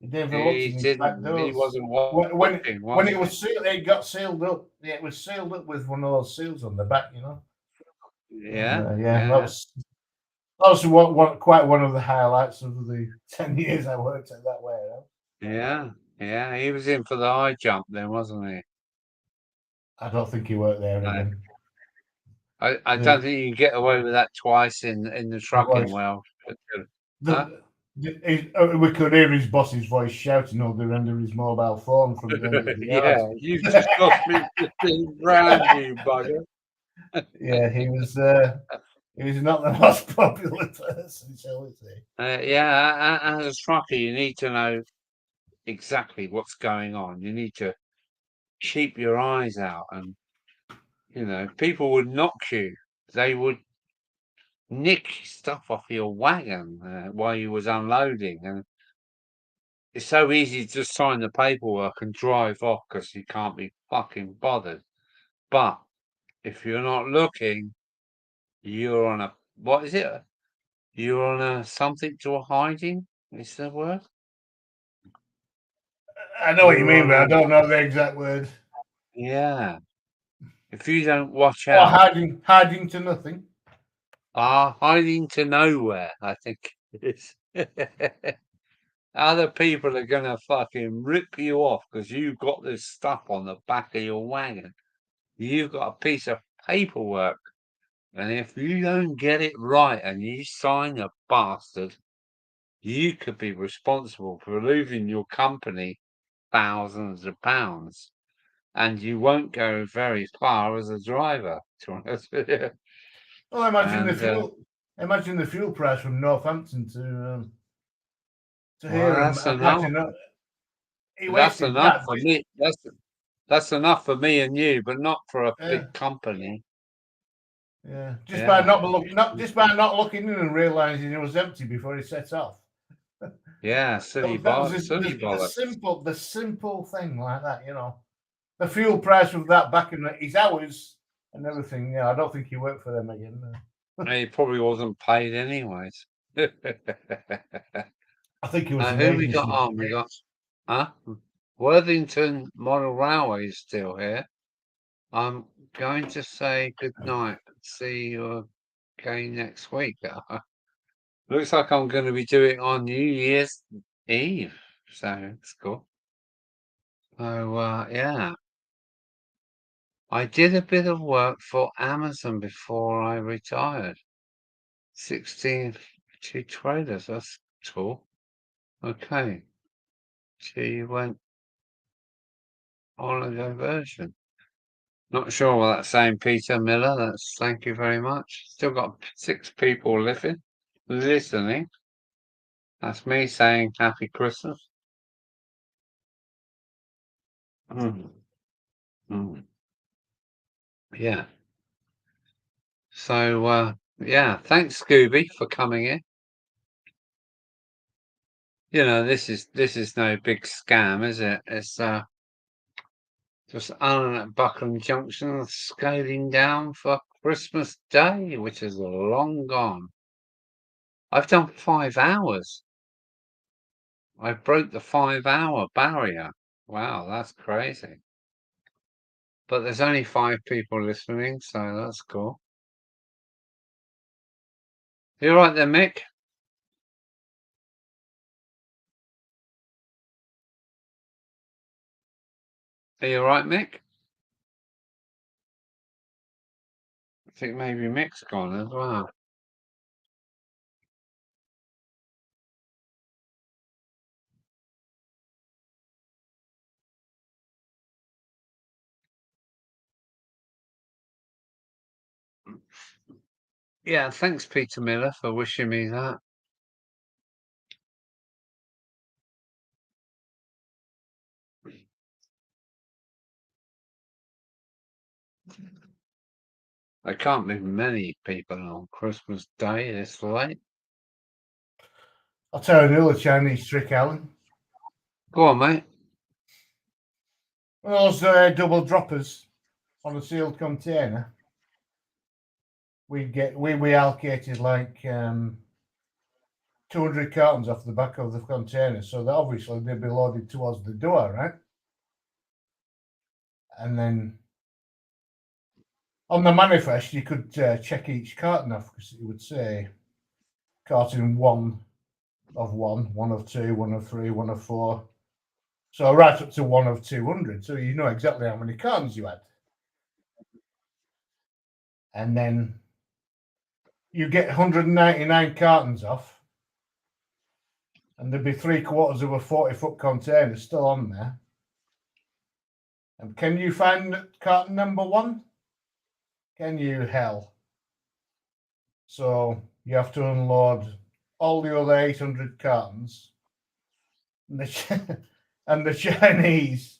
He never looked in his didn't. back doors. He wasn't when it was sealed, it got sealed up. Yeah, it was sealed up with one of those seals on the back, you know. Yeah, That was quite one of the highlights of the 10 years I worked at that warehouse. Yeah. He was in for the high jump then, wasn't he? I don't think he worked there again. I don't think you can get away with that twice in the trucking world. We could hear his boss's voice shouting over the end of his mobile phone from the end of the yard. Yeah, you've just cost me 15 grand, you bugger. Yeah, he was not the most popular person, shall we say. As a trucker, you need to know exactly what's going on. You need to keep your eyes out, and people would knock you. They would nick stuff off your wagon while you was unloading, and it's so easy to just sign the paperwork and drive off because you can't be fucking bothered. But if you're not looking, you're on a what is it? You're on a something to a hiding. Is the word? I know what you mean, but I don't know the exact word. Yeah. If you don't watch out, hiding to nothing. Hiding to nowhere, I think it is. Other people are gonna fucking rip you off because you've got this stuff on the back of your wagon. You've got a piece of paperwork, and if you don't get it right and you sign a bastard, you could be responsible for losing your company thousands of pounds, and you won't go very far as a driver, to be honest with you. Well, imagine the fuel price from Northampton to here. That's enough. That's enough for me. That's enough for me and you, but not for a big company. Yeah, by not looking in and realizing it was empty before he set off. Yeah, silly bollocks. The simple thing like that, the fuel price of that back in his hours and everything. Yeah, I don't think he worked for them again. He probably wasn't paid anyways. I think he was. Who we got on? We got Worthington Model Railway is still here. I'm going to say good night. see you again next week. Looks like I'm going to be doing it on New Year's Eve, so it's cool. So yeah, I did a bit of work for Amazon before I retired. 16 trailers. That's cool. Okay. She went on a diversion. Not sure what that's saying, Peter Miller. That's thank you very much. Still got 6 people listening. That's me saying Happy Christmas. Yeah. So yeah, thanks Scooby for coming in. You know, this is no big scam, is it? It's just Alan at Buckland Junction scaling down for Christmas Day, which is long gone. I've done 5 hours. I broke the 5-hour barrier. Wow, that's crazy. But there's only 5 people listening, so that's cool. You all right there, Mick? Are you all right, Mick? I think maybe Mick's gone as well. Yeah, thanks, Peter Miller, for wishing me that. There can't be many people on Christmas Day this late. I'll tell you another Chinese trick, Alan. Go on, mate. Those double droppers on a sealed container. We allocated like 200 cartons off the back of the container, so that obviously they'd be loaded towards the door, right? And then on the manifest, you could check each carton off because it would say carton 1 of 1, 1 of 2, 1 of 3, 1 of 4. So right up to 1 of 200. So you know exactly how many cartons you had. And then you get 199 cartons off. And there'd be 3/4 of a 40-foot container still on there. And can you find carton number 1? Can you? Hell. So you have to unload all the other 800 cartons. And the Chinese,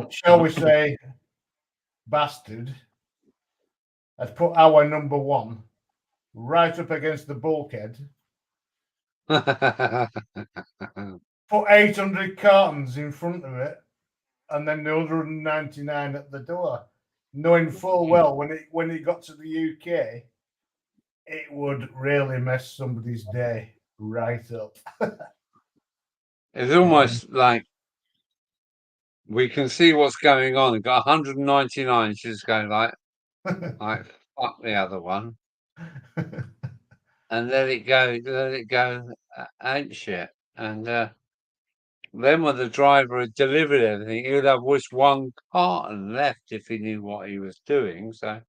shall we say, bastard, has put our number 1 right up against the bulkhead. Put 800 cartons in front of it, and then the 199 at the door, knowing full well when it got to the UK, it would really mess somebody's day right up. It's almost like we can see what's going on. We've got 199. She's going like fuck the other one, and let it go, ain't shit. And then when the driver had delivered everything, he would have just 1 carton left if he knew what he was doing. So,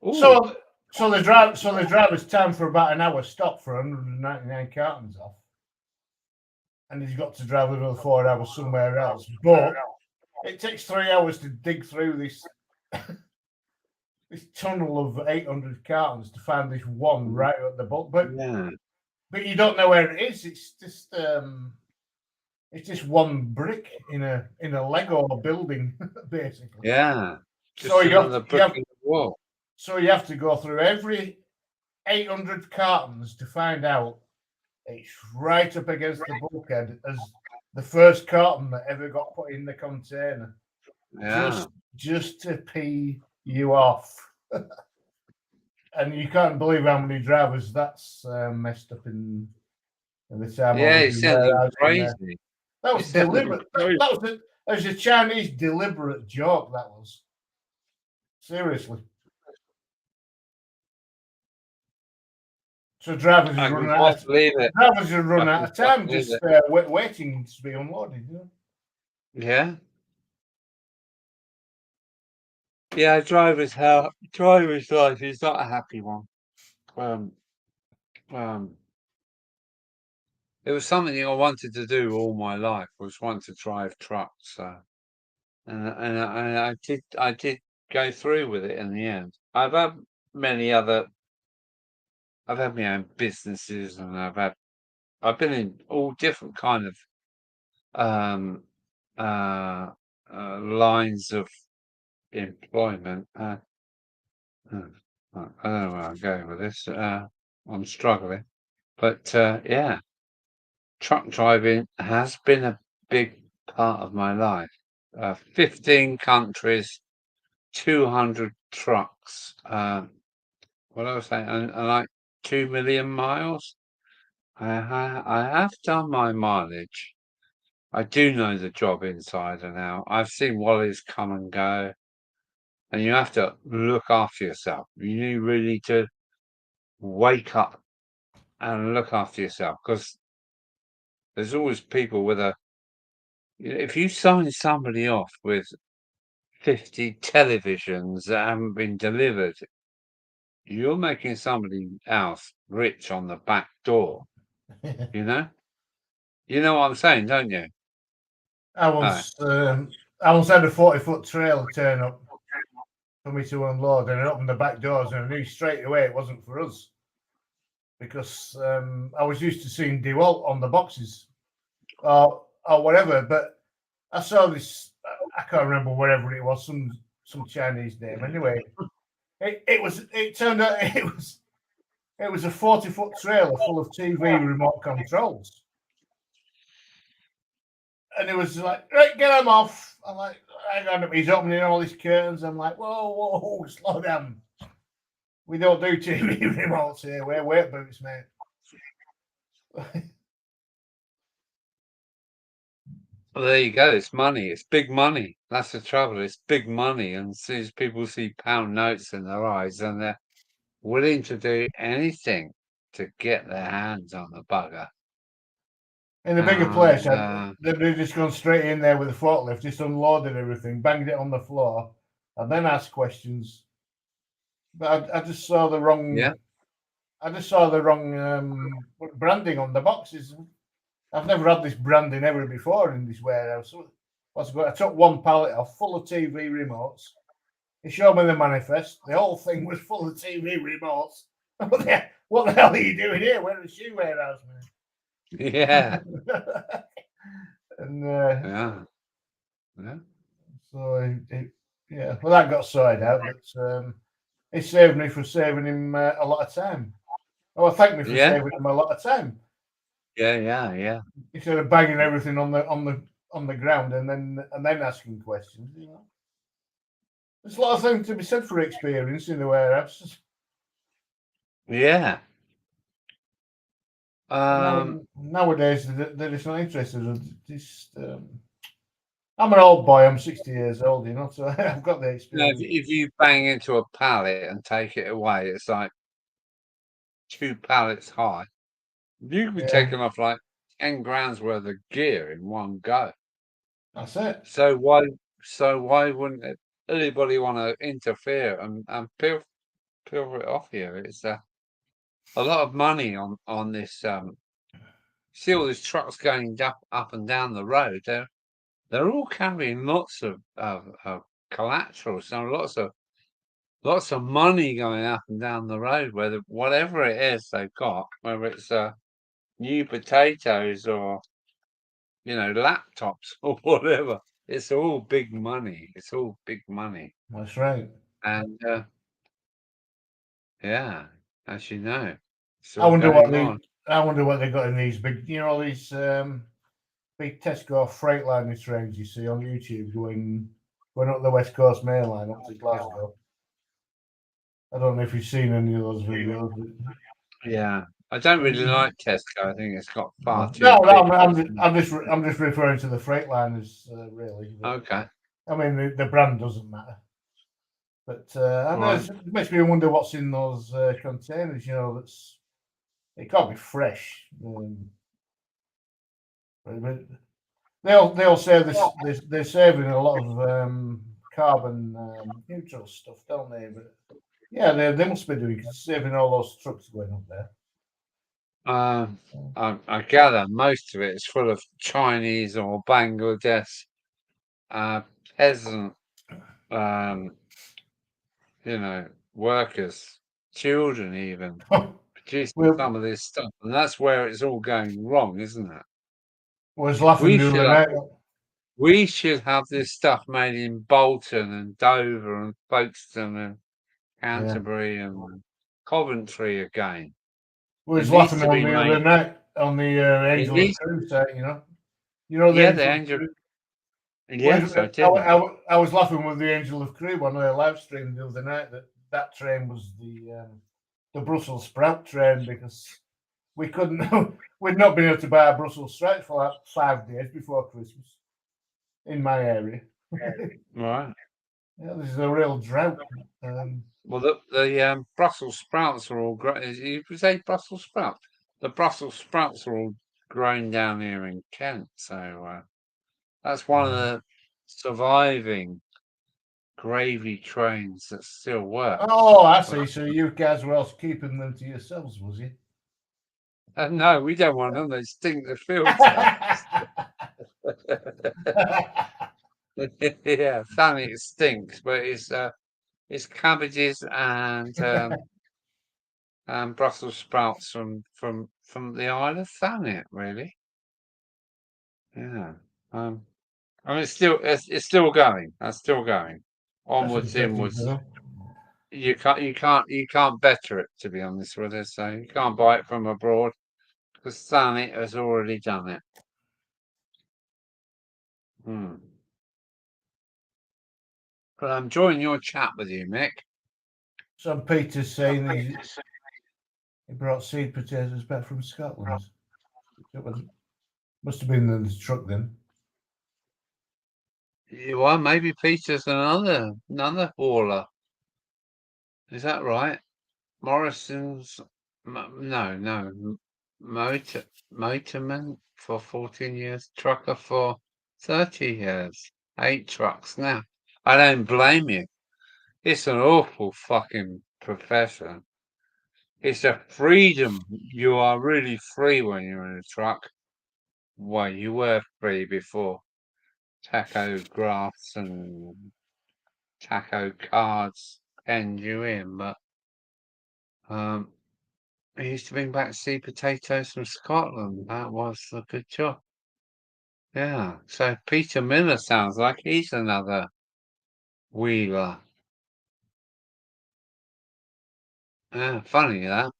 ooh. So the driver's time for about an hour stopped for 199 cartons off, and he's got to drive another 4 hours somewhere else. But it takes 3 hours to dig through this this tunnel of 800 cartons to find this one right at the bottom. But you don't know where it is. It's just one brick in a Lego building, basically. Yeah. So you have the wall. So you have to go through every 800 cartons to find out it's right up against the bulkhead as the first carton that ever got put in the container. Yeah. Just to pee you off. And you can't believe how many drivers that's messed up in the time. Yeah, it's crazy. That was deliberate. That was a Chinese deliberate joke. That was seriously. So drivers I are can running out. quite believe it. Drivers are running I out can of time, quite believe just waiting to be unloaded. You know? Yeah. Yeah, driver's life is not a happy one. Um, um, it was something I wanted to do all my life. Was want to drive trucks. I did go through with it in the end. I've had my own businesses, and I've been in all different kind of um lines of employment. I don't know where I'm going with this. I'm struggling, but yeah, truck driving has been a big part of my life. 15 countries, 200 trucks. What I was saying, and like 2 million miles. I have done my mileage. I do know the job inside and out. I've seen lollies come and go, and you have to look after yourself. You need really to wake up and look after yourself, because there's always people with if you sign somebody off with 50 televisions that haven't been delivered, you're making somebody else rich on the back door. You know what I'm saying, don't you? I once had a 40-foot trailer turn up for me to unload, and I opened the back doors, and I knew straight away it wasn't for us, because I was used to seeing DeWalt on the boxes or whatever. But I saw this. I can't remember whatever it was, some Chinese name. Anyway, it turned out it was a 40-foot trailer full of TV remote controls. And it was like, right, get them off. I'm like, hang on, he's opening all these curtains. I'm like, whoa, slow down. We don't do TV remotes here. We're weight boots, mate. Well, there you go. It's money. It's big money. That's the trouble. It's big money. And as soon as people see pound notes in their eyes, and they're willing to do anything to get their hands on the bugger. In a bigger place, they've just gone straight in there with a forklift, just unloaded everything, banged it on the floor, and then asked questions. But I just saw the wrong. Yeah. I just saw the wrong branding on the boxes. I've never had this branding ever before in this warehouse. I took one pallet off full of TV remotes. He showed me the manifest. The whole thing was full of TV remotes. What the hell are you doing here? We're in a shoe warehouse, man. Yeah. And Yeah. so well, that got sorted out, but it saved me from saving him a lot of time. Oh, thank me for saving him a lot of time. Yeah. Instead of banging everything on the ground and then asking questions, you know. There's a lot of things to be said for experience in the warehouse. Yeah. Nowadays, they're just not interested. I'm an old boy. I'm 60 years old, you know, so I've got the experience. If you bang into a pallet and take it away, it's like 2 pallets high. You could be taking off like 10 grand's worth of gear in one go. That's it. So why wouldn't anybody want to interfere and peel it off you? It's a lot of money on this. See all these trucks going up and down the road. They're all carrying lots of collateral, so lots of money going up and down the road. Whatever it is they've got, whether it's new potatoes or laptops or whatever, it's all big money. It's all big money. That's right. And yeah, as you know, I wonder what they got in these big, these big Tesco Freightliner trains you see on YouTube going up the West Coast Main Line up to Glasgow. I don't know if you've seen any of those videos. Yeah, I don't really like Tesco. I think it's got far too. No, I'm just referring to the Freightliners, really. Okay. I mean, the brand doesn't matter, but I know it makes me wonder what's in those containers. It can't be fresh. But they'll say this they're saving a lot of carbon neutral stuff, don't they? But yeah, they must be doing because saving all those trucks going up there. I gather most of it is full of Chinese or Bangladesh peasant, workers, children even producing Well- some of this stuff, and that's where it's all going wrong, isn't it? I was laughing the other night. We should have this stuff made in Bolton and Dover and Folkestone and Canterbury and Coventry again. We was It needs laughing to on be the made- other night on the Angel of needs- Crew site, you know the Yeah, Angel the of Angel. Crew? Yes, I did. I was laughing with the Angel of Crew on a live stream the other night that train was the Brussels sprout train because we'd not been able to buy a Brussels sprout for like 5 days before Christmas in my area. Right. Yeah, this is a real drought. Well, the Brussels sprouts are all grown. You could say Brussels sprouts. The Brussels sprouts are all grown down here in Kent, so that's one of the surviving gravy trains that still work. Oh, I see. So you guys were also keeping them to yourselves, was you? No, we don't want them. They stink the filter. Yeah, Thanet stinks, but it's cabbages and Brussels sprouts from the Isle of Thanet, really. Yeah. I mean, it's still going. That's still going. Onwards, inwards. You can't better it, to be honest with us. So you can't buy it from abroad because Thanet has already done it. But I'm enjoying your chat with you, Mick. Some Peter's saying he brought seed potatoes back from Scotland. Must have been in the truck then. Well, maybe Peter's another hauler. Is that right? Morrison's motorman for 14 years, trucker for 30 years, 8 trucks now. I don't blame you. It's an awful fucking profession. It's a freedom. You are really free when you're in a truck. Well, you were free before tachographs and tacho cards penned you in, but I used to bring back seed potatoes from Scotland. That was a good job. Yeah. So Peter Miller sounds like he's another wheeler. Yeah, funny that.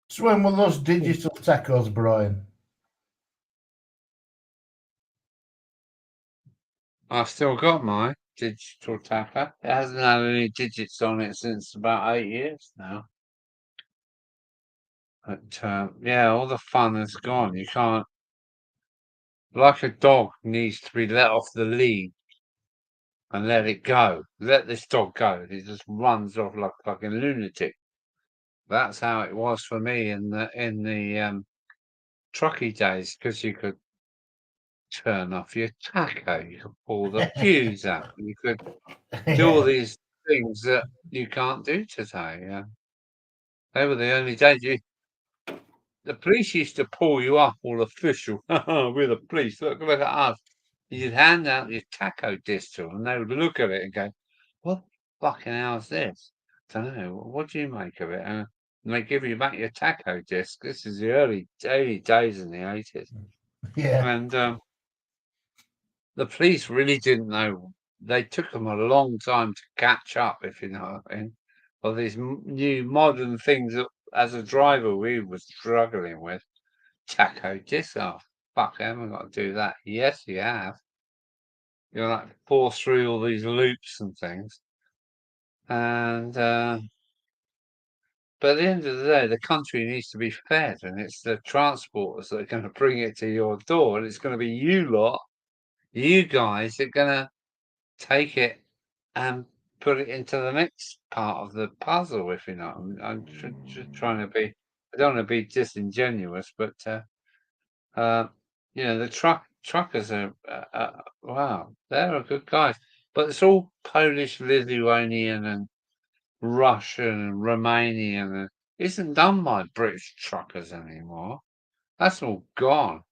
So when were those digital tacos, Brian? I've still got my digital tacker. It hasn't had any digits on it since about 8 years now. But yeah, all the fun is gone. You can't, like a dog needs to be let off the lead and let it go. Let this dog go. It just runs off like a fucking lunatic. That's how it was for me in the trucky days, because you could turn off your taco, you could pull the fuse out, you could do all these things that you can't do today. Yeah, they were the only days. The police used to pull you up, all official. We're the police. Look at us. You'd hand out your taco disc to them, and they would look at it and go, "What fucking hell's this? Don't know. What do you make of it?" And they give you back your taco disc. This is the early days in the 80s. Yeah. And the police really didn't know. They took them a long time to catch up, if you know what I mean. Or these new modern things that, as a driver, we were struggling with. Taco disc. Oh, fuck, I haven't got to do that. Yes, you have. You're like force through all these loops and things. And but at the end of the day, the country needs to be fed, and it's the transporters that are going to bring it to your door, and it's going to be you lot, you guys, that are going to take it and put it into the next part of the puzzle, if you know. I'm just trying to be. I don't want to be disingenuous, but you know, the truckers are wow, they're a good guys. But it's all Polish, Lithuanian, and Russian, and Romanian, and isn't done by British truckers anymore. That's all gone.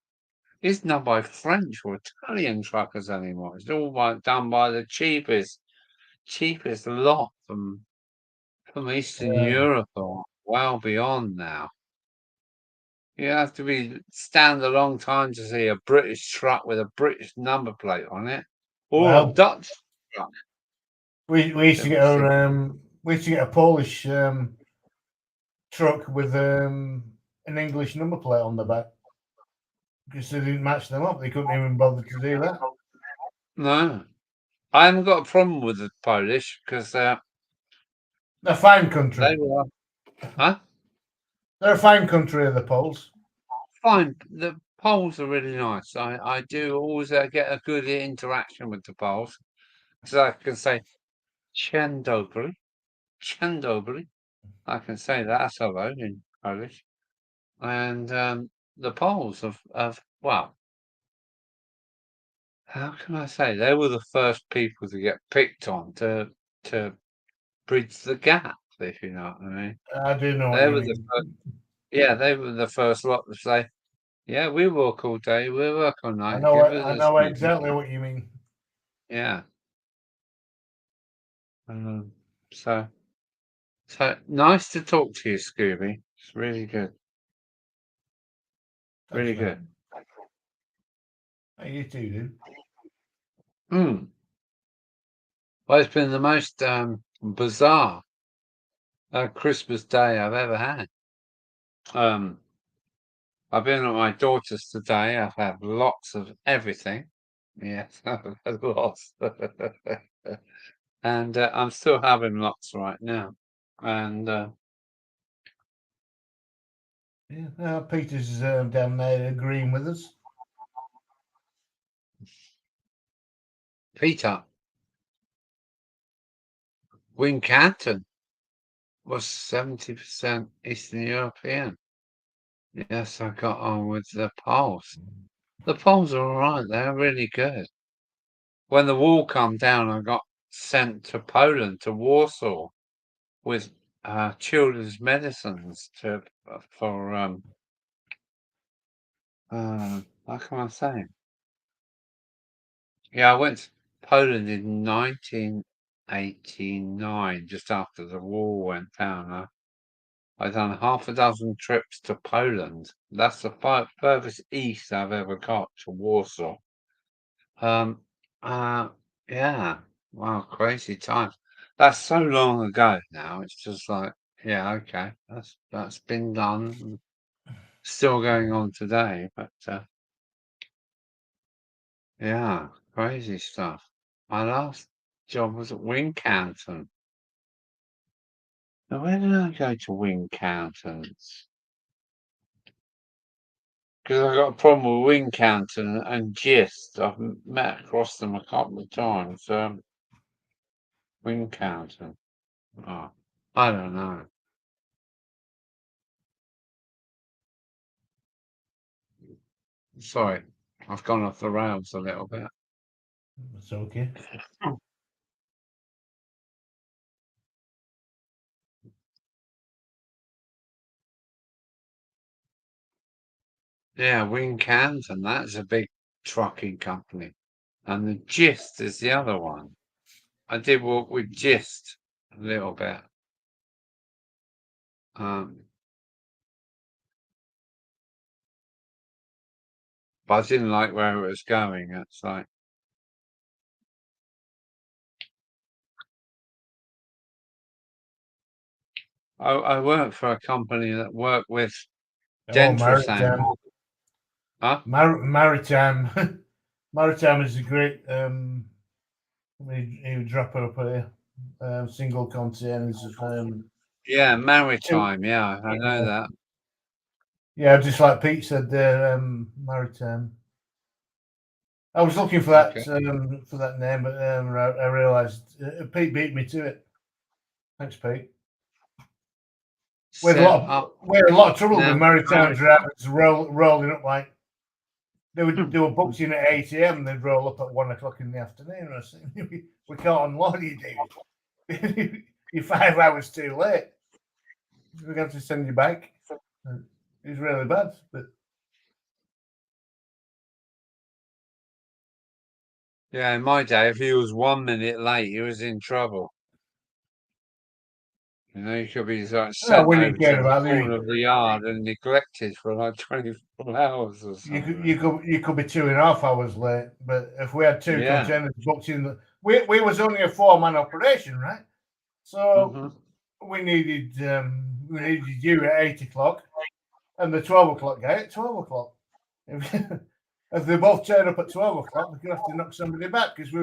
It's done by French or Italian truckers anymore. It's all done by the cheapest lot from Eastern Europe or well beyond now. You have to stand a long time to see a British truck with a British number plate on it, or Well, a Dutch truck. We used to get a Polish truck with an English number plate on the back because they didn't match them up. They couldn't even bother to do that. No, I haven't got a problem with the Polish because they're a fine country. They were, huh? They're a fine country, the Poles. Fine. The Poles are really nice. I do always get a good interaction with the Poles. So I can say, Dzień dobry. Dzień dobry. I can say that hello in Polish. And the Poles have well, how can I say? They were the first people to get picked on to bridge the gap, if you know what I mean. I do know They what were you the mean. first, yeah, they were the first lot to say, yeah, we work all day, we work all night. I know exactly what you mean. Yeah. So nice to talk to you, Scooby. It's really good. Really good. You too, dude. Well, it's been the most bizarre Christmas day I've ever had. I've been at my daughter's today. I've had lots of everything. Yes, I've had lots. And I'm still having lots right now. And yeah, Peter's down there agreeing with us. Peter, Wincanton was 70% Eastern European. Yes, I got on with the Poles. The Poles are all right. They're really good. When the wall come down, I got sent to Poland, to Warsaw, with children's medicines for how can I say? Yeah, I went to Poland in 1989, just after the wall went down. I've done half a dozen trips to Poland. That's the furthest east I've ever got, to Warsaw. Yeah. Wow, crazy times. That's so long ago now. It's just like, yeah, okay, that's been done. Still going on today, but yeah, crazy stuff. My last job was at Wincanton. Now, where did I go to Wincanton's? Because I got a problem with Wincanton and Gist. I've met across them a couple of times. Wincanton. Oh, I don't know. Sorry, I've gone off the rails a little bit. It's okay. Yeah, Wincanton, that's a big trucking company. And the Gist is the other one. I did work with Gist a little bit. But I didn't like where it was going. It's like, I worked for a company that worked with Maritime. Huh? Maritime. Maritime is a great. He would drop up single containers. Yeah, Maritime. Yeah, I know that. Yeah, just like Pete said there, Maritime. I was looking for that Okay. for that name, but I realised Pete beat me to it. Thanks, Pete. We had Set up a lot of trouble now. with maritime drivers rolling up like they were booked in at 8 a.m. They'd roll up at 1 o'clock in the afternoon. I said, "We can't unload you, David. You're 5 hours too late. We're going to have to send you back." It was really bad, but Yeah, in my day, if he was 1 minute late, he was in trouble. You know, he could be like sent when you over care to the about corner of the yard and neglected for like 24 hours or something. you could be 2.5 hours late. But if we had two Yeah. containers booked in, we was only a 4-man operation, right? So we needed you at 8 o'clock and the 12 o'clock guy at 12 o'clock. If they both turn up at 12 o'clock, we're gonna have to knock somebody back because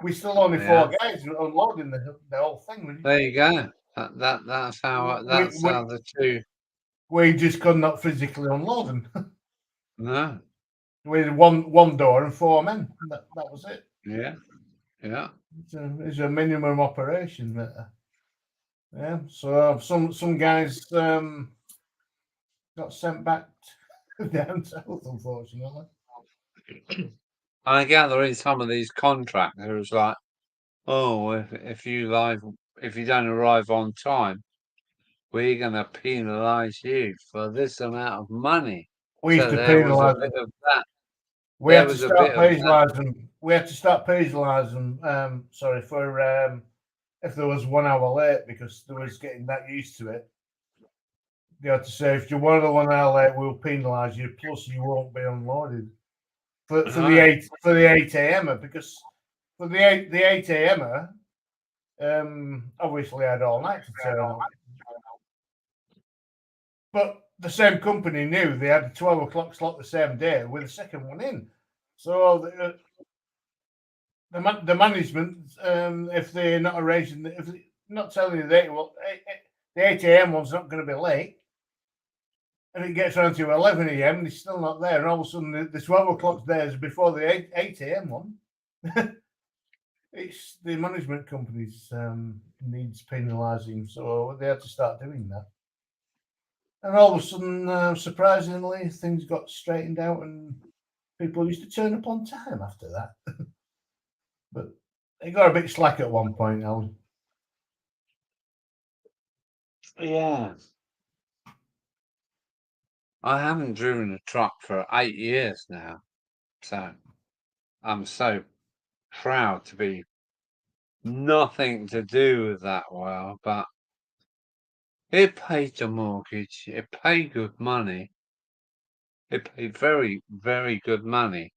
we still only 4 guys unloading the whole thing. There you go. That's how the two. We just could not physically unload them. No. We had one door and 4 men. That was it. Yeah. Yeah. It's a minimum operation. Yeah. So some guys got sent back down south, unfortunately. I gather in some of these contractors, like, oh, if you don't arrive on time, we're going to penalise you for this amount of money. We used So to there was a penalise bit them. of that. We There had to was a start bit of that. penalising them. We had to start penalising them. Sorry for if there was 1 hour late because they was getting that used to it. They had to say if you're 1 hour late, we'll penalise you. Plus, you won't be unloaded for the 8 a.m. because for the 8 a.m. Obviously I had all night to turn up. But the same company knew they had a 12 o'clock slot the same day with the second one in. So the management, if they're not arranging, if they're not telling you that, well, the 8 a.m. one's not going to be late, and it gets around to 11 a.m. and it's still not there, and all of a sudden the 12 o'clock there is before the 8 a.m. one. It's the management companies needs penalising, so they had to start doing that. And all of a sudden, surprisingly, things got straightened out, and people used to turn up on time after that. But it got a bit slack at one point, Alan. Yeah. I haven't driven a truck for 8 years now, so I'm so proud to be nothing to do with that well, but it paid the mortgage, it paid good money, it paid very, very good money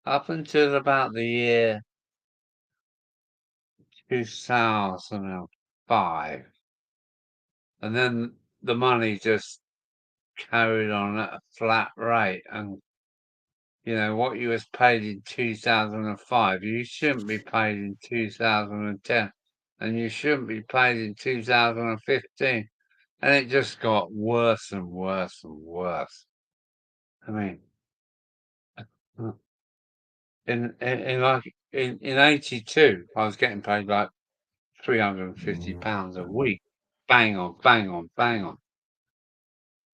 up until about the year 2005, and then the money just carried on at a flat rate, and you know what you was paid in 2005, you shouldn't be paid in 2010, and you shouldn't be paid in 2015, and it just got worse and worse and worse. I mean, in in 82, I was getting paid like £350 a week. Bang on, bang on, bang on.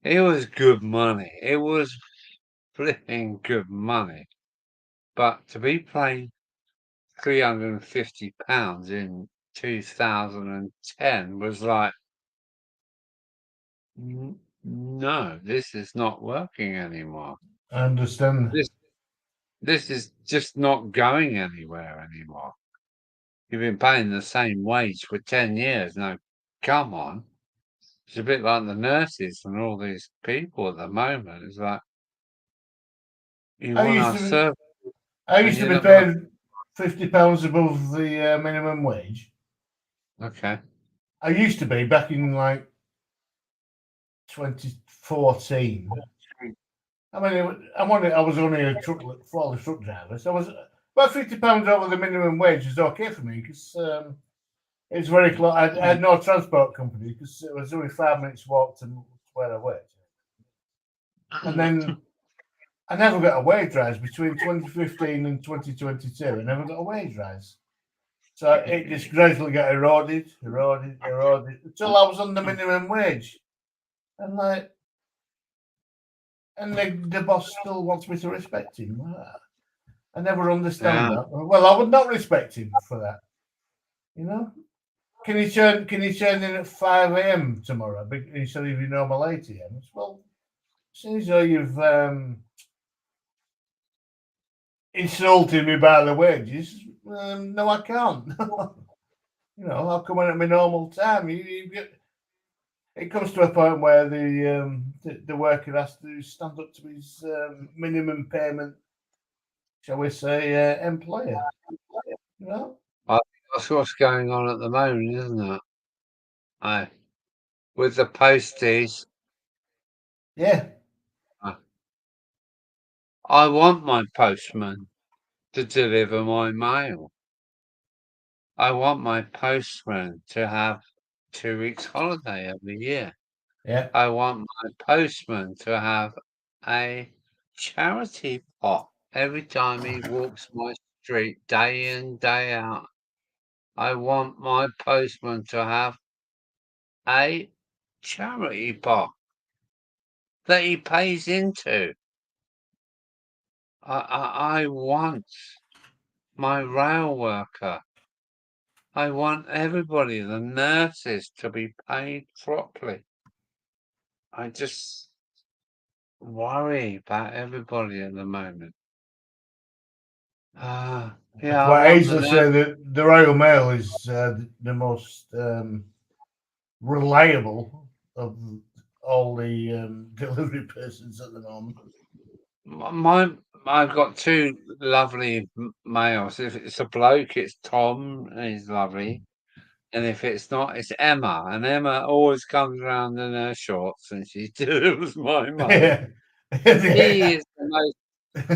It was good money. It was flipping good money. But to be paying £350 in 2010 was like, no, this is not working anymore. I understand. This is just not going anywhere anymore. You've been paying the same wage for 10 years. Now, come on. It's a bit like the nurses and all these people at the moment. It's like, you want our service. I used to be paid £50 above the minimum wage. Okay. I used to be back in like 2014. I mean, I was only a forklift truck driver, so I was about £50 over the minimum wage was okay for me because it's very close. I had no transport company because it was only 5 minutes walk to where I worked. And then I never got a wage rise between 2015 and 2022. I never got a wage rise. So it just gradually got eroded until I was on the minimum wage. And the boss still wants me to respect him. I never understand that. Well, I would not respect him for that. You know? Can you turn in at 5 a.m. tomorrow instead of your normal 8 a.m.? Well, as soon as you've insulted me by the wages, no, I can't. I'll come in at my normal time. It comes to a point where the worker has to stand up to his minimum payment, shall we say, employer. That's what's going on at the moment, isn't it? Aye. With the posties. Yeah. I want my postman to deliver my mail. I want my postman to have 2 weeks holiday every year. Yeah. I want my postman to have a charity pot every time he walks my street, day in, day out. I want my postman to have a charity pot that he pays into. I want my rail worker. I want everybody, the nurses, to be paid properly. I just worry about everybody at the moment. Yeah, Well, I usually say that the Royal Mail is the most reliable of all the delivery persons at the moment. I've got two lovely males. If it's a bloke, it's Tom, and he's lovely. And if it's not, it's Emma. And Emma always comes around in her shorts and she delivers my mail. He is the most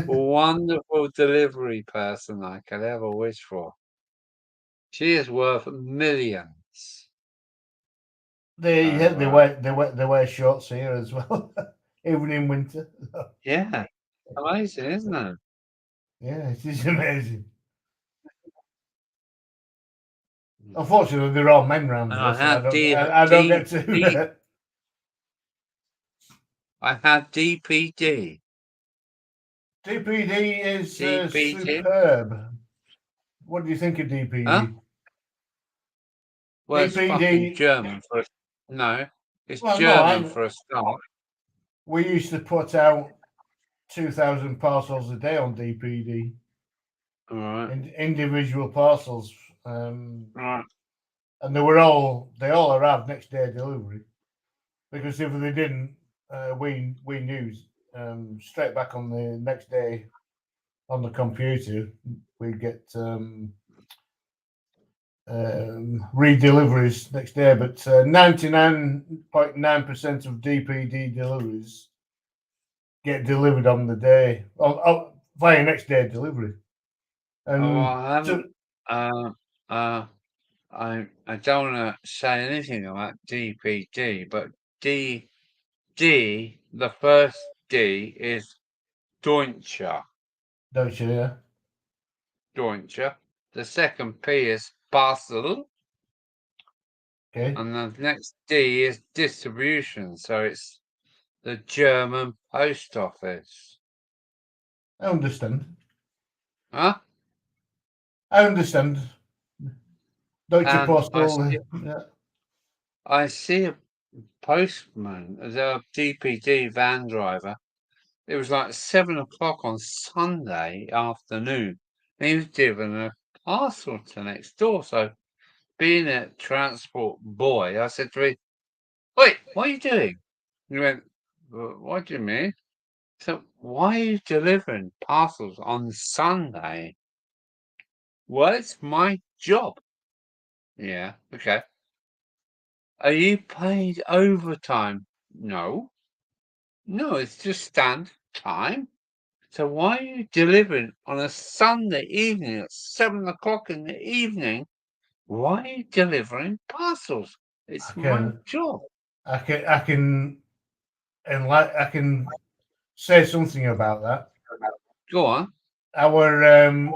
wonderful delivery person I could ever wish for. She is worth millions. They wear shorts here as well, even in winter. Yeah, amazing, isn't it? Yeah, it is amazing. Unfortunately, they're all men round here, so I don't get to. I had DPD. DPD is superb. What do you think of DPD? Huh? Well, it's fucking DPD German for it's German for a start. We used to put out 2,000 parcels a day on DPD. All right. Individual parcels. Right. And they all arrived next day delivery. Because if they didn't, we knew straight back on the next day on the computer we'd get re-deliveries next day. But 99.9% of DPD deliveries get delivered on the day via next day delivery. And I haven't. I don't want to say anything about DPD, but the first D is Deutsche. Deutsche, yeah. Deutsche. The second P is parcel. Okay. And the next D is distribution. So it's the German post office. I understand. Huh? I understand. Deutsche Postal. I see a postman, the DPD van driver. It was like 7 o'clock on Sunday afternoon. And he was delivering a parcel to next door. So, being a transport boy, I said to him, "Wait, what are you doing?" He went, "What do you mean?" So, "Why are you delivering parcels on Sunday?" "Well, it's my job." "Yeah, okay." "Are you paid overtime?" No, it's just standard time. So why are you delivering on a Sunday evening at 7 o'clock in the evening? Why are you delivering parcels? It's my job. I can say something about that. Go on. Our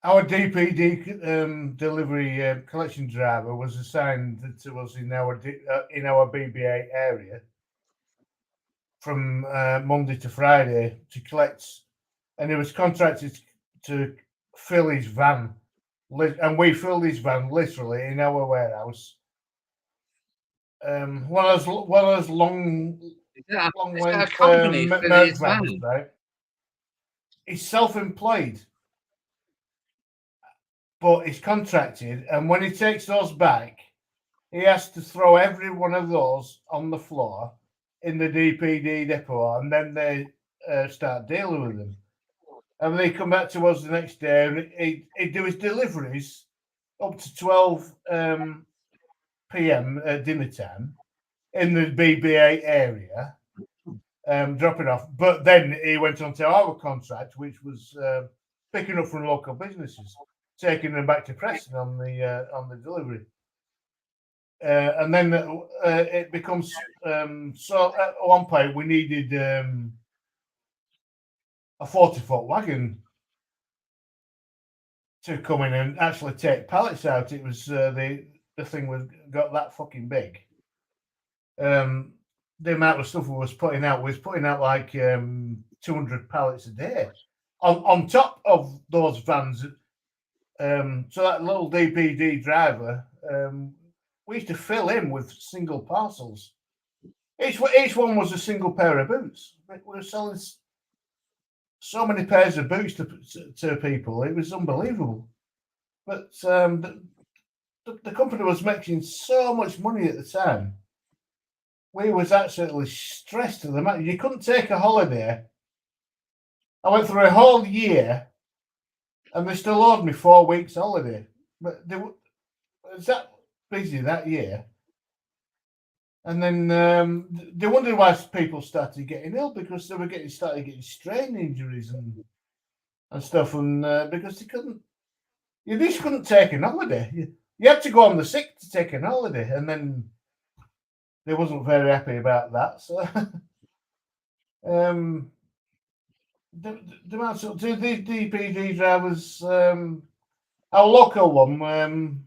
DPD delivery collection driver was assigned to us in our BBA area from Monday to Friday to collect, and he was contracted to fill his van, and we filled his van literally in our warehouse. One of those long Is that a length company for Merc his vans, van? right? He's self-employed, but he's contracted, and when he takes those back, he has to throw every one of those on the floor in the DPD depot, and then they start dealing with them. And they come back to us the next day, and he'd do his deliveries up to 12 p.m. at dinner time in the BBA area, dropping off. But then he went on to our contract, which was picking up from local businesses, taking them back to Preston on the delivery. And then it becomes so at one point we needed a 40-foot wagon to come in and actually take pallets out. It was the thing got that fucking big. The amount of stuff we was putting out like 200 pallets a day on top of those vans. So that little DPD driver, we used to fill in with single parcels. Each one was a single pair of boots. We were selling so many pairs of boots to people. It was unbelievable. But the company was making so much money at the time. We was absolutely stressed to the max. You couldn't take a holiday. I went through a whole year, and they still owed me 4 weeks holiday. But they was that busy that year. And then they wondered why people started getting ill, because they were started getting strain injuries and stuff, and because you just couldn't take an holiday. You had to go on the sick to take an holiday, and then they wasn't very happy about that. So the DPD drivers, our local one,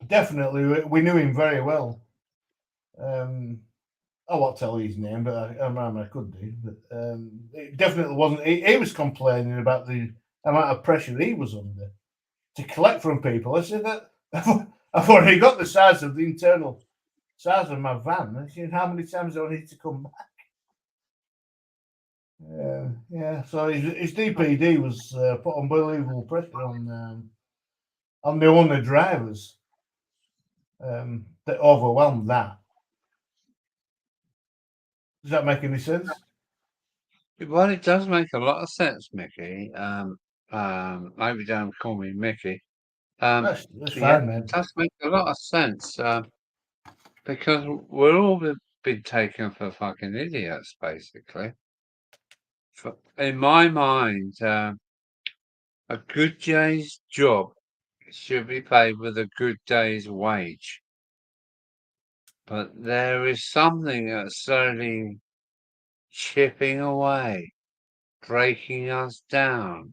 definitely we knew him very well. I won't tell you his name, but I could do. But it definitely wasn't. He was complaining about the amount of pressure he was under to collect from people. I said that I've already got the size of the internal size of my van. I said, how many times do I need to come back? Yeah. So his DPD was put unbelievable pressure on the owner drivers that overwhelmed that. Does that make any sense? Well, it does make a lot of sense, Mickey. Maybe don't call me Mickey. That's Yeah, fine, man. it does make a lot of sense because we're all been taken for fucking idiots, basically. In my mind, a good day's job should be paid with a good day's wage. But there is something that's slowly chipping away, breaking us down.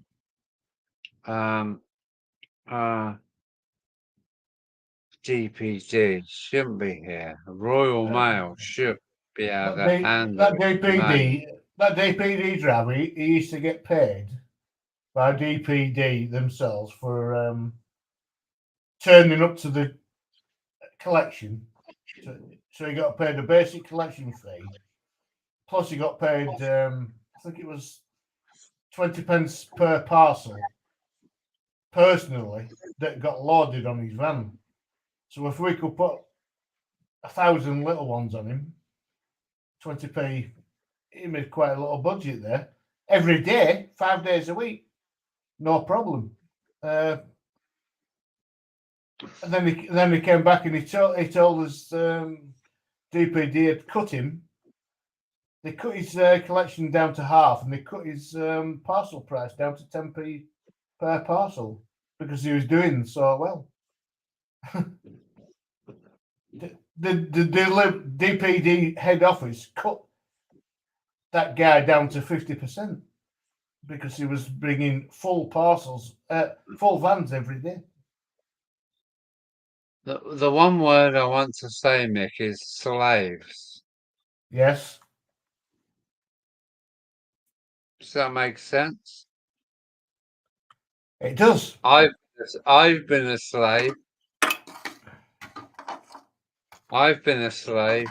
DPD shouldn't be here. Royal Mail should be able to handle that DPD driver, he used to get paid by DPD themselves for turning up to the collection. So he got paid a basic collection fee, plus he got paid, I think it was 20 pence per parcel, personally, that got loaded on his van. So if we could put 1,000 little ones on him, 20p, he made quite a little budget there. Every day, 5 days a week, no problem. And then he came back and he told us DPD had cut him. They cut his collection down to half, and they cut his parcel price down to 10p per parcel because he was doing so well. The DPD head office cut that guy down to 50% because he was bringing full parcels, full vans every day. The one word I want to say, Mick, is slaves. Yes. Does that make sense? It does. I've been a slave. I've been a slave.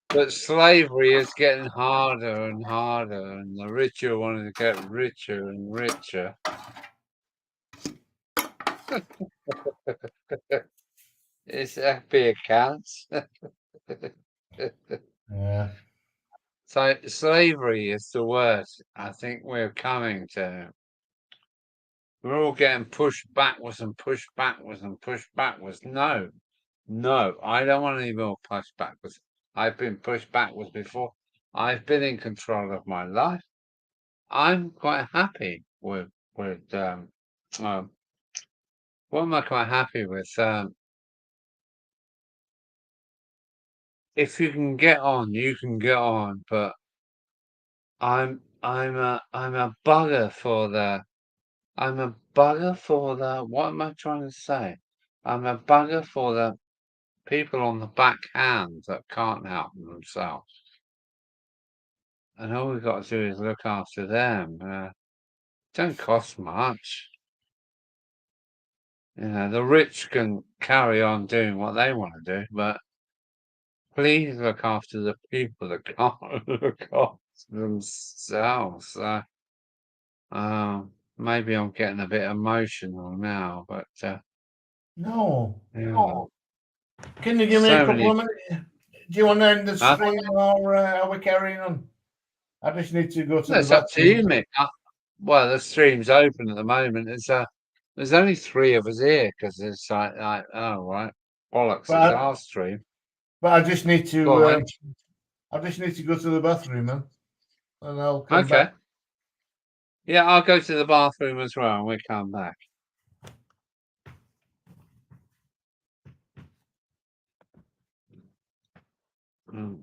But slavery is getting harder and harder, and the richer want to get richer and richer. It's happy accounts. Yeah. So slavery is the worst. I think we're coming to. We're all getting pushed backwards and pushed backwards and pushed backwards. No, I don't want any more pushed backwards. I've been pushed backwards before. I've been in control of my life. I'm quite happy with what am I quite happy with? If you can get on, you can get on. But I'm a bugger for the. I'm a bugger for the. What am I trying to say? I'm a bugger for the people on the backhand that can't help themselves. And all we've got to do is look after them. Don't cost much. The rich can carry on doing what they want to do, but please look after the people that can't look after themselves. Maybe I'm getting a bit emotional now, but No. yeah. Can you give me So a couple many- of minutes? Do you want to end the Huh? stream or are we carrying on? I just need to go to It's the up to you, bathroom. Mick. Well, the stream's open at the moment. There's only 3 of us here because it's like oh right, bollocks! It's But our stream. But I just need to. Go on, I just need to go to the bathroom, man, and I'll come okay. back. Yeah, I'll go to the bathroom as well, and we come back. Mm.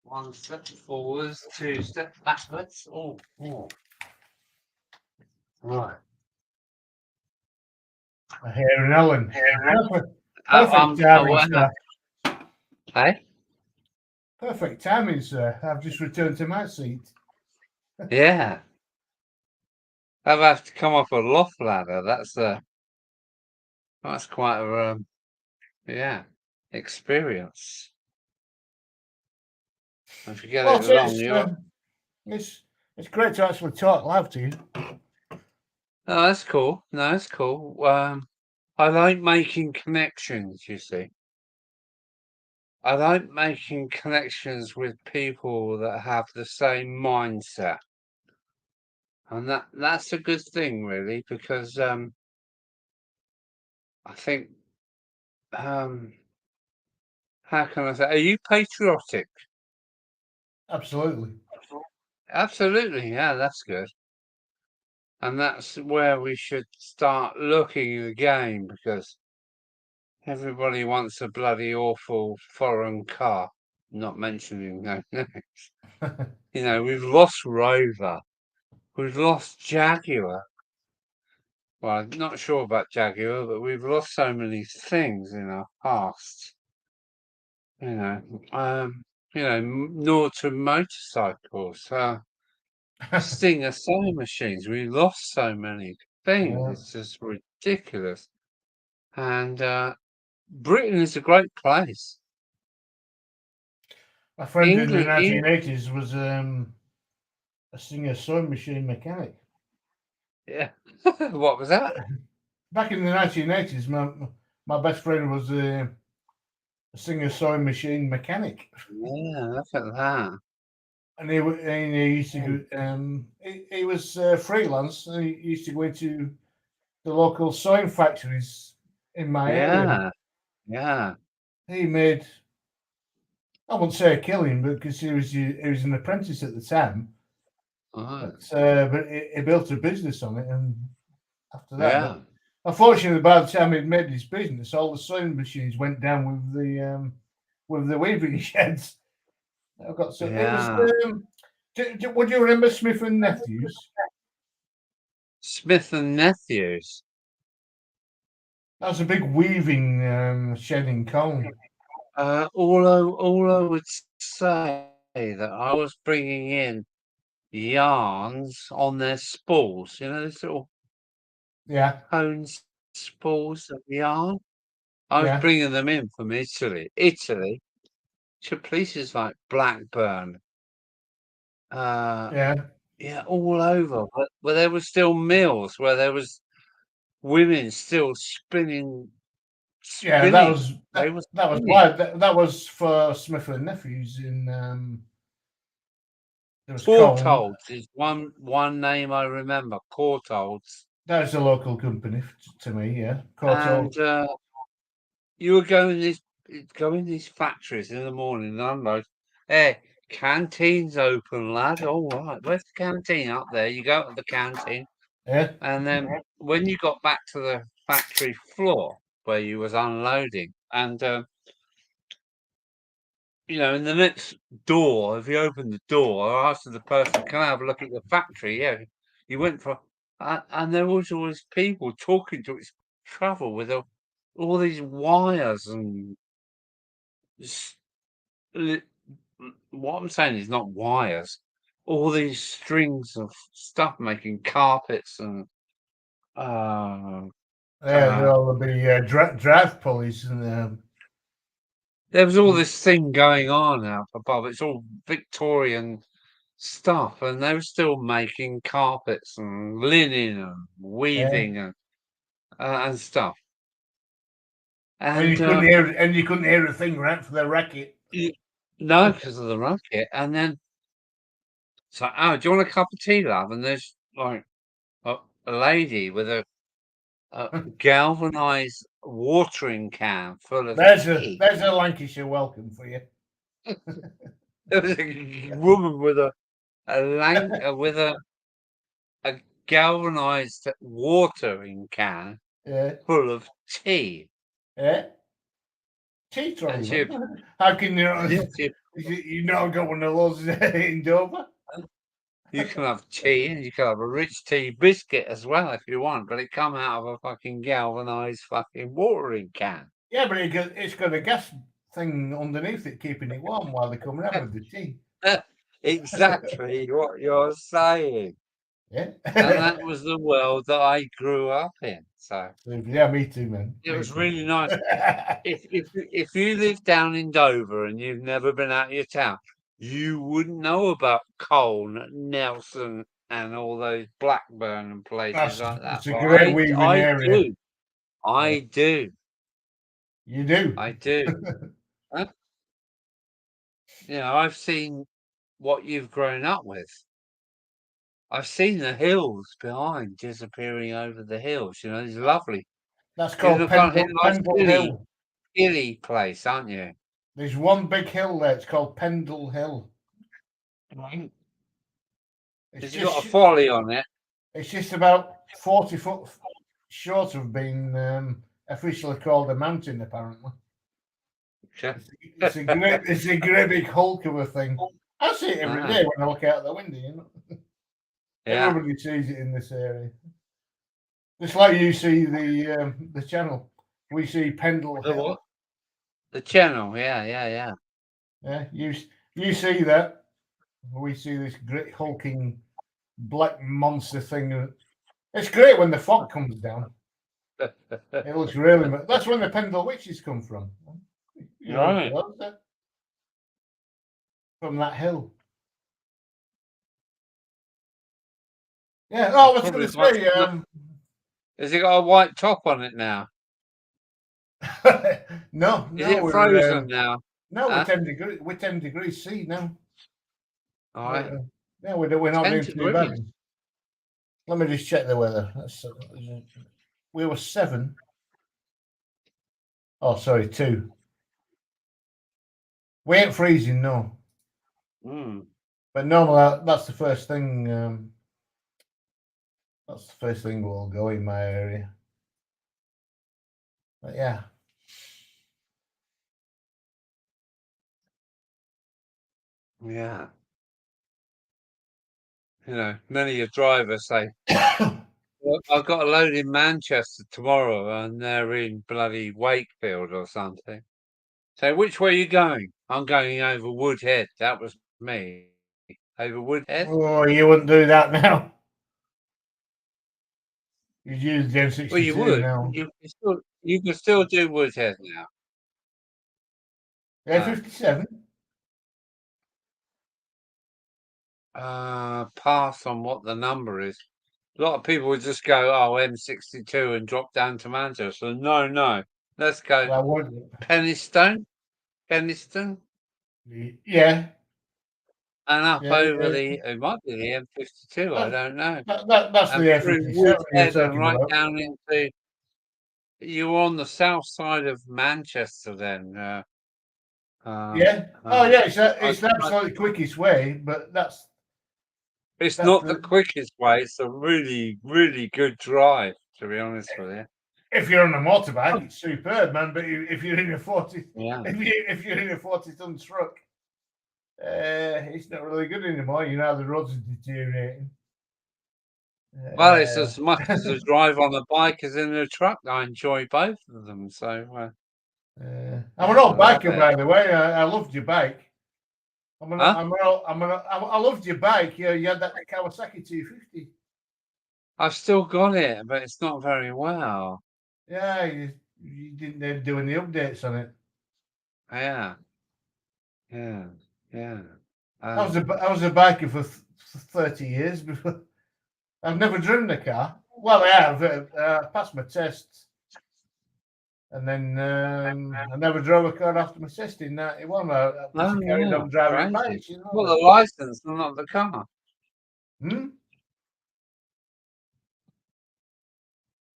One step forwards, 2 steps backwards. Oh. Right. Here and Ellen. Perfect I'm timing, aware. sir. Hey? Perfect timing, sir. I've just returned to my seat. Yeah. I've had to come off a loft ladder. That's quite a experience. If you get Well, it wrong, it's great to actually talk live to you. Oh, that's cool. No, that's cool. I like making connections, you see. I like making connections with people that have the same mindset. And that's a good thing, really, because I think how can I say, are you patriotic? Absolutely. Absolutely, yeah, that's good. And that's where we should start looking again, because everybody wants a bloody awful foreign car. Not mentioning no names. You know, we've lost Rover, we've lost Jaguar. Well, I'm not sure about Jaguar, but we've lost so many things in our past. Nor to motorcycles, Stinger sewing machines. We lost so many things. Yeah. It's just ridiculous. And Britain is a great place. My friend in the England, 1980s was a Singer sewing machine mechanic. yeah. What was that? Back in the 1980s, my best friend was a Singer sewing machine mechanic. Yeah, look at that. And he used to go, he was freelance, and he used to go into the local sewing factories in my area. Yeah. He made, I wouldn't say a killing, but because he was an apprentice at the time. Right. But he built a business on it, and after that, Yeah. but unfortunately, by the time he'd made his business, all the sewing machines went down with the weaving sheds. I've got so Yeah. it was. Would you remember Smith and Nephews? Smith and Nephews. That was a big weaving shed in Colne. All I would say that I was bringing in yarns on their spools. You know, this little cone spools of yarn. I was bringing them in from Italy to places like Blackburn. All over, where there were still mills, where there was women still spinning. Yeah, that was that was for Smith and Nephews in. Courtaulds is one name I remember. Courtaulds. That's a local company to me, yeah. And you were going these factories in the morning and unload. Hey, canteen's open, lad. All right, where's the canteen? Up there. You go to the canteen. Yeah. And then when you got back to the factory floor where you was unloading, and in the next door, if you opened the door, I asked the person, "Can I have a look at the factory?" Yeah, you went for, and there was always people talking to its travel with all these wires and what I'm saying is not wires, all these strings of stuff making carpets and there'll be drive pulleys and there was all this thing going on out above. It's all Victorian stuff, and they were still making carpets and linen and weaving and stuff. And you couldn't hear a thing right for the racket. No, because of the racket. And then so, do you want a cup of tea, love? And there's like a lady with a galvanized watering can full of tea. There's a Lancashire welcome for you. There was a woman with a galvanized watering can full of tea. Yeah. Tea trolley. How can you not? You not got one of those in Dover? You can have tea, and you can have a rich tea biscuit as well if you want, but it come out of a fucking galvanized fucking watering can. Yeah, but it's got a gas thing underneath it, keeping it warm while they come around with the tea. Exactly what you're saying. Yeah. And that was the world that I grew up in. So Yeah, me too, man. it Me was too. really nice. If you live down in Dover and you've never been out of your town, you wouldn't know about Colne, Nelson, and all those Blackburn and places like that. It's a But great weaving I area. do. I do. You do. I do. Huh? You know, I've seen what you've grown up with. I've seen the hills behind disappearing over the hills. You know, it's lovely. That's You're called gonna hit nice Pendle Hill. hilly place, aren't you? There's one big hill there. It's called Pendle Hill. It's got a folly on it. It's just about 40 foot short of being officially called a mountain, apparently. It's a great big hulk of a thing. I see it every day when I look out the window, you know. Yeah. Everybody sees it in this area. Just like you see the channel. We see Pendle Hill. What? The channel, yeah. Yeah, you see that. We see this great hulking black monster thing. It's great when the fog comes down. It looks really. That's when the Pendle witches come from. You know, Right. From that hill. Yeah. Oh, I was going to say. Has it got a white top on it now? No. Is it frozen now? No, we're 10 degrees. We're 10 degrees C now. All right. Yeah, we're not 10 doing too degrees. bad. Let me just check the weather. We were 7. Oh, sorry, 2. We ain't freezing, no. But normally that's the first thing. That's the first thing we'll go in my area. But yeah. Yeah. You know, many a driver say, well, I've got a load in Manchester tomorrow and they're in bloody Wakefield or something. So which way are you going? I'm going over Woodhead. That was me. Over Woodhead? Oh, you wouldn't do that now. You'd use the M62 Well, you would. now. You can still do Woodhead now. Yeah, 57. Pass on what the number is. A lot of people would just go, oh, M62 and drop down to Manchester. No. Let's go Penistone. Yeah. And up over it might be the M52, I don't know. That's the M57 and right down into, you were on the south side of Manchester then. Yeah. Oh, yeah, it's the absolute quickest way, but that's not the quickest way. It's a really, really good drive, to be honest with you. If you're on a motorbike, it's superb, man. But if you're in a 40, if you're in a 40-ton truck, it's not really good anymore. You know, the roads are deteriorating. Well, it's as much as a drive on a bike as in a truck. I enjoy both of them. So, I'm an old biker, by the way. I loved your bike. I loved your bike. You had that Kawasaki 250. I've still got it, but it's not very well. Yeah, you didn't do any updates on it. Yeah. I was a biker for 30 years before. I've never driven a car. Well, I have. Passed my tests, and then I never drove a car after my test in '91. I carried on driving bikes. You know, well, the license, not the car.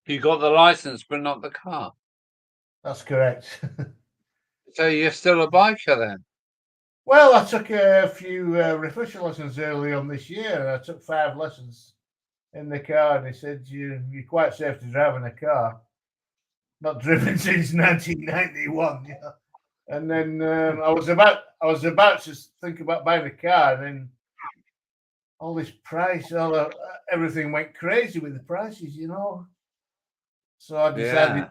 You got the license, but not the car. That's correct. So you're still a biker then? Well, I took a few refresher lessons early on this year. I took 5 lessons in the car, and they said you're quite safe to drive in a car. Not driven since 1991. Yeah. And then I was about to think about buying a car, and then all this price, everything went crazy with the prices, you know. So I decided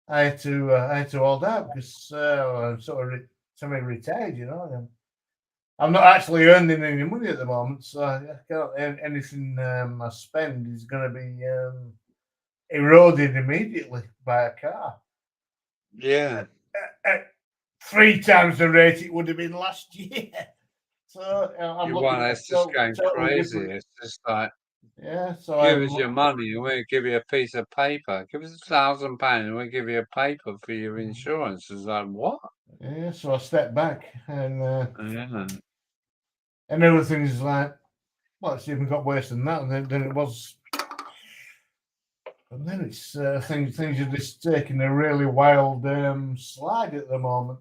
I had to hold out because I'm sort of semi-retired, you know. And I'm not actually earning any money at the moment, so I can't, anything I spend is going to be eroded immediately by a car. Yeah. At 3 times the rate it would have been last year. So I'm looking at It's just going totally crazy. different. It's just like, Yeah, so give us your money and we'll give you a piece of paper. Give us £1,000 and we'll give you a paper for your insurance. It's like, what? Yeah, so I stepped back and Yeah. and everything's like, well, it's even got worse than that than it was. And then it's things are just taking a really wild slide at the moment.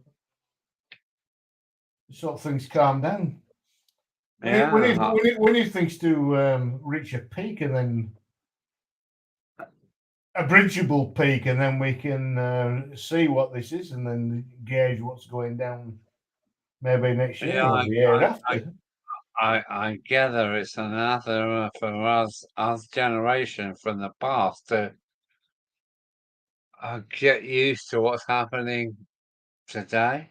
Sort of things calm down. When you things to reach a peak and then a bridgeable peak, and then we can see what this is, and then gauge what's going down. Maybe next year or the year after. I gather it's another for us generation from the past to get used to what's happening today.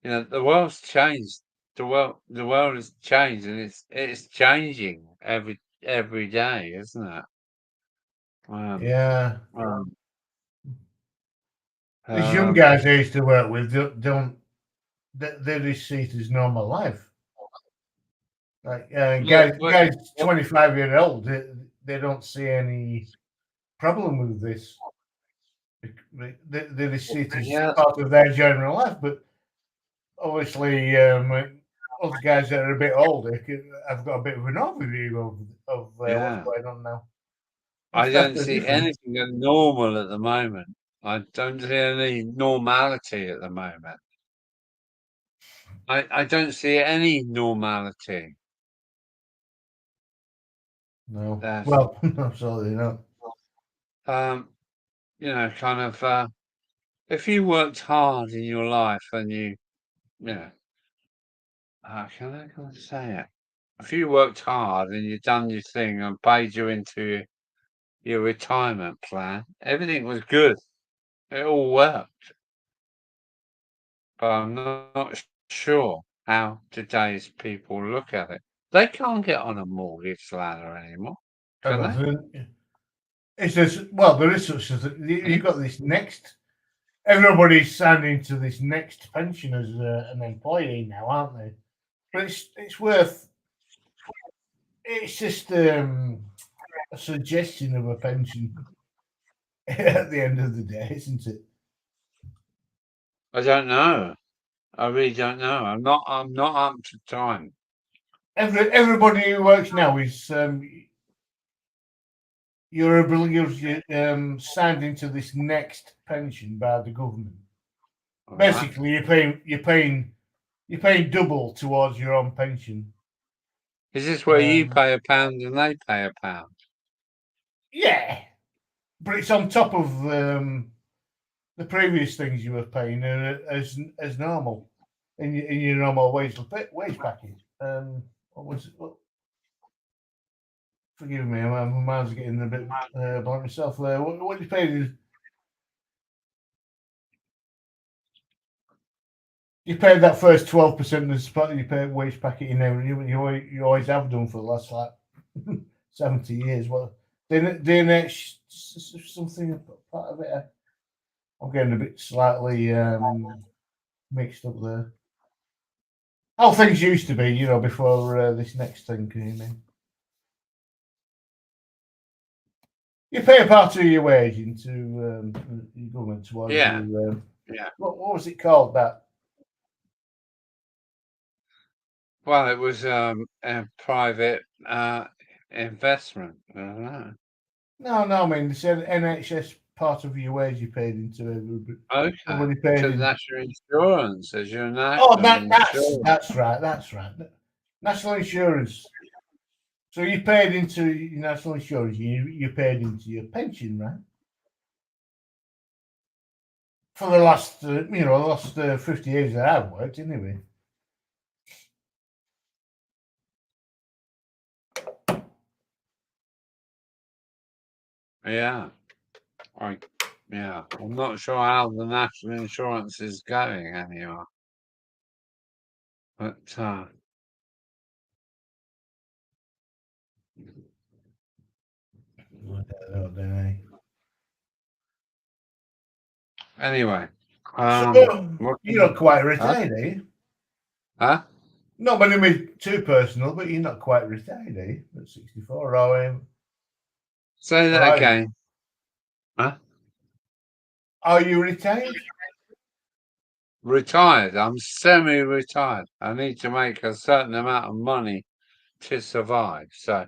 You know, the world's changed. The world has changed, and it's changing every day, isn't it? Yeah. These young Um, guys I used to work with they just see it as normal life. Like guys 25-year-old, they don't see any problem with this. They just see it as part of their general life. But obviously, other guys that are a bit older have got a bit of an overview of what's going on now. I don't see anything as normal at the moment. I don't see any normality at the moment. I don't see any normality. No. Well, absolutely not. You know, kind of, if you worked hard in your life and you know, can I say it? If you worked hard and you've done your thing and paid you into your retirement plan, everything was good. It all worked. But I'm not sure how today's people look at it. They can't get on a mortgage ladder anymore, can they? It's just, well, there is such a you've got this next. Everybody's signing to this next pension as an employee now, aren't they? But it's worth. It's just a suggestion of a pension at the end of the day, isn't it? I don't know. I really don't know. I'm not up to time. Everybody who works now is you're signed into this next pension by the government. Basically, you're paying double towards your own pension. Is this where you pay £1 and they pay £1? Yeah, but it's on top of the previous things you were paying as normal in your normal wage package. What was it? Forgive me, my mind's getting a bit blank myself there. What do you pay? You paid that first 12% as part of your pay wage packet in there. You always have done for the last like 70 years. Well, then something part of it. I'm getting a bit slightly mixed up there. How things used to be, before this next thing came in. You pay a part of your wage into your government towards your. What was it called? That. Well, it was a private investment. I don't know. No. I mean, they said NHS part of your wage you paid into everybody. Okay. Everybody paid to in. National Insurance as your national. That's right. National insurance. So you paid into your national insurance. You paid into your pension, right? For the last, 50 years that I've worked, anyway. Yeah. Yeah, I'm not sure how the national insurance is going anymore. But I don't know. anyway, So what you're not quite huh? retired, are you? Huh? Not going to be too personal, but you're not quite retired, are you? At 64, Say that are you? again. Huh? Are you retired? Retired. I'm semi-retired. I need to make a certain amount of money to survive. So,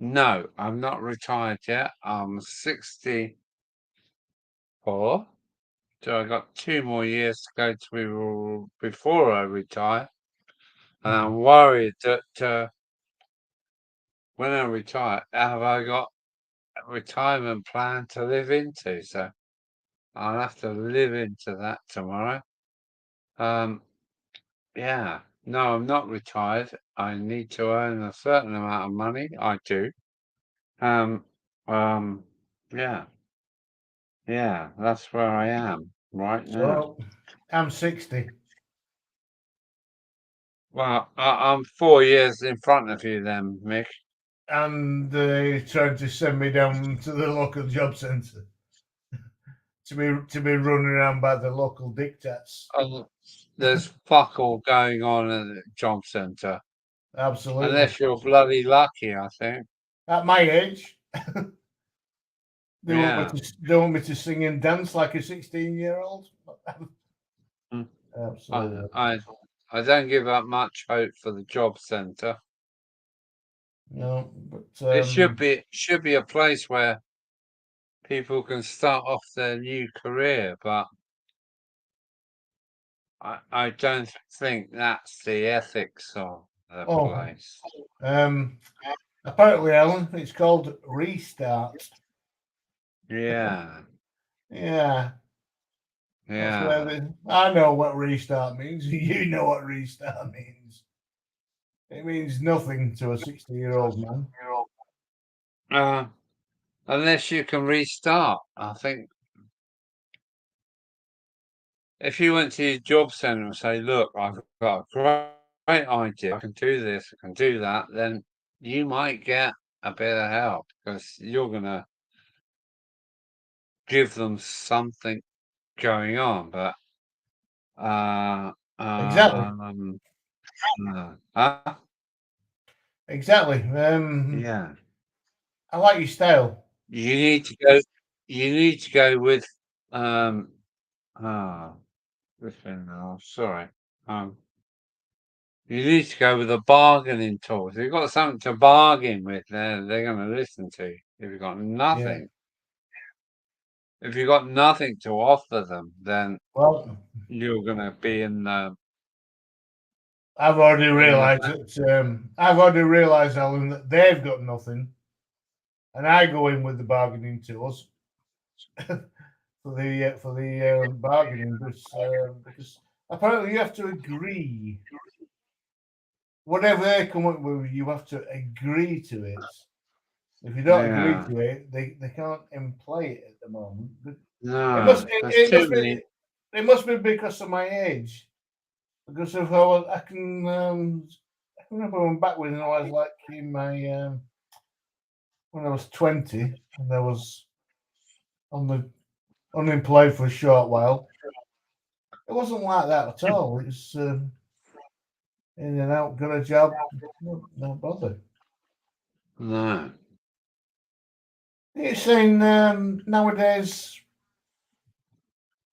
no, I'm not retired yet. I'm 64. So I got 2 more years to go to before I retire. And I'm worried that when I retire, have I got a retirement plan to live into? So I'll have to live into that tomorrow. Yeah. No, I'm not retired. I need to earn a certain amount of money. I do. Um, yeah. Yeah, that's where I am right now. So I'm 60. Well, I'm 4 years in front of you then, Mick. And trying to send me down to the local job centre to be running around by the local dictates. There's fuck all going on at the job centre. Absolutely. Unless you're bloody lucky, I think. At my age, they Yeah. want me to sing and dance like a 16-year-old. Mm. Absolutely. I don't give up much hope for the job centre. No, but It should be a place where people can start off their new career, but I don't think that's the ethics of the place. Apparently, Alan, it's called Restart. Yeah. Yeah. Yeah. I know what restart means. You know what restart means. It means nothing to a 60-year-old man. Unless you can restart, I think. If you went to your job centre and say, look, I've got a great idea, I can do this, I can do that, then you might get a bit of help because you're going to give them something going on. But, Exactly. Huh? Exactly. Yeah. I like your style. You need to go with sorry. You need to go with a bargaining tool. If you've got something to bargain with, they're going to listen to you. If you've got nothing, if you've got nothing to offer them, then you're going to be in the. I've already realised that. I've already realised, Alan, that they've got nothing, and I go in with the bargaining tools for the bargaining, because apparently you have to agree. Whatever they come up with, you have to agree to it. If you don't agree to it, they can't employ it at the moment. But No, it must be because of my age. Because of how I can remember when back when I was like in my when I was 20 and I was unemployed for a short while. It wasn't like that at all. It was in and out, got a job, no bother. No. You're saying nowadays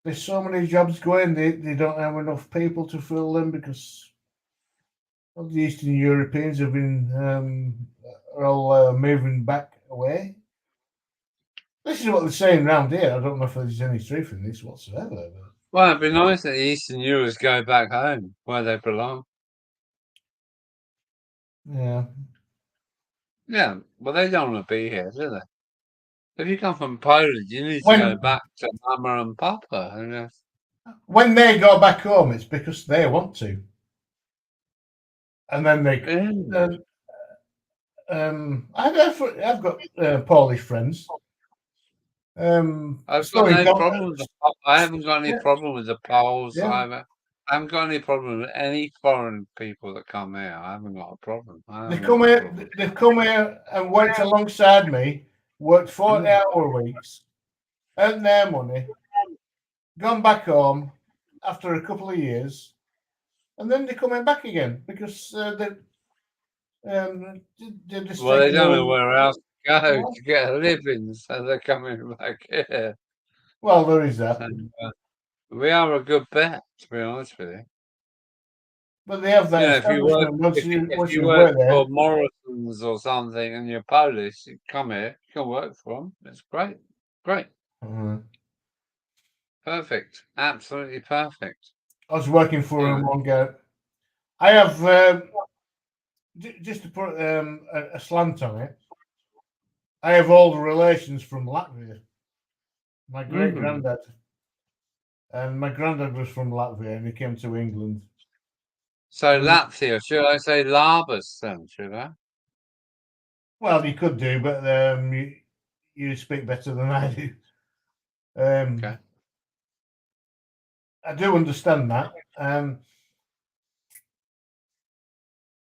there's so many jobs going, they don't have enough people to fill them because all the Eastern Europeans have been are all moving back away. This is what they're saying around here. I don't know if there's any truth in this whatsoever. But... Well, it'd be nice that the Eastern Europeans go back home where they belong. Yeah. Yeah, well, they don't want to be here, do they? If you come from Poland, you need to go back to Mama and Papa. When they go back home, it's because they want to. And then they... I've got Polish friends. I've still got in no contact. problem with I haven't got any Yeah. problem with the Poles Yeah. either. I haven't got any problem with any foreign people that come here. I haven't got a problem. They come here. They've come here and worked alongside me. Worked 40-hour weeks, earned their money, gone back home after a couple of years, and then they're coming back again because they're just Well, they taking don't know over. where else to go Yeah. to get a living, so they're coming back here. Well, there is that. And, we are a good bet, to be honest with you. But they have that You know, if you work, establishment. Once if you, once if you you work work there, for Morrison's or something and you're Polish, you come here, you can work for them. It's great. Great. Perfect. Absolutely perfect. I was working for Yeah. him one guy. I have just to put a slant on it. I have all the relations from Latvia. My great granddad, and my granddad was from Latvia, and he came to England. So Latvia, should I say Labas then? Should I? Well, you could do, but you speak better than I do. Okay. I do understand that.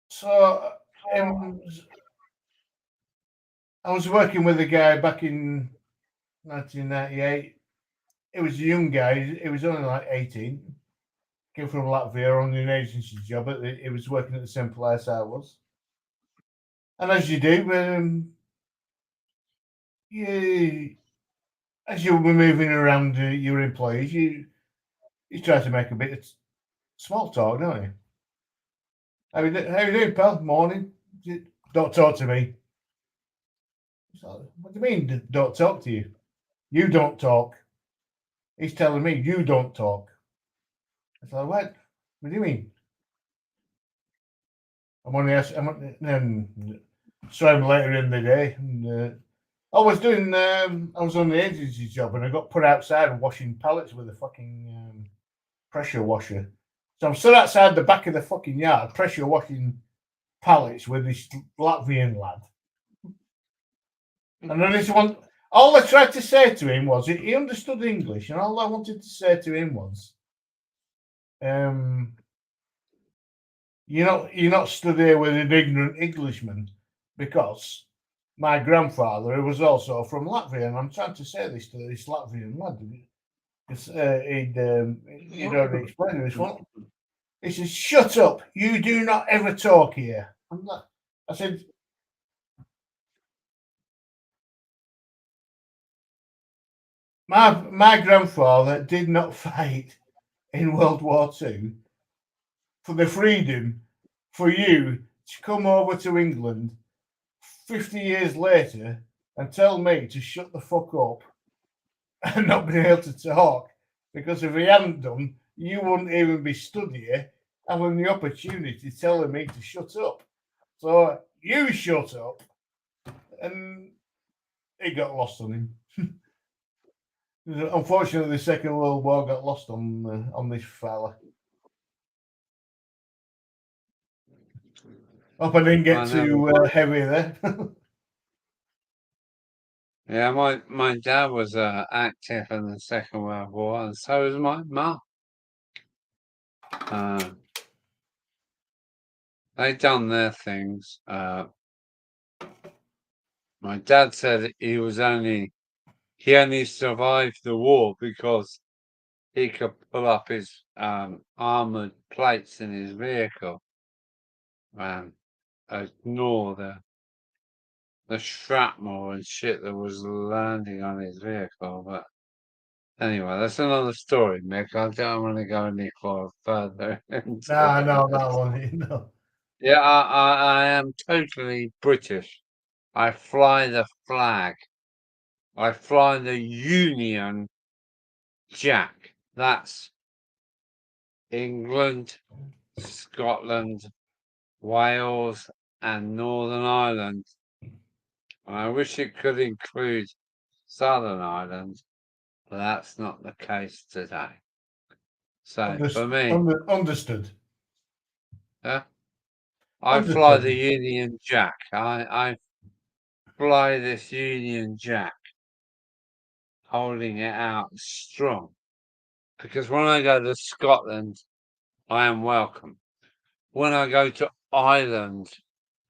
So I was working with a guy back in 1998. He was a young guy. He was only like 18. Came from Latvia on an agency job. He was working at the same place I was. And as you do, as you were moving around your employees, you try to make a bit of small talk, don't you? How you doing, pal? Morning. Don't talk to me. So, what do you mean, don't talk to you? You don't talk. He's telling me you don't talk. I said, what? What do you mean? I'm only asking. Saw him later in the day. And, I was doing. I was on the agency job, and I got put outside washing pallets with a fucking pressure washer. So I'm stood outside the back of the fucking yard, pressure washing pallets with this Latvian lad. And then this one, all I tried to say to him was, he understood English, and all I wanted to say to him was, you're not stood here with an ignorant Englishman, because my grandfather, who was also from Latvia, and I'm trying to say this to this Latvian lad, because he'd already explained this one. He says, "Shut up! You do not ever talk here." I said, my grandfather did not fight in World War II for the freedom for you to come over to England 50 years later and tell me to shut the fuck up and not be able to talk, because if he hadn't done, you wouldn't even be stood here having the opportunity telling me to shut up. So you shut up. And it got lost on him. Unfortunately, the Second World War got lost on this fella. Hope I didn't get too heavy there. Yeah, my dad was active in the Second World War, and so was my mum. They done their things. My dad said he only survived the war because he could pull up his armored plates in his vehicle and ignore the shrapnel and shit that was landing on his vehicle. But anyway, that's another story, Mick. I don't want to go any further into No. Yeah, I am totally British. I fly the flag. I fly the Union Jack. That's England, Scotland, Wales, and Northern Ireland. And I wish it could include Southern Ireland, but that's not the case today. So for me, understood. Yeah, I fly the Union Jack. I fly this Union Jack. holding it out strong. Because when I go to Scotland, I am welcome. When I go to Ireland,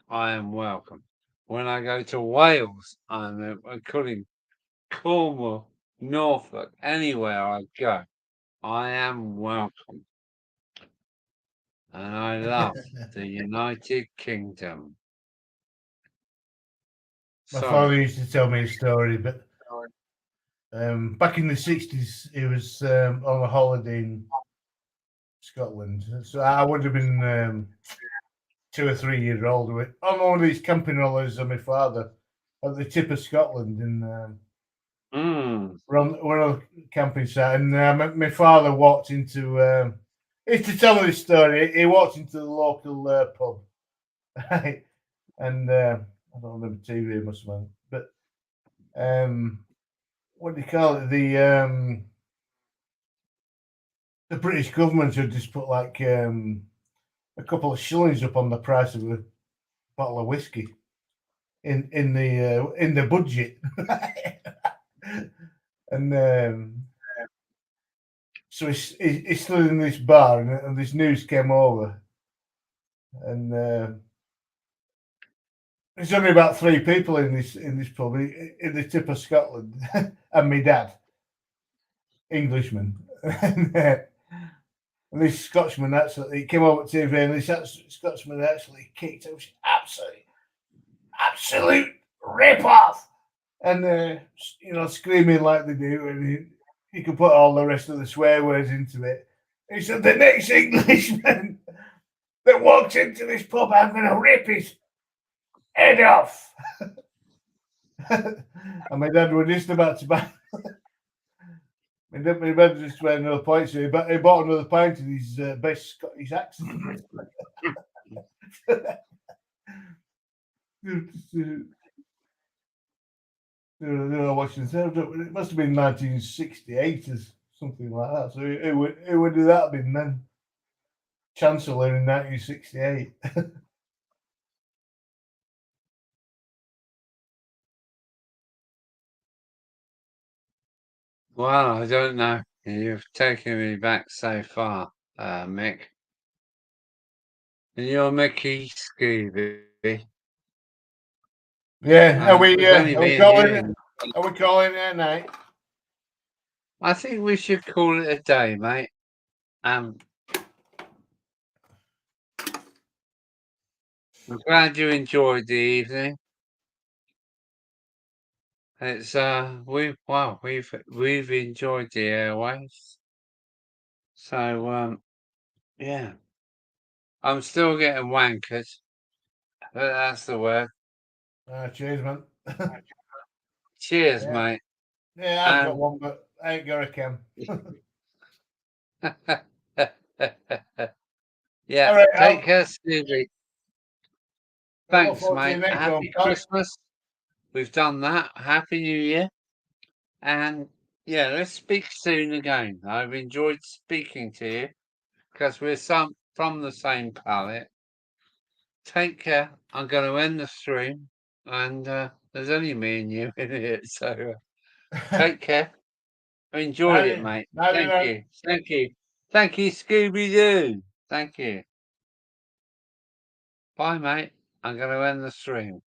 I am welcome. When I go to Wales, I'm including Cornwall, Norfolk, anywhere I go, I am welcome. And I love the United Kingdom. My Sorry. father used to tell me a story, but back in the 60s, he was on a holiday in Scotland. So I would have been 2 or 3 years old. On one of these camping holidays of my father at the tip of Scotland. We're on a camping site, and my father walked into. It's to tell this story. He walked into the local pub, right? And I don't know, the TV must have been, but what do you call it? The British government had just put like a couple of shillings up on the price of a bottle of whiskey in the budget, and so he stood in this bar, and this news came over, and there's only about 3 people in this pub in the tip of Scotland, and my dad, Englishman, and this Scotsman actually came over to TV, and this Scotsman actually kicked him, absolute rip off, and screaming like they do, and he could put all the rest of the swear words into it. He said, "The next Englishman that walks into this pub, I'm going to rip his head off." And my dad was just about to buy. My dad just went another pint, so he bought another pint of his best Scottish accent. Watching it must have been 1968 or something like that. So it would do that been then. Chancellor in 1968. Well, I don't know. You've taken me back so far, Mick. And you're Mickey Scooby. Yeah, are we calling it? Are we calling it a night? I think we should call it a day, mate. I'm glad you enjoyed the evening. It's we've enjoyed the airwaves. So yeah. I'm still getting wankered. But that's the word. Cheers, man. Cheers, Yeah. mate. Yeah, I've got one, but I ain't got a cam. Yeah, All right, take care, Stevie. I Thanks, mate. Happy Christmas. We've done that. Happy New Year. And yeah, let's speak soon again. I've enjoyed speaking to you because we're from the same palette. Take care. I'm going to end the stream, and there's only me and you in it. So take care. I enjoyed it, mate. Thank you. Thank you. Thank you, Scooby Doo. Thank you. Bye, mate. I'm going to end the stream.